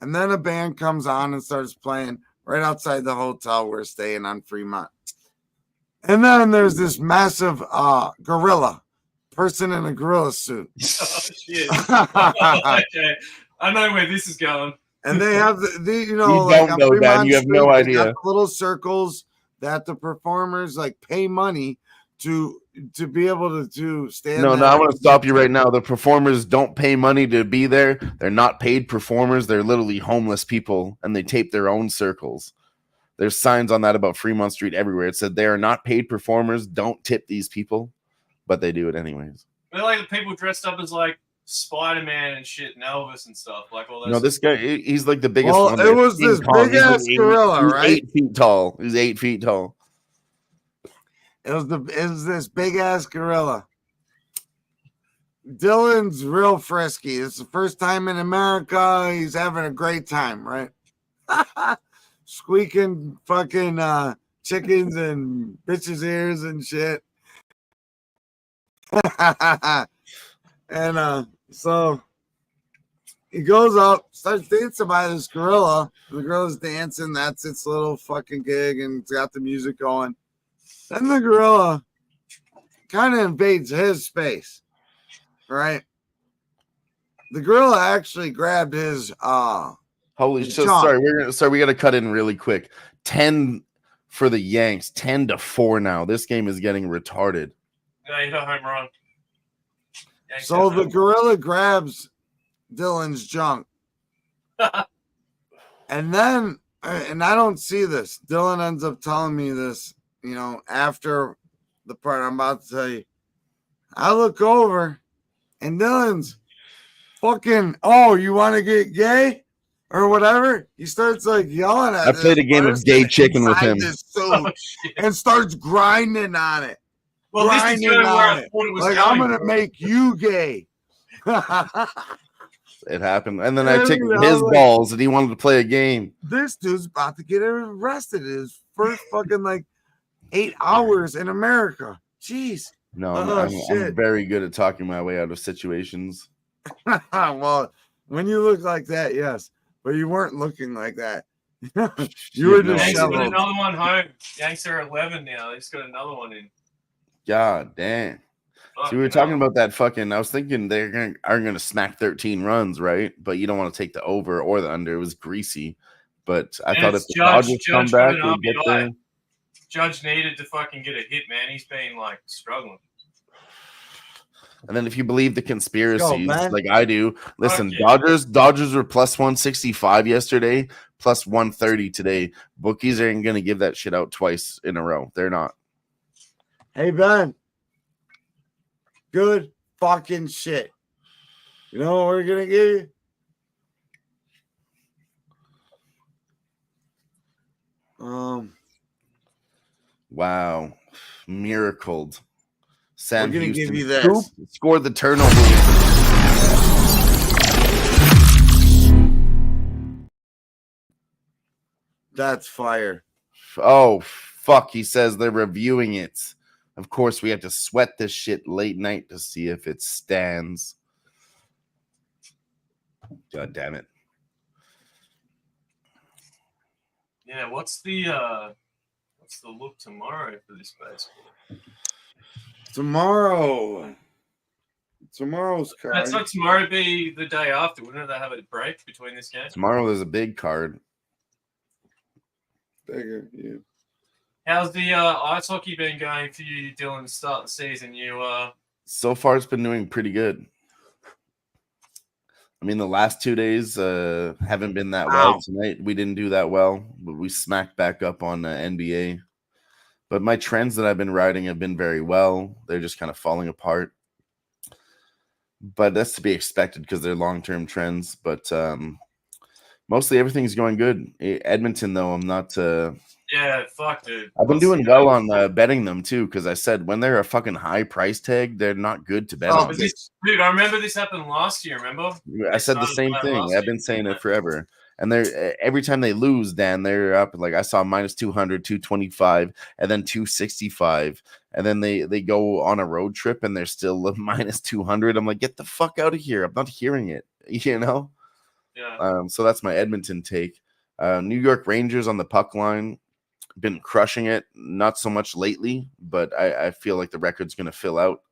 And then a band comes on and starts playing right outside the hotel we're staying on Fremont. And then there's this massive gorilla person in a gorilla suit. Oh, shit. Okay. I know where this is going. And they have the you don't know, Dan. You have no idea. Little circles that the performers like pay money to be able to stand. No, that I want to stop you right now. The performers don't pay money to be there. They're not paid performers. They're literally homeless people, and they tape their own circles. There's signs on that about Fremont Street everywhere. It said they are not paid performers. Don't tip these people, but they do it anyways. They're like the people dressed up as like Spider-Man and shit, and Elvis and stuff. Like all those. No, this guy, he's like the biggest Well, one. it was this big ass gorilla, he's right? 8 feet tall. He's 8 feet tall. It was this big ass gorilla. Dylan's real frisky. It's the first time in America. He's having a great time, right? Squeaking fucking chickens and bitches' ears and shit. And so he goes up, starts dancing by this gorilla. The gorilla's dancing. That's its little fucking gig, and it's got the music going. Then the gorilla kind of invades his space, right? The gorilla actually grabbed his Holy shit! Sorry, we got to cut in really quick. 10 for the Yanks, 10-4 now. This game is getting retarded. Yeah, you hit a home run. So the gorilla grabs Dylan's junk. And then, and I don't see this. Dylan ends up telling me this, after the part I'm about to tell you. I look over and Dylan's fucking, oh, you want to get gay? Or whatever. He starts like yelling at I played a game of gay chicken with him. And starts grinding on it. Well, this is where I thought it was like, I'm going to make you gay. It happened. And then I tickled his balls and he wanted to play a game. This dude's about to get arrested. His first fucking 8 hours in America. Jeez. No, I'm very good at talking my way out of situations. Well, when you look like that, yes. But you weren't looking like that. You were just Yanks got another one home. Yanks are 11 now. They just got another one in. God damn. So we were talking about that fucking. I was thinking they're aren't gonna smack 13 runs, right? But you don't want to take the over or the under. It was greasy. But I thought if the Dodgers come back, we'd get there. Judge needed to fucking get a hit, man. He's been struggling. And then if you believe the conspiracies, like I do, listen, Dodgers were plus 165 yesterday, plus 130 today. Bookies aren't going to give that shit out twice in a row. They're not. Hey, Ben. Good fucking shit. You know what we're going to give you? Wow. Miracled. Sam We're gonna Houston give you this. scored the turnover. That's fire. Oh, fuck. He says they're reviewing it. Of course, we have to sweat this shit late night to see if it stands. God damn it. Yeah, what's the look tomorrow for this baseball? Tomorrow's card. That's not tomorrow. Be the day after. Wouldn't they have a break between this game? Tomorrow there's a big card. Bigger, yeah. How's the ice hockey been going for you, Dylan? To start the season, So far it's been doing pretty good. I mean, the last 2 days haven't been that well. Tonight we didn't do that well, but we smacked back up on NBA. But my trends that I've been riding have been very well. They're just kind of falling apart. But that's to be expected because they're long-term trends. But mostly everything's going good. Edmonton, though, I'm not... yeah, fuck, dude. I've been doing well on betting them, too, because I said when they're a fucking high price tag, they're not good to bet on. Dude, I remember this happened last year, remember? I said the same thing. I've been saying it forever. And they're every time they lose, Dan, they're up. Like I saw minus 200, 225, and then 265. And then they go on a road trip and they're still minus 200. I'm like, get the fuck out of here. I'm not hearing it, Yeah. So that's my Edmonton take. New York Rangers on the puck line, been crushing it. Not so much lately, but I feel like the record's going to fill out.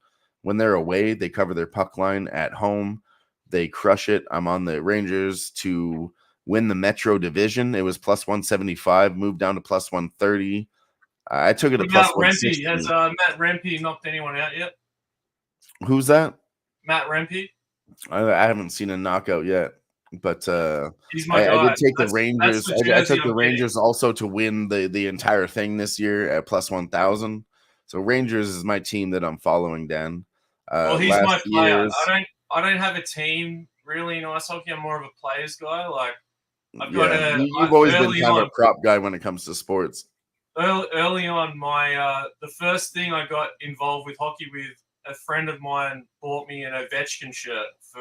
When they're away, they cover their puck line. At home, they crush it. I'm on the Rangers to win the Metro Division. It was plus 175, moved down to plus 130. I took it What at plus about Rempe? 160. Has Matt Rempe knocked anyone out yet? Who's that? Matt Rempe. I haven't seen a knockout yet, but He's my I guy. did take the That's Rangers. the I jersey took the I'm Rangers also to win the entire thing this year at plus 1,000. So Rangers is my team that I'm following, Dan. Well, he's last my player. year's, I don't have a team really in ice hockey. I'm more of a players guy. Like I've got yeah, a you've always been early kind of on. a prop guy when it comes to sports. Early on, my the first thing I got involved with hockey with, a friend of mine bought me an Ovechkin shirt for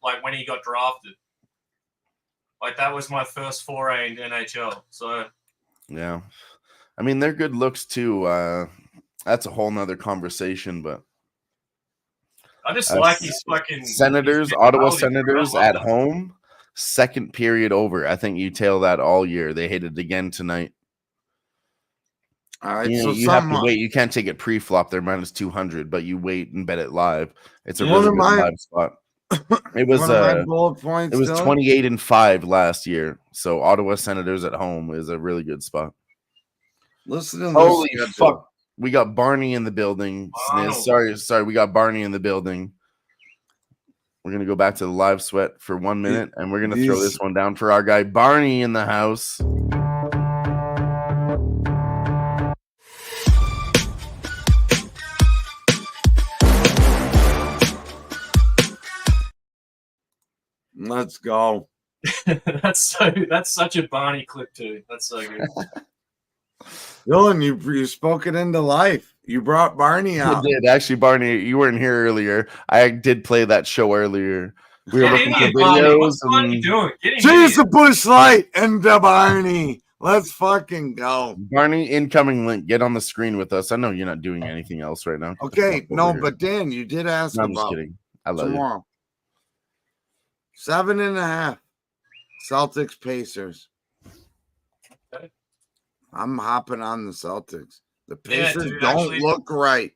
like when he got drafted. Like that was my first foray into NHL. So Yeah, I mean they're good looks too. That's a whole nother conversation, but I just like his fucking Senators, his Ottawa mentality, bro. I Senators love at that. home, second period over. I think you tail that all year. They hit it again tonight. All right, You know, so you have to wait. You can't take it pre-flop. They're minus 200, but you wait and bet it live. It's a One really of good my- live spot. It was One of my bullet points, it was Dylan? 28-5 last year. So Ottawa Senators at home is a really good spot. Listen to this Holy schedule. fuck. We got Barney in the building. Wow. Sorry, we got Barney in the building. We're gonna go back to the live sweat for 1 minute, and we're gonna throw These- this one down for our guy Barney in the house. Let's go. That's such a Barney clip too. That's so good. Dylan, you spoke it into life. You brought Barney I out. did. Actually, Barney, you weren't here earlier. I did play that show earlier. We were Get looking in for here, Barney. videos. What's Barney And doing? Get in Choose here. the Bush Light and the Barney. Let's fucking go. Barney, incoming link. Get on the screen with us. I know you're not doing anything else right now. Get the Okay, fuck no, over here. but Dan, you did ask No, I'm just about kidding. I love you. tomorrow. 7.5. Celtics Pacers. Okay. I'm hopping on the Celtics. The Yeah, Pacers dude, don't actually- look right.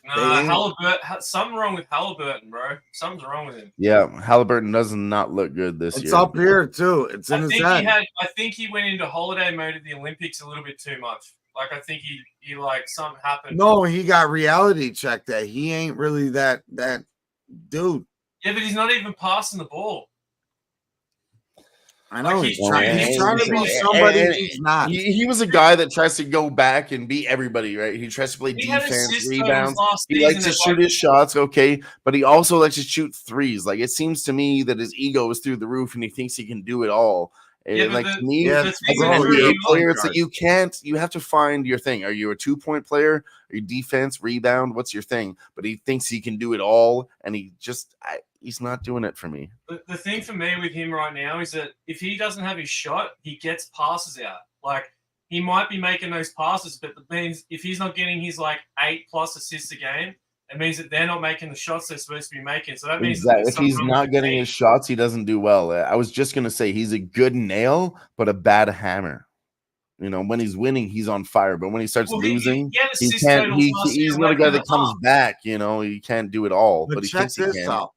Nah, They- Halliburton. Something wrong with Halliburton, bro. Something's wrong with him. Yeah, Halliburton does not look good this It's year. up here too. It's in I his think head. I think he went into holiday mode at the Olympics a little bit too much. Like I think he like something happened. No, he got reality checked that he ain't really that dude. Yeah, but he's not even passing the ball. I know Like, he's he's trying to be somebody and he's not. He was a guy that tries to go back and beat everybody, right? He tries to play He had defense, assist totals rebounds. last He likes season to at, shoot like- his shots, okay, but he also likes to shoot threes. Like it seems to me that his ego is through the roof and he thinks he can do it all. Yeah, And but like the- to me, Yeah, the as thing an is, NBA really, player, it's that you have to find your thing. Are you a 2-point player? Are you defense, rebound? What's your thing? But he thinks he can do it all, and he's not doing it for me. The thing for me with him right now is that if he doesn't have his shot, he gets passes out. Like he might be making those passes, but that means if he's not getting his like 8+ assists a game, it means that they're not making the shots they're supposed to be making. So that means that Exactly. there's If he's something wrong not with getting the his team. shots, he doesn't do well. I was just gonna say he's a good nail, but a bad hammer. You know, when he's winning, he's on fire. But when he starts Well, losing, he had he assist can't. totals last year, He's not a guy 11 that comes back. You know, he can't do it all, but he check thinks he this can. out.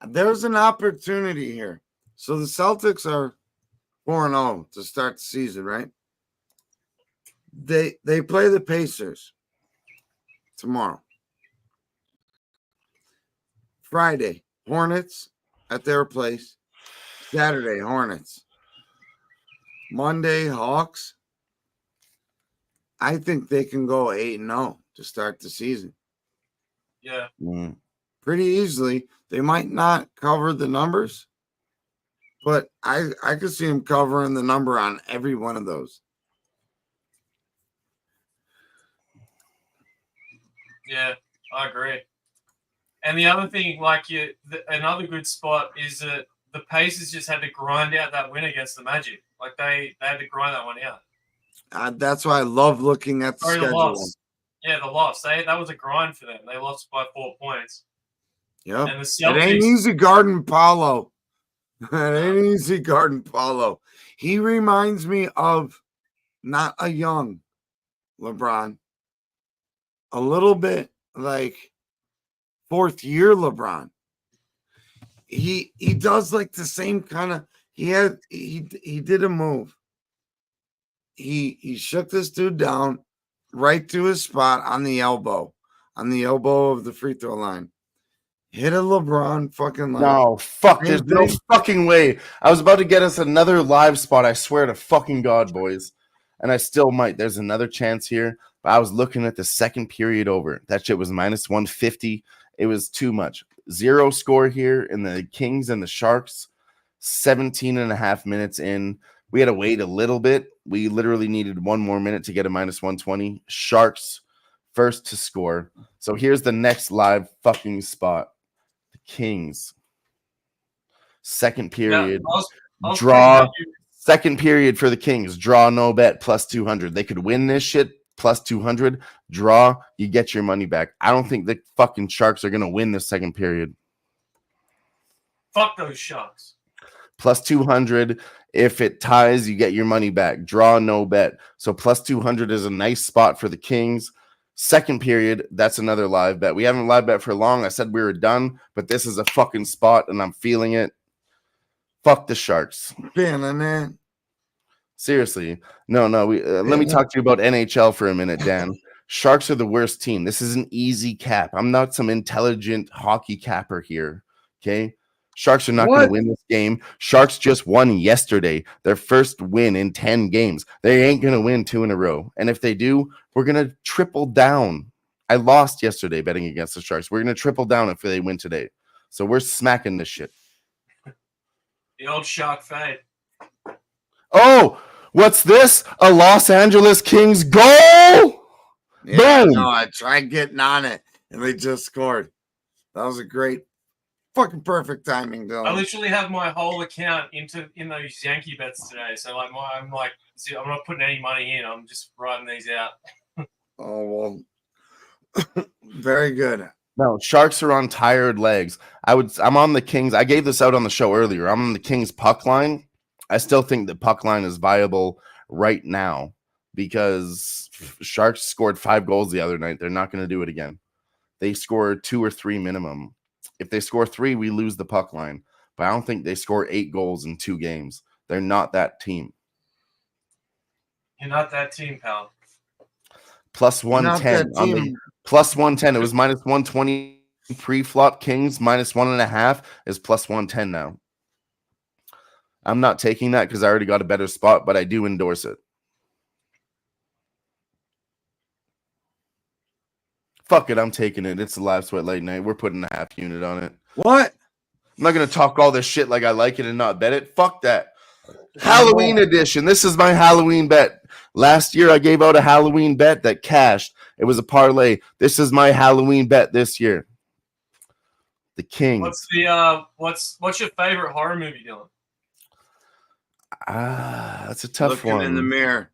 There's an opportunity here. So the Celtics are 4-0 to start the season, right? They play the Pacers tomorrow. Friday, Hornets at their place. Saturday, Hornets. Monday, Hawks. I think they can go 8-0 to start the season. Yeah. Pretty easily. They might not cover the numbers, but I could see them covering the number on every one of those. Yeah, I agree. And the other thing, like another good spot is that the Pacers just had to grind out that win against the Magic. Like they had to grind that one out. That's why I love looking at the Sorry, the schedule. loss. Yeah, the loss. That was a grind for them. They lost by 4 points. Yep. And the It ain't Celtics- easy guarding Paulo. It ain't easy guarding Paulo. He reminds me of not a young LeBron, a little bit like fourth year LeBron. He does like the same kind of he did a move he shook this dude down right to his spot on the elbow of the free throw line. Hit a LeBron fucking like. No, fuck. There's no fucking way. I was about to get us another live spot. I swear to fucking God, boys. And I still might. There's another chance here. But I was looking at the second period over. That shit was minus 150. It was too much. 0 score here in the Kings and the Sharks. 17 and a half minutes in. We had to wait a little bit. We literally needed 1 more minute to get a minus 120. Sharks first to score. So here's the next live fucking spot. The Kings. Second period. I'll draw. Second period for the Kings. Draw, no bet, plus 200. They could win this shit, plus 200. Draw, you get your money back. I don't think the fucking Sharks are going to win this second period. Fuck those Sharks. Plus 200. If it ties, you get your money back. Draw, no bet. So plus 200 is a nice spot for the Kings. Second period, that's another live bet. We haven't live bet for long. I said we were done, but this is a fucking spot, and I'm feeling it. Fuck the Sharks. Seriously. No. Let me talk to you about NHL for a minute, Dan. Sharks are the worst team. This is an easy cap. I'm not some intelligent hockey capper here, okay? Sharks are not going to win this game. Sharks just won yesterday, their first win in 10 games. They ain't going to win 2 in a row. And if they do, we're going to triple down. I lost yesterday betting against the Sharks. We're going to triple down if they win today. So we're smacking this shit. The old Shark fade. Oh, what's this? A Los Angeles Kings goal? Yeah, Boom. no, I tried getting on it, and they just scored. That was a great, fucking perfect timing, Dylan. I literally have my whole account in those Yankee bets today. So like I'm not putting any money in. I'm just writing these out. Oh well, very good. No, Sharks are on tired legs. I'm on the Kings. I gave this out on the show earlier. I'm on the Kings puck line. I still think the puck line is viable right now because Sharks scored 5 goals the other night. They're not going to do it again. They score 2 or 3 minimum. If they score 3, we lose the puck line. But I don't think they score 8 goals in 2 games. They're not that team. You're not that team, pal. Plus 110. Plus 110. It was minus 120 pre-flop. Kings minus 1.5 is plus 110 now. I'm not taking that because I already got a better spot, but I do endorse it. Fuck it, I'm taking it. It's a live sweat late night. We're putting a half unit on it. What? I'm not going to talk all this shit like I like it and not bet it. Fuck that. Halloween edition. This is my Halloween bet. Last year I gave out a Halloween bet that cashed. It was a parlay. This is my Halloween bet this year. The Kings. What's your favorite horror movie, Dylan? That's a tough Looking one. in the mirror.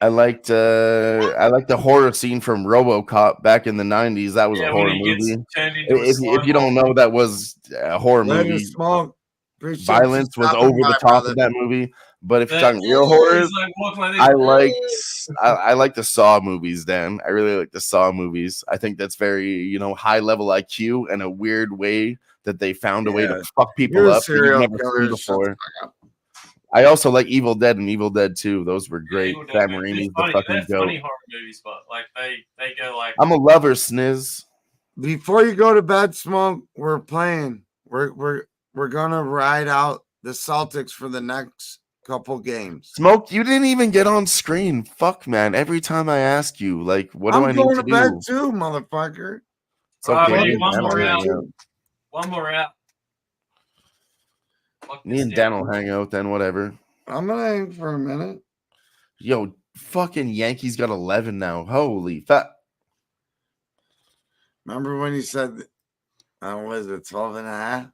I liked the horror scene from RoboCop back in the 90s. That was a horror movie. If you don't know, that was a horror movie. Violence was over the top of that movie. But if you're talking real horror, I like the Saw movies, Dan. I really like the Saw movies. I think that's very, high level IQ and a weird way that they found a way to fuck people up that you've never seen before. I also like Evil Dead and Evil Dead 2. Those were great. Sam Raimi's the fucking goat. Funny horror movies, but like they go like. I'm a lover, Sniz. Before you go to bed, Smoke, we're playing. We're gonna ride out the Celtics for the next couple games. Smoke, you didn't even get on screen. Fuck, man. Every time I ask you, like, what do I need to do? I'm going to bed too, motherfucker. It's okay. One more out. Me and Dan will hang out then, whatever. I'm going to hang for a minute. Yo, fucking Yankees got 11 now. Holy fuck. Remember when you said, was it 12.5?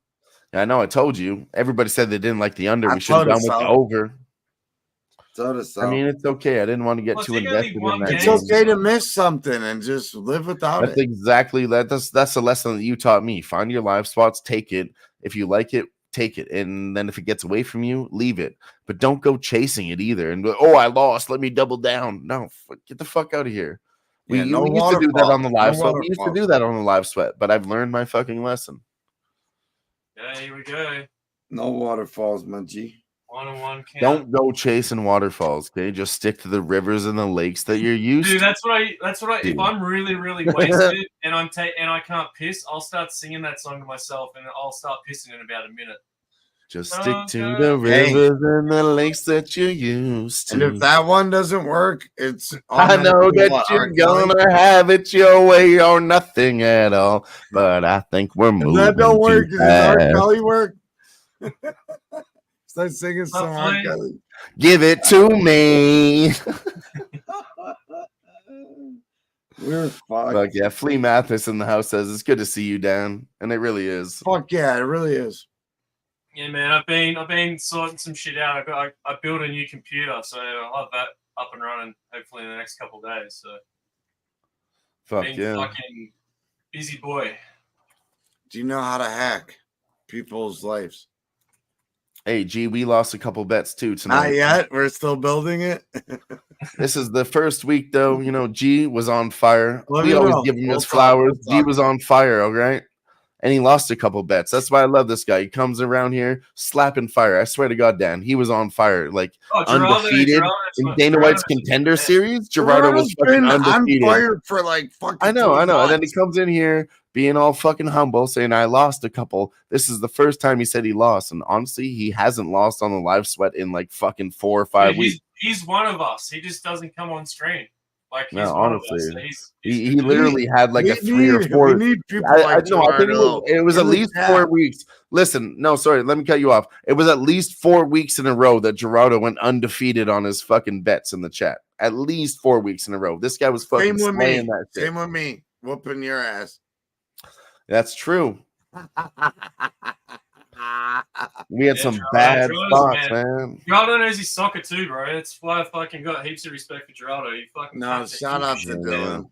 Yeah, I know. I told you. Everybody said they didn't like the under. We should have gone with the over. I mean, it's okay. I didn't want to get too invested in that. It's okay to miss something and just live without That's exactly that. That's the lesson that you taught me. Find your live spots, take it. If you like it, take it. And then if it gets away from you, leave it. But don't go chasing it either. And go, I lost. Let me double down. No, get the fuck out of here. We used to do that on the live sweat. We used to do that on the live sweat, but I've learned my fucking lesson. Yeah, here we go. No waterfalls, my G. 1-on-1 count. Don't go chasing waterfalls, okay? Just stick to the rivers and the lakes that you're used Dude, to. that's what I. If I'm really, really wasted and I can't piss, I'll start singing that song to myself, and I'll start pissing in about a minute. Just stick to the rivers and the lakes that you're used to. And if that one doesn't work, it's I know that you're gonna have it your way or nothing at all, but I think we're moving. If that don't work, too does R. fast. Kelly work? Start singing some R. Kelly. Give it to me. We're fucked. Fuck yeah, Flea Mathis in the house says it's good to see you, Dan, and it really is. Fuck yeah, it really is. Yeah, man, I've been sorting some shit out. I built a new computer, so I'll have that up and running hopefully in the next couple of days. So, Fuck been yeah. fucking busy boy. Do you know how to hack people's lives? Hey, G, we lost a couple bets too tonight. Not yet. We're still building it. This is the first week, though. You know, G was on fire. Let We me always know. give him We'll his talk, flowers. we'll G talk. was on fire, all right? And he lost a couple bets. That's why I love this guy. He comes around here slapping fire. I swear to God, Dan, he was on fire, like undefeated in Dana White's contender series. Gerardo was fucking undefeated. I'm fired for like fucking. I know. 2 And then he months. comes in here being all fucking humble, saying I lost a couple. This is the first time he said he lost, and honestly, he hasn't lost on the live sweat in like fucking 4 or 5 weeks. He's one of us. He just doesn't come on stream. Like he's No, one honestly, of us. he literally had like we a 3 or need- 4. we need people I like know. I think Gerardo it was in at the least chat. 4 weeks. Listen, no, sorry, let me cut you off. It was at least 4 weeks in a row that Gerardo went undefeated on his fucking bets in the chat. At least 4 weeks in a row. This guy was fucking Same with me. slaying that shit. Same with me. Whooping your ass. That's true. We had some Gerardo bad knows, spots, man. Gerardo knows his soccer too, bro. That's why I fucking got heaps of respect for Gerardo. He fucking No, shout out to Dylan.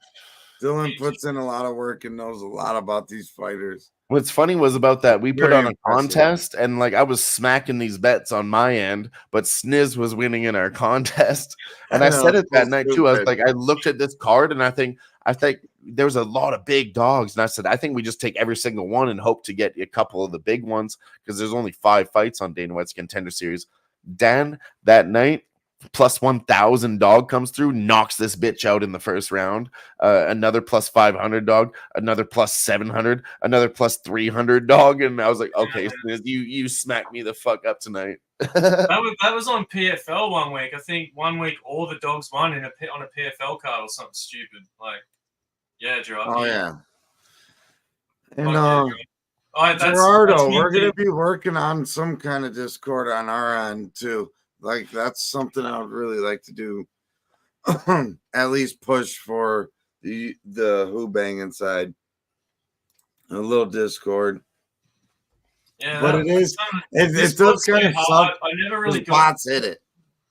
Dylan puts in a lot of work and knows a lot about these fighters. What's funny was about that we put Very on a impressive. contest and like I was smacking these bets on my end, but Sniz was winning in our contest. And I I know, said it that so night too. I was stupid. like, I looked at this card and I think there was a lot of big dogs. And I said, I think we just take every single one and hope to get a couple of the big ones because there's only 5 fights on Dana White's Contender Series. Dan, that night, plus 1,000 dog comes through, knocks this bitch out in the first round. Another plus 500 dog, another plus 700, another plus 300 dog. And I was like, okay, Sniz, you smacked me the fuck up tonight. that was on PFL 1 week. I think 1 week all the dogs won on a PFL card or something stupid. Like, yeah, Gerardo. Oh yeah. And That's Gerardo, one we're gonna thing. be working on some kind of Discord on our end too. Like that's something I would really like to do. At least push for the Who-Bangin side. A little Discord. Yeah, But it is it does kind of suck. I never really bots hit it.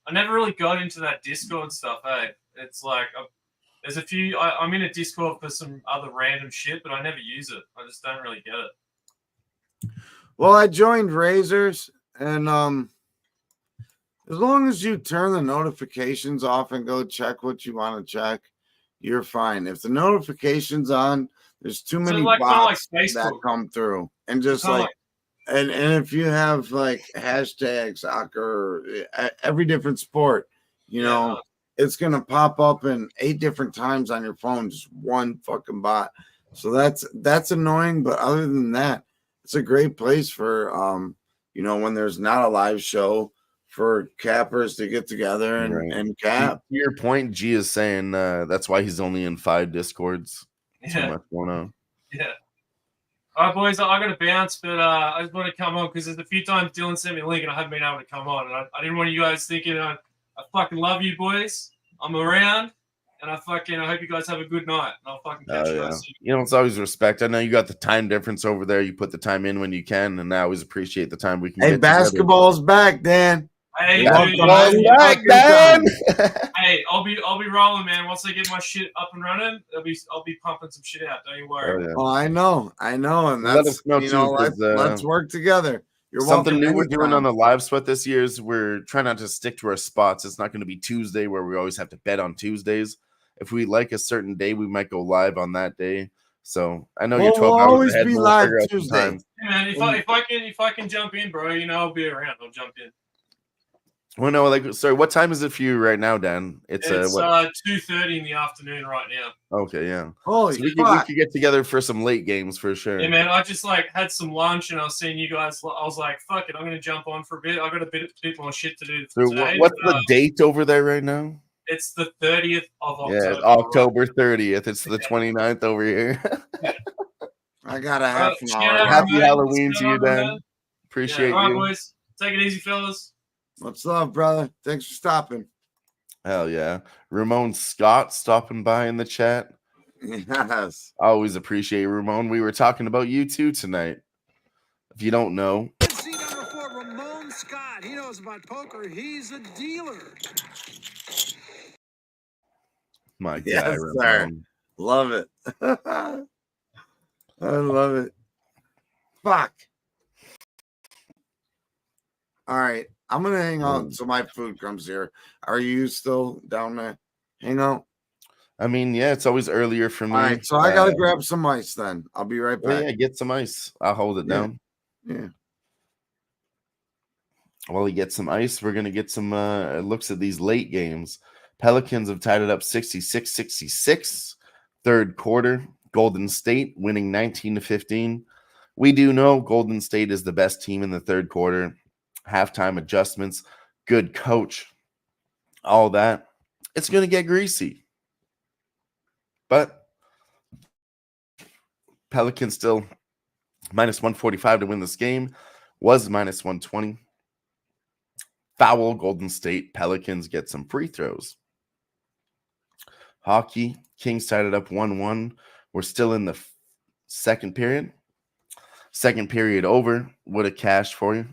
I never really got into that Discord stuff. Hey, it's like there's a few. I'm in a Discord for some other random shit, but I never use it. I just don't really get it. Well, I joined Razors, and as long as you turn the notifications off and go check what you want to check, you're fine. If the notifications on, there's too many bots that come through, and just Kinda like. And if you have like hashtag soccer, every different sport, you know, it's gonna pop up in 8 different times on your phone, just one fucking bot. So that's annoying. But other than that, it's a great place for you know, when there's not a live show for cappers to get together and cap. To your point, G is saying that's why he's only in 5 Discords. Too much going on. Yeah. All right, boys, I got to bounce, but I just want to come on because there's a few times Dylan sent me a link and I haven't been able to come on. And I didn't want you guys thinking I fucking love you, boys. I'm around, and I hope you guys have a good night. And I'll fucking catch you guys soon. You know, it's always respect. I know you got the time difference over there. You put the time in when you can, and I always appreciate the time we can Hey, get basketball's back, Dan. Hey, basketball's back, Dan. Hey, I'll be rolling, man. Once I get my shit up and running, I'll be pumping some shit out. Don't you worry. Oh, I know, and Let that's us know, you know, too, 'cause, let's work together. You're something welcome new we're doing anytime. on the live sweat this year is we're trying not to stick to our spots. It's not going to be Tuesday where we always have to bet on Tuesdays. If we like a certain day, we might go live on that day. So I know you're 12 we'll hours always ahead. be We'll live figure out some Tuesday. time. Hey, man, if I can jump in, bro, you know I'll be around. I'll jump in. Well, no, like, sorry, what time is it for you right now, Dan? It's 2:30 in the afternoon right now. Okay, yeah. Holy so we fuck. could get together for some late games for sure. Yeah, man, I just like had some lunch and I was seeing you guys. I was like, fuck it, I'm gonna jump on for a bit. I got a bit more shit to do So today. what's the date over there right now? It's the 30th of October. Yeah, October 30th. It's the 29th over here. I got a half an hour. Happy Halloween to you, Dan. Appreciate All right, you. boys. Take it easy, fellas. What's up, brother? Thanks for stopping. Hell yeah. Ramon Scott stopping by in the chat. Yes. Always appreciate Ramon. We were talking about you too tonight. If you don't know. See number 4, Ramon Scott. He knows about poker. He's a dealer. My guy, Yes, Ramon. sir. Love it. I love it. Fuck. All right. I'm going to hang out till my food comes here. Are you still down there? Hang out? I mean, yeah, it's always earlier for me. All right. So I got to grab some ice then. I'll be right back. Yeah, get some ice. I'll hold it down. Yeah. While he gets some ice, we're going to get some looks at these late games. Pelicans have tied it up 66-66. Third quarter, Golden State winning 19-15. We do know Golden State is the best team in the third quarter. Halftime adjustments, good coach, all that. It's going to get greasy. But Pelicans still minus 145 to win this game. Was minus 120. Foul Golden State. Pelicans get some free throws. Hockey. Kings tied it up 1-1. We're still in the second period. Second period over. What a cash for you.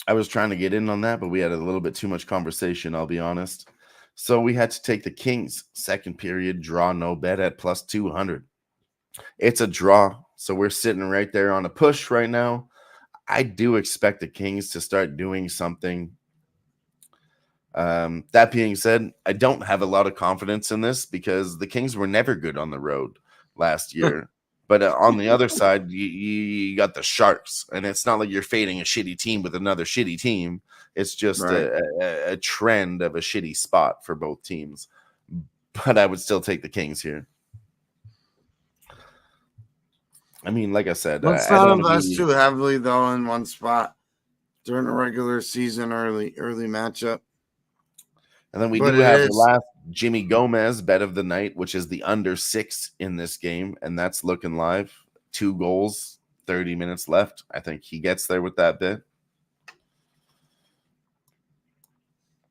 I was trying to get in on that, but we had a little bit too much conversation, I'll be honest. So we had to take the Kings. Second period, draw no bet at plus 200. It's a draw. So we're sitting right there on a push right now. I do expect the Kings to start doing something. That being said, I don't have a lot of confidence in this because the Kings were never good on the road last year. But on the other side, you got the Sharks, and it's not like you're fading a shitty team with another shitty team. It's just a trend of a shitty spot for both teams. But I would still take the Kings here. I mean, like I said, let's not invest too heavily though in one spot during a regular season early matchup. And then we do have the last Jimmy Gomez bet of the night, which is the under 6 in this game, and that's looking live. 2 goals, 30 minutes left. I think he gets there with that bet.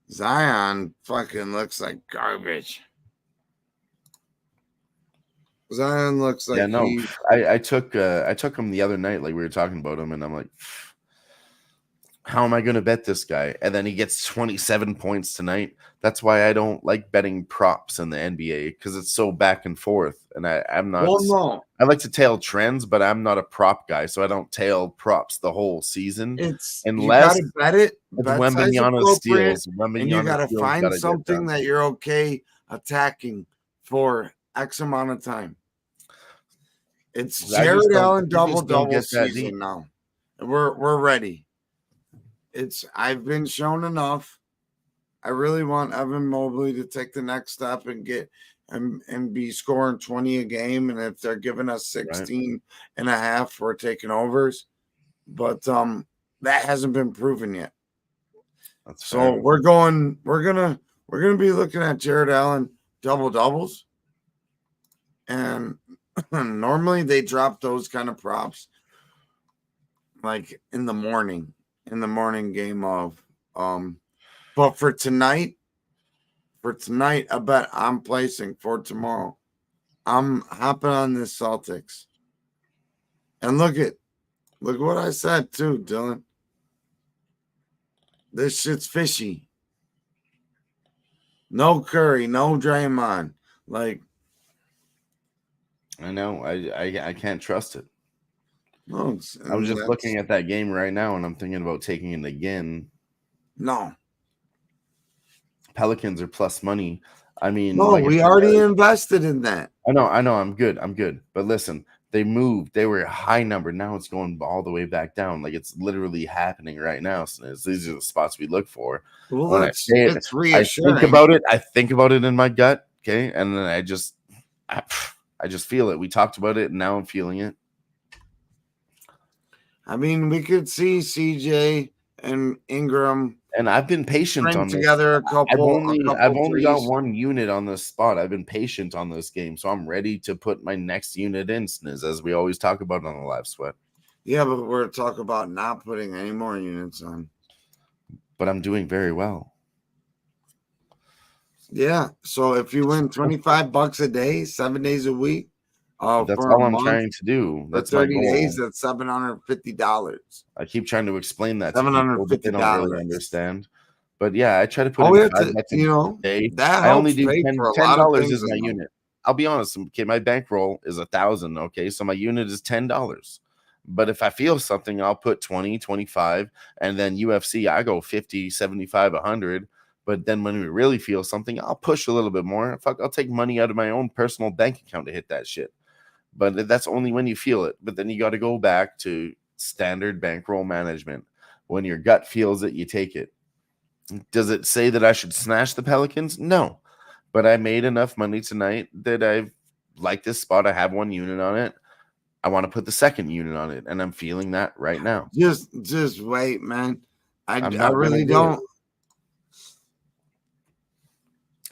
Zion fucking looks like garbage. Zion looks like I took him the other night, like we were talking about him, and I'm like, how am I going to bet this guy? And then he gets 27 points tonight. That's why I don't like betting props in the NBA because it's so back and forth. And I'm not. Well, no. I like to tail trends, but I'm not a prop guy, so I don't tail props the whole season. Unless you gotta bet it. Wembanyama steals. And you got to find something that you're okay attacking for X amount of time. It's Jared Allen double season now. We're ready. I've been shown enough. I really want Evan Mobley to take the next step and get and be scoring 20 a game. And if they're giving us 16 and a half, we're taking overs. But that hasn't been proven yet. So we're gonna be looking at Jared Allen double doubles. And normally they drop those kind of props like in the morning game of but for tonight I bet I'm placing for tomorrow. I'm hopping on this Celtics. And look what I said too, Dylan. This shit's fishy. No Curry, no Draymond. Like I know. I can't trust it. No, I was just looking at that game right now, and I'm thinking about taking it again. No. Pelicans are plus money. I mean, no, we already invested in that. I know. I'm good. But listen, They moved. They were a high number. Now it's going all the way back down. Like it's literally happening right now. So these are the spots we look for. Well, When I say it, it's I reassuring. think about it. I think about it in my gut. Okay. And then I just feel it. We talked about it and now I'm feeling it. I mean, we could see CJ and Ingram. And I've been patient on this. Together a couple. I've only got one unit on this spot. I've been patient on this game, so I'm ready to put my next unit in, Sniz, as we always talk about on the live sweat. Yeah, but we're talking about not putting any more units on. But I'm doing very well. Yeah, so if you win $25 a day, 7 days a week, that's all I'm trying to do. That's my 30 goal. days. That's $750. I keep trying to explain that to people, but they don't really understand. But yeah, I try to put in 5 bets a day. I only do $10 is my unit. I'll be honest. Okay, my bankroll is $1,000. Okay, so my unit is $10. But if I feel something, I'll put 20, 25, and then UFC, I go 50, 75, 100. But then when we really feel something, I'll push a little bit more. Fuck, I'll take money out of my own personal bank account to hit that shit. But that's only when you feel it. But then you got to go back to standard bankroll management. When your gut feels it, you take it. Does it say that I should smash the Pelicans? No. But I made enough money tonight that I like this spot. I have one unit on it. I want to put the second unit on it. And I'm feeling that right now. Just wait, man. I really do don't.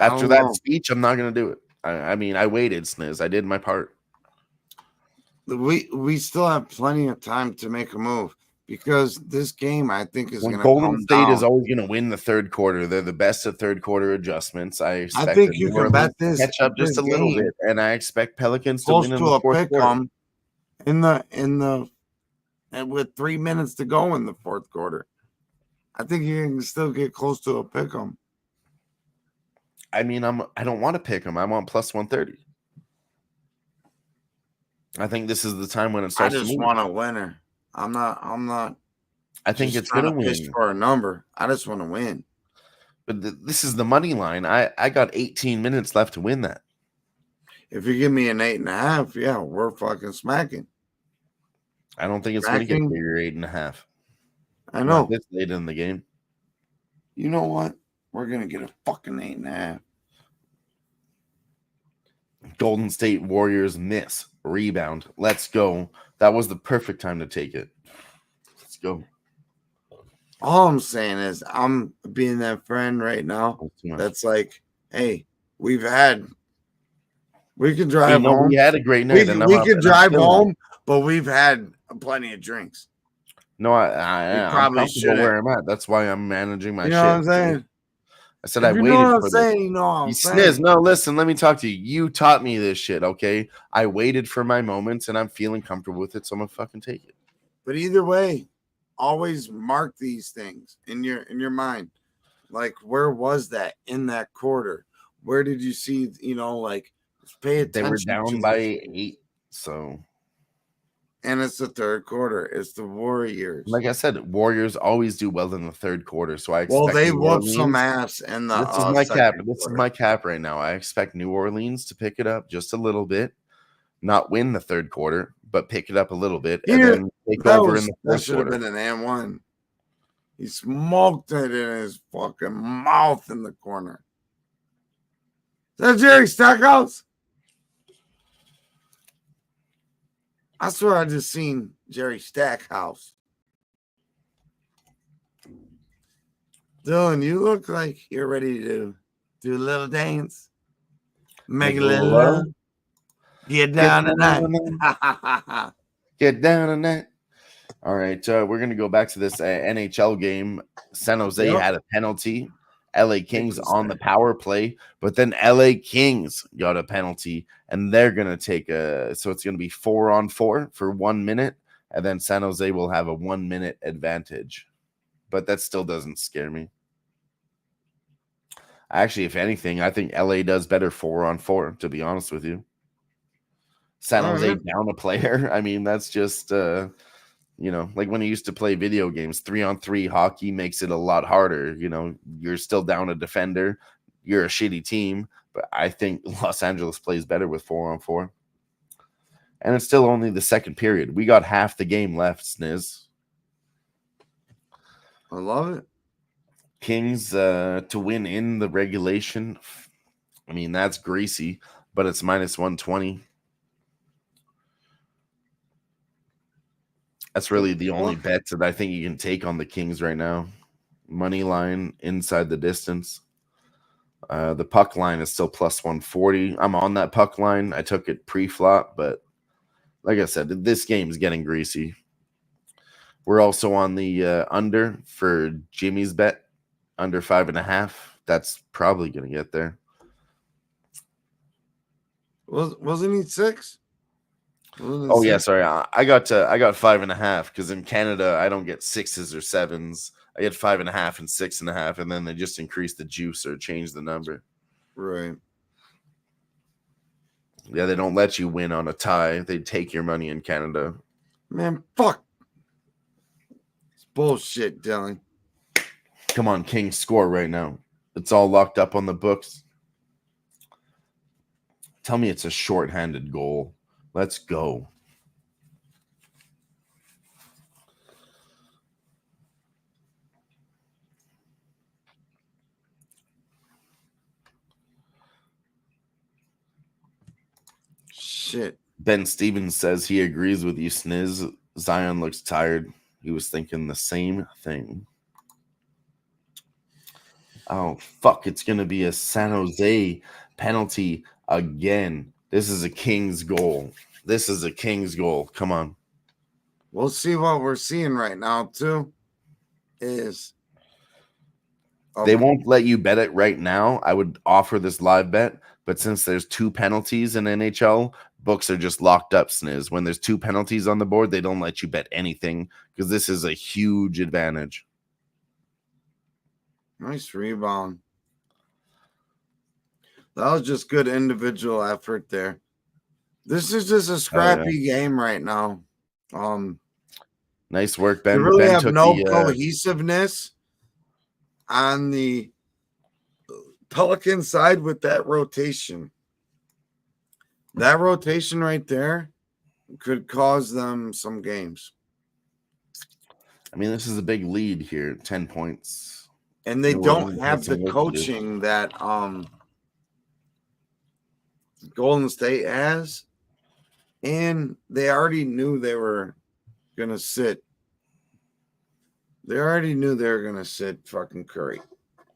After that speech, I'm not going to do it. I mean, I waited, Sniz. I did my part. We still have plenty of time to make a move because this game, I think, is going to Golden State is always going to win the third quarter. They're the best at third quarter adjustments. I think you can bet this catch up just a little bit, and I expect Pelicans to win in to the a fourth quarter. And with 3 minutes to go in the fourth quarter, I think you can still get close to a pick 'em. I mean, I don't want to pick them. I want plus 130. I think this is the time when it starts. I just want a winner. I'm not. I think it's gonna win for a number. I just want to win. But this is the money line. I got 18 minutes left to win that. If you give me an 8.5, yeah, we're fucking smacking. I don't think it's going to get to your 8.5. I know. Not this late in the game. You know what? We're gonna get a fucking 8.5. Golden State Warriors miss. Rebound. Let's go. That was the perfect time to take it. Let's go. All I'm saying is I'm being that friend right now that's like, hey, we can drive home. We had a great night. We can drive home, but we've had plenty of drinks. No, I'm probably comfortable where I'm at. That's why I'm managing my shit. You know what I'm saying? I said I waited for this. Sniz, no, listen, let me talk to you. You taught me this shit, okay? I waited for my moments, and I'm feeling comfortable with it, so I'm gonna fucking take it. But either way, always mark these things in your mind. Like, where was that in that quarter? Where did you see? Like, pay attention. They were down by 8, so. And it's the third quarter. It's the Warriors. Like I said, Warriors always do well in the third quarter. So I expect they whooped some ass in the. This is my cap. This is my cap right now. I expect New Orleans to pick it up just a little bit, not win the third quarter, but pick it up a little bit and then take over in the fourth quarter. That should have been an and-1. He smoked it in his fucking mouth in the corner. Is that Jerry Stackhouse? I swear I just seen Jerry Stackhouse. Dylan, you look like you're ready to do a little dance. Make a little love. Get down tonight. Get down tonight. All right. We're going to go back to this NHL game. San Jose had a penalty. LA Kings on the power play, but then LA Kings got a penalty, and they're going to take so it's going to be 4-on-4 for 1 minute, and then San Jose will have a 1 minute advantage. But that still doesn't scare me. Actually, if anything, I think LA does better 4-on-4, to be honest with you. San Jose down a player. I mean, that's just like when you used to play video games, 3-on-3 hockey makes it a lot harder. You're still down a defender. You're a shitty team, but I think Los Angeles plays better with 4-on-4. And it's still only the second period. We got half the game left, Sniz. I love it. Kings to win in the regulation. I mean, that's greasy, but it's minus 120. That's really the only bet that I think you can take on the Kings right now. Money line inside the distance. The puck line is still plus 140. I'm on that puck line. I took it pre-flop, but like I said, this game is getting greasy. We're also on the under for Jimmy's bet, under 5.5. That's probably going to get there. Wasn't he 6? Oh yeah, sorry. I got 5.5 because in Canada I don't get 6s or 7s. I get 5.5 and 6.5, and then they just increase the juice or change the number. Right. Yeah, they don't let you win on a tie. They take your money in Canada. Man, fuck. It's bullshit, Dylan. Come on, Kings, score right now. It's all locked up on the books. Tell me it's a shorthanded goal. Let's go. Shit. Ben Stevens says he agrees with you, Sniz. Zion looks tired. He was thinking the same thing. Oh, fuck. It's going to be a San Jose penalty again. This is a Kings goal. This is a Kings goal. Come on. We'll see what we're seeing right now, too. They won't let you bet it right now. I would offer this live bet, but since there's 2 penalties in NHL, books are just locked up, Sniz. When there's 2 penalties on the board, they don't let you bet anything because this is a huge advantage. Nice rebound. That was just good individual effort there. This is just a scrappy game right now. Nice work, Ben. You really Ben have took no the, cohesiveness on the Pelican side with that rotation. That rotation right there could cause them some games. I mean, this is a big lead here, 10 points. And they don't have the coaching that Golden State has. And they already knew they were going to sit. They already knew they were going to sit fucking Curry.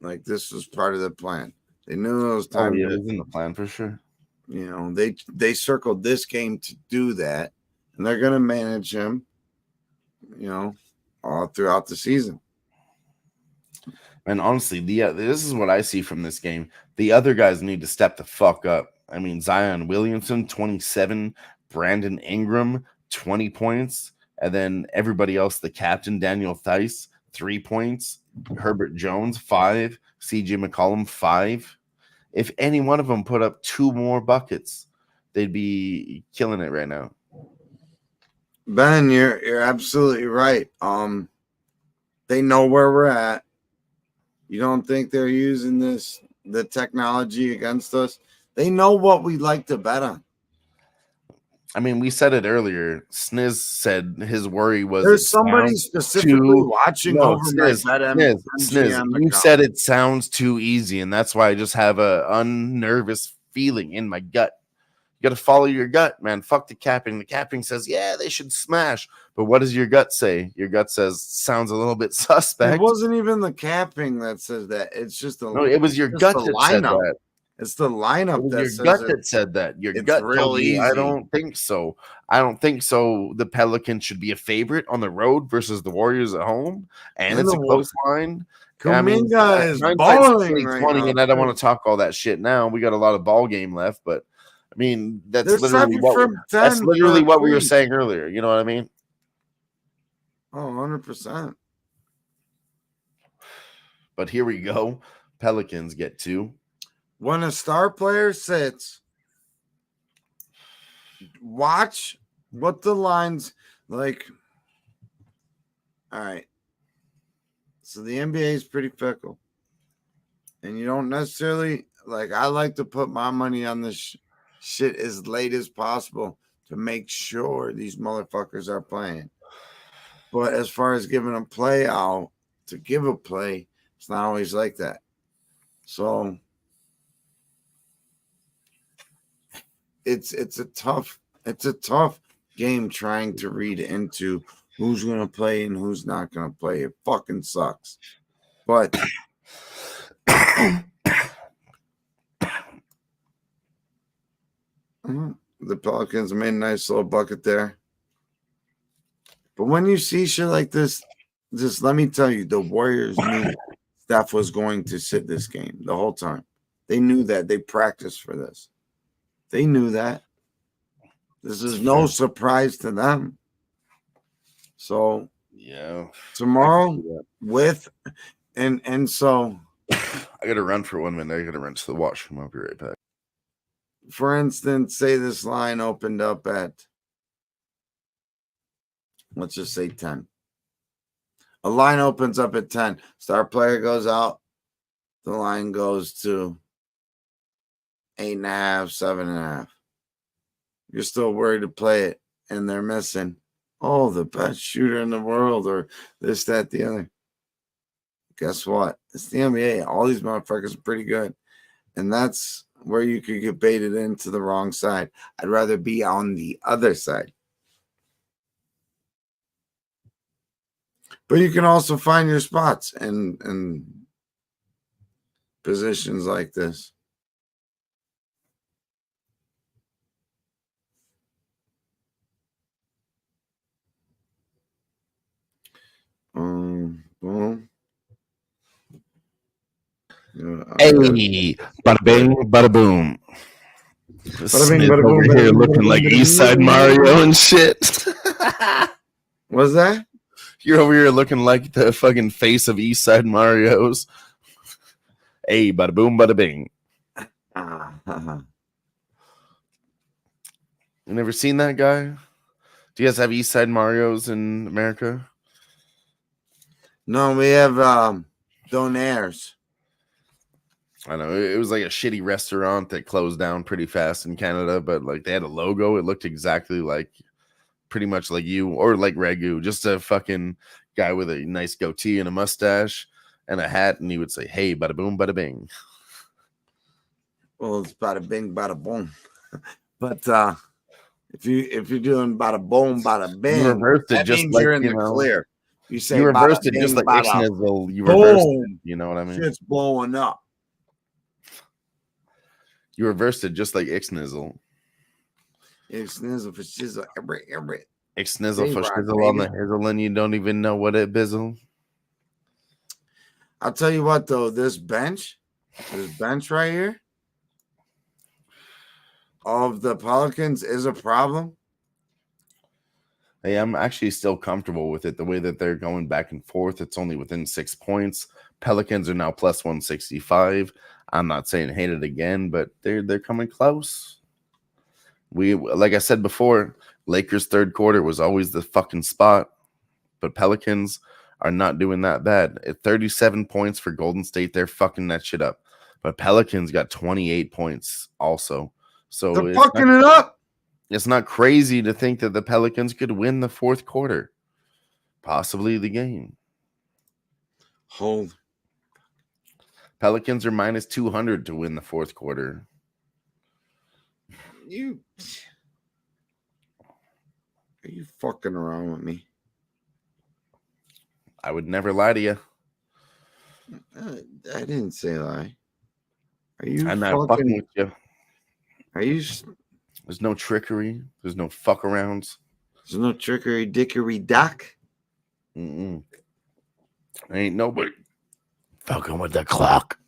Like, this was part of the plan. They knew it was time it was in the plan for sure. You know, they circled this game to do that. And they're going to manage him, you know, all throughout the season. And honestly, this is what I see from this game. The other guys need to step the fuck up. I mean, Zion Williamson, 27. Brandon Ingram, 20 points. And then everybody else, the captain, Daniel Theis, 3 points. Herbert Jones, 5. CJ McCollum, 5. If any one of them put up 2 more buckets, they'd be killing it right now. Ben, you're absolutely right. They know where we're at. You don't think they're using the technology against us? They know what we like to bet on. I mean, we said it earlier. Sniz said his worry was there's somebody specifically watching over Sniz, my Sniz, you said it sounds too easy, and that's why I just have a unnervous feeling in my gut. You got to follow your gut, man. Fuck the capping. The capping says, yeah, they should smash. But what does your gut say? Your gut says, sounds a little bit suspect. It wasn't even the capping that says that. It's just no, it was your gut that said that. It's the lineup that your gut that said that. Your gut told me, I don't think so. I don't think so. The Pelicans should be a favorite on the road versus the Warriors at home, and it's a close line. Kuminga is balling right now, and I don't want to talk all that shit now. We got a lot of ball game left, but I mean that's literally what we were saying earlier. You know what I mean? Oh, 100%. But here we go. Pelicans get 2. When a star player sits, watch what the lines like. All right. So the NBA is pretty fickle. And you don't necessarily, like, I like to put my money on this shit as late as possible to make sure these motherfuckers are playing. But as far as giving a play out to give a play, it's not always like that. So it's a tough game trying to read into who's gonna play and who's not gonna play. It fucking sucks. But the Pelicans made a nice little bucket there. But when you see shit like this, just let me tell you, the Warriors knew Steph was going to sit this game the whole time. They knew that. They practiced for this. They knew that. This is no surprise to them. So yeah, tomorrow and so I gotta run for 1 minute. I gotta run to the washroom. I'll be right back. For instance, say this line opened up at, let's just say 10. A line opens up at 10. Star player goes out. The line goes to 8.5, 7.5. You're still worried to play it, and they're missing, the best shooter in the world, or this, that, the other. Guess what? It's the NBA. All these motherfuckers are pretty good. And that's where you could get baited into the wrong side. I'd rather be on the other side. But you can also find your spots in positions like this. Boom. Hey, bada bing, bada boom. Bada bing, bada boom, over here looking like East Side Mario and shit. What's that? You're over here looking like the fucking face of East Side Mario's. Hey, bada boom, bada bing. You never seen that guy? Do you guys have East Side Mario's in America? No, we have Donairs. I know it was like a shitty restaurant that closed down pretty fast in Canada, but like they had a logo. It looked exactly like, pretty much like you or like Ragu, just a fucking guy with a nice goatee and a mustache and a hat, and he would say, "Hey, bada boom, bada bing." Well, it's bada bing, bada boom. But if you're doing bada boom, bada bing, you reversed it that just means like you're in you the know, clear. You say you reversed it bing, just like bada Ixnizzle. You reversed it. You know what I mean? Shit's blowing up. You reversed it just like Ixnizzle. Ixnizzle for shizzle, every. Ixnizzle for shizzle on the hizzle, and you don't even know what it bizzle. I'll tell you what, though, this bench right here of the Pelicans is a problem. Hey, I'm actually still comfortable with it. The way that they're going back and forth, it's only within 6 points. Pelicans are now plus 165. I'm not saying hate it again, but they're coming close. Like I said before, Lakers' third quarter was always the fucking spot, but Pelicans are not doing that bad. At 37 points for Golden State, they're fucking that shit up. But Pelicans got 28 points also. So they're fucking it up. It's not crazy to think that the Pelicans could win the fourth quarter, possibly the game. Hold. Pelicans are minus 200 to win the fourth quarter. Are you fucking around with me? I would never lie to you. I didn't say lie. Are you? I'm not fucking with you. Are you? There's no trickery. There's no fuck arounds. There's no trickery, dickery, doc. Ain't nobody fucking with the clock.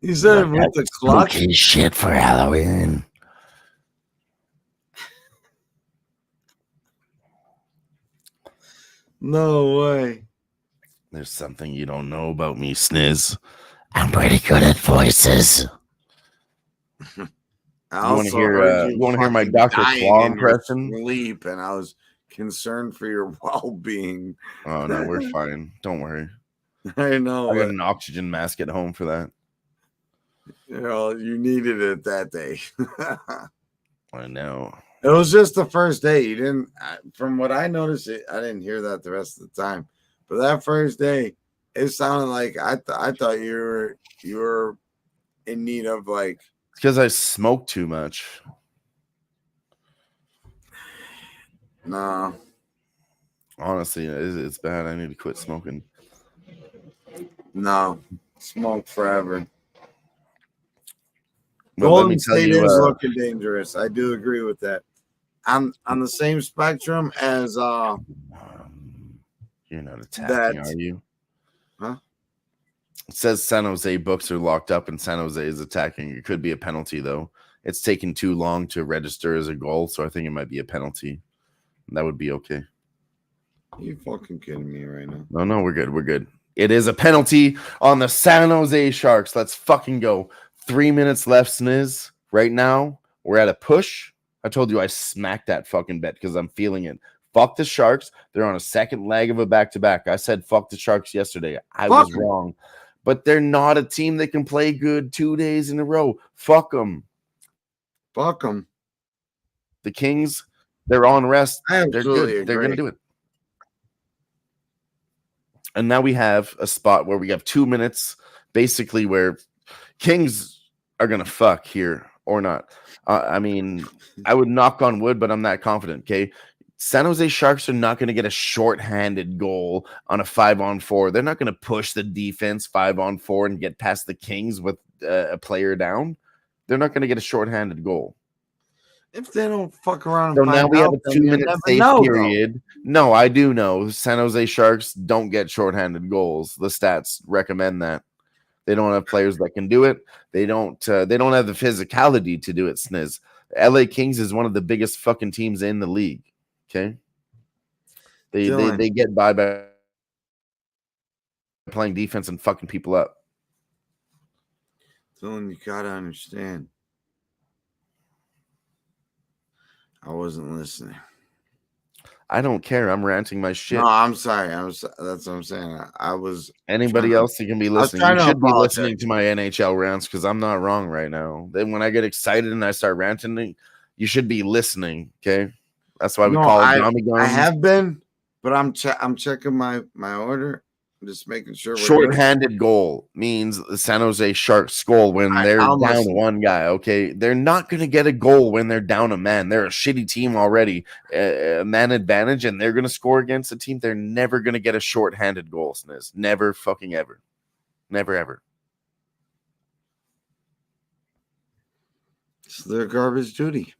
You said with the clock? Spooky shit for Halloween. No way. There's something you don't know about me, Sniz. I'm pretty good at voices. You want to hear my Dr. Claw impression? Sleep, and I was concerned for your well-being. Oh no, we're fine. Don't worry. I know. I got an oxygen mask at home for that. You know, you needed it that day. I know. It was just the first day. You didn't, from what I noticed, I didn't hear that the rest of the time. But that first day, it sounded like I thought you were in need of like. It's because I smoked too much. No. Honestly, it's bad. I need to quit smoking. No. Smoke forever. But Golden State is looking dangerous. I do agree with that. I'm on the same spectrum as you're not attacking, are you? Huh? It says San Jose books are locked up and San Jose is attacking. It could be a penalty though. It's taken too long to register as a goal, so I think it might be a penalty. That would be okay. Are you fucking kidding me right now? No, we're good. We're good. It is a penalty on the San Jose Sharks. Let's fucking go. 3 minutes left, Sniz. Right now, we're at a push. I told you I smacked that fucking bet because I'm feeling it. Fuck the Sharks. They're on a second leg of a back-to-back. I said fuck the Sharks yesterday. I was wrong. But they're not a team that can play good 2 days in a row. Fuck them. Fuck them. The Kings, they're on rest. They're Absolutely good. They're going to do it. And now we have a spot where we have 2 minutes, basically, where Kings are going to fuck here or not. I mean, I would knock on wood, but I'm not confident, okay? San Jose Sharks are not going to get a shorthanded goal on a 5-on-4. They're not going to push the defense 5-on-4 and get past the Kings with a player down. They're not going to get a shorthanded goal. If they don't fuck around, so now we have a 2-minute safe period. No, I do know San Jose Sharks don't get shorthanded goals. The stats recommend that. They don't have players that can do it. They don't have the physicality to do it. Sniz. LA Kings is one of the biggest fucking teams in the league. Okay, they get by playing defense and fucking people up. Dylan, you gotta understand. I wasn't listening. I don't care. I'm ranting my shit. No, I'm sorry. That's what I'm saying. I was. Anybody else who can be listening, you should be listening to my NHL rants because I'm not wrong right now. Then when I get excited and I start ranting, you should be listening. Okay, that's why we call it Tommy Guns. I have been, but I'm checking my order. I'm just making sure. Short-handed goal means the San Jose Sharks goal when they're down one guy. Okay, they're not going to get a goal when they're down a man. They're a shitty team already, a man advantage, and they're going to score against a team. They're never going to get a short-handed goal, Sniz. Never fucking ever. Never ever. It's their garbage duty.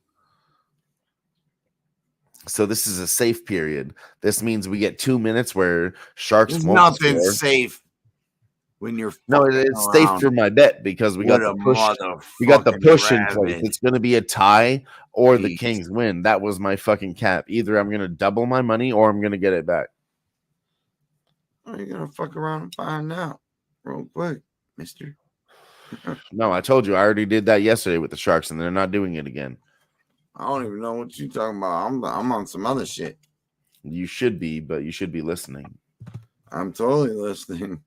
So this is a safe period. This means we get 2 minutes where Sharks There's won't nothing score. safe when you're it's safe for my bet because we got the push. We got the push in place. It's going to be a tie or the Kings win. That was my fucking cap. Either I'm going to double my money or I'm going to get it back. Are you gonna fuck around and find out real quick, mister? No, I told you I already did that yesterday with the Sharks, and they're not doing it again. I don't even know what you're talking about. I'm on some other shit. You should be, but you should be listening. I'm totally listening,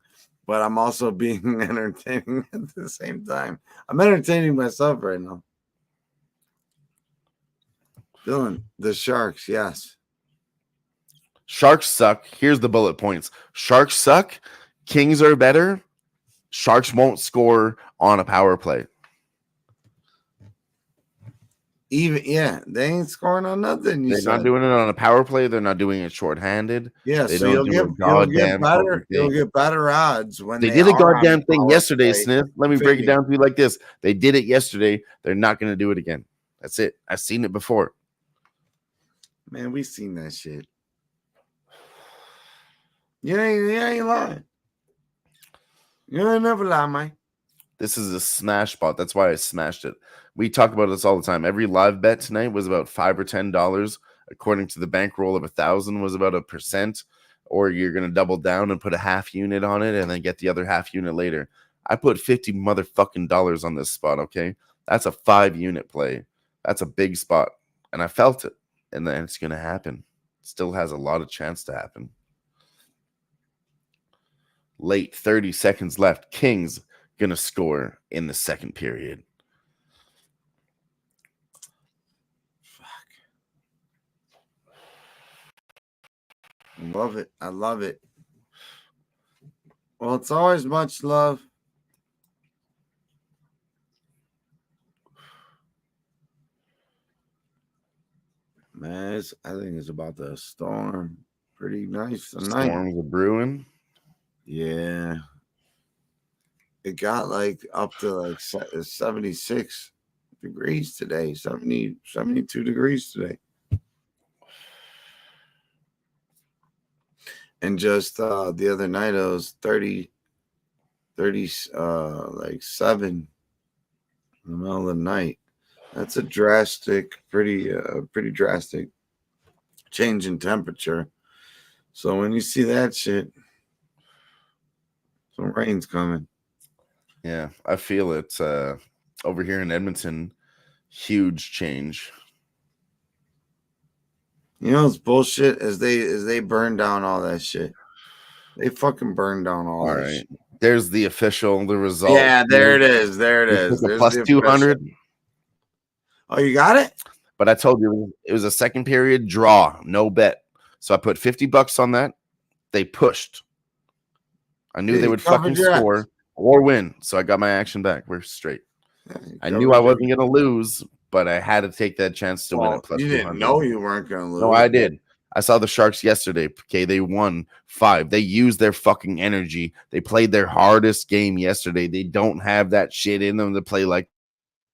but I'm also being entertaining at the same time. I'm entertaining myself right now. Dylan, the Sharks, yes. Sharks suck. Here's the bullet points. Sharks suck. Kings are better. Sharks won't score on a power play. They ain't scoring on nothing. They're not doing it on a power play. They're not doing it shorthanded. Yeah, so you'll get better odds when they did a goddamn thing yesterday, Sniff. Let me break it down to you like this. They did it yesterday. They're not going to do it again. That's it. I've seen it before. Man, we've seen that shit. You ain't lying. You ain't never lie, man. This is a smash spot. That's why I smashed it. We talk about this all the time. Every live bet tonight was about $5 or $10. According to the bankroll of 1,000 was about 1%. Or you're going to double down and put a half unit on it and then get the other half unit later. I put $50 motherfucking dollars on this spot, okay? That's a 5-unit play. That's a big spot. And I felt it. And then it's going to happen. Still has a lot of chance to happen. Late 30 seconds left. Kings going to score in the second period. Love it. I love it. Well, it's always much love. Man, I think it's about to storm. Pretty nice tonight. Storms are brewing. Yeah. It got like up to like 76 degrees today. 72 degrees today. And just the other night it was 30 like 7 in the middle of the night. That's a pretty drastic change in temperature. So when you see that shit, some rain's coming. Yeah, I feel it. Over here in Edmonton, huge change. You know it's bullshit as they burn down all that shit. They fucking burn down all that shit. There's the result. Yeah, there it is. There it is. There's There's plus the 200. Oh, you got it? But I told you it was a second period draw, no bet. So I put $50 on that. They pushed. I knew they would fucking score or win. So I got my action back. We're straight. Yeah, I knew I wasn't going to lose, but I had to take that chance to win at plus 200. You didn't know you weren't going to lose. No, I did. I saw the Sharks yesterday. Okay, they won 5. They used their fucking energy. They played their hardest game yesterday. They don't have that shit in them to play like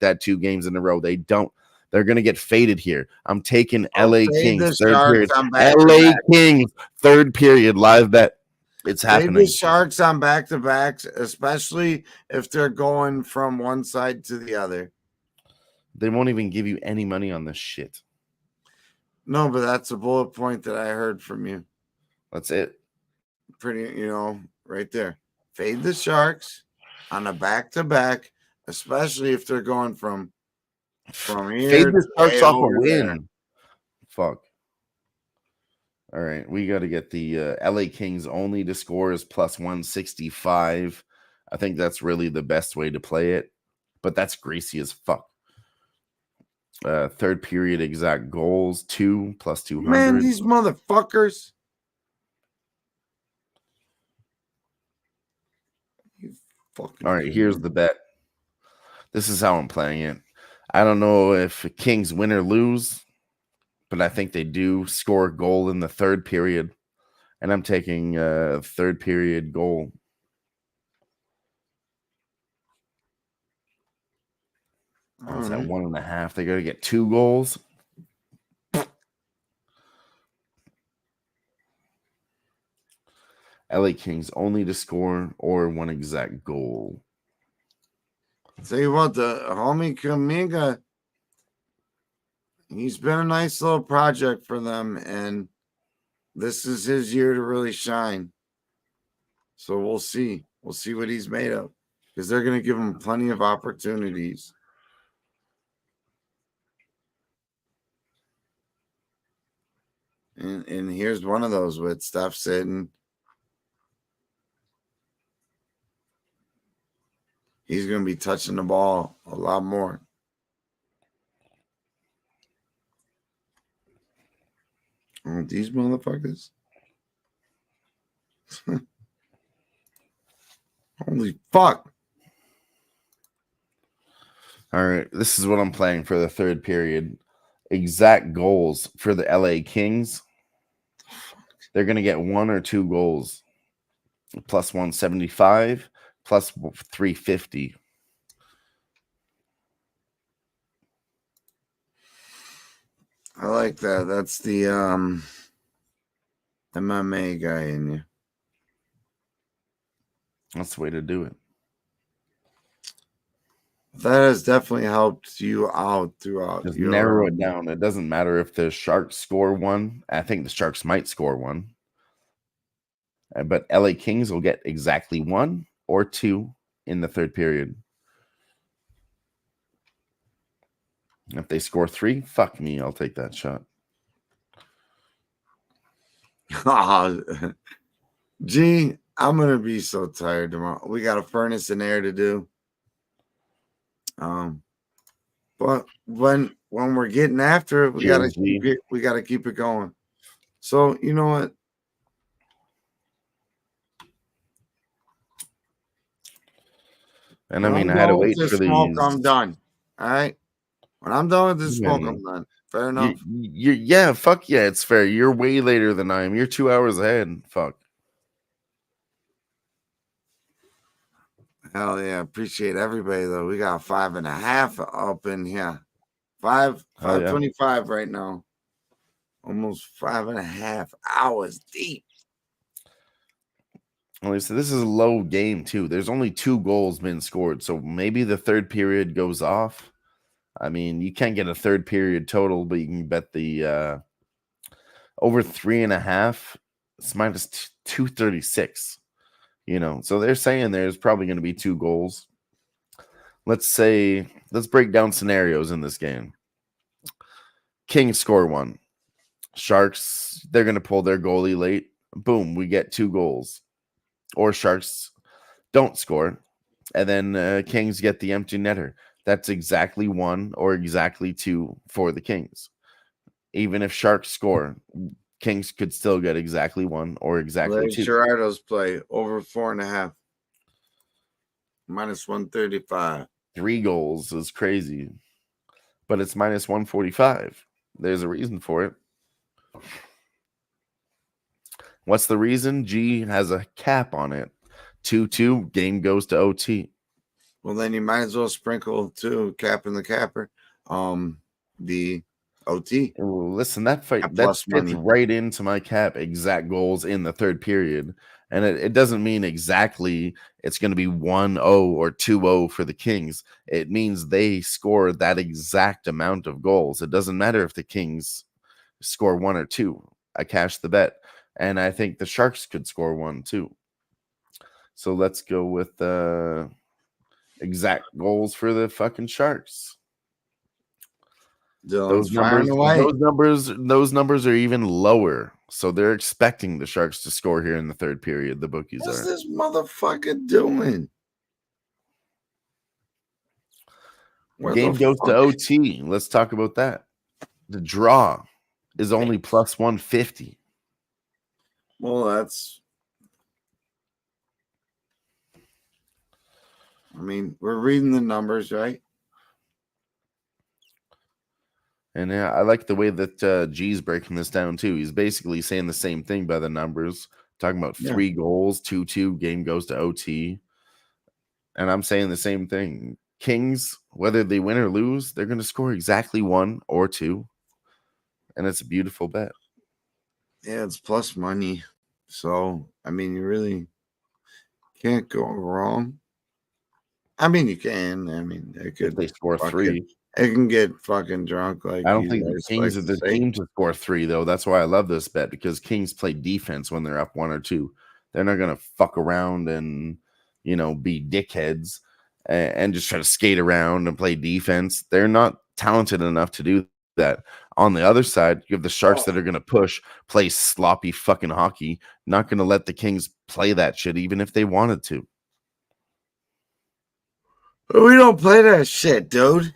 that 2 games in a row. They don't. They're going to get faded here. I'm taking LA Kings third period. LA Kings third period live bet. It's happening. The Sharks on back-to-backs, especially if they're going from one side to the other. They won't even give you any money on this shit. No, but that's a bullet point that I heard from you. That's it. Pretty, right there. Fade the Sharks on a back-to-back, especially if they're going from here. Fade the Sharks off a win. There. Fuck. All right, we got to get the LA Kings only to score is plus 165. I think that's really the best way to play it, but that's greasy as fuck. Third period exact goals 2 plus 200. Man, these motherfuckers. All right, here's the bet. This is how I'm playing it. I don't know if Kings win or lose, but I think they do score a goal in the third period. And I'm taking a third period goal. Oh, it's at 1.5. They got to get 2 goals. LA Kings only to score or 1 exact goal. Tell you what, the homie Kaminga, he's been a nice little project for them, and this is his year to really shine. So we'll see. We'll see what he's made of, because they're going to give him plenty of opportunities. And here's one of those with Steph sitting. He's going to be touching the ball a lot more. Oh, these motherfuckers. Holy fuck. All right, this is what I'm playing for the third period. Exact goals for the LA Kings. They're going to get 1 or 2 goals. Plus 175, plus 350. I like that. That's the MMA guy in you. That's the way to do it. That has definitely helped you out throughout. Just narrow it down. It doesn't matter if the Sharks score 1. I think the Sharks might score 1. But LA Kings will get exactly 1 or 2 in the third period. If they score 3, fuck me, I'll take that shot. Gee, I'm gonna be so tired tomorrow. We got a furnace and air to do. But when we're getting after it, we gotta keep it going. So you know what? And I mean, I had to wait for smoke, these. I'm done. All right. When I'm done with this smoke, I'm done. Fair enough. Yeah, fuck yeah, it's fair. You're way later than I am. You're 2 hours ahead. Fuck. Hell yeah. Appreciate everybody though. We got 5.5 up in here. 5:25 right now. Almost 5.5 hours deep. Well, so this is a low game too. There's only 2 goals been scored, so maybe the third period goes off. I mean, you can't get a third period total, but you can bet the over 3.5. It's minus 236. You know, so they're saying there's probably going to be 2 goals. Let's break down scenarios in this game. Kings score 1. Sharks, they're going to pull their goalie late. Boom, we get 2 goals. Or Sharks don't score, and then Kings get the empty netter. That's exactly 1 or exactly 2 for the Kings. Even if Sharks score, Kings could still get exactly 1 or exactly 2. Gerardo's play over 4.5. Minus 135. 3 goals is crazy, but it's minus 145. There's a reason for it. What's the reason? G has a cap on it. 2-2, game goes to OT. Well, then you might as well sprinkle too, capping the capper. The OT. Listen, that fits right into my cap. Exact goals in the third period. And it doesn't mean exactly it's going to be 1-0 or 2-0 for the Kings. It means they score that exact amount of goals. It doesn't matter if the Kings score 1 or 2. I cashed the bet. And I think the Sharks could score 1 too. So let's go with exact goals for the fucking Sharks. Those numbers are even lower. So they're expecting the Sharks to score here in the third period. The bookies What's are. this motherfucker doing? Game goes to OT. Let's talk about that. The draw is only plus 150. Well, I mean, we're reading the numbers, right? And yeah, I like the way that G's breaking this down too. He's basically saying the same thing by the numbers, talking about 3 goals, 2-2, game goes to OT. And I'm saying the same thing. Kings, whether they win or lose, they're going to score exactly 1 or 2. And it's a beautiful bet. Yeah, it's plus money. So, I mean, you really can't go wrong. I mean, you can. I mean, they score 3. It can get fucking drunk. Like, I don't think the Kings are the team to score 3, though. That's why I love this bet, because Kings play defense when they're up 1 or 2. They're not going to fuck around and, be dickheads and just try to skate around and play defense. They're not talented enough to do that. On the other side, you have the Sharks that are going to push, play sloppy fucking hockey, not going to let the Kings play that shit, even if they wanted to. We don't play that shit, dude.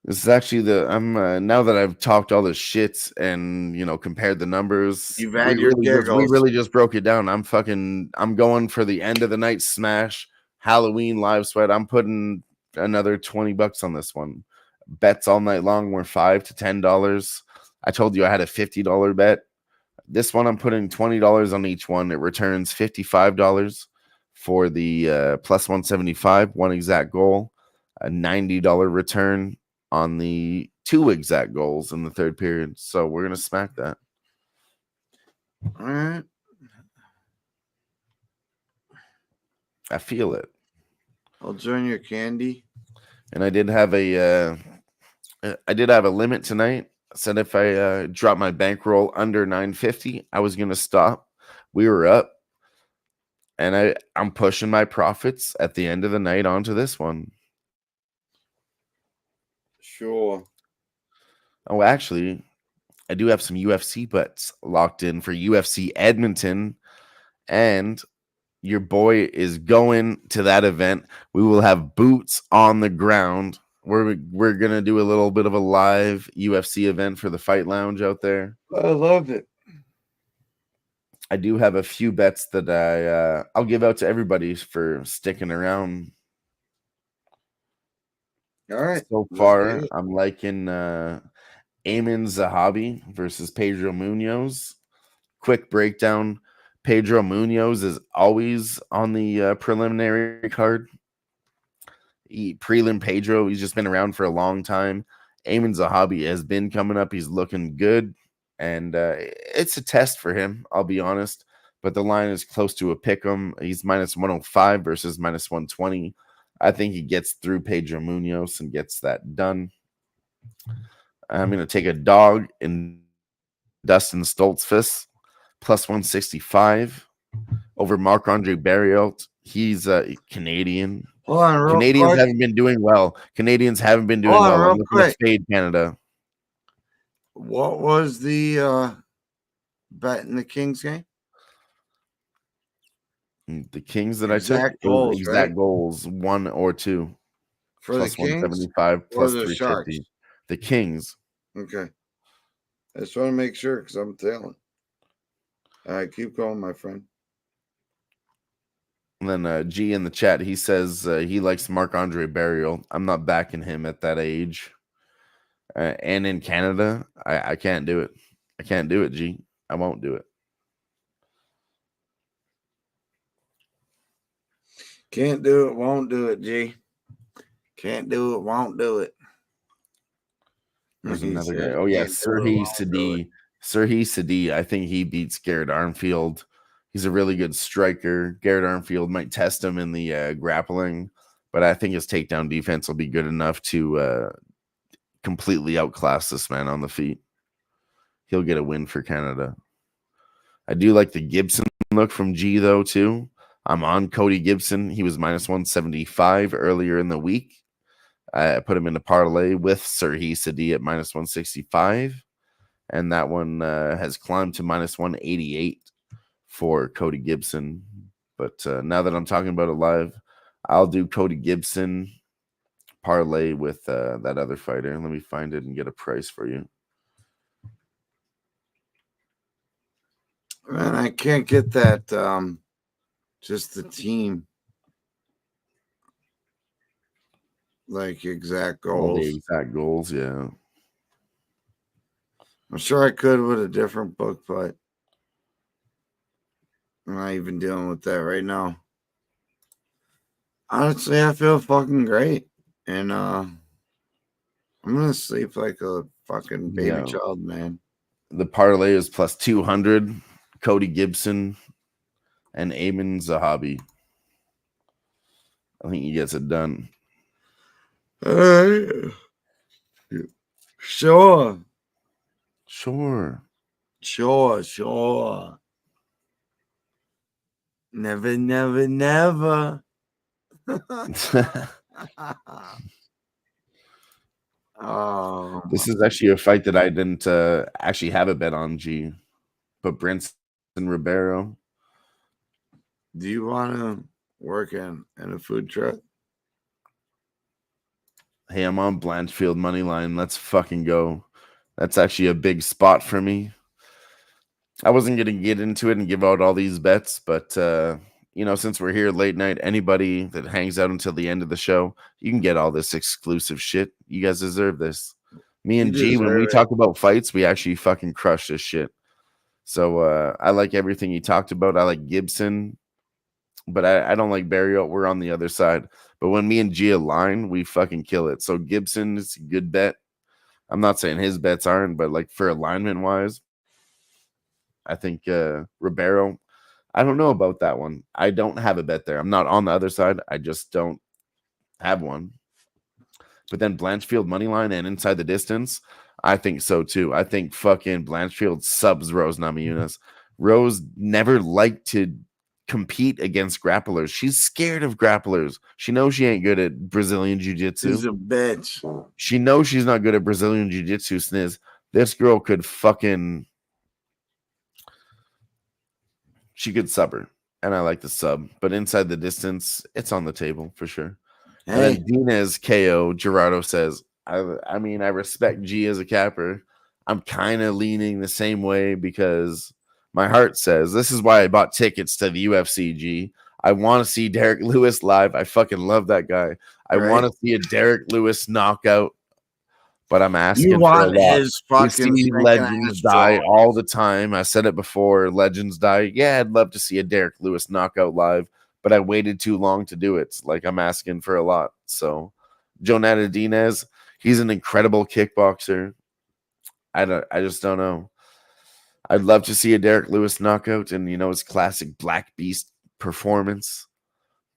This is actually now that I've talked all this shit and compared the numbers. You've had your giggles. We really just broke it down. I'm going for the end of the night smash Halloween live sweat. I'm putting another $20 on this one. Bets all night long were $5 to $10. I told you I had a $50 bet. This one I'm putting $20 on each one. It returns $55 for the plus 175, 1 exact goal, a $90 return on the 2 exact goals in the third period. So we're going to smack that. All right. I feel it. I'll join your candy. And I did have a limit tonight. I said if I drop my bankroll under 950, I was going to stop. We were up. And I'm pushing my profits at the end of the night onto this one. Sure. Oh, actually, I do have some UFC bets locked in for UFC Edmonton and Your boy is going to that event. We will have boots on the ground. We're gonna do a little bit of a live UFC event for the Fight Lounge out there. I love it. I do have a few bets that I'll give out to everybody for sticking around. All right. So far, I'm liking Ayman Zahabi versus Pedro Munoz. Quick breakdown. Pedro Munoz is always on the preliminary card. Prelim Pedro, he's just been around for a long time. Ayman Zahabi has been coming up. He's looking good. And it's a test for him, I'll be honest. But the line is close to a pick 'em. He's minus 105 versus minus 120. I think he gets through Pedro Munoz and gets that done. I'm going to take a dog in Dustin Stoltzfus, plus 165 over Marc-Andre Barriault. He's Canadian. Hold on, real Canadians quick. haven't been doing well. Canadians haven't been doing well. I'm looking to fade Canada. What was the bet in the Kings game? The Kings that Exact I took, goals, exact right? goals, 1 or 2. For plus the Kings 175, plus or the 350. Sharks? The Kings. Okay. I just want to make sure because I'm telling. All right, keep going, my friend. And then G in the chat, he says he likes Marc-Andre Barriault. I'm not backing him at that age. And in Canada, I can't do it. I can't do it, G. I won't do it. Can't do it, won't do it, G. Can't do it, won't do it. There's another guy. Oh, yeah, Serhii Sadi. Serhii Sadi, I think he beats Garrett Armfield. He's a really good striker. Garrett Armfield might test him in the grappling, but I think his takedown defense will be good enough to completely outclass this man on the feet. He'll get a win for Canada. I do like the Gibson look from G, though, too. I'm on Cody Gibson. He was minus 175 earlier in the week. I put him in a parlay with Serhii Sadi at minus 165. And that one has climbed to minus 188 for Cody Gibson. But now that I'm talking about it live, I'll do Cody Gibson parlay with that other fighter. Let me find it and get a price for you. Man, I can't get that. Just the team. Like exact goals. All the exact goals, yeah. I'm sure I could with a different book, but I'm not even dealing with that right now. Honestly, I feel fucking great. And I'm gonna sleep like a fucking baby child, man. The parlay is plus 200. Cody Gibson and Ayman Zahabi. I think he gets it done. All right. Sure. Never, never, never. Oh, this is actually a fight that I didn't actually have a bet on, G. But Brinson Ribeiro. Do you want to work in a food truck? Hey, I'm on Blanchfield money line. Let's fucking go. That's actually a big spot for me. I wasn't going to get into it and give out all these bets, but since we're here late night, anybody that hangs out until the end of the show, you can get all this exclusive shit. You guys deserve this. Me and G, when we talk about fights, we actually fucking crush this shit. So I like everything he talked about. I like Gibson, but I don't like Barriault. We're on the other side. But when me and G align, we fucking kill it. So Gibson is a good bet. I'm not saying his bets aren't, but like for alignment wise, I think Ribeiro, I don't know about that one. I don't have a bet there. I'm not on the other side. I just don't have one. But then Blanchfield money line and inside the distance, I think so too. I think fucking Blanchfield subs Rose Namajunas. Rose never liked to compete against grapplers. She's scared of grapplers. She knows she ain't good at Brazilian jiu-jitsu. She's a bitch. She knows she's not good at Brazilian jiu-jitsu, Sniz. This girl could fucking... She could sub her. and I like the sub, but inside the distance, it's on the table for sure. And Hey, then Dinez KO Gerardo says, I mean, I respect G as a capper. I'm kind of leaning the same way because my heart says this is why I bought tickets to the UFC. G. I want to see Derek Lewis live. I fucking love that guy. I want to see a Derek Lewis knockout, but I'm you asking for a want lot. his We fucking see stinking legends ass die jaw. all the time. I said it before. Legends die. Yeah, I'd love to see a Derek Lewis knockout live, but I waited too long to do it. Like I'm asking for a lot. So, Jonata Dinez, he's an incredible kickboxer. I just don't know. I'd love to see a Derek Lewis knockout and his classic Black Beast performance.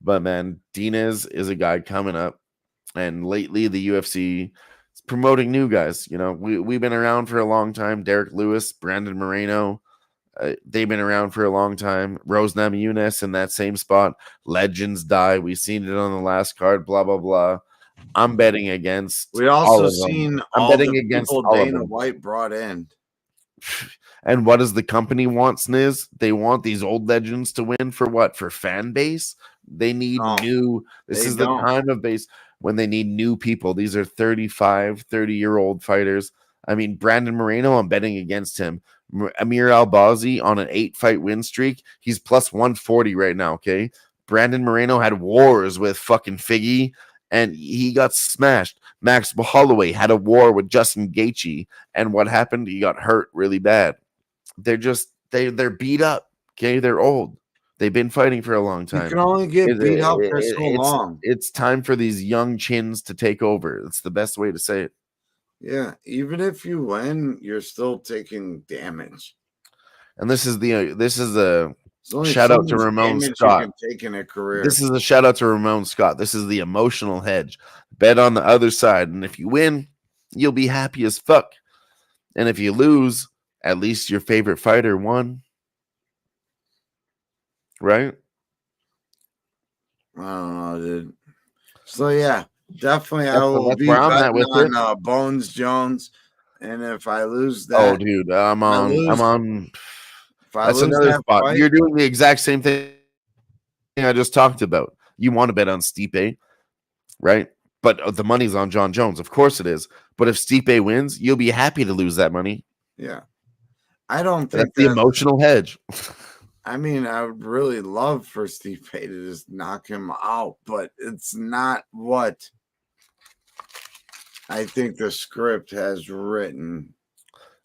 But man, Dinez is a guy coming up, and lately the UFC is promoting new guys. We've been around for a long time. Derek Lewis, Brandon Moreno, they've been around for a long time. Rose Namajunas in that same spot. Legends die. We've seen it on the last card. Blah blah blah. I'm betting against. We all also of them. seen I'm all betting the against people all of Dana them. White brought in. And what does the company want, Sniz? They want these old legends to win for what? For fan base? They need new. This is the time of base when they need new people. These are 35, 30-year-old fighters. I mean, Brandon Moreno, I'm betting against him. Amir Albazi on an 8-fight win streak. He's plus 140 right now, okay? Brandon Moreno had wars with fucking Figgy, and he got smashed. Max Holloway had a war with Justin Gaethje, and what happened? He got hurt really bad. They're beat up. Okay, they're old. They've been fighting for a long time. You can only get beat up for so long. It's time for these young chins to take over. That's the best way to say it. Yeah, even if you win, you're still taking damage. And this is a only shout so out to much Ramon damage Scott. you can take in a career. This is a shout out to Ramon Scott. This is the emotional hedge. Bet on the other side, and if you win, you'll be happy as fuck. And if you lose, at least your favorite fighter won. Right? I don't know, dude. So yeah, definitely I will That's be where I'm at betting with on Bones Jones. And if I lose that, Oh, dude, I'm on. That's another spot. fight, You're doing the exact same thing I just talked about. You want to bet on Stipe, right? But the money's on John Jones. Of course it is. But if Stipe wins, you'll be happy to lose that money. yeah. I don't think That's the emotional hedge. I mean, I would really love for Stipe to just knock him out, but it's not what I think the script has written.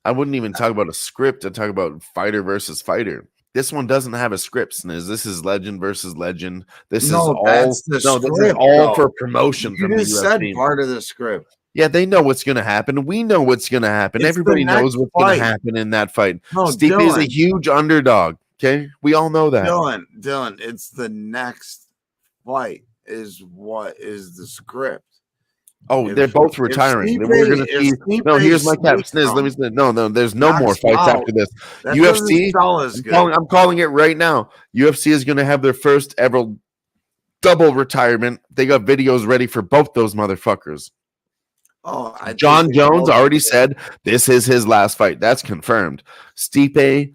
I wouldn't even talk about a script. I'd talk about fighter versus fighter. This one doesn't have a script, Sniz. This is legend versus legend. This is all for promotion You from the just said UFC. part of the script. Yeah, they know what's going to happen. We know what's going to happen. It's Everybody the knows next what's going fight. to happen in that fight. No, Stipe is a Dylan. huge underdog. Okay, we all know that. Dylan, it's the next fight is what is the script. Oh, they're both retiring. Then we're going to see. No, here's my cap. Sniz, let me say. No, there's no more fights after this. UFC. I'm calling it right now. UFC is going to have their first ever double retirement. They got videos ready for both those motherfuckers. Oh, John Jones already said this is his last fight. That's confirmed. Stipe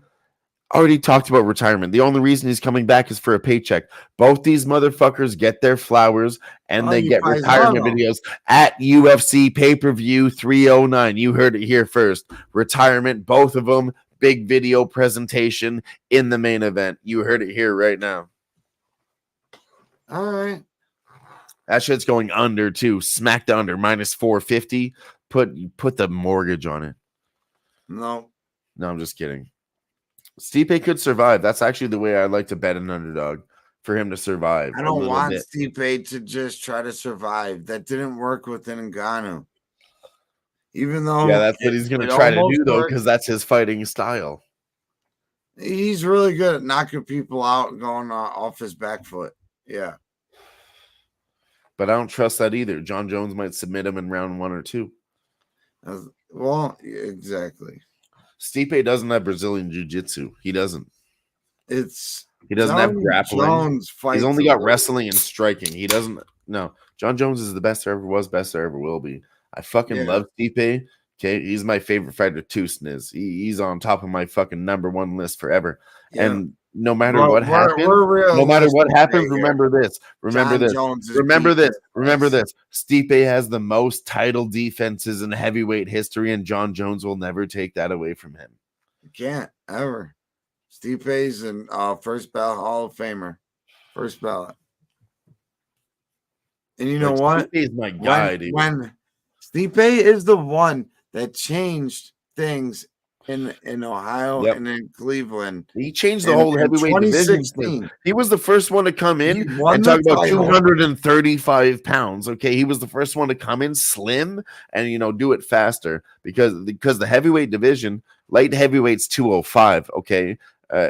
already talked about retirement. The only reason he's coming back is for a paycheck. Both these motherfuckers get their flowers and they get retirement videos at UFC pay-per-view 309. You heard it here first. Retirement, both of them, big video presentation in the main event. You heard it here right now. All right. That shit's going under too. Smacked under minus 450. Put the mortgage on it. No, I'm just kidding. Stipe could survive. That's actually the way I'd like to bet an underdog for him to survive. I don't want Stipe to just try to survive. That didn't work with Ngannou. Even though that's what he's going to try to do though, because that's his fighting style. He's really good at knocking people out and going off his back foot. Yeah. But I don't trust that either. John Jones might submit him in round 1 or 2. Well, exactly. Stipe doesn't have Brazilian jiu-jitsu. He doesn't. He doesn't John have grappling. He's only got wrestling and striking. He doesn't. No. John Jones is the best there ever was, best there ever will be. I fucking love Stipe. Okay, he's my favorite fighter too, Sniz. He's on top of my fucking number 1 list forever. Yeah. And no matter Well, what happens, we're no matter what realistic happens, right here. remember this. Remember John this. Jones is Remember this. beating Remember us. this. Stipe has the most title defenses in heavyweight history, and John Jones will never take that away from him. You can't ever. Stipe's an first ballot Hall of Famer. First ballot. And you know what? Stipe is my guy, dude. When Stipe is the one that changed things in Ohio and in Cleveland. He changed the whole heavyweight division. He was the first one to come in and talk about 235 pounds. Okay, he was the first one to come in slim and do it faster because the heavyweight division, light heavyweight's 205. Okay,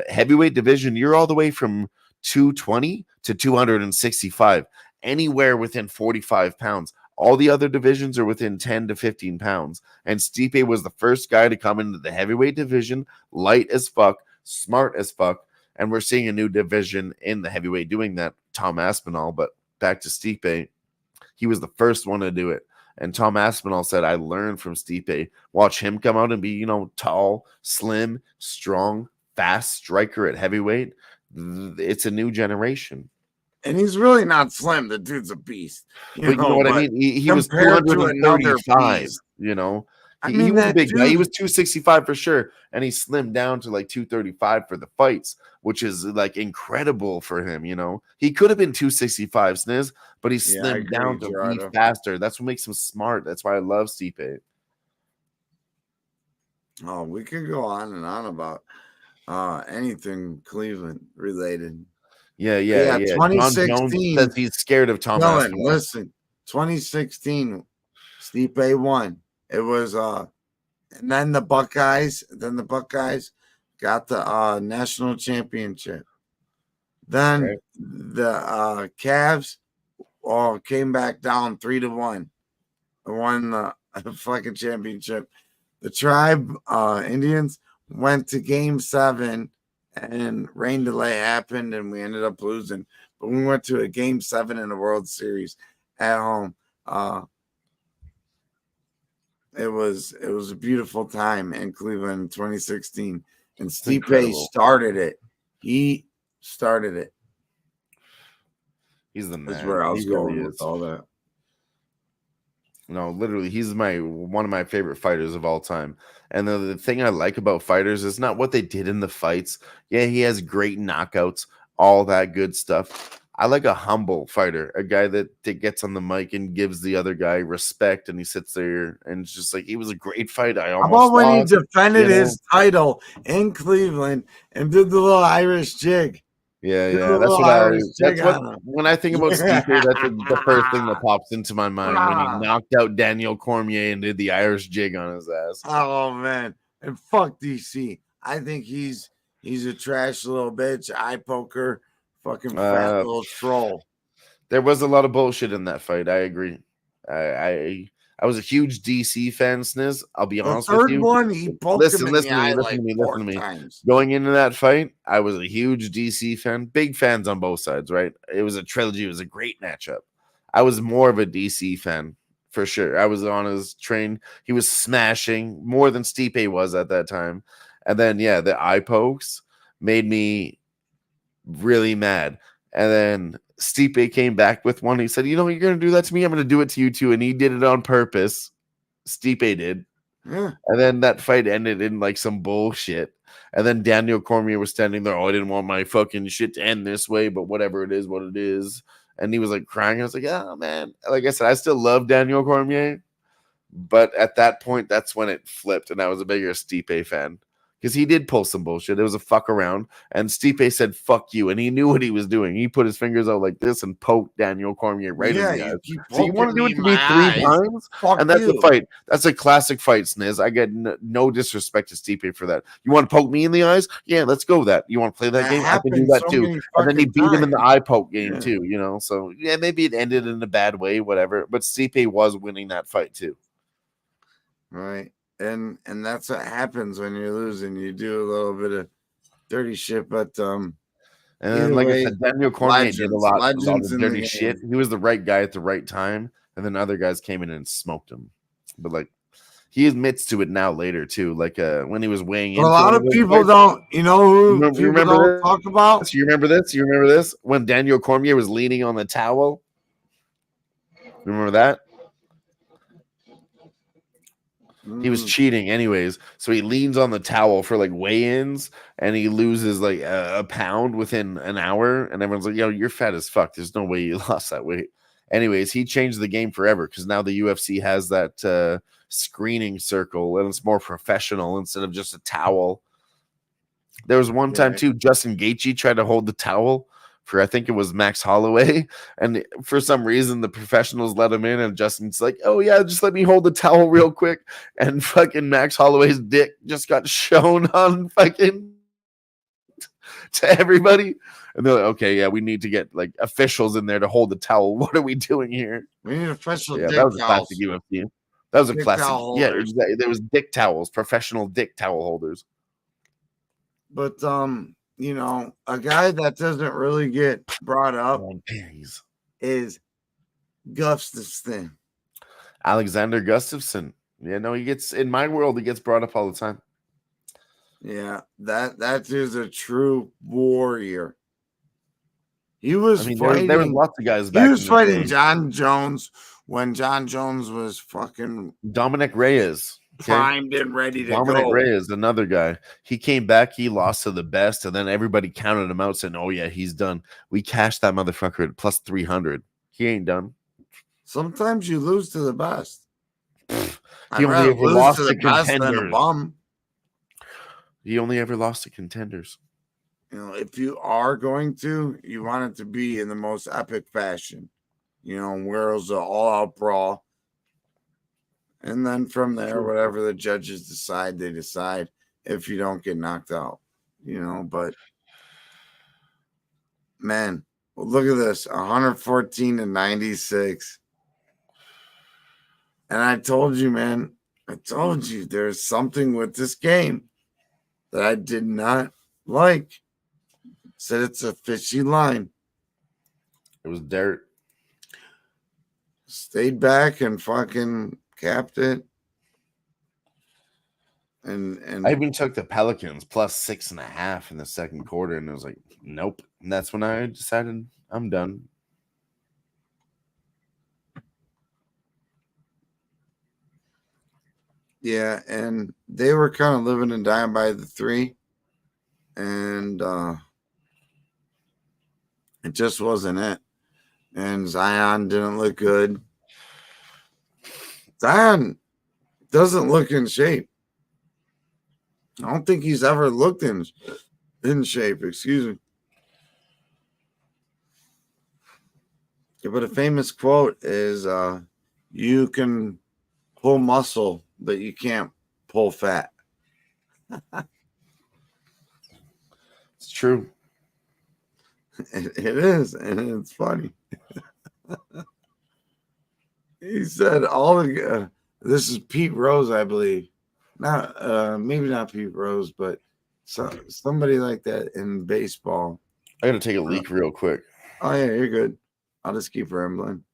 heavyweight division, you're all the way from 220 to 265, anywhere within 45 pounds. All the other divisions are within 10 to 15 pounds. And Stipe was the first guy to come into the heavyweight division, light as fuck, smart as fuck. And we're seeing a new division in the heavyweight doing that, Tom Aspinall. But back to Stipe, he was the first one to do it. And Tom Aspinall said, I learned from Stipe. Watch him come out and be, tall, slim, strong, fast striker at heavyweight. It's a new generation. And he's really not slim. The dude's a beast. You know what I mean? He was 235, He was a big guy. He was 265 for sure. And he slimmed down to like 235 for the fights, which is like incredible for him, He could have been 265, Sniz, but he slimmed down to be faster. That's what makes him smart. That's why I love Stipe. Oh, we could go on and on about anything Cleveland related. Yeah. 2016. John Jones says he's scared of Tom Aspinall. Listen, 2016, Stipe won. It was and then the Buckeyes got the national championship. Then the Cavs came back down 3-1 and won the fucking championship. The Tribe Indians went to Game 7. And rain delay happened, and we ended up losing. But we went to a Game 7 in the World Series at home. It was a beautiful time in Cleveland in 2016, and Stipe started it. He started it. He's the man. That's where I was going with all that. No, literally, he's one of my favorite fighters of all time. And the thing I like about fighters is not what they did in the fights. Yeah, he has great knockouts, all that good stuff. I like a humble fighter, a guy that gets on the mic and gives the other guy respect, and he sits there and it's just like, he was a great fight. How about when he defended his title in Cleveland and did the little Irish jig? Yeah. When I think about Stipe, that's the first thing that pops into my mind when he knocked out Daniel Cormier and did the Irish jig on his ass. Oh man, and fuck DC. I think he's a trash little bitch, eye poker, fucking fat little troll. There was a lot of bullshit in that fight. I agree. I was a huge DC fan, Sniz. I'll be honest with you. The third one, he poked him in the eye like 4 times. Going into that fight, I was a huge DC fan. Big fans on both sides, right? It was a trilogy. It was a great matchup. I was more of a DC fan, for sure. I was on his train. He was smashing more than Stipe was at that time. And then, the eye pokes made me really mad. And then Stipe came back with one. He said, you're going to do that to me? I'm going to do it to you too. And he did it on purpose. Stipe did. Yeah. And then that fight ended in like some bullshit. And then Daniel Cormier was standing there. Oh, I didn't want my fucking shit to end this way, but whatever it is, what it is. And he was like crying. I was like, oh, man. Like I said, I still love Daniel Cormier. But at that point, that's when it flipped. And I was a bigger Stipe fan. Because he did pull some bullshit. It was a fuck around. And Stipe said, fuck you. And he knew what he was doing. He put his fingers out like this and poked Daniel Cormier right in the eyes. So you want to do it to me 3 times? And that's a fight. That's a classic fight, Sniz. I get no disrespect to Stipe for that. You want to poke me in the eyes? Yeah, let's go with that. You want to play that game? I can do that too. And then he beat him in the eye poke game too, So, maybe it ended in a bad way, whatever. But Stipe was winning that fight too. Right. And that's what happens when you're losing. You do a little bit of dirty shit, but and like I said, Daniel Cormier did a lot of dirty shit. He was the right guy at the right time, and then other guys came in and smoked him. But like, He admits to it now later too, like when he was weighing in. But a lot of people don't. You know who you remember don't this? talk about? You remember this? You remember this? When Daniel Cormier was leaning on the towel. Remember that? He was cheating anyways, so he leans on the towel for like weigh-ins, and he loses like a pound within an hour, and everyone's like, "Yo, you're fat as fuck. There's no way you lost that weight." Anyways, he changed the game forever because now the UFC has that screening circle, and it's more professional instead of just a towel. There was one time too, Justin Gaethje tried to hold the towel for, I think it was Max Holloway, and for some reason the professionals let him in, and Justin's like, "Oh yeah, just let me hold the towel real quick," and fucking Max Holloway's dick just got shown on fucking to everybody, and they're like, "Okay, yeah, we need to get like officials in there to hold the towel. What are we doing here?" We need official Yeah, dick that was a towels. classic UFC. That was a Dick classic. towel Yeah, holders. exactly. There was dick towels, professional dick towel holders. But you know, a guy that doesn't really get brought up is Gustafsson. Alexander Gustafsson. Yeah, no, he gets, in my world, he gets brought up all the time. Yeah, that is a true warrior. He was fighting. There was lots of guys He back. was fighting John Jones when John Jones was fucking Dominic Reyes. primed and ready to Dominic go. Reyes, another guy. He came back, he lost to the best, and then everybody counted him out, saying, "Oh yeah, he's done." We cashed that motherfucker at plus 300. He ain't done. Sometimes you lose to the best. He only ever lost to best than a contenders. bum. He only ever lost to contenders. You know, if you are going to, you want it to be in the most epic fashion. You know, where it was an all-out brawl. And then from there, whatever the judges decide, they decide if you don't get knocked out. You know, but man, well, look at this, 114 to 96. And I told you, man, I told you there's something with this game that I did not like. Said it's a fishy line. It was dirt. Stayed back and fucking capped it. And I even took the Pelicans plus 6.5 in the second quarter, and it was like, nope. And that's when I decided I'm done. Yeah, and they were kind of living and dying by the three. And it just wasn't it. And Zion didn't look good. Zion doesn't look in shape. I don't think he's ever looked in shape. Excuse me. Yeah, but a famous quote is, "You can pull muscle, but you can't pull fat." It's true. It is, and it's funny. He said all the this is Pete Rose, I believe. Not maybe not Pete Rose, but somebody like that in baseball. I gotta take a leak real quick. Oh yeah, you're good. I'll just keep rambling.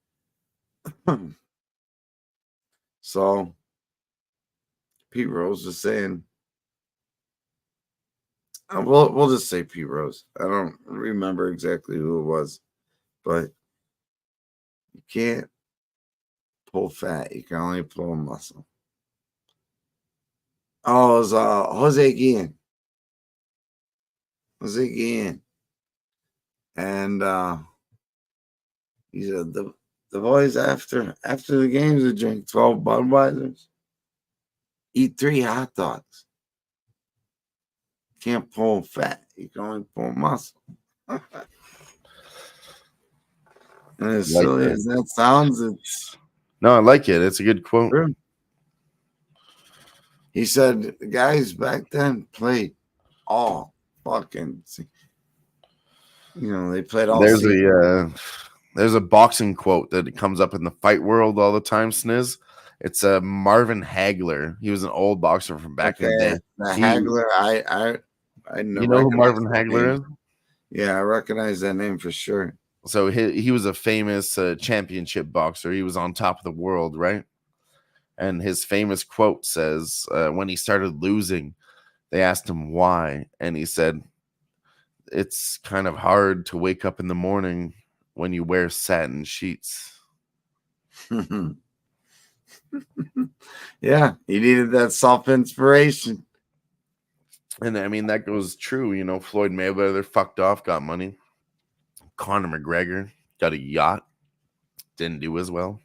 So Pete Rose was saying, we'll just say Pete Rose. I don't remember exactly who it was, but you can't pull fat. You can only pull muscle. Oh, it was Jose Guillen. Jose Guillen. And he said the boys after the games would drink 12 Budweisers, eat 3 hot dogs. Can't pull fat. You can only pull muscle. And as Like silly that. as that sounds, it's No, I like it. It's a good quote. true. He said the guys back then played all fucking, they played all season. There's a boxing quote that comes up in the fight world all the time, Sniz. It's Marvin Hagler. He was an old boxer from back in the day. The Hagler, I know. You know who Marvin Hagler is? Yeah, I recognize that name for sure. So he was a famous championship boxer. He was on top of the world, right? And his famous quote says, when he started losing, they asked him why. And he said, it's kind of hard to wake up in the morning when you wear satin sheets. Yeah, he needed that self inspiration. And I mean, that goes true. You know, Floyd Mayweather fucked off, got money. Conor McGregor got a yacht, didn't do as well.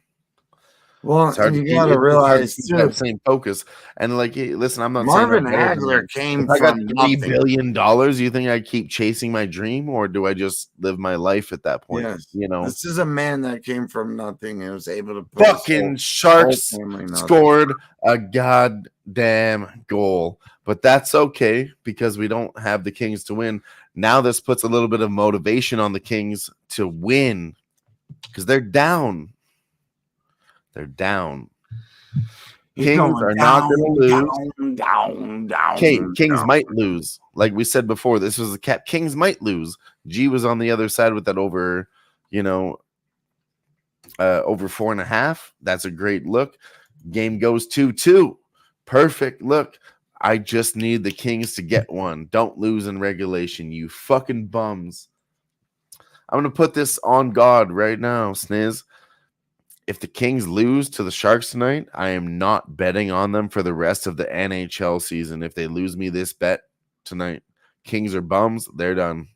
Well, and you gotta realize too, that same focus. And like, hey, listen, I'm not Marvin saying Hagler came if I got from $3 nothing. billion, you think I keep chasing my dream, or do I just live my life at that point? Yes. You know, this is a man that came from nothing and was able to put fucking Sharks scored a goddamn goal, but that's okay because we don't have the Kings to win. Now this puts a little bit of motivation on the Kings to win because they're down. They're down. Kings are not going to lose. Kings might lose. Like we said before, this was a cap. Kings might lose. G was on the other side with that over, over 4.5. That's a great look. Game goes 2-2. Perfect look. I just need the Kings to get one. Don't lose in regulation, you fucking bums. I'm going to put this on God right now, Sniz. If the Kings lose to the Sharks tonight, I am not betting on them for the rest of the NHL season. If they lose me this bet tonight, Kings are bums. They're done.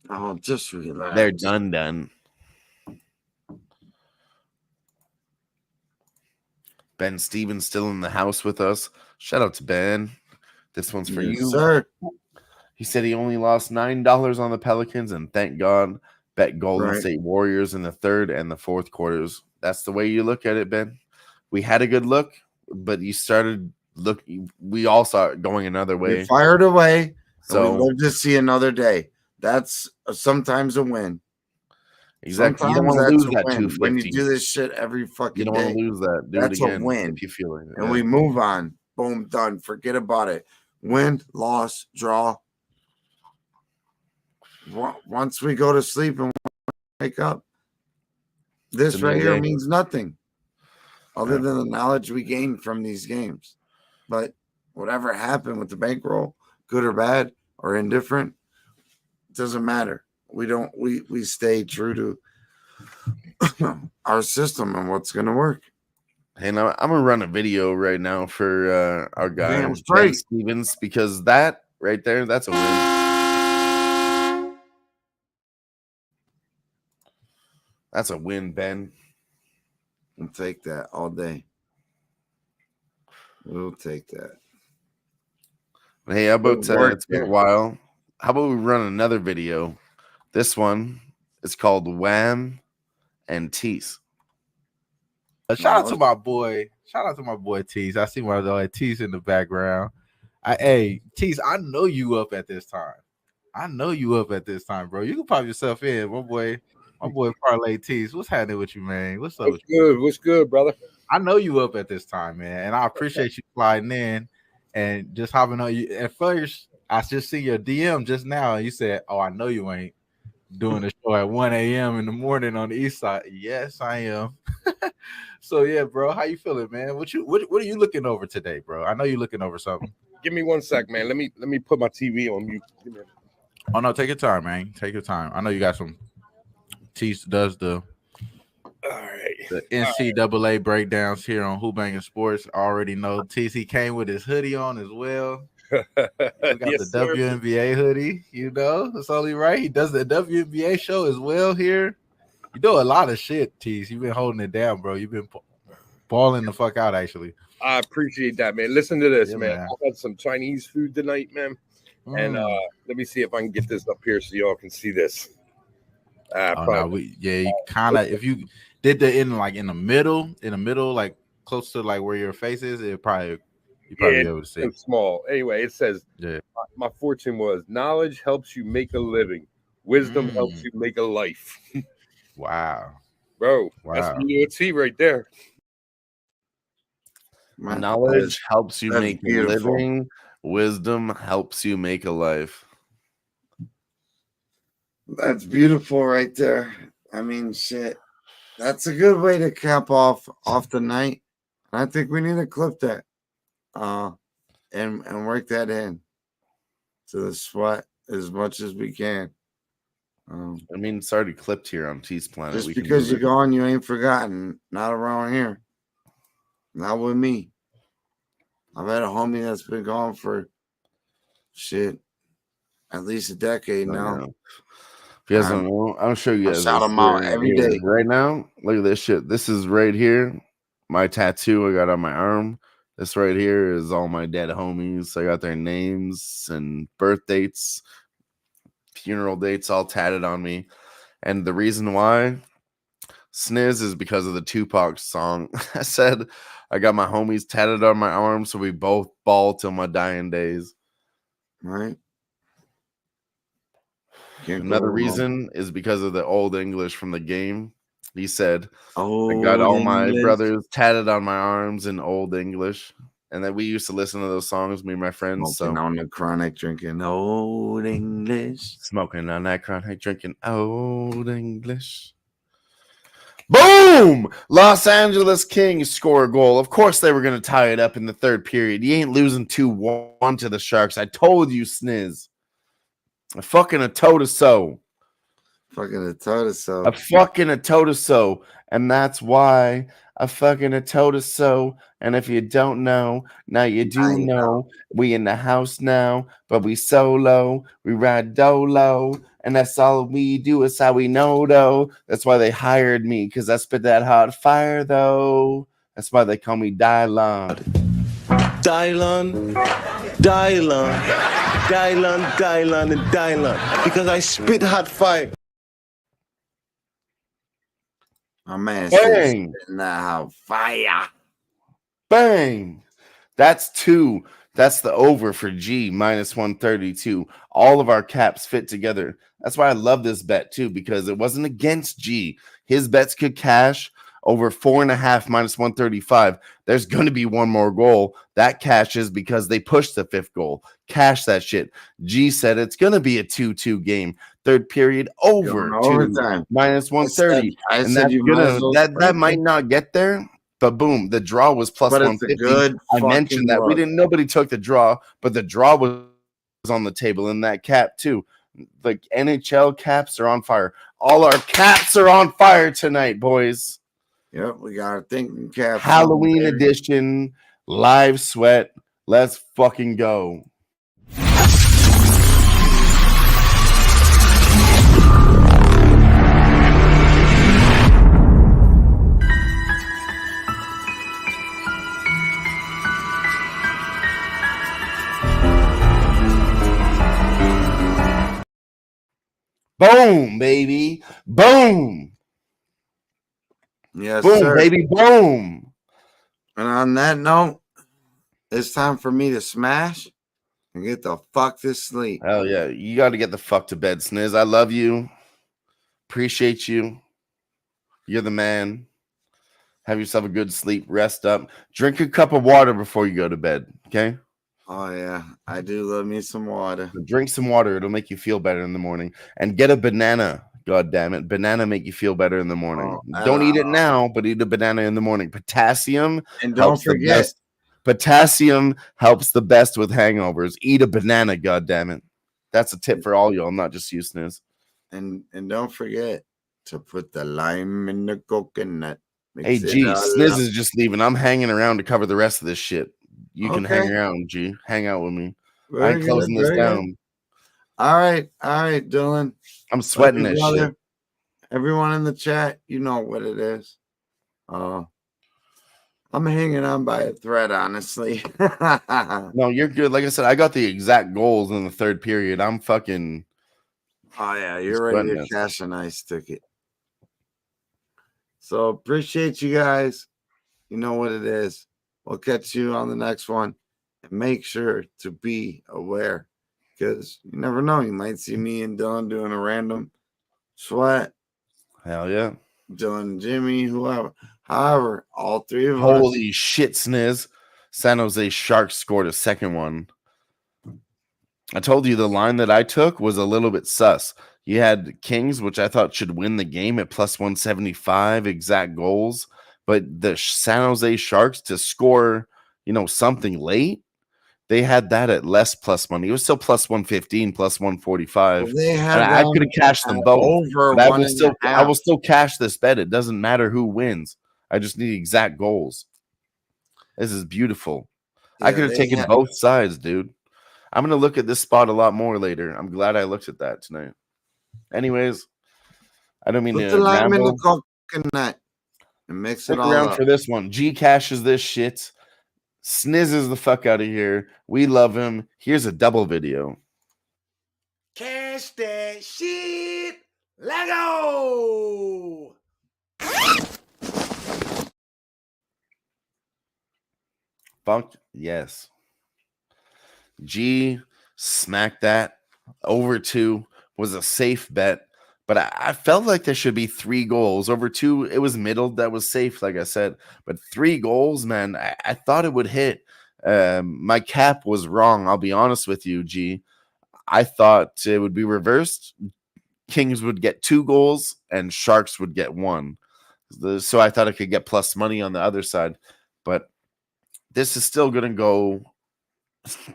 Oh, just relax. They're done. Ben Stevens still in the house with us. Shout out to Ben. This one's for you, sir. He said he only lost $9 on the Pelicans, and thank God. Bet Golden State Warriors in the third and the fourth quarters. That's the way you look at it, Ben. We had a good look, but you started looking. We all saw it going another way. We fired away, so we live to see another day. That's sometimes a win. Exactly. You don't want to lose that 250 when you do this shit every fucking You don't day. want to lose that. Do That's it again a win. if you feel it. And we move on. Boom, done. Forget about it. Win, loss, draw. Once we go to sleep and wake up, this right here means nothing other than the knowledge we gained from these games. But whatever happened with the bankroll, good or bad or indifferent, it doesn't matter. We stay true to our system and what's going to work. Hey, now I'm gonna run a video right now for our guy Ben Stevens, because that right there, that's a win. That's a win, Ben. We'll take that all day. We'll take that. Hey, how about it's been a while. How about we run another video? This one is called Wham and Tease. Shout out to my boy. Shout out to my boy Tease. I see my boy Tease in the background. Hey, Tease, I know you up at this time. Bro. You can pop yourself in, my boy Parlay Tease. What's happening with you, man? What's up? What's good, brother? I know you up at this time, man, and I appreciate you sliding in and just hopping on you. At first, I just see your DM just now, and you said, "Oh, I know you ain't doing the show at 1 a.m. in the morning on the east side." Yes, I am. So yeah, bro, how you feeling, man? What are you looking over today, bro? I know you're looking over something. Give me 1 sec, man. Let me put my TV on mute. Oh no, take your time, man. Take your time. I know you got some. Tease does the NCAA breakdowns here on Who-Bangin Sports. I already know TC came with his hoodie on as well. We got the WNBA hoodie, it's only right. He does the WNBA show as well here. You do a lot of shit, Tease. You've been holding it down, bro. You've been balling the fuck out, actually. I appreciate that, man. Listen to this, man. I had some Chinese food tonight, man. And let me see if I can get this up here so y'all can see this. You kind of, if you did the in the middle, like close to like where your face is, you probably be able to see. It's small. Anyway, it says, my fortune was knowledge helps you make a living, wisdom helps you make a life. Wow, bro, that's UT right there. Knowledge helps you make a living. Wisdom helps you make a life. That's beautiful right there. I mean, shit. That's a good way to cap off the night. I think we need to clip that, and work that in to the sweat as much as we can. I mean, it's already clipped here on T's Planet. Just We can because move you're it. gone, you ain't forgotten. Not around here. Not with me. I've had a homie that's been gone for shit at least a decade now. If you guys don't know, I'll show you I guys. shout this him out here, every day. right now. Look at this shit. This is right here. My tattoo I got on my arm. This right here is all my dead homies. I got their names and birth dates, funeral dates all tatted on me. And the reason why, Sniz, is because of the Tupac song. I said I got my homies tatted on my arm, so we both ball till my dying days. Right. Another reason is because of the old English from the game. He said, I got Old all my English. brothers tatted on my arms in old English. And then we used to listen to those songs, me and my friends. Smoking on the chronic, drinking old English. Smoking on that chronic, drinking old English. Boom! Los Angeles Kings score a goal. Of course they were going to tie it up in the third period. You ain't losing 2-1 to the Sharks. I told you, Sniz. A fucking a toe-to-so. Fucking a toe-to-so. A fucking a toe-to-so. And that's why a fucking a toe-to-so. And if you don't know, now you do know. We in the house now, but we solo. We ride dolo. And that's all we do is how we know, though. That's why they hired me, because I spit that hot fire, though. That's why they call me Dylon. Dylon, Dylon, Dylon, Dylon, and Dylon. Because I spit hot fire. My man Bang! says now fire. Bang! That's 2. That's the over for G, minus 132. All of our caps fit together. That's why I love this bet, too, because it wasn't against G. His bets could cash over 4.5 minus 135. There's going to be one more goal. That cashes because they pushed the 5th goal. Cash that shit. G said it's going to be a 2-2 game. Third period over 2 minus 130. I and said that's you might as well that might not get there. But boom, the draw was plus But it's a 150. good I mentioned that fucking look. nobody took the draw, but the draw was on the table in that cap too. The NHL caps are on fire. All our caps are on fire tonight, boys. Yep, we got our thinking caps. Halloween edition, live sweat. Let's fucking go. Boom, baby. Boom. Yes, boom, sir. baby. Boom. And on that note, it's time for me to smash and get the fuck to sleep. Hell yeah. You got to get the fuck to bed, Sniz. I love you. Appreciate you. You're the man. Have yourself a good sleep. Rest up. Drink a cup of water before you go to bed. Okay? Oh, yeah. I do love me some water. Drink some water. It'll make you feel better in the morning. And get a banana. God damn it. Banana make you feel better in the morning. Don't eat it now, but eat a banana in the morning. Potassium. And don't forget. Potassium helps the best with hangovers. Eat a banana, God damn it. That's a tip for all y'all, not just you, Sniz. And don't forget to put the lime in the coconut. Hey, G, Sniz is just leaving. I'm hanging around to cover the rest of this shit. You can hang around, G. Hang out with me. I ain't closing this down. All right, Dylan. I'm sweating this shit. Everyone in the chat, you know what it is. I'm hanging on by a thread, honestly. No, you're good. Like I said, I got the exact goals in the third period. I'm fucking. Oh, yeah, you're ready to cash a nice ticket. So appreciate you guys. You know what it is. We'll catch you on the next one. And make sure to be aware. Because you never know. You might see me and Dylan doing a random sweat. Hell yeah. Dylan, Jimmy, whoever. However, all three of us. Holy shit, Sniz. San Jose Sharks scored a second one. I told you the line that I took was a little bit sus. You had Kings, which I thought should win the game at plus 175 exact goals, but the San Jose Sharks to score, something late, they had that at less plus money. It was still plus 115, plus 145. Well, they And had I could have cashed them both. over But I one will and still a I half. will still cash this bet. It doesn't matter who wins. I just need exact goals. This is beautiful. I Yeah, could have they taken had- both sides, dude. I'm gonna look at this spot a lot more later. I'm glad I looked at that tonight. Anyways, I don't mean Put to the lime in the ramble. coconut and mix it Stick all around up. for this one. G cashes this shit. Snizzes the fuck out of here. We love him. Here's a double video. Cash that shit. Let go. Funk, yes. G smacked that. Over 2 was a safe bet, but I felt like there should be 3 goals. Over 2, it was middled. That was safe, like I said. But 3 goals, man, I thought it would hit. My cap was wrong. I'll be honest with you, G. I thought it would be reversed. Kings would get 2 goals and Sharks would get 1. So I thought I could get plus money on the other side. But this is still going to go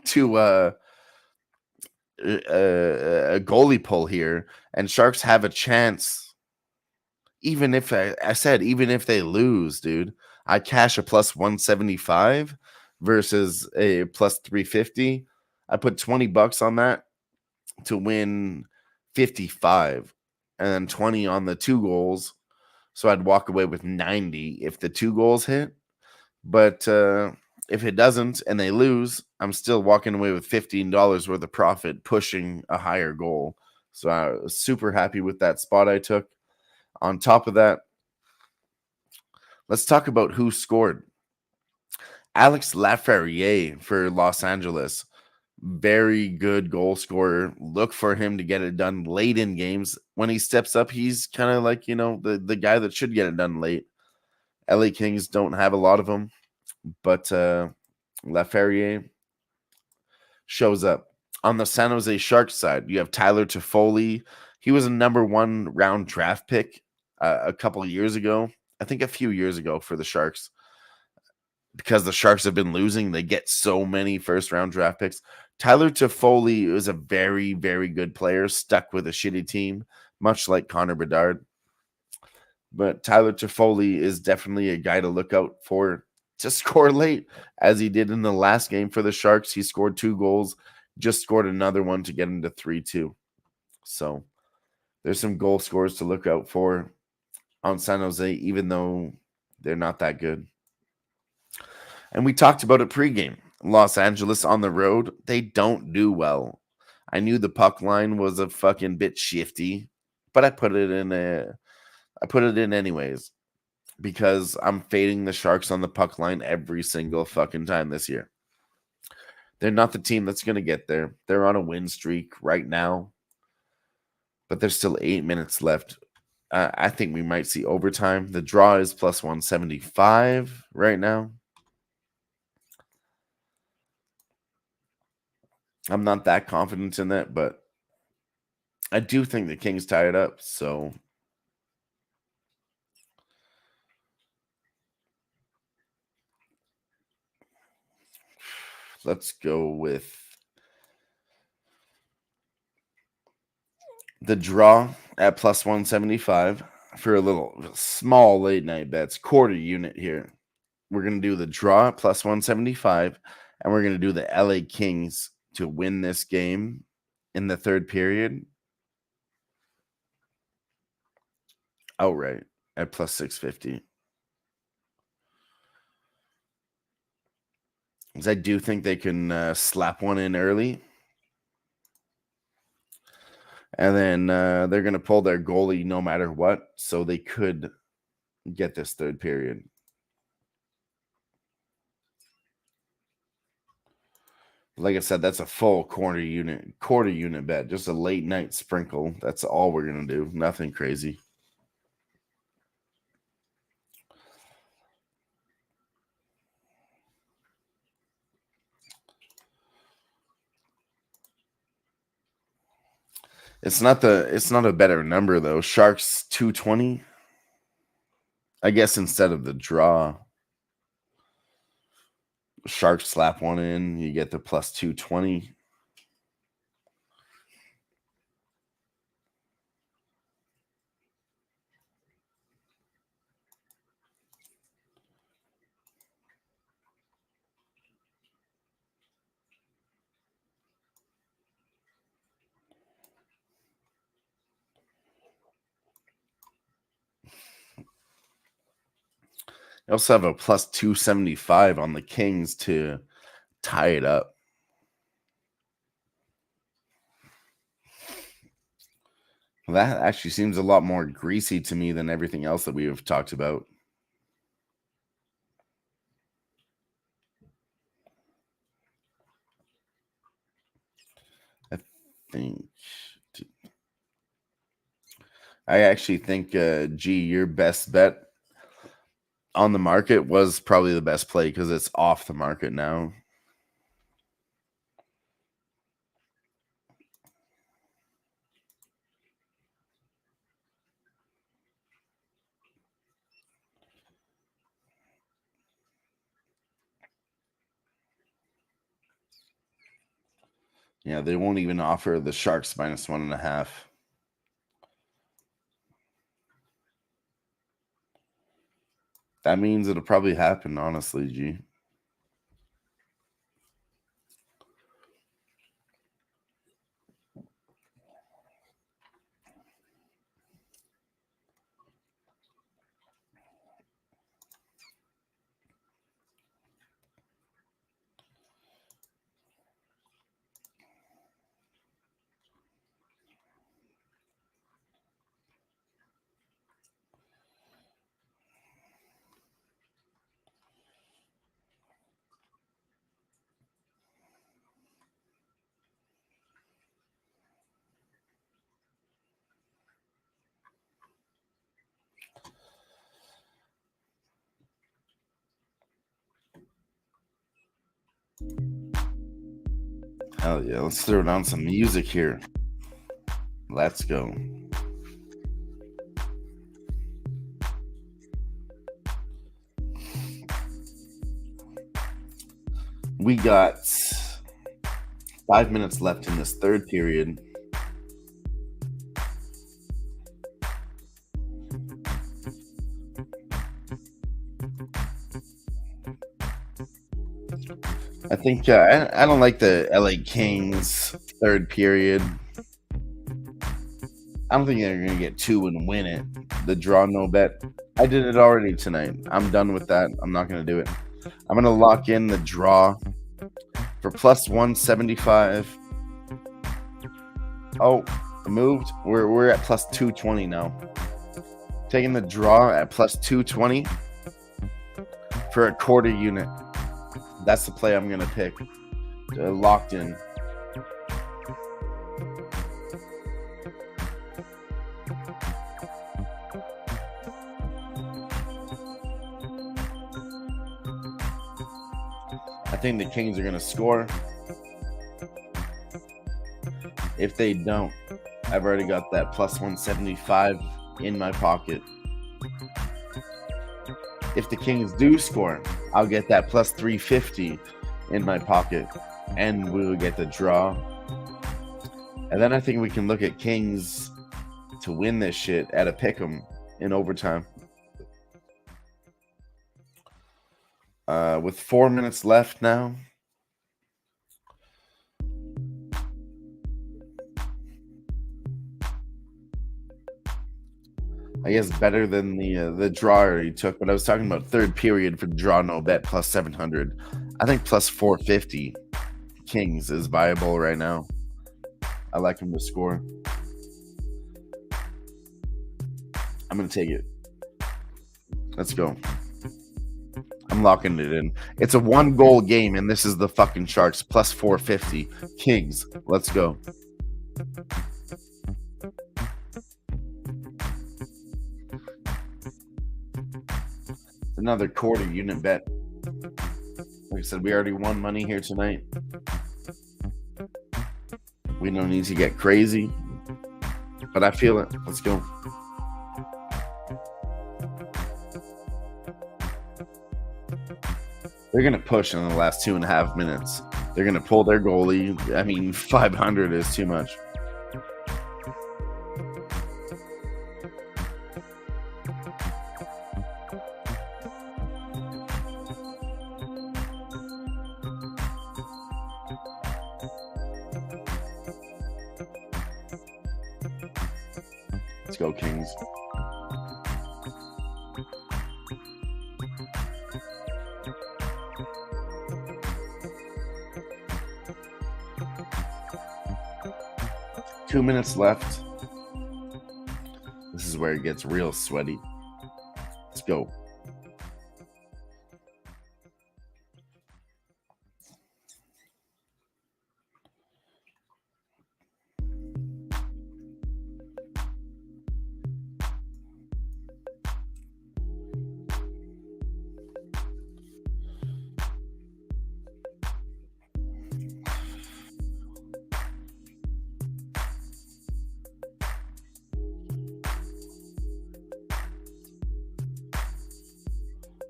to a goalie pull here, and Sharks have a chance. Even if even if they lose, dude, I cash a plus 175 versus a plus 350. I put $20 on that to win 55, and then 20 on the 2 goals. So I'd walk away with 90 if the 2 goals hit. But if it doesn't and they lose, I'm still walking away with $15 worth of profit, pushing a higher goal. So I was super happy with that spot I took. On top of that, let's talk about who scored. Alex Laferriere for Los Angeles. Very good goal scorer. Look for him to get it done late in games. When he steps up, he's kind of like, the guy that should get it done late. LA Kings don't have a lot of them, but Laferriere shows up. On the San Jose Sharks side, you have Tyler Toffoli. He was a number 1 round draft pick a couple of years ago. I think a few years ago for the Sharks. Because the Sharks have been losing, they get so many first round draft picks. Tyler Toffoli is a very, very good player, stuck with a shitty team, much like Connor Bedard. But Tyler Toffoli is definitely a guy to look out for to score late, as he did in the last game for the Sharks. He scored 2 goals, just scored another one to get into 3-2. So there's some goal scorers to look out for on San Jose, even though they're not that good. And we talked about it pregame. Los Angeles on the road, they don't do well. I knew the puck line was a fucking bit shifty, but I put it in anyways because I'm fading the Sharks on the puck line every single fucking time this year. They're not the team that's going to get there. They're on a win streak right now, but there's still 8 minutes left. I think we might see overtime. The draw is plus 175 right now. I'm not that confident in that, but I do think the Kings tie it up. So let's go with the draw at plus 175 for a little small late night bets, quarter unit here. We're going to do the draw at plus 175, and we're going to do the LA Kings to win this game in the third period outright at plus 650. Because I do think they can slap one in early. And then they're going to pull their goalie no matter what. So they could get this third period. Like I said, that's a full quarter unit bet. Just a late night sprinkle. That's all we're going to do. Nothing crazy. It's not a better number though. Sharks 220. I guess instead of the draw, Sharks slap one in, you get the plus 220. You also have a plus 275 on the Kings to tie it up. That actually seems a lot more greasy to me than everything else that we have talked about. I actually think, G, your best bet on the market was probably the best play because it's off the market now. Yeah, they won't even offer the Sharks minus 1.5. That means it'll probably happen, honestly, G. Hell yeah, let's throw down some music here. Let's go. We got 5 minutes left in this third period. I think I don't like the LA Kings third period. I don't think they're going to get 2 and win it. The draw no bet. I did it already tonight. I'm done with that. I'm not going to do it. I'm going to lock in the draw for plus 175. Oh, moved. We're at plus 220 now. Taking the draw at plus 220 for a quarter unit. That's the play I'm going to pick. Locked in. I think the Kings are going to score. If they don't, I've already got that plus 175 in my pocket. If the Kings do score, I'll get that plus 350 in my pocket, and we will get the draw. And then I think we can look at Kings to win this shit at a pick'em in overtime. With 4 minutes left now. I guess better than the draw already took, but I was talking about third period for draw no bet plus 700. I think plus 450 Kings is viable right now. I like him to score. I'm going to take it. Let's go. I'm locking it in. It's a 1-goal game, and this is the fucking Sharks plus 450. Kings, let's go. Another quarter unit bet. Like I said, we already won money here tonight. We don't need to get crazy. but I feel it. Let's go. They're going to push in the last 2.5 minutes. They're going to pull their goalie. I mean, 500 is too much. Let's go, Kings. Two minutes left. This is where it gets real sweaty. Let's go.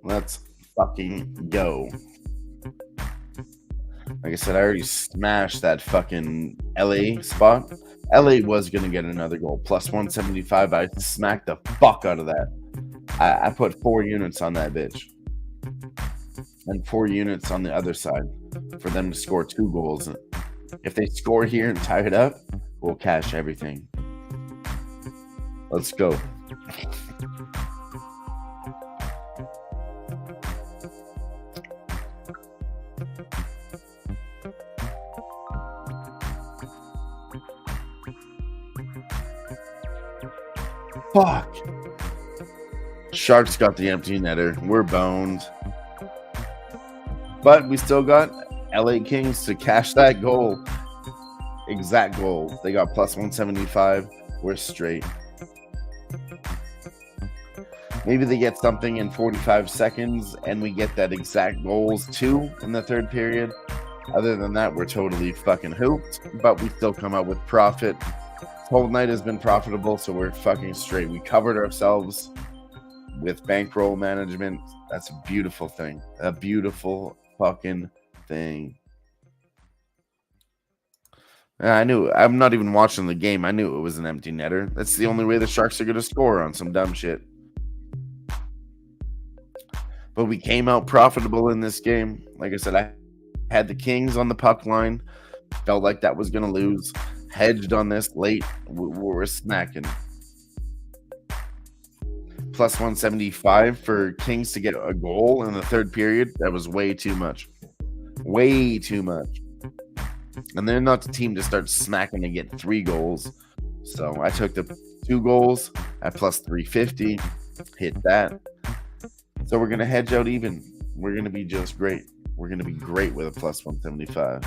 Let's fucking go. Like I said, I already smashed that fucking LA spot. LA was going to get another goal. Plus 175. I smacked the fuck out of that. I put 4 units on that bitch. And 4 units on the other side for them to score 2 goals. If they score here and tie it up, we'll cash everything. Let's go. Fuck. Sharks got the empty netter. We're boned. But we still got LA Kings to cash that goal. Exact goal. They got plus 175. We're straight. Maybe they get something in 45 seconds and we get that exact goals too in the third period. Other than that, we're totally fucking hooped. But we still come out with profit. Whole night has been profitable, so we're fucking straight. We covered ourselves with bankroll management. That's a beautiful thing. A beautiful fucking thing. I knew. I'm not even watching the game. I knew it was an empty netter. That's the only way the Sharks are going to score on some dumb shit. But we came out profitable in this game. Like I said, I had the Kings on the puck line. Felt like that was going to lose. Hedged on this late. We're smacking. Plus 175 for Kings to get a goal in the third period. That was way too much. Way too much. And they're not the team to start smacking and get 3 goals. So I took the 2 goals at plus 350. Hit that. So we're going to hedge out even. We're going to be just great. We're going to be great with a plus 175.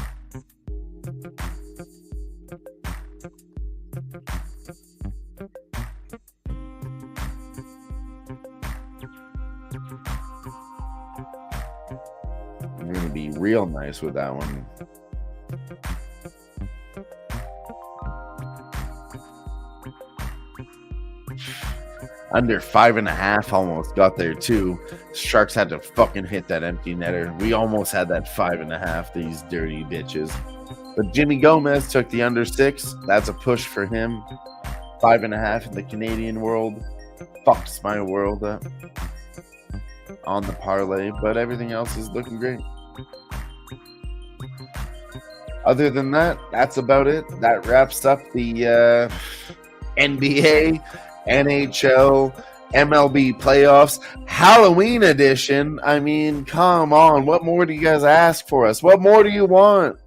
We're going to be real nice with that one. Under 5.5 almost got there too. Sharks had to fucking hit that empty netter. We almost had that 5.5, these dirty bitches. But Jimmy Gomez took the under 6. That's a push for him. 5.5 in the Canadian world. Fucks my world up on the parlay, but everything else is looking great. Other than that, that's about it. That wraps up the NBA, NHL, MLB playoffs, Halloween edition. I mean, come on. What more do you guys ask for us? What more do you want?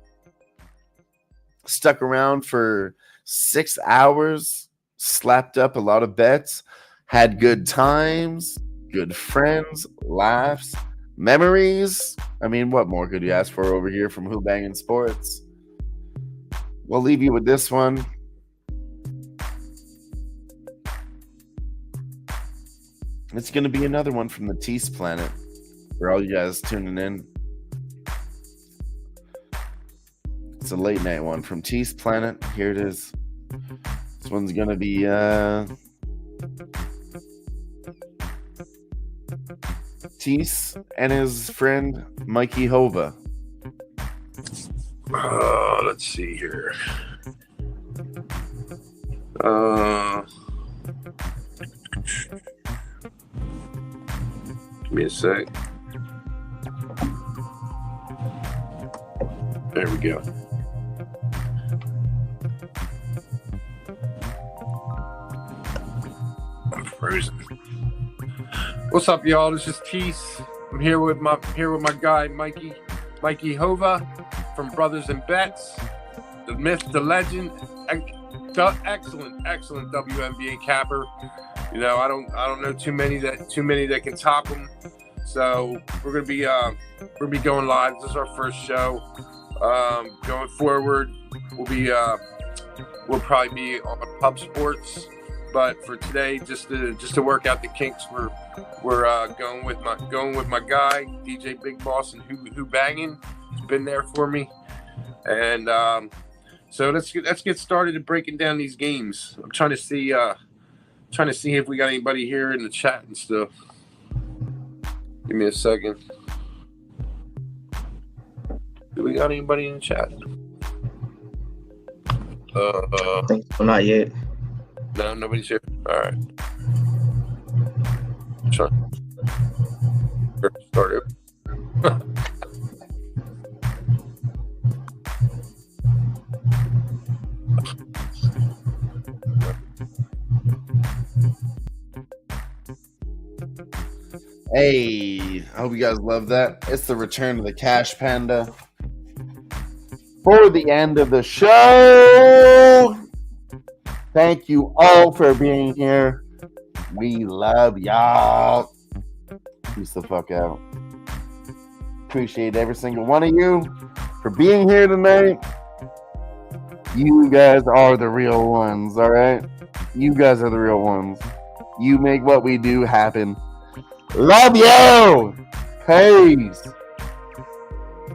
Stuck around for 6 hours, slapped up a lot of bets, had good times, good friends, laughs, memories. I mean, what more could you ask for over here from Who-Bangin Sports? We'll leave you with this one. It's going to be another one from the Tease Planet for all you guys tuning in. It's a late night one from Tease Planet. Here it is. This one's gonna be Tease and his friend Mikey Hova. Let's see here. Give me a sec. There we go. I'm frozen. What's up, y'all? This is Tease. I'm here with my guy Mikey Hova from Brothers and Bets, the myth, the legend, excellent WNBA capper. You know, I don't know too many that can top him. So we're gonna be going live. This is our first show. Going forward, we'll probably be on Pub Sports. But for today, just to work out the kinks, we're going with my guy DJ Big Boss and Who-Bangin. He's been there for me, and so let's get started at breaking down these games. I'm trying to see if we got anybody here in the chat and stuff. Give me a second. Do we got anybody in the chat? I think so, not yet. No, nobody's here. All right. Sure. Start it. Hey, I hope you guys love that. It's the return of the Cash Panda for the end of the show. Thank you all for being here. We love y'all. Peace the fuck out. Appreciate every single one of you for being here tonight. You guys are the real ones, all right? You guys are the real ones. You make what we do happen. Love you. Peace.